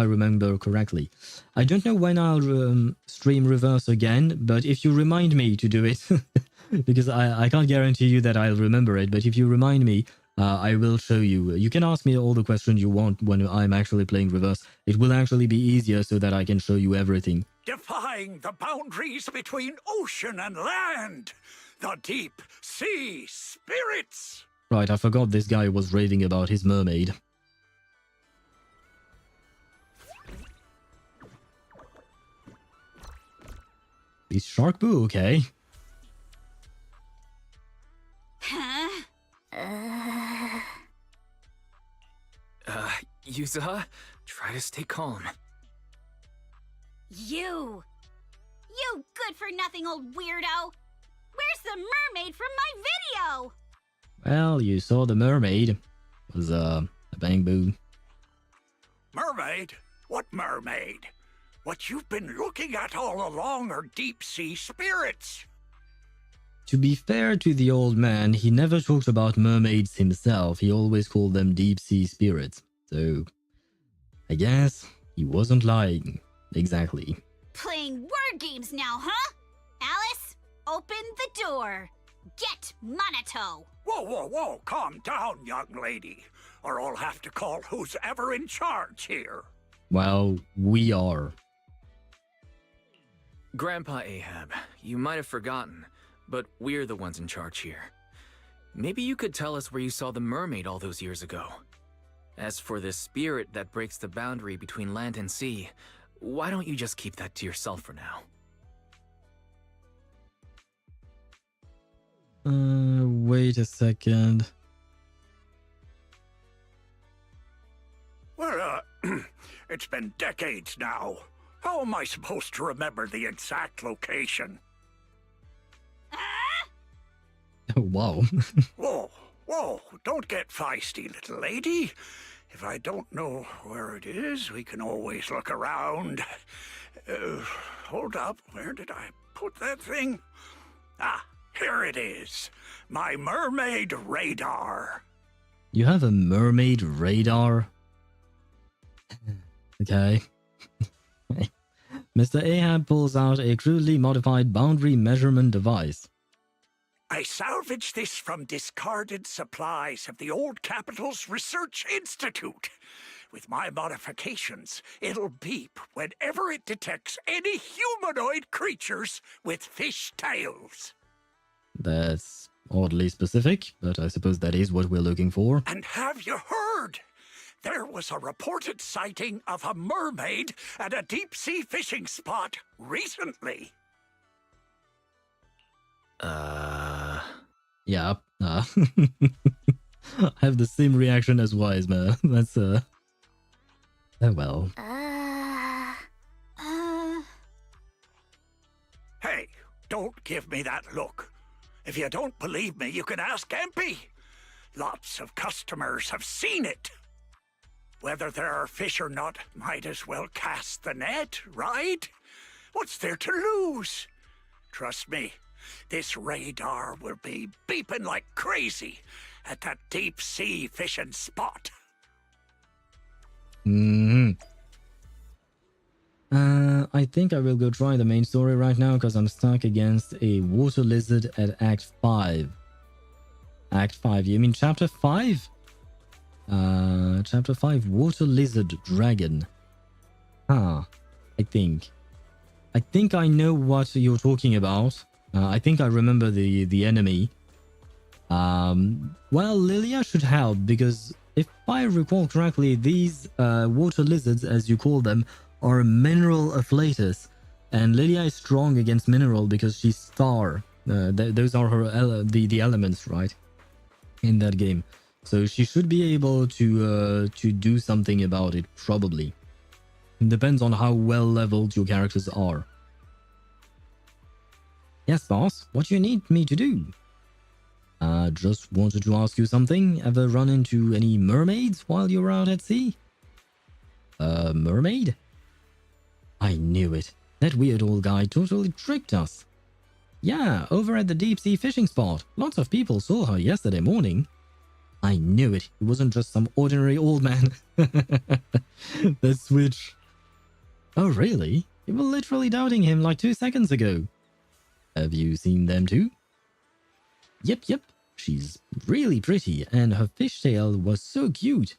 remember correctly. I don't know when I'll stream reverse again, but if you remind me to do it, because I can't guarantee you that I'll remember it, but if you remind me, I will show you. You can ask me all the questions you want when I'm actually playing reverse. It will actually be easier so that I can show you everything. Defying the boundaries between ocean and land, the deep sea spirits. Right, I forgot this guy was raving about his mermaid. Is Shark Boo okay? Huh? Yuzuha, try to stay calm. You good-for-nothing old weirdo! Where's the mermaid from my video? Well, you saw the mermaid. It was a bang boo. Mermaid? What mermaid? What you've been looking at all along are deep-sea spirits. To be fair to the old man, he never talked about mermaids himself. He always called them deep-sea spirits. So, I guess he wasn't lying. Exactly. Playing word games now, huh? Alice, open the door. Get Monato. Whoa, whoa, whoa, calm down, young lady, or I'll have to call who's ever in charge here. Well, we are. Grandpa Ahab, you might have forgotten, but we're the ones in charge here. Maybe you could tell us where you saw the mermaid all those years ago. As for the spirit that breaks the boundary between land and sea, why don't you just keep that to yourself for now? Wait a second. Well, it's been decades now. How am I supposed to remember the exact location? Wow. Whoa, whoa, don't get feisty, little lady. If I don't know where it is, we can always look around. Hold up, where did I put that thing? Ah, here it is. My mermaid radar. You have a mermaid radar? Okay. Mr. Ahab pulls out a crudely modified boundary measurement device. I salvaged this from discarded supplies of the old Capital's Research Institute. With my modifications, it'll beep whenever it detects any humanoid creatures with fish tails. That's oddly specific, but I suppose that is what we're looking for. And have you heard? There was a reported sighting of a mermaid at a deep-sea fishing spot recently. Yeah. I have the same reaction as Wise, man. That's, oh well. Hey, don't give me that look. If you don't believe me, you can ask MP. Lots of customers have seen it. Whether there are fish or not, might as well cast the net, right? What's there to lose? Trust me, this radar will be beeping like crazy at that deep-sea fishing spot. I think I will go try the main story right now because I'm stuck against a water lizard at Act 5. Act 5, you mean Chapter 5? Chapter 5, Water Lizard Dragon. I think I know what you're talking about. I think I remember the enemy. Well, Lilia should help because if I recall correctly, these water lizards, as you call them, are mineral afflatus, and Lilia is strong against mineral because she's star. Those are her the elements, right? In that game, so she should be able to do something about it. Probably. It depends on how well leveled your characters are. Yes, boss. What do you need me to do? Just wanted to ask you something. Ever run into any mermaids while you were out at sea? Mermaid? I knew it. That weird old guy totally tricked us. Yeah, over at the deep-sea fishing spot. Lots of people saw her yesterday morning. I knew it. It wasn't just some ordinary old man. The switch. Oh, really? You were literally doubting him like 2 seconds ago. Have you seen them too? Yep. She's really pretty, and her fishtail was so cute.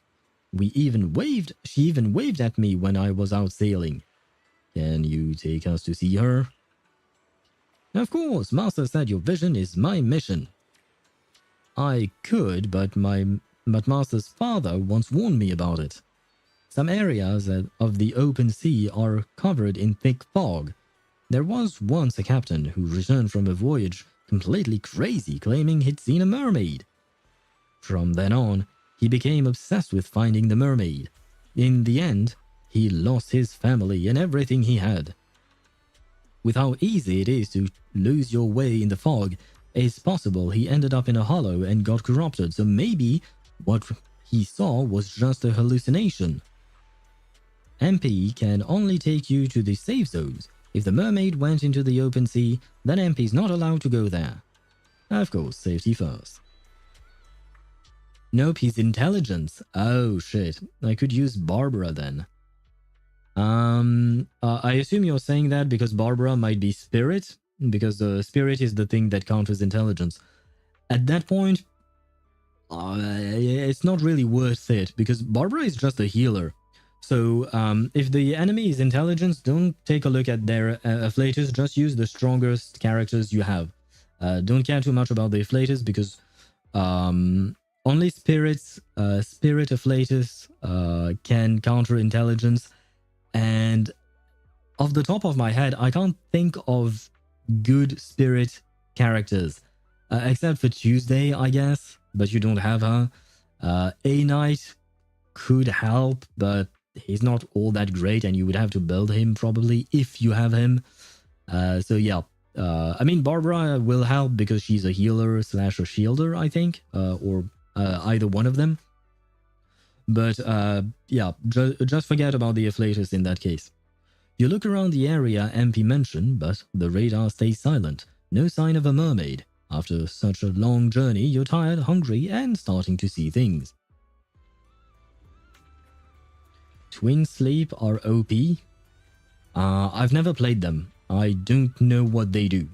She even waved at me when I was out sailing. Can you take us to see her? Of course, Master said your vision is my mission. I could, but Master's father once warned me about it. Some areas of the open sea are covered in thick fog. There was once a captain who returned from a voyage completely crazy, claiming he'd seen a mermaid. From then on, he became obsessed with finding the mermaid. In the end, he lost his family and everything he had. With how easy it is to lose your way in the fog, it's possible he ended up in a hollow and got corrupted, so maybe what he saw was just a hallucination. MP can only take you to the safe zones. If the mermaid went into the open sea, then MP's not allowed to go there. Of course, safety first. Nope, he's intelligence. Oh shit. I could use Barbara then. I assume you're saying that because Barbara might be spirit, because spirit is the thing that counters intelligence. At that point, it's not really worth it because Barbara is just a healer. So if the enemy is intelligence, don't take a look at their afflators, just use the strongest characters you have. Don't care too much about the afflators because only spirits, spirit afflators can counter intelligence. And off the top of my head, I can't think of good spirit characters. Except for Tuesday, I guess. But you don't have her. A Knight could help, but he's not all that great, and you would have to build him probably if you have him. So yeah. I mean, Barbara will help because she's a healer / a shielder, I think. Or either one of them. But yeah, just forget about the afflators in that case. You look around the area MP mentioned, but the radar stays silent. No sign of a mermaid. After such a long journey, you're tired, hungry, and starting to see things. Twin Sleep are OP. I've never played them. I don't know what they do.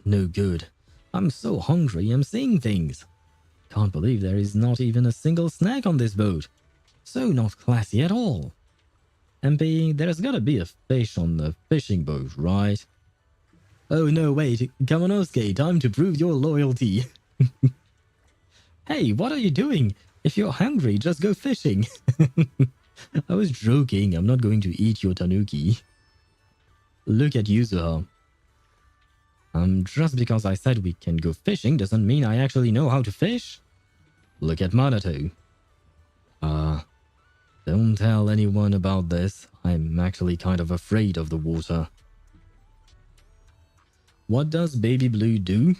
No good. I'm so hungry, I'm seeing things. Can't believe there is not even a single snack on this boat. So not classy at all. MP, there's gotta be a fish on the fishing boat, right? Oh no, wait, Kamanosuke, time to prove your loyalty. Hey, what are you doing? If you're hungry, just go fishing. I was joking, I'm not going to eat your tanuki. Look at Yuzuha. Just because I said we can go fishing doesn't mean I actually know how to fish. Look at Minato. Don't tell anyone about this. I'm actually kind of afraid of the water. What does Baby Blue do?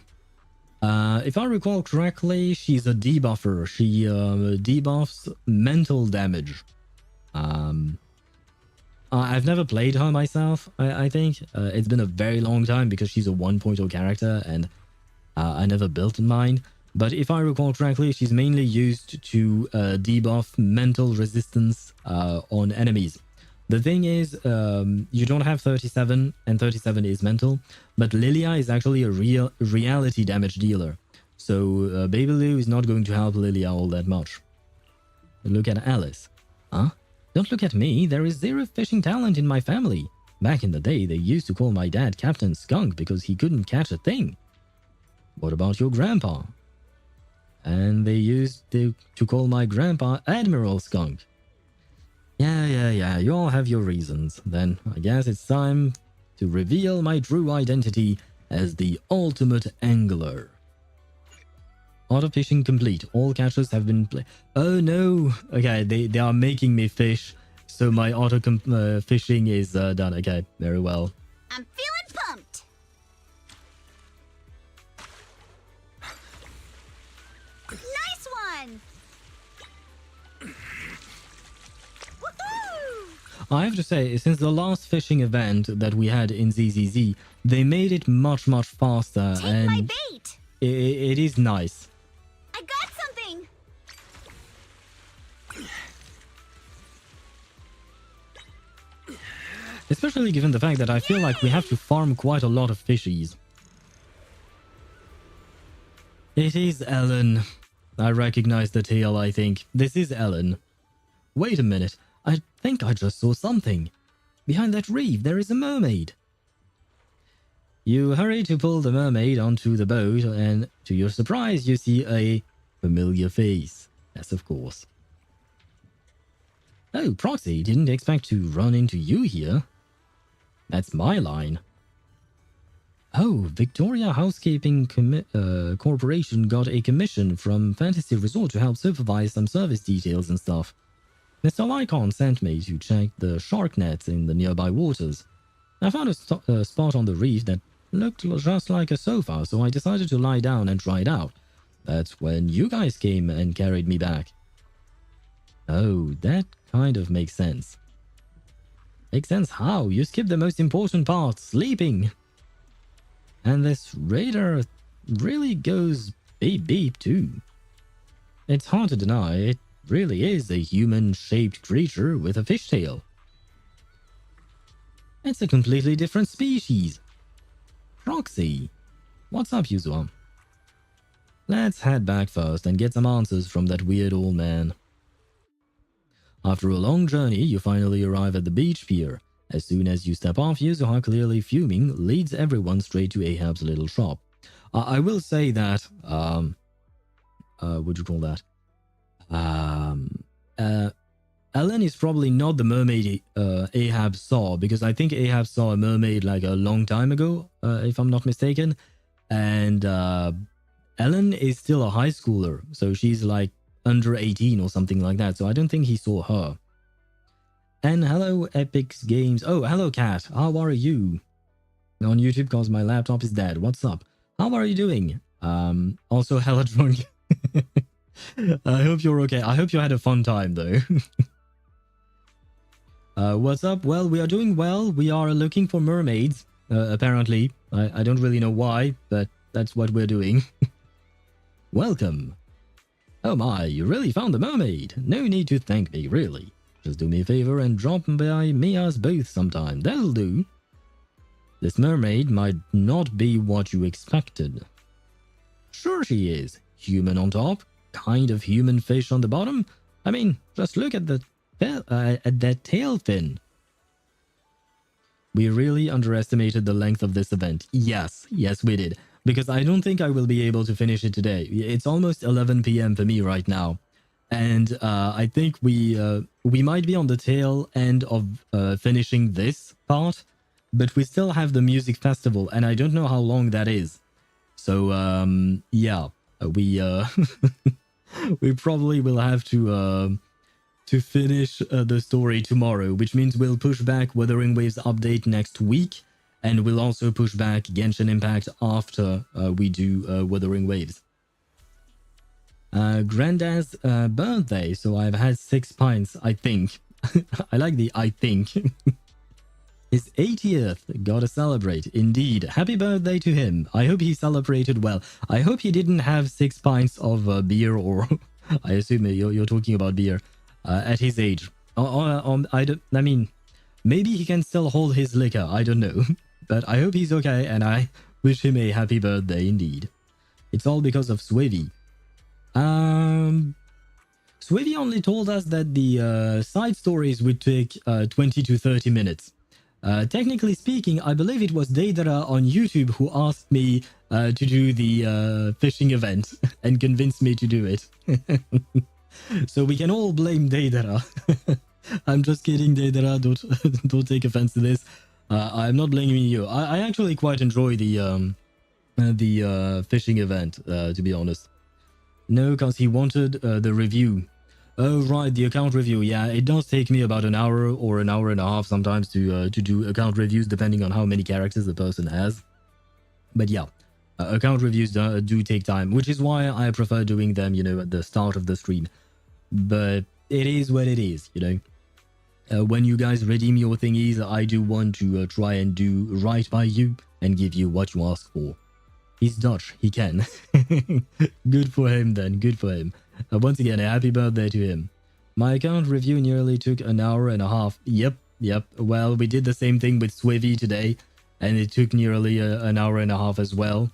If I recall correctly, she's a debuffer. She debuffs mental damage. I've never played her myself, I think. It's been a very long time because she's a 1.0 character and I never built mine. But if I recall correctly, she's mainly used to debuff mental resistance on enemies. The thing is, you don't have 37, and 37 is mental, but Lilia is actually a reality damage dealer. So Baby Lou is not going to help Lilia all that much. Look at Alice. Huh? Don't look at me, there is zero fishing talent in my family. Back in the day, they used to call my dad Captain Skunk because he couldn't catch a thing. What about your grandpa? And they used to call my grandpa Admiral Skunk. Yeah, you all have your reasons. Then I guess it's time to reveal my true identity as the ultimate angler. Auto fishing complete. All catches have been Oh no! Okay, they are making me fish, so my auto fishing is done. Okay, very well. I'm feeling pumped. Nice one. Woohoo! I have to say, since the last fishing event that we had in ZZZ, they made it much faster. Take and my bait. It is nice. I got something. Especially given the fact that I feel like we have to farm quite a lot of fishies. It is Ellen. I recognize the tail, I think. This is Ellen. Wait a minute. I think I just saw something. Behind that reef, there is a mermaid. You hurry to pull the mermaid onto the boat, and to your surprise, you see a familiar face. Yes, of course. Oh, Proxy, didn't expect to run into you here. That's my line. Oh, Victoria Housekeeping Corporation got a commission from Fantasy Resort to help supervise some service details and stuff. Mr. Lycon sent me to check the shark nets in the nearby waters. I found a spot on the reef that looked just like a sofa, so I decided to lie down and try it out. That's when you guys came and carried me back. Oh, that kind of makes sense. Makes sense how? You skipped the most important part, sleeping. And this radar really goes beep beep too. it's hard to deny it really is a human-shaped creature with a fishtail. It's a completely different species. Proxy. What's up, Yuzuha? Let's head back first and get some answers from that weird old man. After a long journey, you finally arrive at the beach pier. As soon as you step off, Yuzuha, clearly fuming, leads everyone straight to Ahab's little shop. I will say that, what'd you call that? Ellen is probably not the mermaid Ahab saw, because I think Ahab saw a mermaid like a long time ago, if I'm not mistaken. And Ellen is still a high schooler, so she's like under 18 or something like that, so I don't think he saw her. And hello, Epic's Games. Oh, hello, Cat. How are you? On YouTube, cause my laptop is dead. What's up? How are you doing? Also, hella drunk. I hope you're okay. I hope you had a fun time, though. What's up? Well, we are doing well. We are looking for mermaids, apparently. I don't really know why, but that's what we're doing. Welcome. Oh my, you really found the mermaid. No need to thank me, really. Just do me a favor and drop by Mia's booth sometime. That'll do. This mermaid might not be what you expected. Sure she is. Human on top, kind of human fish on the bottom. I mean, just look at that tail fin. We really underestimated the length of this event. Yes, we did. Because I don't think I will be able to finish it today. It's almost 11 p.m. for me right now. And I think we might be on the tail end of finishing this part. But we still have the music festival, and I don't know how long that is. So, yeah. We we probably will have to finish the story tomorrow, which means we'll push back Wuthering Waves update next week, and we'll also push back Genshin Impact after we do Wuthering Waves. Granddad's birthday, so I've had 6 pints, I think. I like the I think. His 80th, gotta celebrate. Indeed. Happy birthday to him. I hope he celebrated well. I hope he didn't have 6 pints of beer, or I assume you're talking about beer, at his age. I mean, maybe he can still hold his liquor. I don't know. But I hope he's okay, and I wish him a happy birthday indeed. It's all because of Swivy. Swivy only told us that the side stories would take 20 to 30 minutes. Technically speaking, I believe it was Deidara on YouTube who asked me to do the fishing event and convinced me to do it. So we can all blame Deidara. I'm just kidding, Deidara. Don't take offense to this. I'm not blaming you. I actually quite enjoy the fishing event, to be honest. No, because he wanted the review. Oh, right, the account review. Yeah, it does take me about an hour or an hour and a half sometimes to do account reviews, depending on how many characters the person has. But yeah, account reviews do take time, which is why I prefer doing them, at the start of the stream. But it is what it is, When you guys redeem your thingies, I do want to try and do right by you and give you what you ask for. He's Dutch, he can. Good for him then, good for him. Once again, a happy birthday to him. My account review nearly took an hour and a half. Yep. Well, we did the same thing with Swivy today, and it took nearly an hour and a half as well.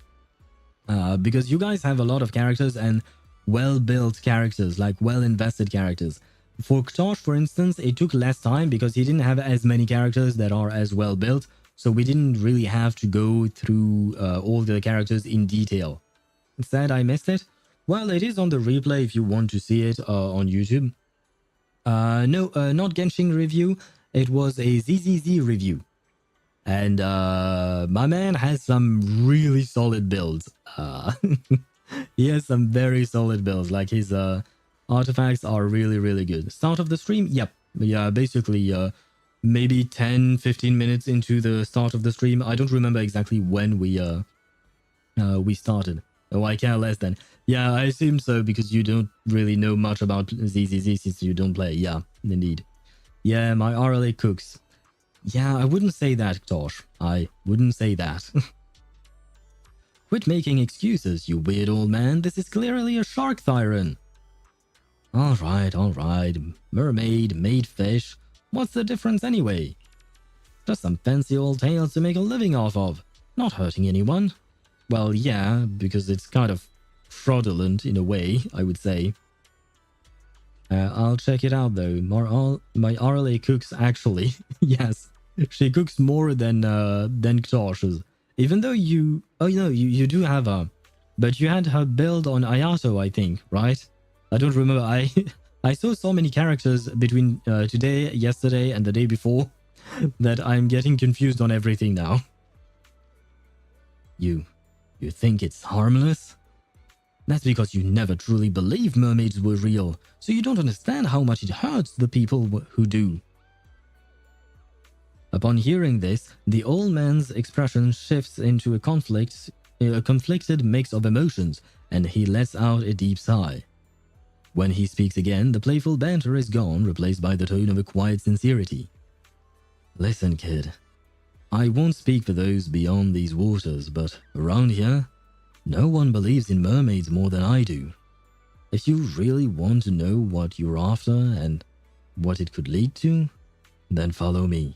Because you guys have a lot of characters and well-built characters, like well-invested characters. For Ktosh, for instance, it took less time because he didn't have as many characters that are as well-built, so we didn't really have to go through all the characters in detail. Instead, I missed it. Well, it is on the replay if you want to see it on YouTube. No, not Genshin review. It was a ZZZ review. And my man has some really solid builds. He has some very solid builds. Like his artifacts are really, really good. Start of the stream? Yep. Yeah, basically maybe 10-15 minutes into the start of the stream. I don't remember exactly when we started. Oh, I care less then. Yeah, I assume so because you don't really know much about ZZZ since you don't play. Yeah, indeed. Yeah, my RLA cooks. Yeah, I wouldn't say that, Tosh. I wouldn't say that. Quit making excuses, you weird old man. This is clearly a shark siren. Alright. Mermaid, maid fish. What's the difference anyway? Just some fancy old tales to make a living off of. Not hurting anyone. Well, yeah, because it's kind of fraudulent in a way, I would say. I'll check it out though. My RLA cooks actually. Yes, she cooks more than Ktosh's. Even though you do have her, but you had her build on Ayato, I think, right? I don't remember. I saw so many characters between today, yesterday, and the day before that I'm getting confused on everything now. You think it's harmless? That's because you never truly believed mermaids were real, so you don't understand how much it hurts the people who do. Upon hearing this, the old man's expression shifts into a conflicted mix of emotions, and he lets out a deep sigh. When he speaks again, the playful banter is gone, replaced by the tone of a quiet sincerity. Listen, kid. I won't speak for those beyond these waters, but around here, no one believes in mermaids more than I do. If you really want to know what you're after and what it could lead to, then follow me.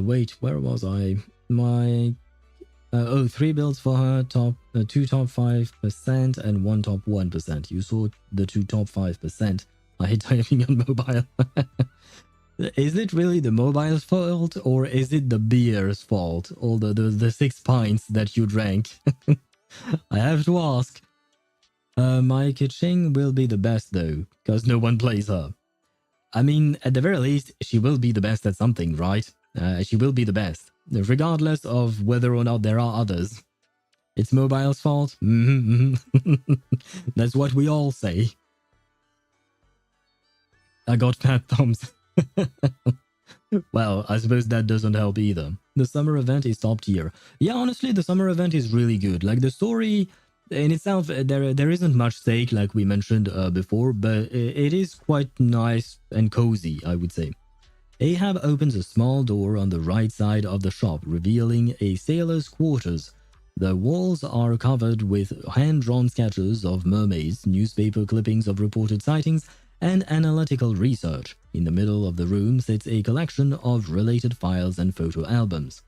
Wait, where was I? My... 3 builds for her, 2 top 5% and 1 top 1%. You saw the 2 top 5%. I hate typing on mobile. Is it really the mobile's fault, or is it the beer's fault? All the 6 pints that you drank? I have to ask. My Kiching will be the best though, because no one plays her. I mean, at the very least, she will be the best at something, right? She will be the best, regardless of whether or not there are others. It's mobile's fault? That's what we all say. I got fat thumbs. Well, I suppose that doesn't help either. The summer event is top tier. Yeah, honestly, the summer event is really good. Like, the story in itself, there isn't much stake, like we mentioned before, but it is quite nice and cozy, I would say. Ahab opens a small door on the right side of the shop, revealing a sailor's quarters. The walls are covered with hand-drawn sketches of mermaids, newspaper clippings of reported sightings, and analytical research. In the middle of the room sits a collection of related files and photo albums.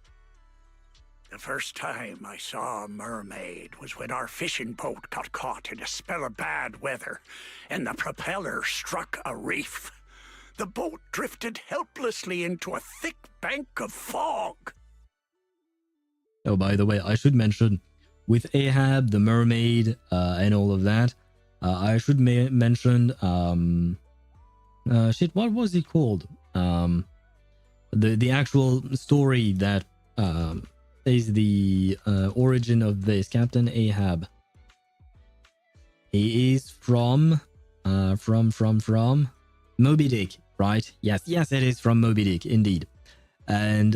The first time I saw a mermaid was when our fishing boat got caught in a spell of bad weather, and the propeller struck a reef. The boat drifted helplessly into a thick bank of fog. Oh, by the way, I should mention, with Ahab, the mermaid, and all of that, I should mention, what was it called? The actual story that is the origin of this, Captain Ahab. He is from Moby Dick, right? Yes, it is from Moby Dick, indeed. And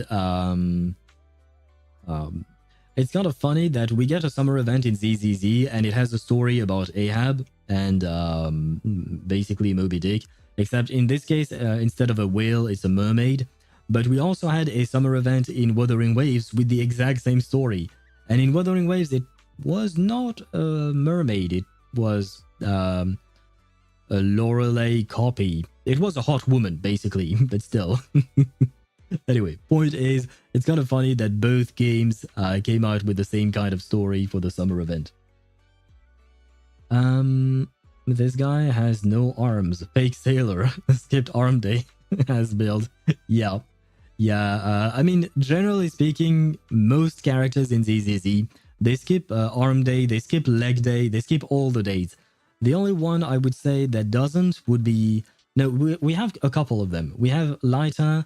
it's kind of funny that we get a summer event in ZZZ and it has a story about Ahab and basically Moby Dick, except in this case, instead of a whale, it's a mermaid. But we also had a summer event in Wuthering Waves with the exact same story. And in Wuthering Waves, it was not a mermaid, it was a Lorelei copy. It was a hot woman, basically, but still. Anyway, point is, it's kind of funny that both games came out with the same kind of story for the summer event. This guy has no arms. Fake sailor. Skipped arm day as build. Yeah. I mean, generally speaking, most characters in ZZZ, they skip arm day, they skip leg day, they skip all the days. The only one I would say that doesn't would be... No, we have a couple of them. We have Lyta,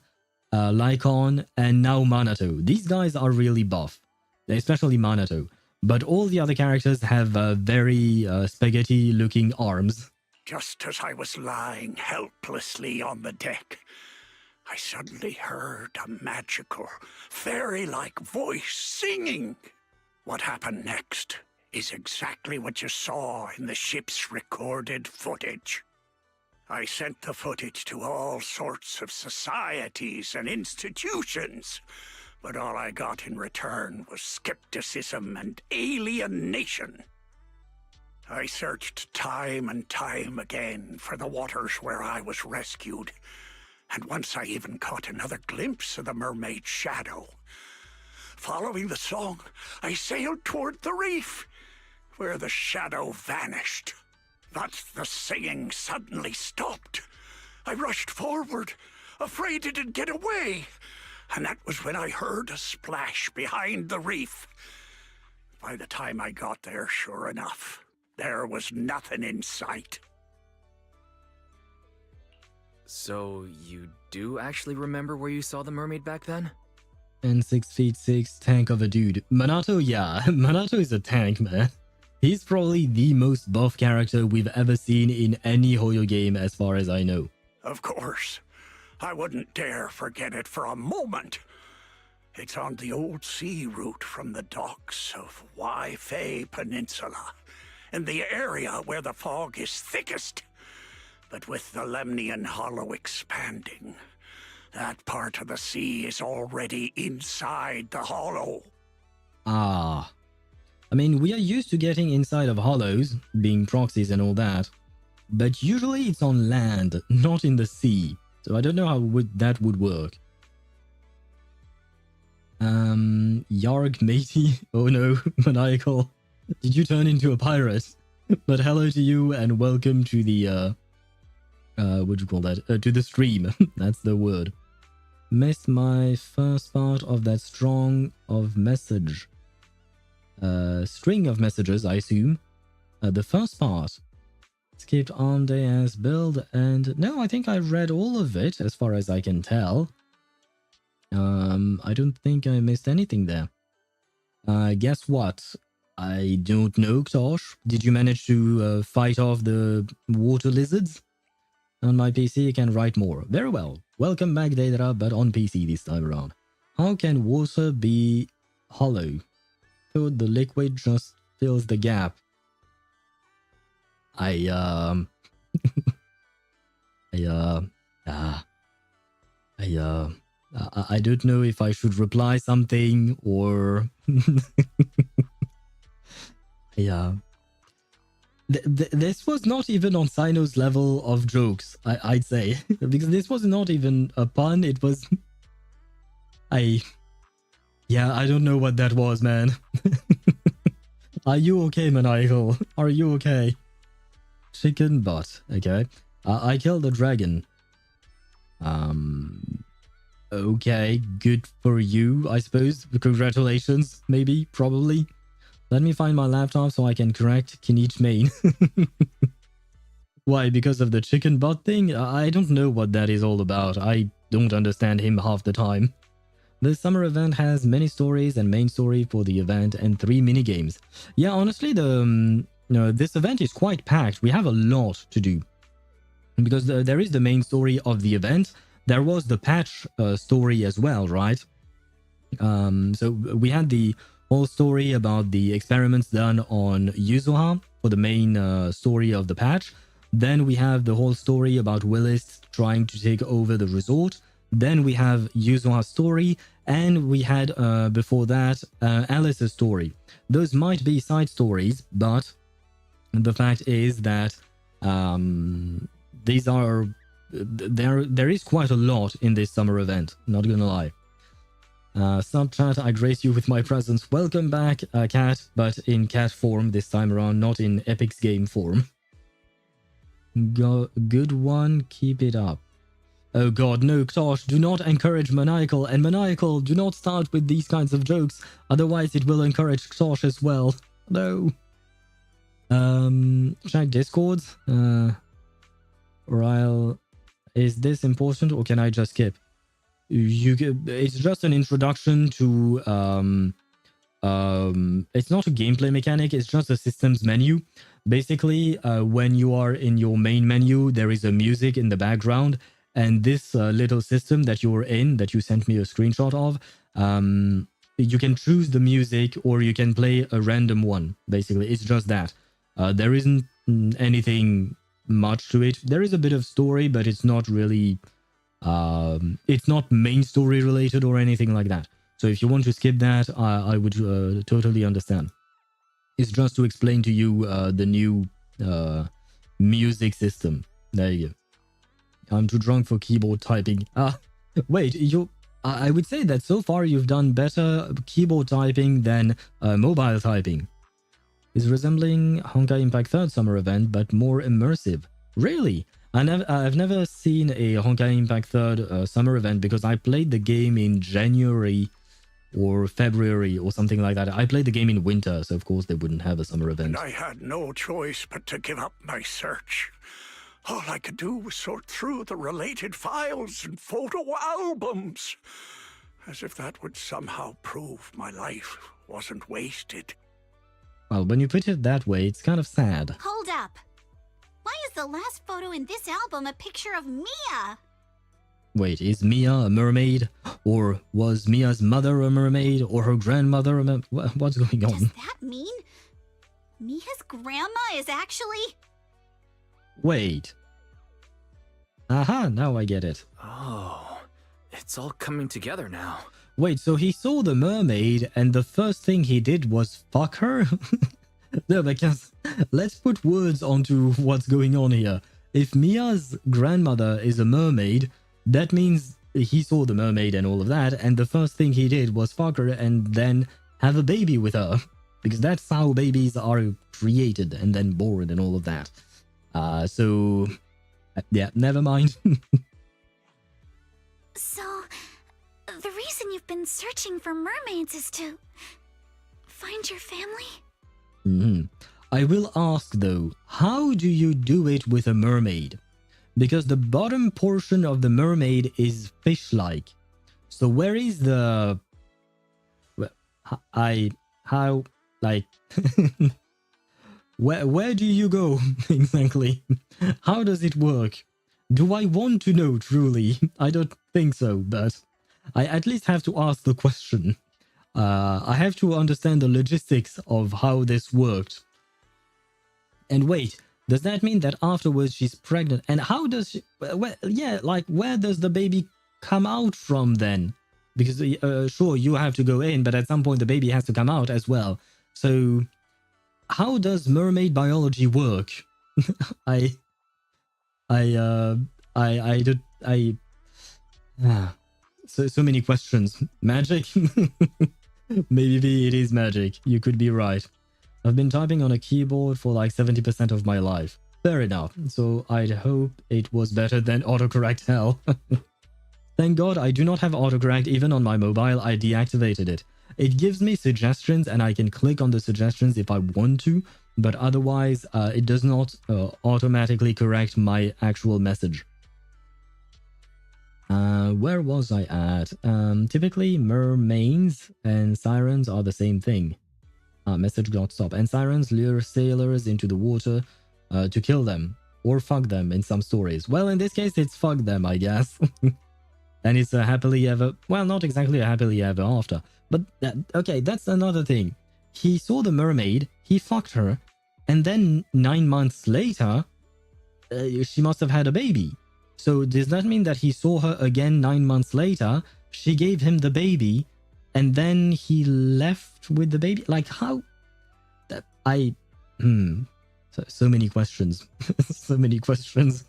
Lycon, and now Manato. These guys are really buff, especially Manato. But all the other characters have very spaghetti-looking arms. Just as I was lying helplessly on the deck, I suddenly heard a magical, fairy-like voice singing. What happened next is exactly what you saw in the ship's recorded footage. I sent the footage to all sorts of societies and institutions, but all I got in return was skepticism and alienation. I searched time and time again for the waters where I was rescued, and once I even caught another glimpse of the mermaid's shadow. Following the song, I sailed toward the reef, where the shadow vanished. But the singing suddenly stopped. I rushed forward, afraid it'd get away, and that was when I heard a splash behind the reef. By the time I got there, sure enough, there was nothing in sight. So, you do actually remember where you saw the mermaid back then? And 6'6" tank of a dude. Minato, yeah, Minato is a tank, man. He's probably the most buff character we've ever seen in any Hoyo game as far as I know. Of course. I wouldn't dare forget it for a moment. It's on the old sea route from the docks of Waifei Peninsula, in the area where the fog is thickest. But with the Lemnian Hollow expanding, that part of the sea is already inside the hollow. Ah. I mean, we are used to getting inside of hollows, being proxies and all that. But usually it's on land, not in the sea. So I don't know how that would work. Yarg matey. Oh no, Maniacal. Did you turn into a pirate? But hello to you and welcome to the, what do you call that? To the stream. That's the word. Missed my first part of that string of messages, I assume. The first part. Skipped on day as build, and no, I think I read all of it as far as I can tell. I don't think I missed anything there. Guess what? I don't know, Ktosh. Did you manage to fight off the water lizards? On my PC, I can write more. Very well. Welcome back, Daedra, but on PC this time around. How can water be hollow? Thought the liquid just fills the gap. I don't know if I should reply something or this was not even on Sino's level of jokes, I'd say, because this was not even a pun. It was I don't know what that was, man. Are you okay, Maniacal? Are you okay? Chicken butt. Okay. I killed the dragon. Okay. Good for you, I suppose. Congratulations. Maybe. Probably. Let me find my laptop so I can correct Kinich main. Why? Because of the chicken butt thing? I don't know what that is all about. I don't understand him half the time. The summer event has many stories and main story for the event and 3 minigames. Yeah, honestly, this event is quite packed. We have a lot to do. Because there is the main story of the event. There was the patch story as well, right? So we had the whole story about the experiments done on Yuzuha for the main story of the patch. Then we have the whole story about Willis trying to take over the resort. Then we have Yuzuha's story, and we had, before that, Alice's story. Those might be side stories, but the fact is that these are... There is quite a lot in this summer event, not gonna lie. Sub-chat, I grace you with my presence. Welcome back, Cat, but in cat form this time around, not in Epic's game form. Good one, keep it up. Oh god, no, Ktosh, do not encourage Maniacal, and Maniacal, do not start with these kinds of jokes, otherwise it will encourage Ktosh as well. No. Check Discord. Is this important, or can I just skip? It's just an introduction to, it's not a gameplay mechanic, it's just a systems menu. Basically, when you are in your main menu, there is a music in the background, and this little system that you're in, that you sent me a screenshot of, you can choose the music or you can play a random one. Basically, it's just that. There isn't anything much to it. There is a bit of story, but it's not really... it's not main story related or anything like that. So if you want to skip that, I would totally understand. It's just to explain to you the new music system. There you go. I'm too drunk for keyboard typing. Wait, I would say that so far you've done better keyboard typing than mobile typing. It's resembling Honkai Impact 3rd summer event, but more immersive. Really? I've never seen a Honkai Impact 3rd summer event because I played the game in January or February or something like that. I played the game in winter, so of course they wouldn't have a summer event. And I had no choice but to give up my search. All I could do was sort through the related files and photo albums, as if that would somehow prove my life wasn't wasted. Well, when you put it that way, it's kind of sad. Hold up. Why is the last photo in this album a picture of Mia? Wait, is Mia a mermaid? Or was Mia's mother a mermaid? Or her grandmother a mermaid? What's going on? Does that mean Mia's grandma is actually... Wait. Aha, now I get it. Oh, it's all coming together now. Wait, so he saw the mermaid and the first thing he did was fuck her? No, because let's put words onto what's going on here. If Mia's grandmother is a mermaid, that means he saw the mermaid and all of that, and the first thing he did was fuck her and then have a baby with her. Because that's how babies are created and then born and all of that. Yeah, never mind. So, the reason you've been searching for mermaids is to find your family? I will ask though, how do you do it with a mermaid? Because the bottom portion of the mermaid is fish-like. So where is the... Where do you go, exactly? How does it work? Do I want to know, truly? I don't think so, but I at least have to ask the question. I have to understand the logistics of how this worked. And wait, does that mean that afterwards she's pregnant? And how does she... where does the baby come out from then? Because, sure, you have to go in, but at some point the baby has to come out as well. So... how does mermaid biology work? So many questions. Magic? Maybe it is magic. You could be right. I've been typing on a keyboard for like 70% of my life. Fair enough. So I'd hope it was better than autocorrect hell. Thank God I do not have autocorrect even on my mobile. I deactivated it. It gives me suggestions and I can click on the suggestions if I want to, but otherwise it does not automatically correct my actual message. Where was I at? Typically mermaids and sirens are the same thing. Message got stopped. And sirens lure sailors into the water to kill them or fuck them in some stories. Well, in this case it's fuck them, I guess. And it's a happily ever... well, not exactly a happily ever after. But, okay, that's another thing. He saw the mermaid, he fucked her, and then 9 months later, she must have had a baby. So does that mean that he saw her again 9 months later, she gave him the baby, and then he left with the baby? Like, how? So many questions. So many questions.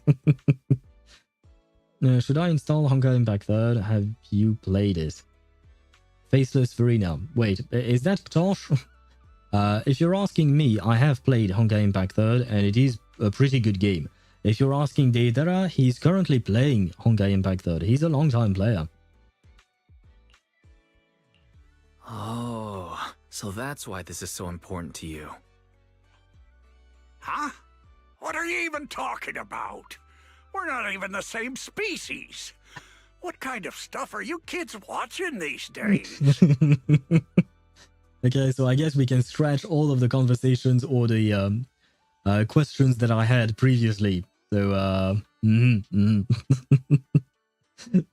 Should I install Honkai Impact 3rd? Have you played it? Faceless Farina. Wait, is that Tosh? If you're asking me, I have played Honkai Impact 3rd and it is a pretty good game. If you're asking Deidara, he's currently playing Honkai Impact 3rd. He's a long-time player. Oh, so that's why this is so important to you. Huh? What are you even talking about? We're not even the same species. What kind of stuff are you kids watching these days? Okay, so I guess we can scratch all of the conversations or the questions that I had previously. So,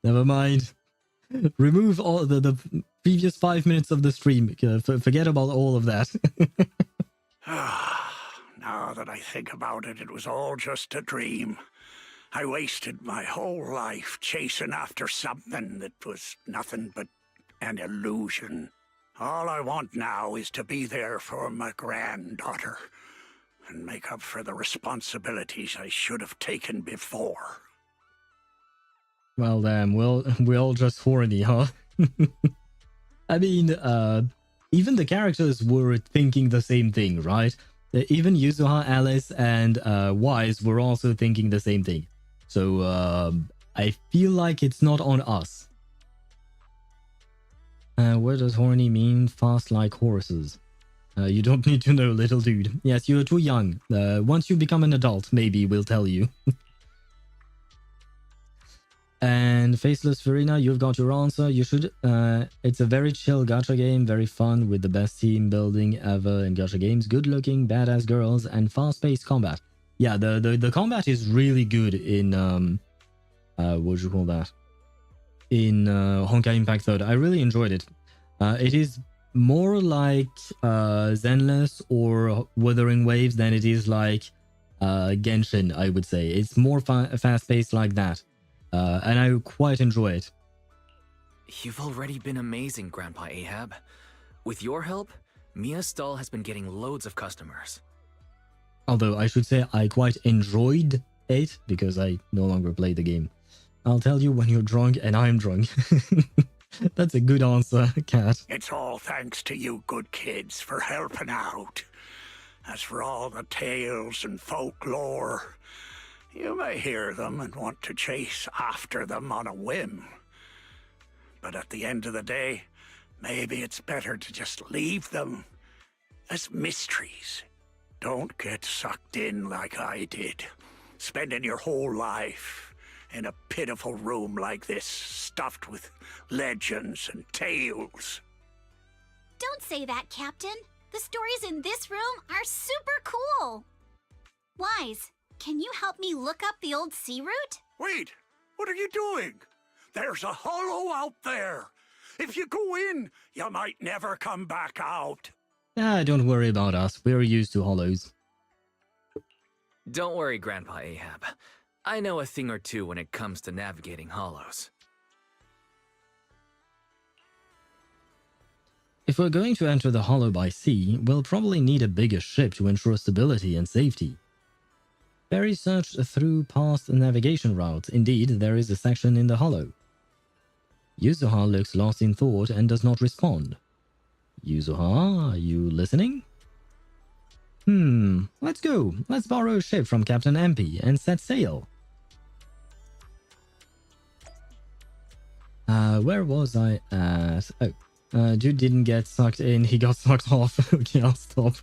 never mind. Remove all the previous 5 minutes of the stream. Forget about all of that. Now that I think about it, it was all just a dream. I wasted my whole life chasing after something that was nothing but an illusion. All I want now is to be there for my granddaughter and make up for the responsibilities I should have taken before. Well, damn, we're all just horny, huh? I mean, even the characters were thinking the same thing, right? Even Yuzuha, Alice, and Wise were also thinking the same thing. So, I feel like it's not on us. What does horny mean? Fast like horses. You don't need to know, little dude. Yes, you're too young. Once you become an adult, maybe we'll tell you. And Faceless Verena, you've got your answer. You should. It's a very chill gacha game, very fun, with the best team building ever in gacha games. Good looking, badass girls, and fast-paced combat. Yeah, the combat is really good in what would you call that? In Honkai Impact 3rd. I really enjoyed it. It is more like Zenless or Wuthering Waves than it is like Genshin, I would say. It's more fast-paced like that. And I quite enjoy it. You've already been amazing, Grandpa Ahab. With your help, Mia's stall has been getting loads of customers. Although I should say I quite enjoyed it because I no longer play the game. I'll tell you when you're drunk and I'm drunk. That's a good answer, Cat. It's all thanks to you good kids for helping out. As for all the tales and folklore, you may hear them and want to chase after them on a whim. But at the end of the day, maybe it's better to just leave them as mysteries. Don't get sucked in like I did, spending your whole life in a pitiful room like this, stuffed with legends and tales. Don't say that, Captain. The stories in this room are super cool. Wise, can you help me look up the old sea route? Wait, what are you doing? There's a hollow out there. If you go in, you might never come back out. Don't worry about us. We're used to hollows. Don't worry, Grandpa Ahab. I know a thing or two when it comes to navigating hollows. If we're going to enter the hollow by sea, we'll probably need a bigger ship to ensure stability and safety. Barry searched through past navigation routes. Indeed, there is a section in the hollow. Yuzuha looks lost in thought and does not respond. Yuzuha, are you listening? Let's go. Let's borrow a ship from Captain MP and set sail. Where was I at? Oh, dude didn't get sucked in. He got sucked off. Okay, I'll stop.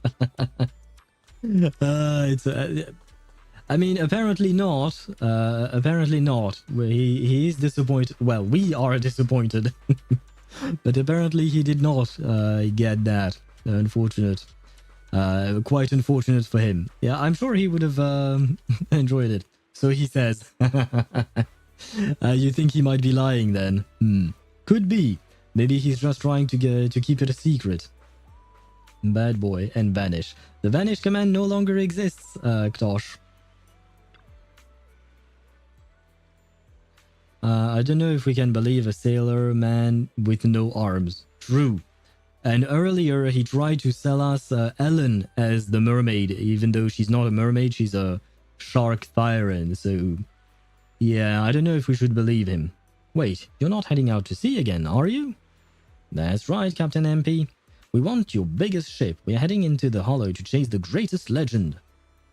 I mean, apparently not. Apparently not. He is disappointed. Well, we are disappointed. But apparently he did not get that. Unfortunate. Quite unfortunate for him. Yeah, I'm sure he would have enjoyed it. So he says. You think he might be lying then? Could be. Maybe he's just trying to keep it a secret. Bad boy and vanish. The vanish command no longer exists, Ktosh. I don't know if we can believe a sailor man with no arms. True. And earlier he tried to sell us Ellen as the mermaid, even though she's not a mermaid, she's a shark thyran, so... Yeah, I don't know if we should believe him. Wait, you're not heading out to sea again, are you? That's right, Captain MP. We want your biggest ship. We're heading into the hollow to chase the greatest legend.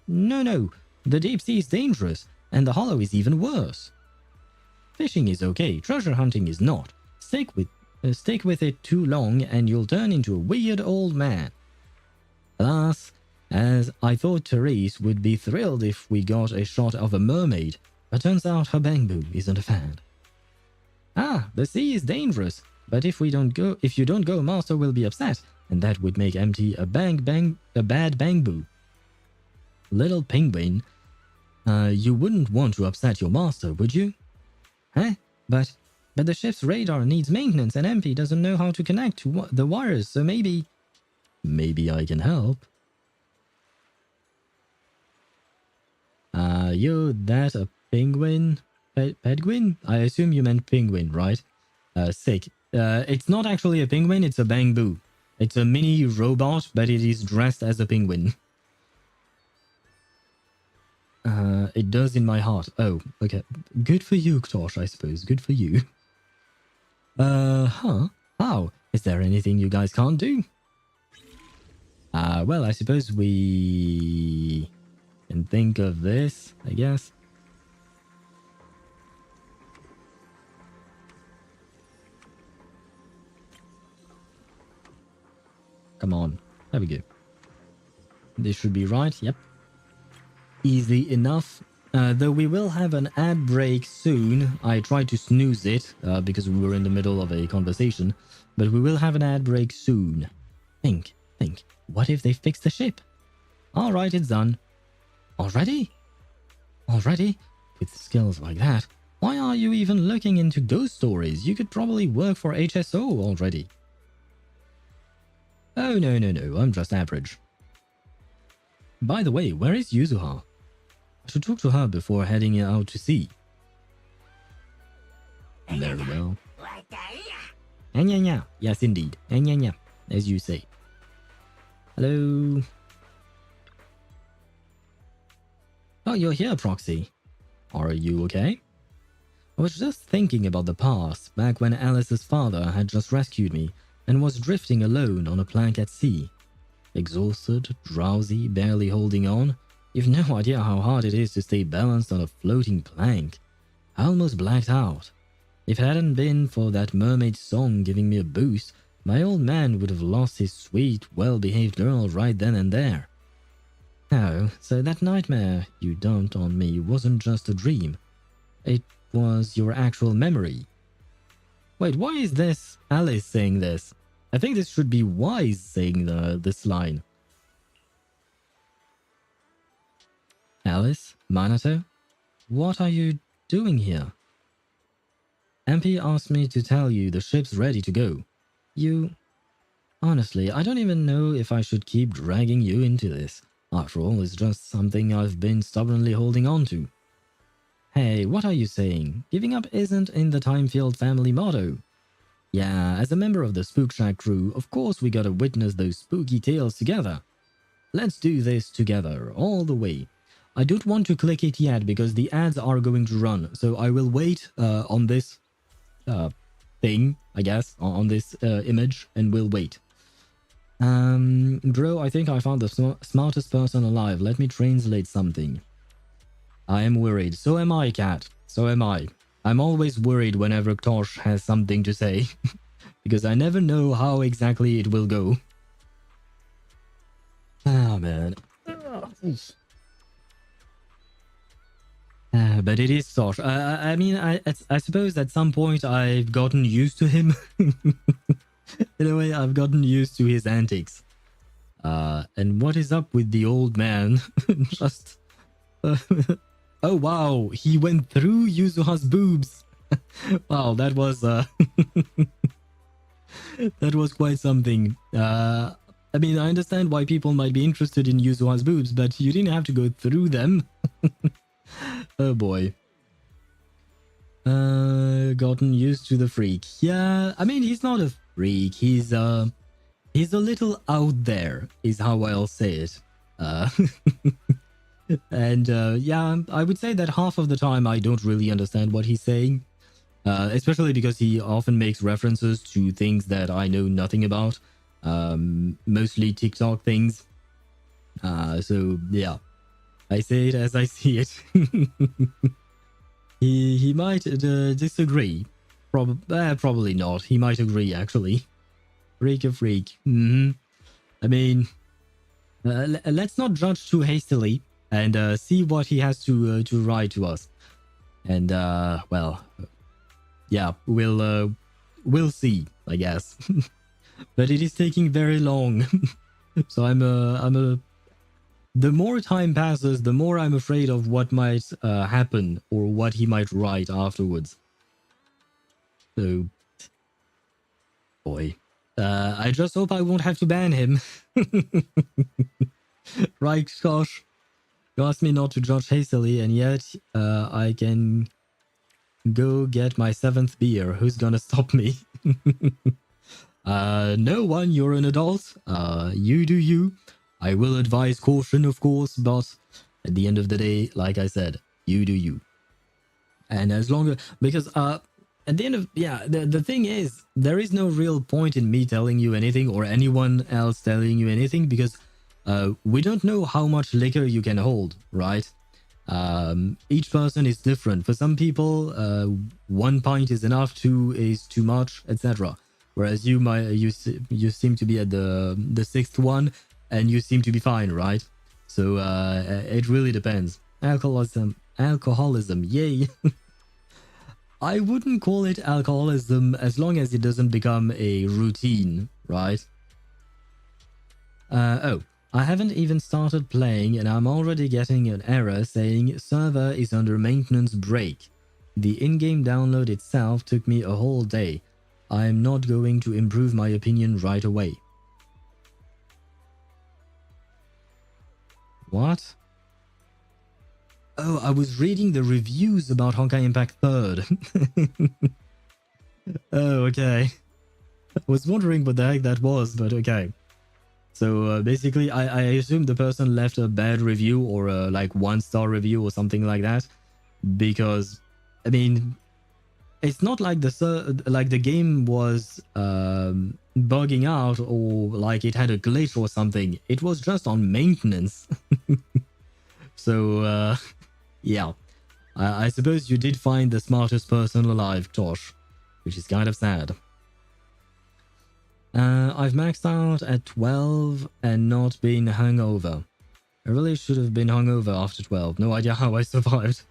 No, the deep sea is dangerous, and the hollow is even worse. Fishing is okay, treasure hunting is not. Stick with it too long and you'll turn into a weird old man. Alas, as I thought Therese would be thrilled if we got a shot of a mermaid, but turns out her bamboo isn't a fan. Ah, the sea is dangerous, but if you don't go, Master will be upset, and that would make empty a bad bamboo. Little penguin, you wouldn't want to upset your master, would you? Huh? But the ship's radar needs maintenance and MP doesn't know how to connect to the wires, so maybe I can help. You're a penguin? Penguin? I assume you meant penguin, right? Sick. It's not actually a penguin, it's a bamboo. It's a mini robot, but it is dressed as a penguin. It does in my heart. Oh, okay. Good for you, Ktosh, I suppose. Good for you. Huh? How? Is there anything you guys can't do? Well, I suppose we can think of this, I guess. Come on. There we go. This should be right. Yep. Easy enough. Though we will have an ad break soon. I tried to snooze it because we were in the middle of a conversation. But we will have an ad break soon. Think. What if they fix the ship? Alright, it's done. Already? With skills like that, why are you even looking into ghost stories? You could probably work for HSO already. Oh, no, I'm just average. By the way, where is Yuzuha? I should talk to her before heading out to sea. Very well. Anya. Yes, indeed. Anya, as you say. Hello. Oh, you're here, Proxy. Are you okay? I was just thinking about the past, back when Alice's father had just rescued me and was drifting alone on a plank at sea. Exhausted, drowsy, barely holding on. You've no idea how hard it is to stay balanced on a floating plank. I almost blacked out. If it hadn't been for that mermaid song giving me a boost, my old man would have lost his sweet, well-behaved girl right then and there. Oh, so that nightmare you dumped on me wasn't just a dream. It was your actual memory. Wait, why is this Alice saying this? I think this should be Wise saying this line. Alice? Minato? What are you doing here? MP asked me to tell you the ship's ready to go. You... Honestly, I don't even know if I should keep dragging you into this. After all, it's just something I've been stubbornly holding on to. Hey, what are you saying? Giving up isn't in the Time-Field family motto. Yeah, as a member of the Spook Shack crew, of course we gotta witness those spooky tales together. Let's do this together, all the way. I don't want to click it yet because the ads are going to run, so I will wait on this thing, I guess, on this image, and we'll wait. Bro, I think I found the smartest person alive. Let me translate something. I am worried. So am I, Cat. So am I. I'm always worried whenever Ktosh has something to say, because I never know how exactly it will go. Ah, man. But it is Tosh. I mean, I suppose at some point I've gotten used to him. In a way, I've gotten used to his antics. And what is up with the old man? Just... oh, wow. He went through Yuzuha's boobs. Wow, that was... that was quite something. I mean, I understand why people might be interested in Yuzuha's boobs, but you didn't have to go through them. Oh boy. Gotten used to the freak. Yeah, I mean, he's not a freak. He's a little out there, is how I'll say it. And yeah, I would say that half of the time I don't really understand what he's saying. Especially because he often makes references to things that I know nothing about. Mostly TikTok things. So yeah, I say it as I see it. He might disagree. Probably not. He might agree, actually. Freak a freak. I mean, let's not judge too hastily and see what he has to write to us. And well, yeah, we'll see, I guess. But it is taking very long. So the more time passes, the more I'm afraid of what might happen or what he might write afterwards. So, boy, I just hope I won't have to ban him. Right, Kosh? You asked me not to judge hastily, and yet I can go get my 7th beer. Who's gonna stop me? No one, you're an adult. You do you. I will advise caution, of course, but at the end of the day, like I said, you do you. And as long as, because at the end of, yeah, the thing is, there is no real point in me telling you anything or anyone else telling you anything, because we don't know how much liquor you can hold, right? Each person is different. For some people, 1 pint is enough, 2 is too much, etc. Whereas you seem to be at the 6th one, and you seem to be fine, right? So it really depends. Alcoholism, yay! I wouldn't call it alcoholism as long as it doesn't become a routine, right? Oh, I haven't even started playing and I'm already getting an error saying server is under maintenance break. The in-game download itself took me a whole day. I'm not going to improve my opinion right away. What? Oh, I was reading the reviews about Honkai Impact 3rd. Oh, okay. I was wondering what the heck that was, but okay. So basically, I assume the person left a bad review or a like 1-star review or something like that, because I mean, it's not like the game was bugging out or like it had a glitch or something. It was just on maintenance. So yeah, I suppose you did find the smartest person alive, Tosh, which is kind of sad. I've maxed out at 12 and not been hungover. I really should have been hungover after 12. No idea how I survived.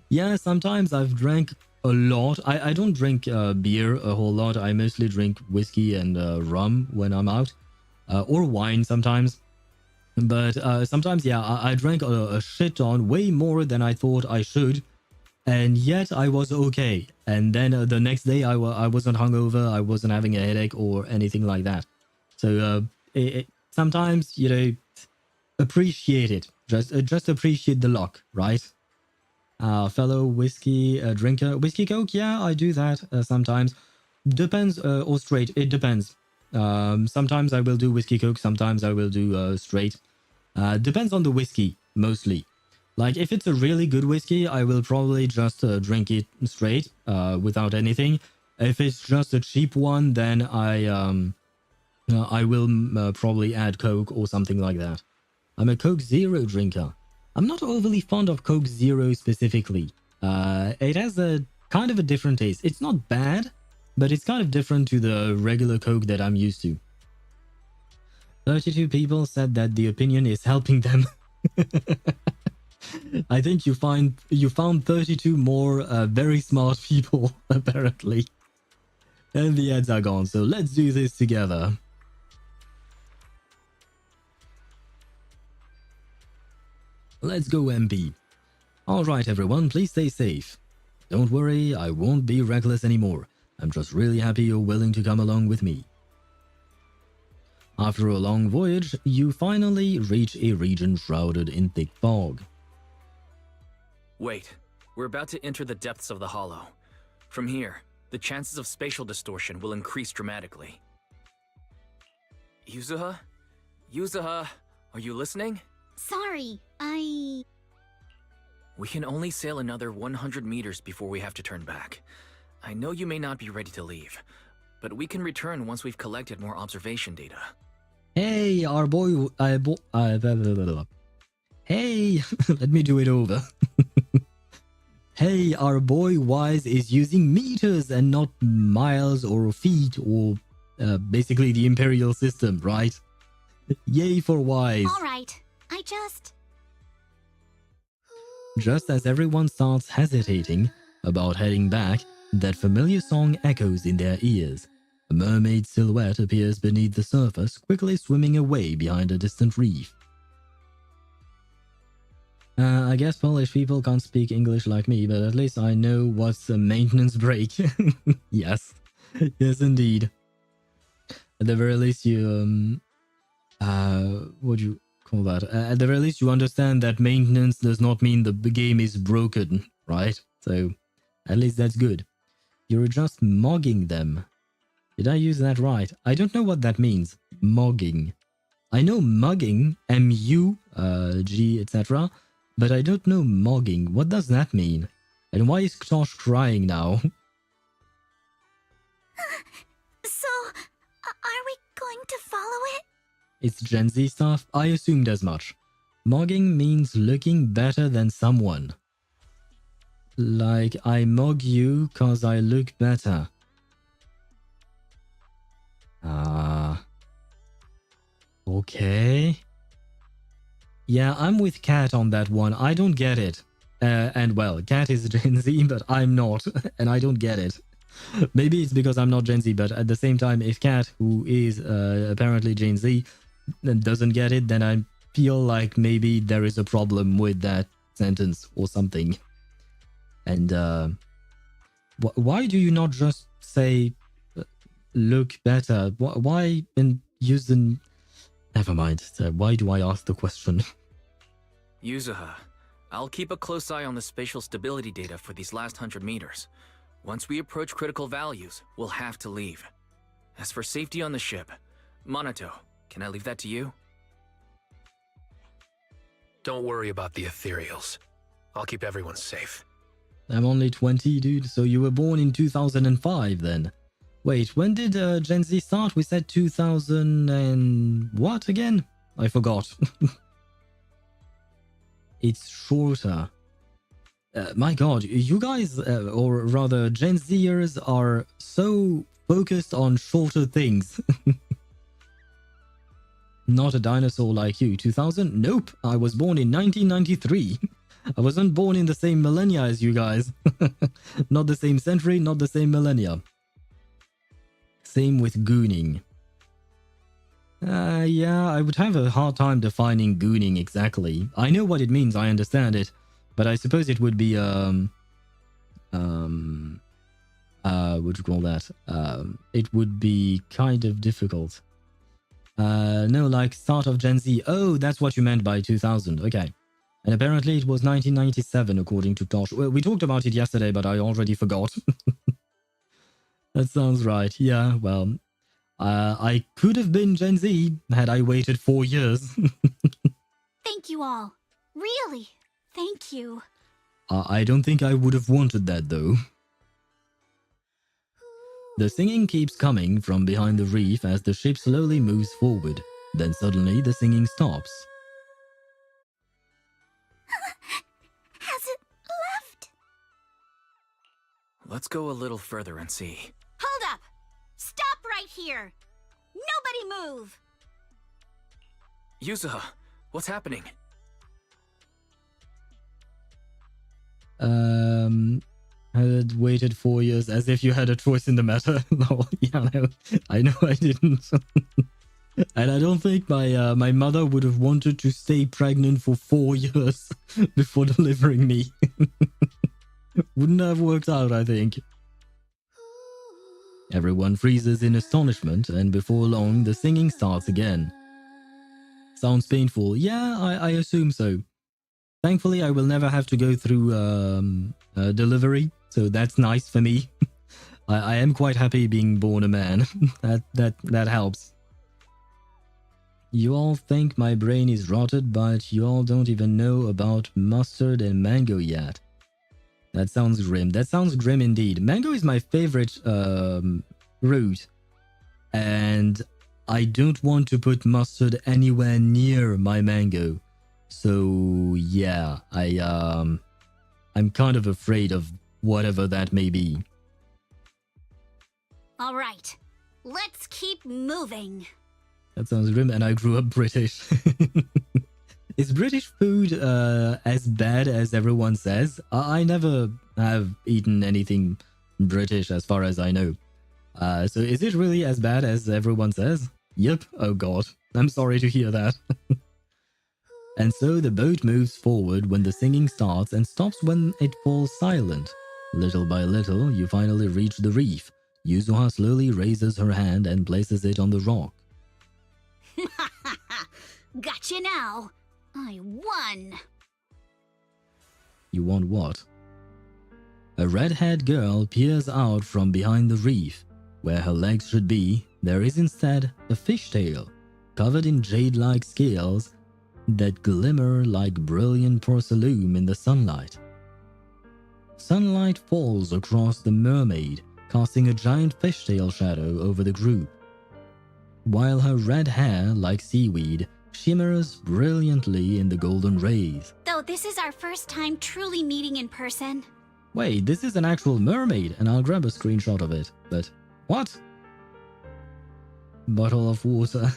Yeah, sometimes I've drank a lot. I don't drink beer a whole lot. I mostly drink whiskey and rum when I'm out. Or wine sometimes. But sometimes, yeah, I drank a shit ton, way more than I thought I should. And yet I was okay. And then the next day I wasn't hungover, I wasn't having a headache or anything like that. So sometimes, you know, appreciate it. Just appreciate the luck, right? Fellow whiskey drinker. Whiskey Coke, yeah, I do that sometimes. Depends, or straight, it depends. Sometimes I will do whiskey Coke, sometimes I will do straight. Depends on the whiskey, mostly. Like, if it's a really good whiskey, I will probably just drink it straight, without anything. If it's just a cheap one, then I will probably add Coke or something like that. I'm a Coke Zero drinker. I'm not overly fond of Coke Zero specifically. It has a kind of a different taste. It's not bad, but it's kind of different to the regular Coke that I'm used to. 32 people said that the opinion is helping them. I think you found 32 more very smart people, apparently. And the ads are gone, so let's do this together. Let's go, MP. Alright everyone, please stay safe. Don't worry, I won't be reckless anymore. I'm just really happy you're willing to come along with me. After a long voyage, you finally reach a region shrouded in thick fog. Wait, we're about to enter the depths of the hollow. From here, the chances of spatial distortion will increase dramatically. Yuzuha? Yuzuha, are you listening? Sorry, We can only sail another 100 meters before we have to turn back. I know you may not be ready to leave, but we can return once we've collected more observation data. Hey, our boy... Hey, let me do it over. Hey, our boy Wise is using meters and not miles or feet or basically the Imperial system, right? Yay for Wise. alright. Just as everyone starts hesitating about heading back, that familiar song echoes in their ears. A mermaid silhouette appears beneath the surface, quickly swimming away behind a distant reef. I guess Polish people can't speak English like me, but at least I know what's a maintenance break. Yes. Yes, indeed. At the very least you, what do you call that? At the very least you understand that maintenance does not mean the game is broken, right? So, At least that's good. You're just mogging them. Did I use that right? I don't know what that means. Mogging. I know mugging, M-U-G, etc. But I don't know mogging. What does that mean? And why is Ktosh crying now? So, are we going to follow it? It's Gen Z stuff? I assumed as much. Mogging means looking better than someone. Like, I mog you cause I look better. Okay. Yeah, I'm with Cat on that one. I don't get it. And well, Cat is Gen Z, but I'm not, and I don't get it. Maybe it's because I'm not Gen Z, but at the same time, if Cat, who is apparently Gen Z, doesn't get it, then I feel like maybe there is a problem with that sentence or something. And why do you not just say look better? Why and use the... Never mind. Why do I ask the question? Yuzuha, I'll keep a close eye on the spatial stability data for these last 100 meters. Once we approach critical values, we'll have to leave. As for safety on the ship, Monato, can I leave that to you? Don't worry about the Ethereals. I'll keep everyone safe. I'm only 20, dude, so you were born in 2005 then. Wait, when did Gen Z start? We said 2000 and... what again? I forgot. It's shorter. My god, you guys, or rather Gen Zers, are so focused on shorter things. Not a dinosaur like you. 2000? Nope, I was born in 1993. I wasn't born in the same millennia as you guys. Not the same century, not the same millennia. Same with gooning. Yeah, I would have a hard time defining gooning exactly. I know what it means, I understand it. But I suppose it would be, what do you call that? It would be kind of difficult. No, like start of Gen Z. Oh, that's what you meant by 2000. Okay. And apparently it was 1997 according to Tosh. Well, we talked about it yesterday, but I already forgot. That sounds right. Yeah, well, I could have been Gen Z had I waited 4 years. Thank you all. Really, thank you. I don't think I would have wanted that, though. The singing keeps coming from behind the reef as the ship slowly moves forward. Then suddenly the singing stops. Has it left? Let's go a little further and see. Hold up! Stop right here! Nobody move! Yuzuha, what's happening? Had waited 4 years as if you had a choice in the matter. No, yeah, no, I know I didn't. And I don't think my mother would have wanted to stay pregnant for 4 years before delivering me. Wouldn't have worked out, I think. Everyone freezes in astonishment, and before long, the singing starts again. Sounds painful. Yeah, I assume so. Thankfully, I will never have to go through delivery, so that's nice for me. I am quite happy being born a man. that helps. You all think my brain is rotted, but you all don't even know about mustard and mango yet. That sounds grim. That sounds grim indeed. Mango is my favorite fruit, and I don't want to put mustard anywhere near my mango. So yeah, I'm kind of afraid of whatever that may be. All right, let's keep moving. That sounds grim, and I grew up British. Is British food as bad as everyone says? I never have eaten anything British as far as I know. So is it really as bad as everyone says? Yep. Oh god. I'm sorry to hear that. And so the boat moves forward when the singing starts and stops when it falls silent. Little by little, you finally reach the reef. Yuzuha slowly raises her hand and places it on the rock. Gotcha now. I won. You won what? A red-haired girl peers out from behind the reef. Where her legs should be, there is instead a fishtail, covered in jade-like scales that glimmer like brilliant porcelain in the sunlight. Sunlight falls across the mermaid, casting a giant fishtail shadow over the group, while her red hair, like seaweed, shimmers brilliantly in the golden rays. Though this is our first time truly meeting in person. Wait, this is an actual mermaid, and I'll grab a screenshot of it. But what? Bottle of water.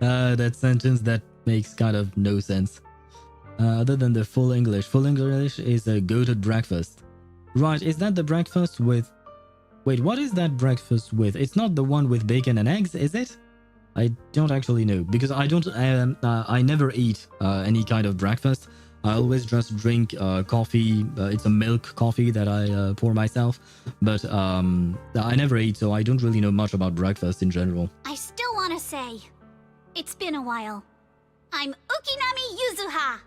That sentence that makes kind of no sense. Other than the full English. Full English is a goated breakfast. Right, is that the breakfast with... Wait, what is that breakfast with? It's not the one with bacon and eggs, is it? I don't actually know, because I don't... I never eat any kind of breakfast. I always just drink coffee. It's a milk coffee that I pour myself. But I never eat, so I don't really know much about breakfast in general. I still want to say, it's been a while. I'm Ukinami Yuzuha.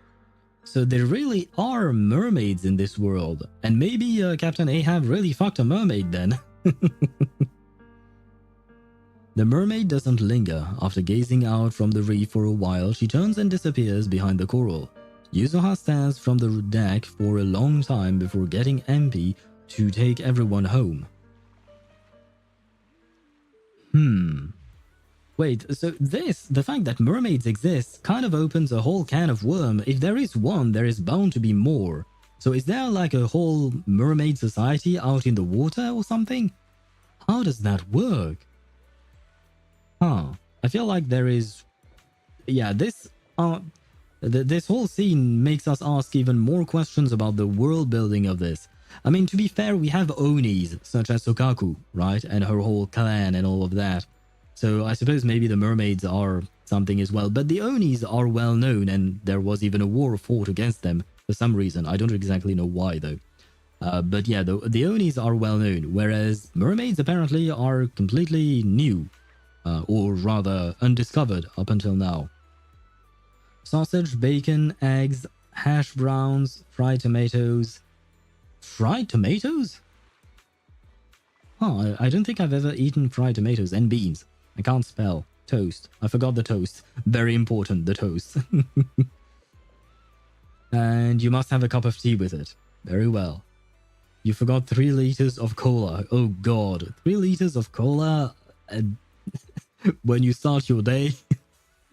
So there really are mermaids in this world. And maybe Captain Ahab really fucked a mermaid then. The mermaid doesn't linger. After gazing out from the reef for a while, she turns and disappears behind the coral. Yuzuha stares from the deck for a long time before getting MP to take everyone home. Wait, so the fact that mermaids exist kind of opens a whole can of worms. If there is one, there is bound to be more. So is there like a whole mermaid society out in the water or something? How does that work? I feel like there is... Yeah, this whole scene makes us ask even more questions about the world building of this. I mean, to be fair, we have Onis, such as Sokaku, right? And her whole clan and all of that. So I suppose maybe the mermaids are something as well. But the Onis are well known, and there was even a war fought against them for some reason. I don't exactly know why, though. But yeah, the Onis are well known, whereas mermaids apparently are completely new. Or rather, undiscovered up until now. Sausage, bacon, eggs, hash browns, fried tomatoes. Fried tomatoes? I don't think I've ever eaten fried tomatoes and beans. I can't spell. Toast. I forgot the toast. Very important, the toast. And you must have a cup of tea with it. Very well. You forgot 3 liters of cola. Oh god. 3 liters of cola when you start your day?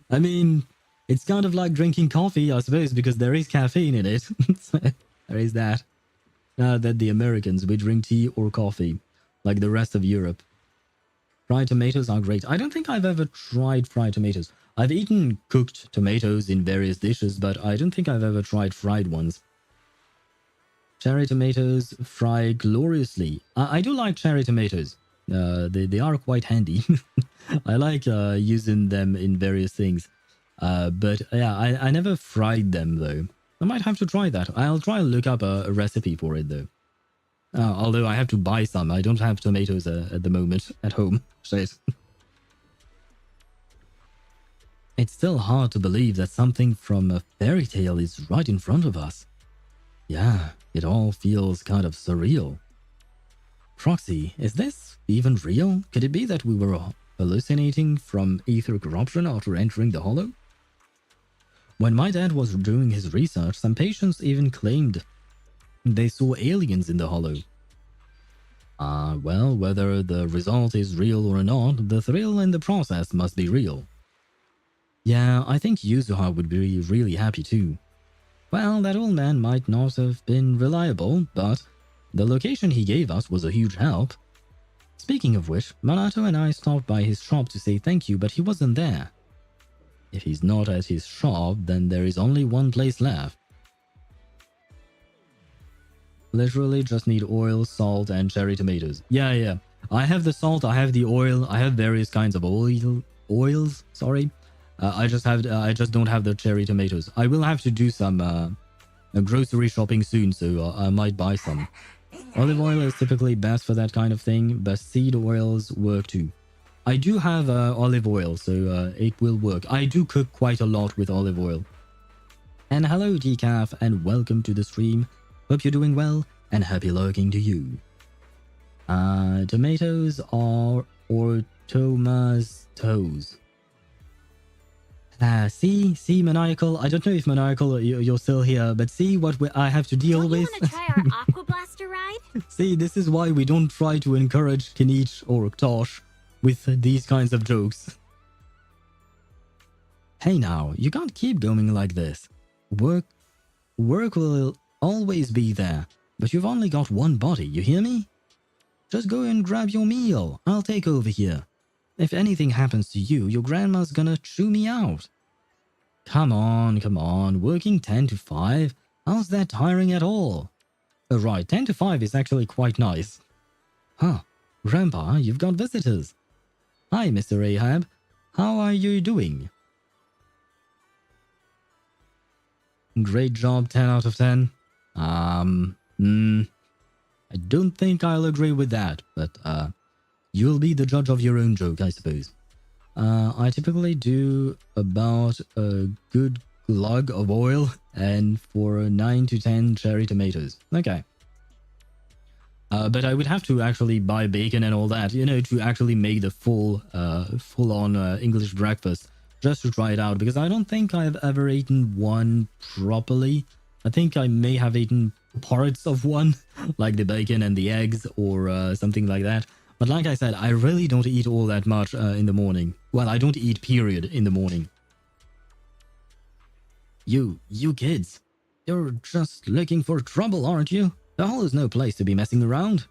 I mean, it's kind of like drinking coffee, I suppose, because there is caffeine in it. So, there is that. Now that the Americans, we drink tea or coffee, like the rest of Europe. Fried tomatoes are great. I don't think I've ever tried fried tomatoes. I've eaten cooked tomatoes in various dishes, but I don't think I've ever tried fried ones. Cherry tomatoes fry gloriously. I do like cherry tomatoes. They are quite handy. I like using them in various things. But yeah, I never fried them though. I might have to try that. I'll try and look up a recipe for it though. Although I have to buy some. I don't have tomatoes at the moment at home. Shit. It's still hard to believe that something from a fairy tale is right in front of us. Yeah, it all feels kind of surreal. Proxy, is this even real? Could it be that we were hallucinating from ether corruption after entering the hollow? When my dad was doing his research, some patients even claimed they saw aliens in the hollow. Well, whether the result is real or not, the thrill in the process must be real. Yeah, I think Yuzuha would be really happy too. Well, that old man might not have been reliable, but the location he gave us was a huge help. Speaking of which, Minato and I stopped by his shop to say thank you, but he wasn't there. If he's not at his shop, then there is only one place left. Literally just need oil, salt, and cherry tomatoes. Yeah. I have the salt, I have the oil, I have various kinds of oils, sorry. I just don't have the cherry tomatoes. I will have to do some grocery shopping soon, so I might buy some. Olive oil is typically best for that kind of thing, but seed oils work too. I do have olive oil, so it will work. I do cook quite a lot with olive oil. And hello Decaf, and welcome to the stream. Hope you're doing well. and happy lurking to you. Tomatoes are Ortoma's toes. See, Maniacal. I don't know if Maniacal, you're still here, but see what I have to deal with. Want to try our Aqua Blaster ride? See, this is why we don't try to encourage Kinich or Tosh with these kinds of jokes. Hey now, you can't keep going like this. Work will always be there, but you've only got one body, you hear me? Just go and grab your meal. I'll take over here. If anything happens to you, your grandma's gonna chew me out. Come on. Working 10 to 5? How's that tiring at all? Oh, right, 10 to 5 is actually quite nice. Huh, Grandpa, you've got visitors. Hi, Mr. Ahab. How are you doing? Great job, 10 out of 10. I don't think I'll agree with that, but, you'll be the judge of your own joke, I suppose. I typically do about a good glug of oil and for 9 to 10 cherry tomatoes. Okay. But I would have to actually buy bacon and all that, you know, to actually make the full-on English breakfast, just to try it out, because I don't think I've ever eaten one properly. I think I may have eaten parts of one, like the bacon and the eggs or something like that. But like I said, I really don't eat all that much in the morning. Well, I don't eat, period, in the morning. You kids, you're just looking for trouble, aren't you? The hall is no place to be messing around.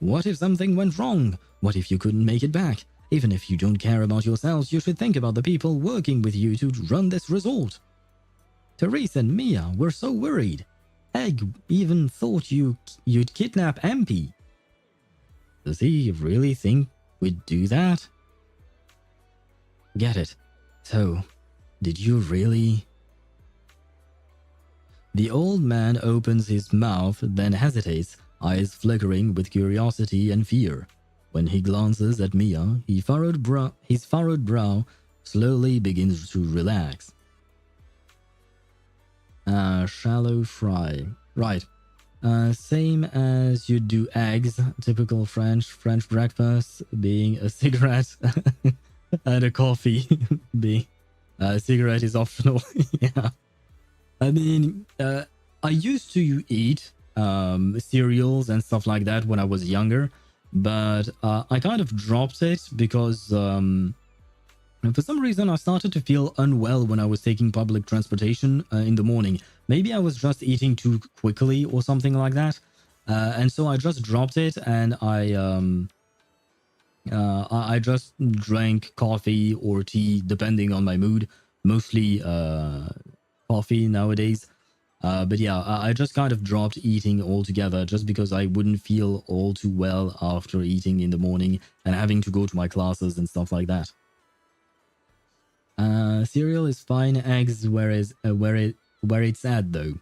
What if something went wrong? What if you couldn't make it back? Even if you don't care about yourselves, you should think about the people working with you to run this resort. Therese and Mia were so worried. Egg even thought you'd kidnap MP. Does he really think we'd do that? Get it. So, did you really? The old man opens his mouth, then hesitates, eyes flickering with curiosity and fear. When he glances at Mia, his furrowed brow slowly begins to relax. Shallow fry. Right. Same as you do eggs, typical French breakfast being a cigarette and a coffee being a cigarette is optional. Yeah. I mean, I used to eat cereals and stuff like that when I was younger, but I kind of dropped it because for some reason I started to feel unwell when I was taking public transportation in the morning. Maybe I was just eating too quickly or something like that. And so I just dropped it, and I just drank coffee or tea depending on my mood. Mostly coffee nowadays. But yeah, I just kind of dropped eating altogether just because I wouldn't feel all too well after eating in the morning and having to go to my classes and stuff like that. Cereal is fine. Eggs where it's at though.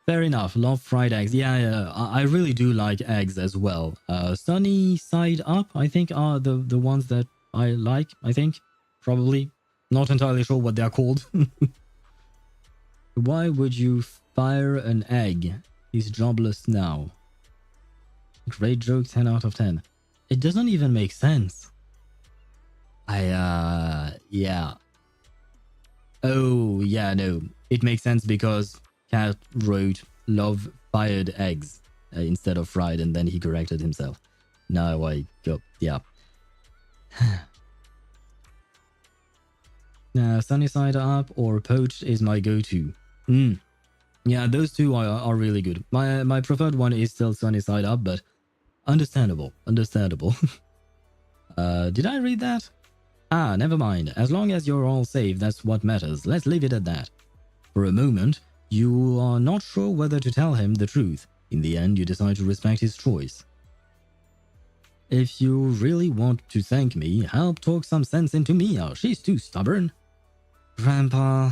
Fair enough. Love fried eggs. Yeah, I really do like eggs as well. Sunny side up, I think, are the ones that I like. I think, probably. Not entirely sure what they're called. Why would you fire an egg? He's jobless now. Great joke, 10 out of 10. It doesn't even make sense. Yeah. Oh, yeah, no. It makes sense because Cat wrote love fired eggs instead of fried, and then he corrected himself. Now I go, yeah. Sunny side up or poached is my go-to. Yeah, those two are really good. My preferred one is still sunny side up, but understandable. Did I read that? Ah, never mind. As long as you're all safe, that's what matters. Let's leave it at that. For a moment, you are not sure whether to tell him the truth. In the end, you decide to respect his choice. If you really want to thank me, help talk some sense into Mia. She's too stubborn. Grandpa,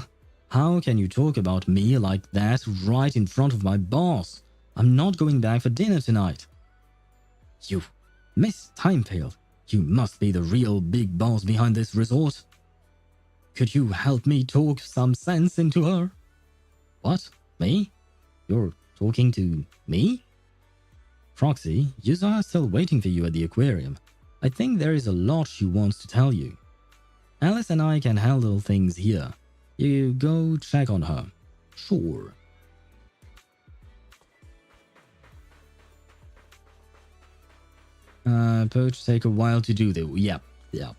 how can you talk about me like that right in front of my boss? I'm not going back for dinner tonight. You, Miss Timepale, you must be the real big boss behind this resort. Could you help me talk some sense into her? What? Me? You're talking to me? Proxy, Yuzuha is still waiting for you at the aquarium. I think there is a lot she wants to tell you. Alice and I can handle things here. You go check on her. Sure. Poach take a while to do though. Yeah,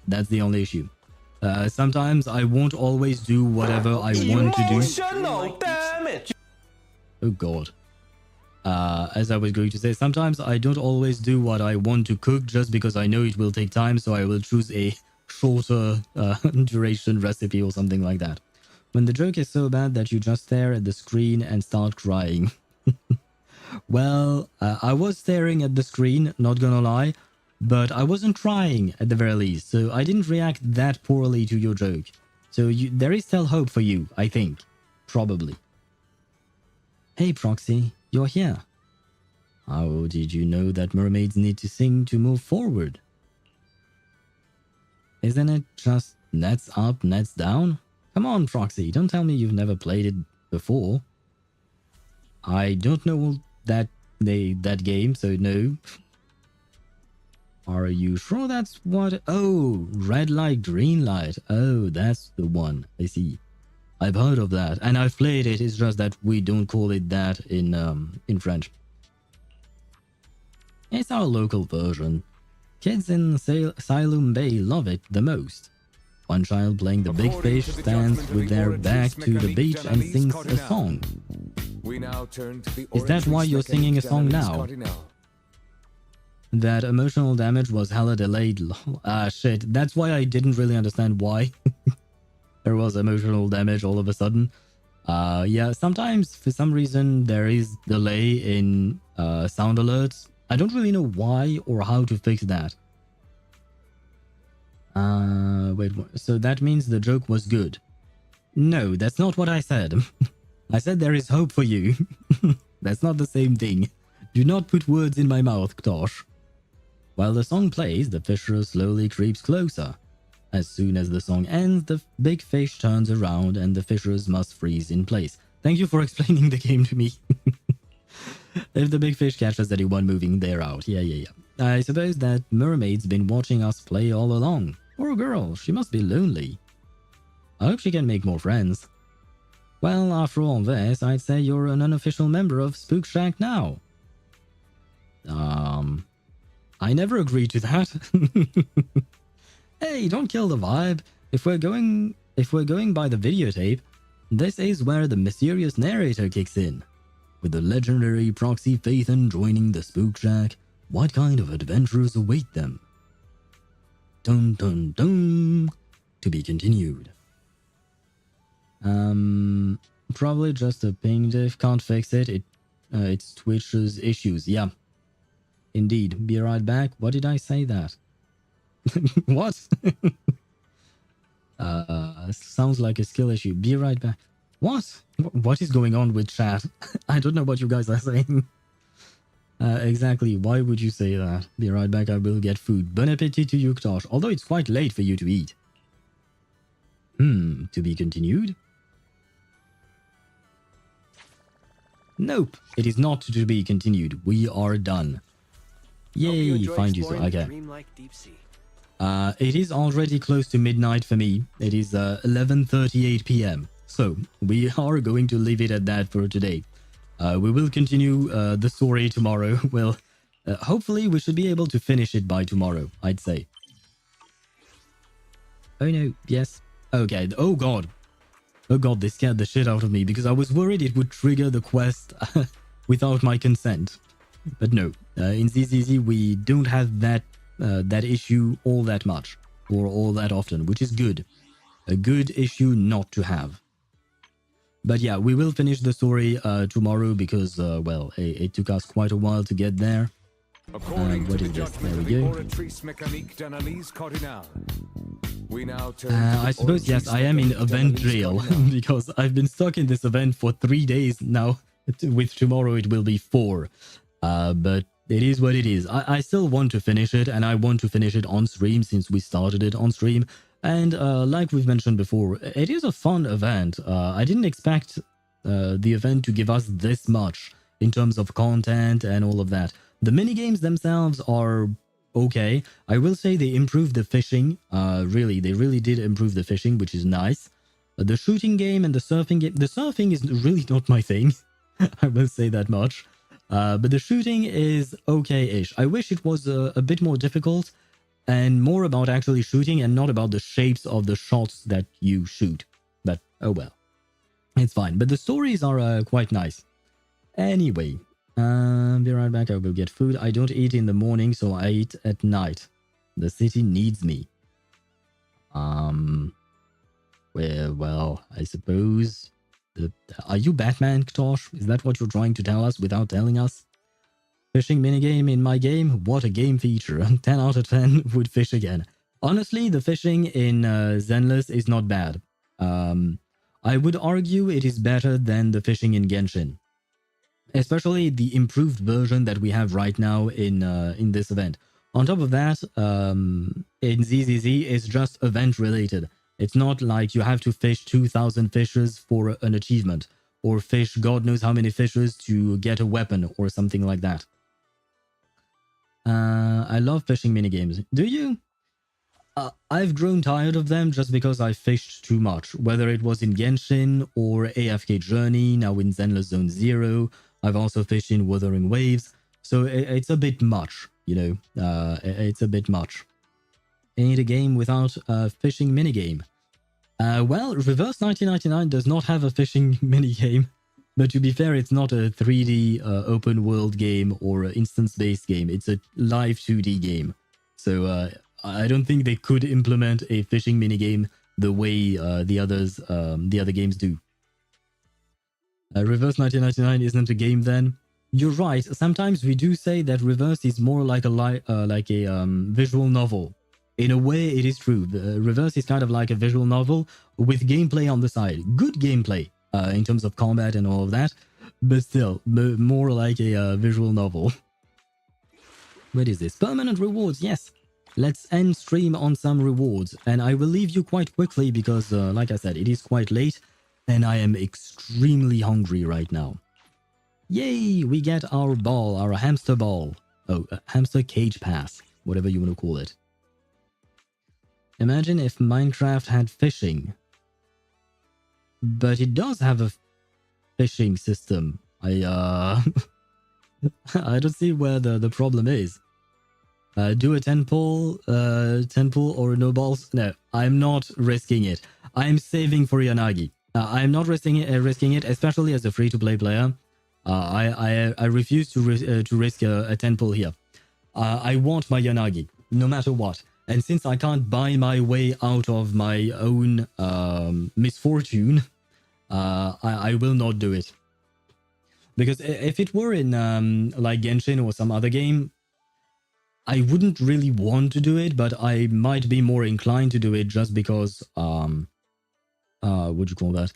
that's the only issue. Sometimes I won't always do whatever I want to do. Damn it! Oh god. As I was going to say, sometimes I don't always do what I want to cook just because I know it will take time, so I will choose a shorter duration recipe or something like that. When the joke is so bad that you just stare at the screen and start crying. Well, I was staring at the screen, not gonna lie, but I wasn't trying at the very least, so I didn't react that poorly to your joke. So there is still hope for you, I think. Probably. Hey Proxy, you're here. How did you know that mermaids need to sing to move forward? Isn't it just nets up, nets down? Come on Proxy, don't tell me you've never played it before. I don't know that game, so no. Are you sure that's what? Oh, red light, green light. Oh, that's the one. I see. I've heard of that, and I've played it. It's just that we don't call it that in French. It's our local version. Kids in Asylum Bay love it the most. One child playing the big fish stands with their back to the beach and sings a song. Is that why you're singing a song now? That emotional damage was hella delayed. Ah, shit. That's why I didn't really understand why. There was emotional damage all of a sudden. Yeah, sometimes for some reason there is delay in sound alerts. I don't really know why or how to fix that. Wait, so that means the joke was good. No, that's not what I said. I said there is hope for you. That's not the same thing. Do not put words in my mouth, Ktosh. While the song plays, the fisher slowly creeps closer. As soon as the song ends, the big fish turns around and the fishers must freeze in place. Thank you for explaining the game to me. If the big fish catches anyone moving, they're out. Yeah. I suppose that mermaid's been watching us play all along. Poor girl, she must be lonely. I hope she can make more friends. Well, after all this, I'd say you're an unofficial member of Spook Shack now. I never agreed to that. Hey, don't kill the vibe. If we're going by the videotape, this is where the mysterious narrator kicks in. With the legendary Proxy Phaethon joining the Spook Shack, what kind of adventures await them? Dun dun dun. To be continued. Probably just a ping diff. Can't fix it. It's Twitch's issues. Yeah. Indeed. Be right back. What did I say that? What? Sounds like a skill issue. Be right back. What? What is going on with chat? I don't know what you guys are saying. Exactly. Why would you say that? Be right back. I will get food. Bon appetit to you, Ktosh. Although it's quite late for you to eat. To be continued? Nope. It is not to be continued. We are done. Yay, find you. Okay. It is already close to midnight for me. It is 11:38 p.m. So we are going to leave it at that for today. We will continue the story tomorrow. Well, hopefully we should be able to finish it by tomorrow, I'd say. Oh no, yes. Okay, oh god. Oh god, they scared the shit out of me because I was worried it would trigger the quest without my consent. But no, in ZZZ we don't have that issue all that much or all that often, which is good. A good issue not to have. But yeah, we will finish the story tomorrow because, well, it took us quite a while to get there. What is this? There we go. I suppose, yes, I am in event jail because I've been stuck in this event for 3 days now. With tomorrow it will be 4. But it is what it is. I still want to finish it, and I want to finish it on stream since we started it on stream. And like we've mentioned before, it is a fun event. I didn't expect the event to give us this much in terms of content and all of that. The minigames themselves are okay. I will say they improved the fishing. They really did improve the fishing, which is nice. The shooting game and the surfing game. The surfing is really not my thing. I will say that much. But the shooting is okay-ish. I wish it was a bit more difficult and more about actually shooting and not about the shapes of the shots that you shoot. But oh well. It's fine. But the stories are quite nice. Anyway, be right back. I will get food. I don't eat in the morning, so I eat at night. The city needs me. Well, I suppose... Are you Batman, Ktosh? Is that what you're trying to tell us without telling us? Fishing minigame in my game? What a game feature. 10 out of 10 would fish again. Honestly, the fishing in Zenless is not bad. I would argue it is better than the fishing in Genshin. Especially the improved version that we have right now in this event. On top of that, in ZZZ, it's just event related. It's not like you have to fish 2,000 fishes for an achievement, or fish God knows how many fishes to get a weapon, or something like that. I love fishing minigames. Do you? I've grown tired of them just because I fished too much, whether it was in Genshin or AFK Journey, now in Zenless Zone Zero. I've also fished in Wuthering Waves, so it's a bit much, you know. It's a bit much. Ain't a game without a fishing minigame. Well, Reverse 1999 does not have a fishing minigame, but to be fair, it's not a 3D open world game or an instance-based game. It's a live 2D game. So I don't think they could implement a fishing minigame the way the other games do. Reverse 1999 isn't a game then? You're right. Sometimes we do say that Reverse is more like a visual novel. In a way, it is true. The Reverse is kind of like a visual novel with gameplay on the side. Good gameplay in terms of combat and all of that, but still, more like a visual novel. What is this? Permanent rewards, yes. Let's end stream on some rewards. And I will leave you quite quickly because, like I said, it is quite late and I am extremely hungry right now. Yay! We get our ball, our hamster ball. Oh, hamster cage pass, whatever you want to call it. Imagine if Minecraft had fishing. But it does have a fishing system. I don't see where the problem is. Do a 10 pull or no balls? No, I'm not risking it. I'm saving for Yanagi. I'm not risking it, especially as a free-to-play player. I refuse to risk a 10 pull here. I want my Yanagi, no matter what. And since I can't buy my way out of my own misfortune, I will not do it. Because if it were in like Genshin or some other game, I wouldn't really want to do it, but I might be more inclined to do it just because, what'd you call that?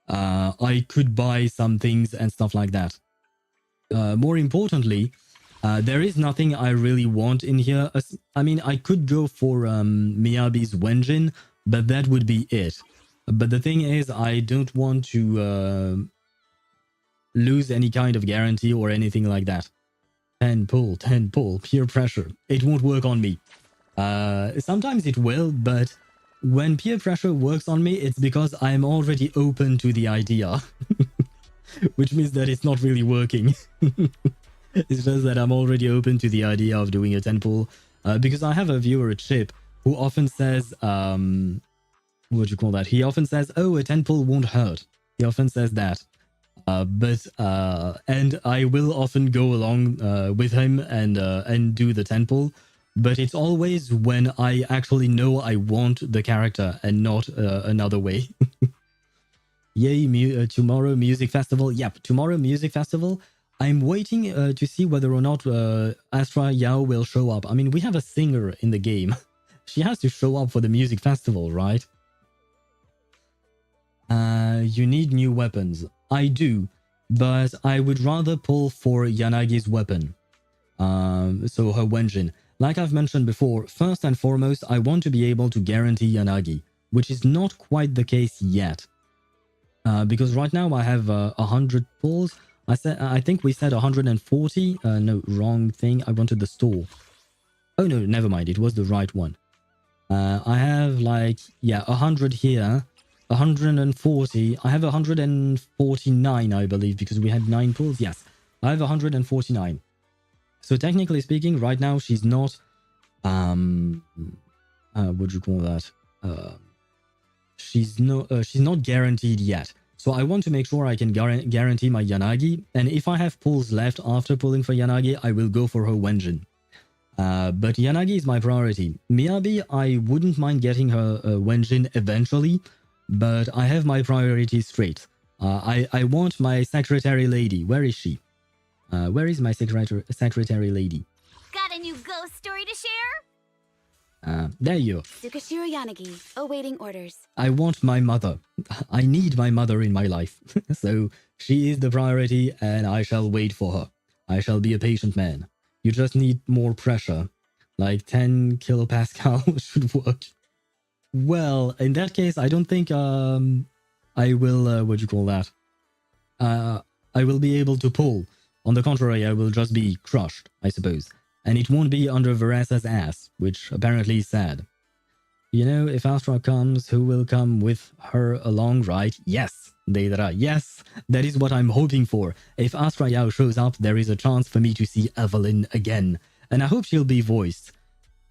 I could buy some things and stuff like that. More importantly, there is nothing I really want in here. I mean, I could go for Miyabi's Wenjin, but that would be it. But the thing is, I don't want to lose any kind of guarantee or anything like that. 10 pull, peer pressure. It won't work on me. Sometimes it will, but when peer pressure works on me, it's because I'm already open to the idea. Which means that it's not really working. It's just that I'm already open to the idea of doing a 10 pull. Because I have a viewer, Chip, who often says, what do you call that? He often says, oh, a 10 pull won't hurt. He often says that. And I will often go along with him and do the 10 pull. But it's always when I actually know I want the character and not another way. Yay, tomorrow music festival. Yep, tomorrow music festival. I'm waiting to see whether or not Astra Yao will show up. I mean, we have a singer in the game. She has to show up for the music festival, right? You need new weapons. I do, but I would rather pull for Yanagi's weapon. So her Wenjin. Like I've mentioned before, first and foremost, I want to be able to guarantee Yanagi, which is not quite the case yet. Because right now I have 100 pulls. I think we said 140. No, wrong thing. I wanted the store. Oh no, never mind. It was the right one. I have like, yeah, 100 here, 140. I have 149, I believe, because we had 9 pulls. Yes, I have 149. So technically speaking, right now she's not, what do you call that? She's not guaranteed yet. So I want to make sure I can guarantee my Yanagi. And if I have pulls left after pulling for Yanagi, I will go for her Wenjin. But Yanagi is my priority. Miyabi, I wouldn't mind getting her Wenjin eventually, but I have my priorities straight. I want my secretary lady. Where is she? Where is my secretary lady? Got a new ghost story to share? There you are. Tsukashiro Yanagi, awaiting orders. I want my mother. I need my mother in my life. So she is the priority and I shall wait for her. I shall be a patient man. You just need more pressure. Like 10 kilopascal should work. Well, in that case, I don't think I will, what do you call that? I will be able to pull. On the contrary, I will just be crushed, I suppose. And it won't be under Veresa's ass, which apparently is sad. You know, if Astra comes, who will come with her along, right? Yes, Deidara, yes, that is what I'm hoping for. If Astra Yao shows up, there is a chance for me to see Evelyn again. And I hope she'll be voiced.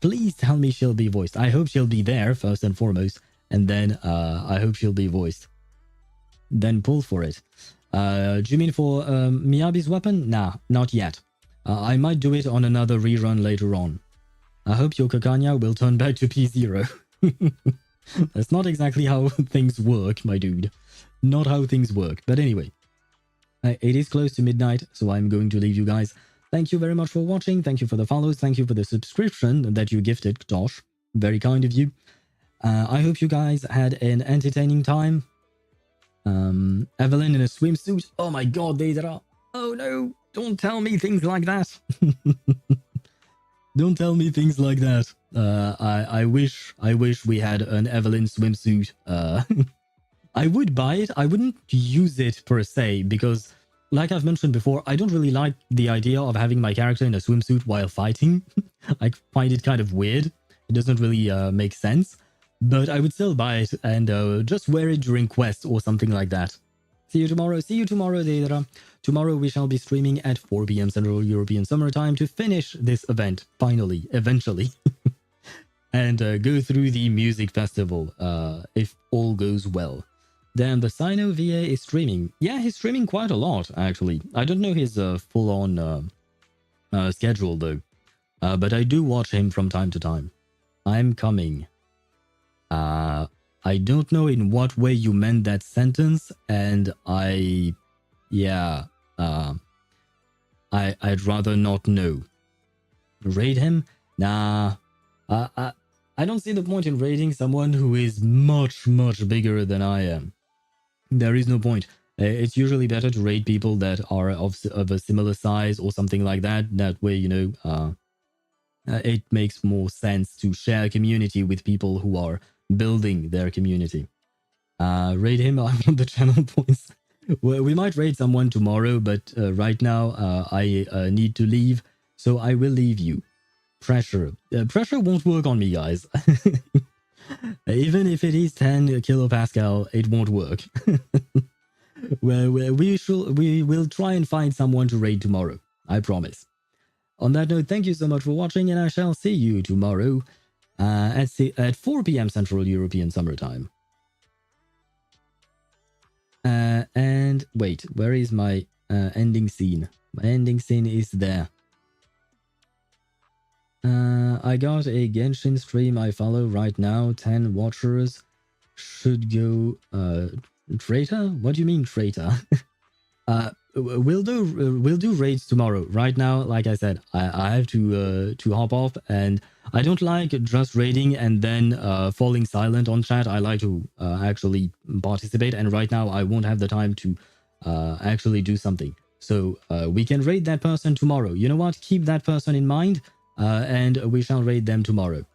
Please tell me she'll be voiced. I hope she'll be there, first and foremost. And then, I hope she'll be voiced. Then pull for it. Do you mean for Miyabi's weapon? Nah, not yet. I might do it on another rerun later on. I hope your Kakanya will turn back to P0. That's not exactly how things work, my dude. Not how things work. But anyway, it is close to midnight, so I'm going to leave you guys. Thank you very much for watching. Thank you for the follows. Thank you for the subscription that you gifted, Tosh. Very kind of you. I hope you guys had an entertaining time. Evelyn in a swimsuit. Oh my god, Deidara. Oh no. Don't tell me things like that. Don't tell me things like that. I wish we had an Evelyn swimsuit. I would buy it. I wouldn't use it per se because, like I've mentioned before, I don't really like the idea of having my character in a swimsuit while fighting. I find it kind of weird. It doesn't really make sense. But I would still buy it and just wear it during quests or something like that. See you tomorrow. See you tomorrow, Deidara. Tomorrow we shall be streaming at 4 PM Central European Summer Time to finish this event, finally, eventually. And go through the music festival, if all goes well. Then the Sino VA is streaming. Yeah, he's streaming quite a lot, actually. I don't know his full-on schedule, though. But I do watch him from time to time. I'm coming. I don't know in what way you meant that sentence, and I'd rather not know. Raid him? Nah. I don't see the point in raiding someone who is much, much bigger than I am. There is no point. It's usually better to raid people that are of a similar size or something like that. That way, you know, it makes more sense to share community with people who are building their community. Raid him. I want the channel points. Well, we might raid someone tomorrow, but right now I need to leave, so I will leave you. Pressure. Pressure won't work on me, guys. Even if it is 10 kilopascal, it won't work. Well, we will try and find someone to raid tomorrow. I promise. On that note, thank you so much for watching, and I shall see you tomorrow at 4 PM Central European Summer Time. And wait, where is my ending scene? My ending scene is there. I got a Genshin stream I follow right now. 10 watchers should go. Traitor? What do you mean traitor? We'll do raids tomorrow. Right now, like I said, I have to hop off, and I don't like just raiding and then falling silent on chat. I like to actually participate, and right now I won't have the time to actually do something. So we can raid that person tomorrow. You know what? Keep that person in mind, and we shall raid them tomorrow.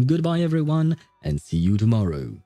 Goodbye, everyone, and see you tomorrow.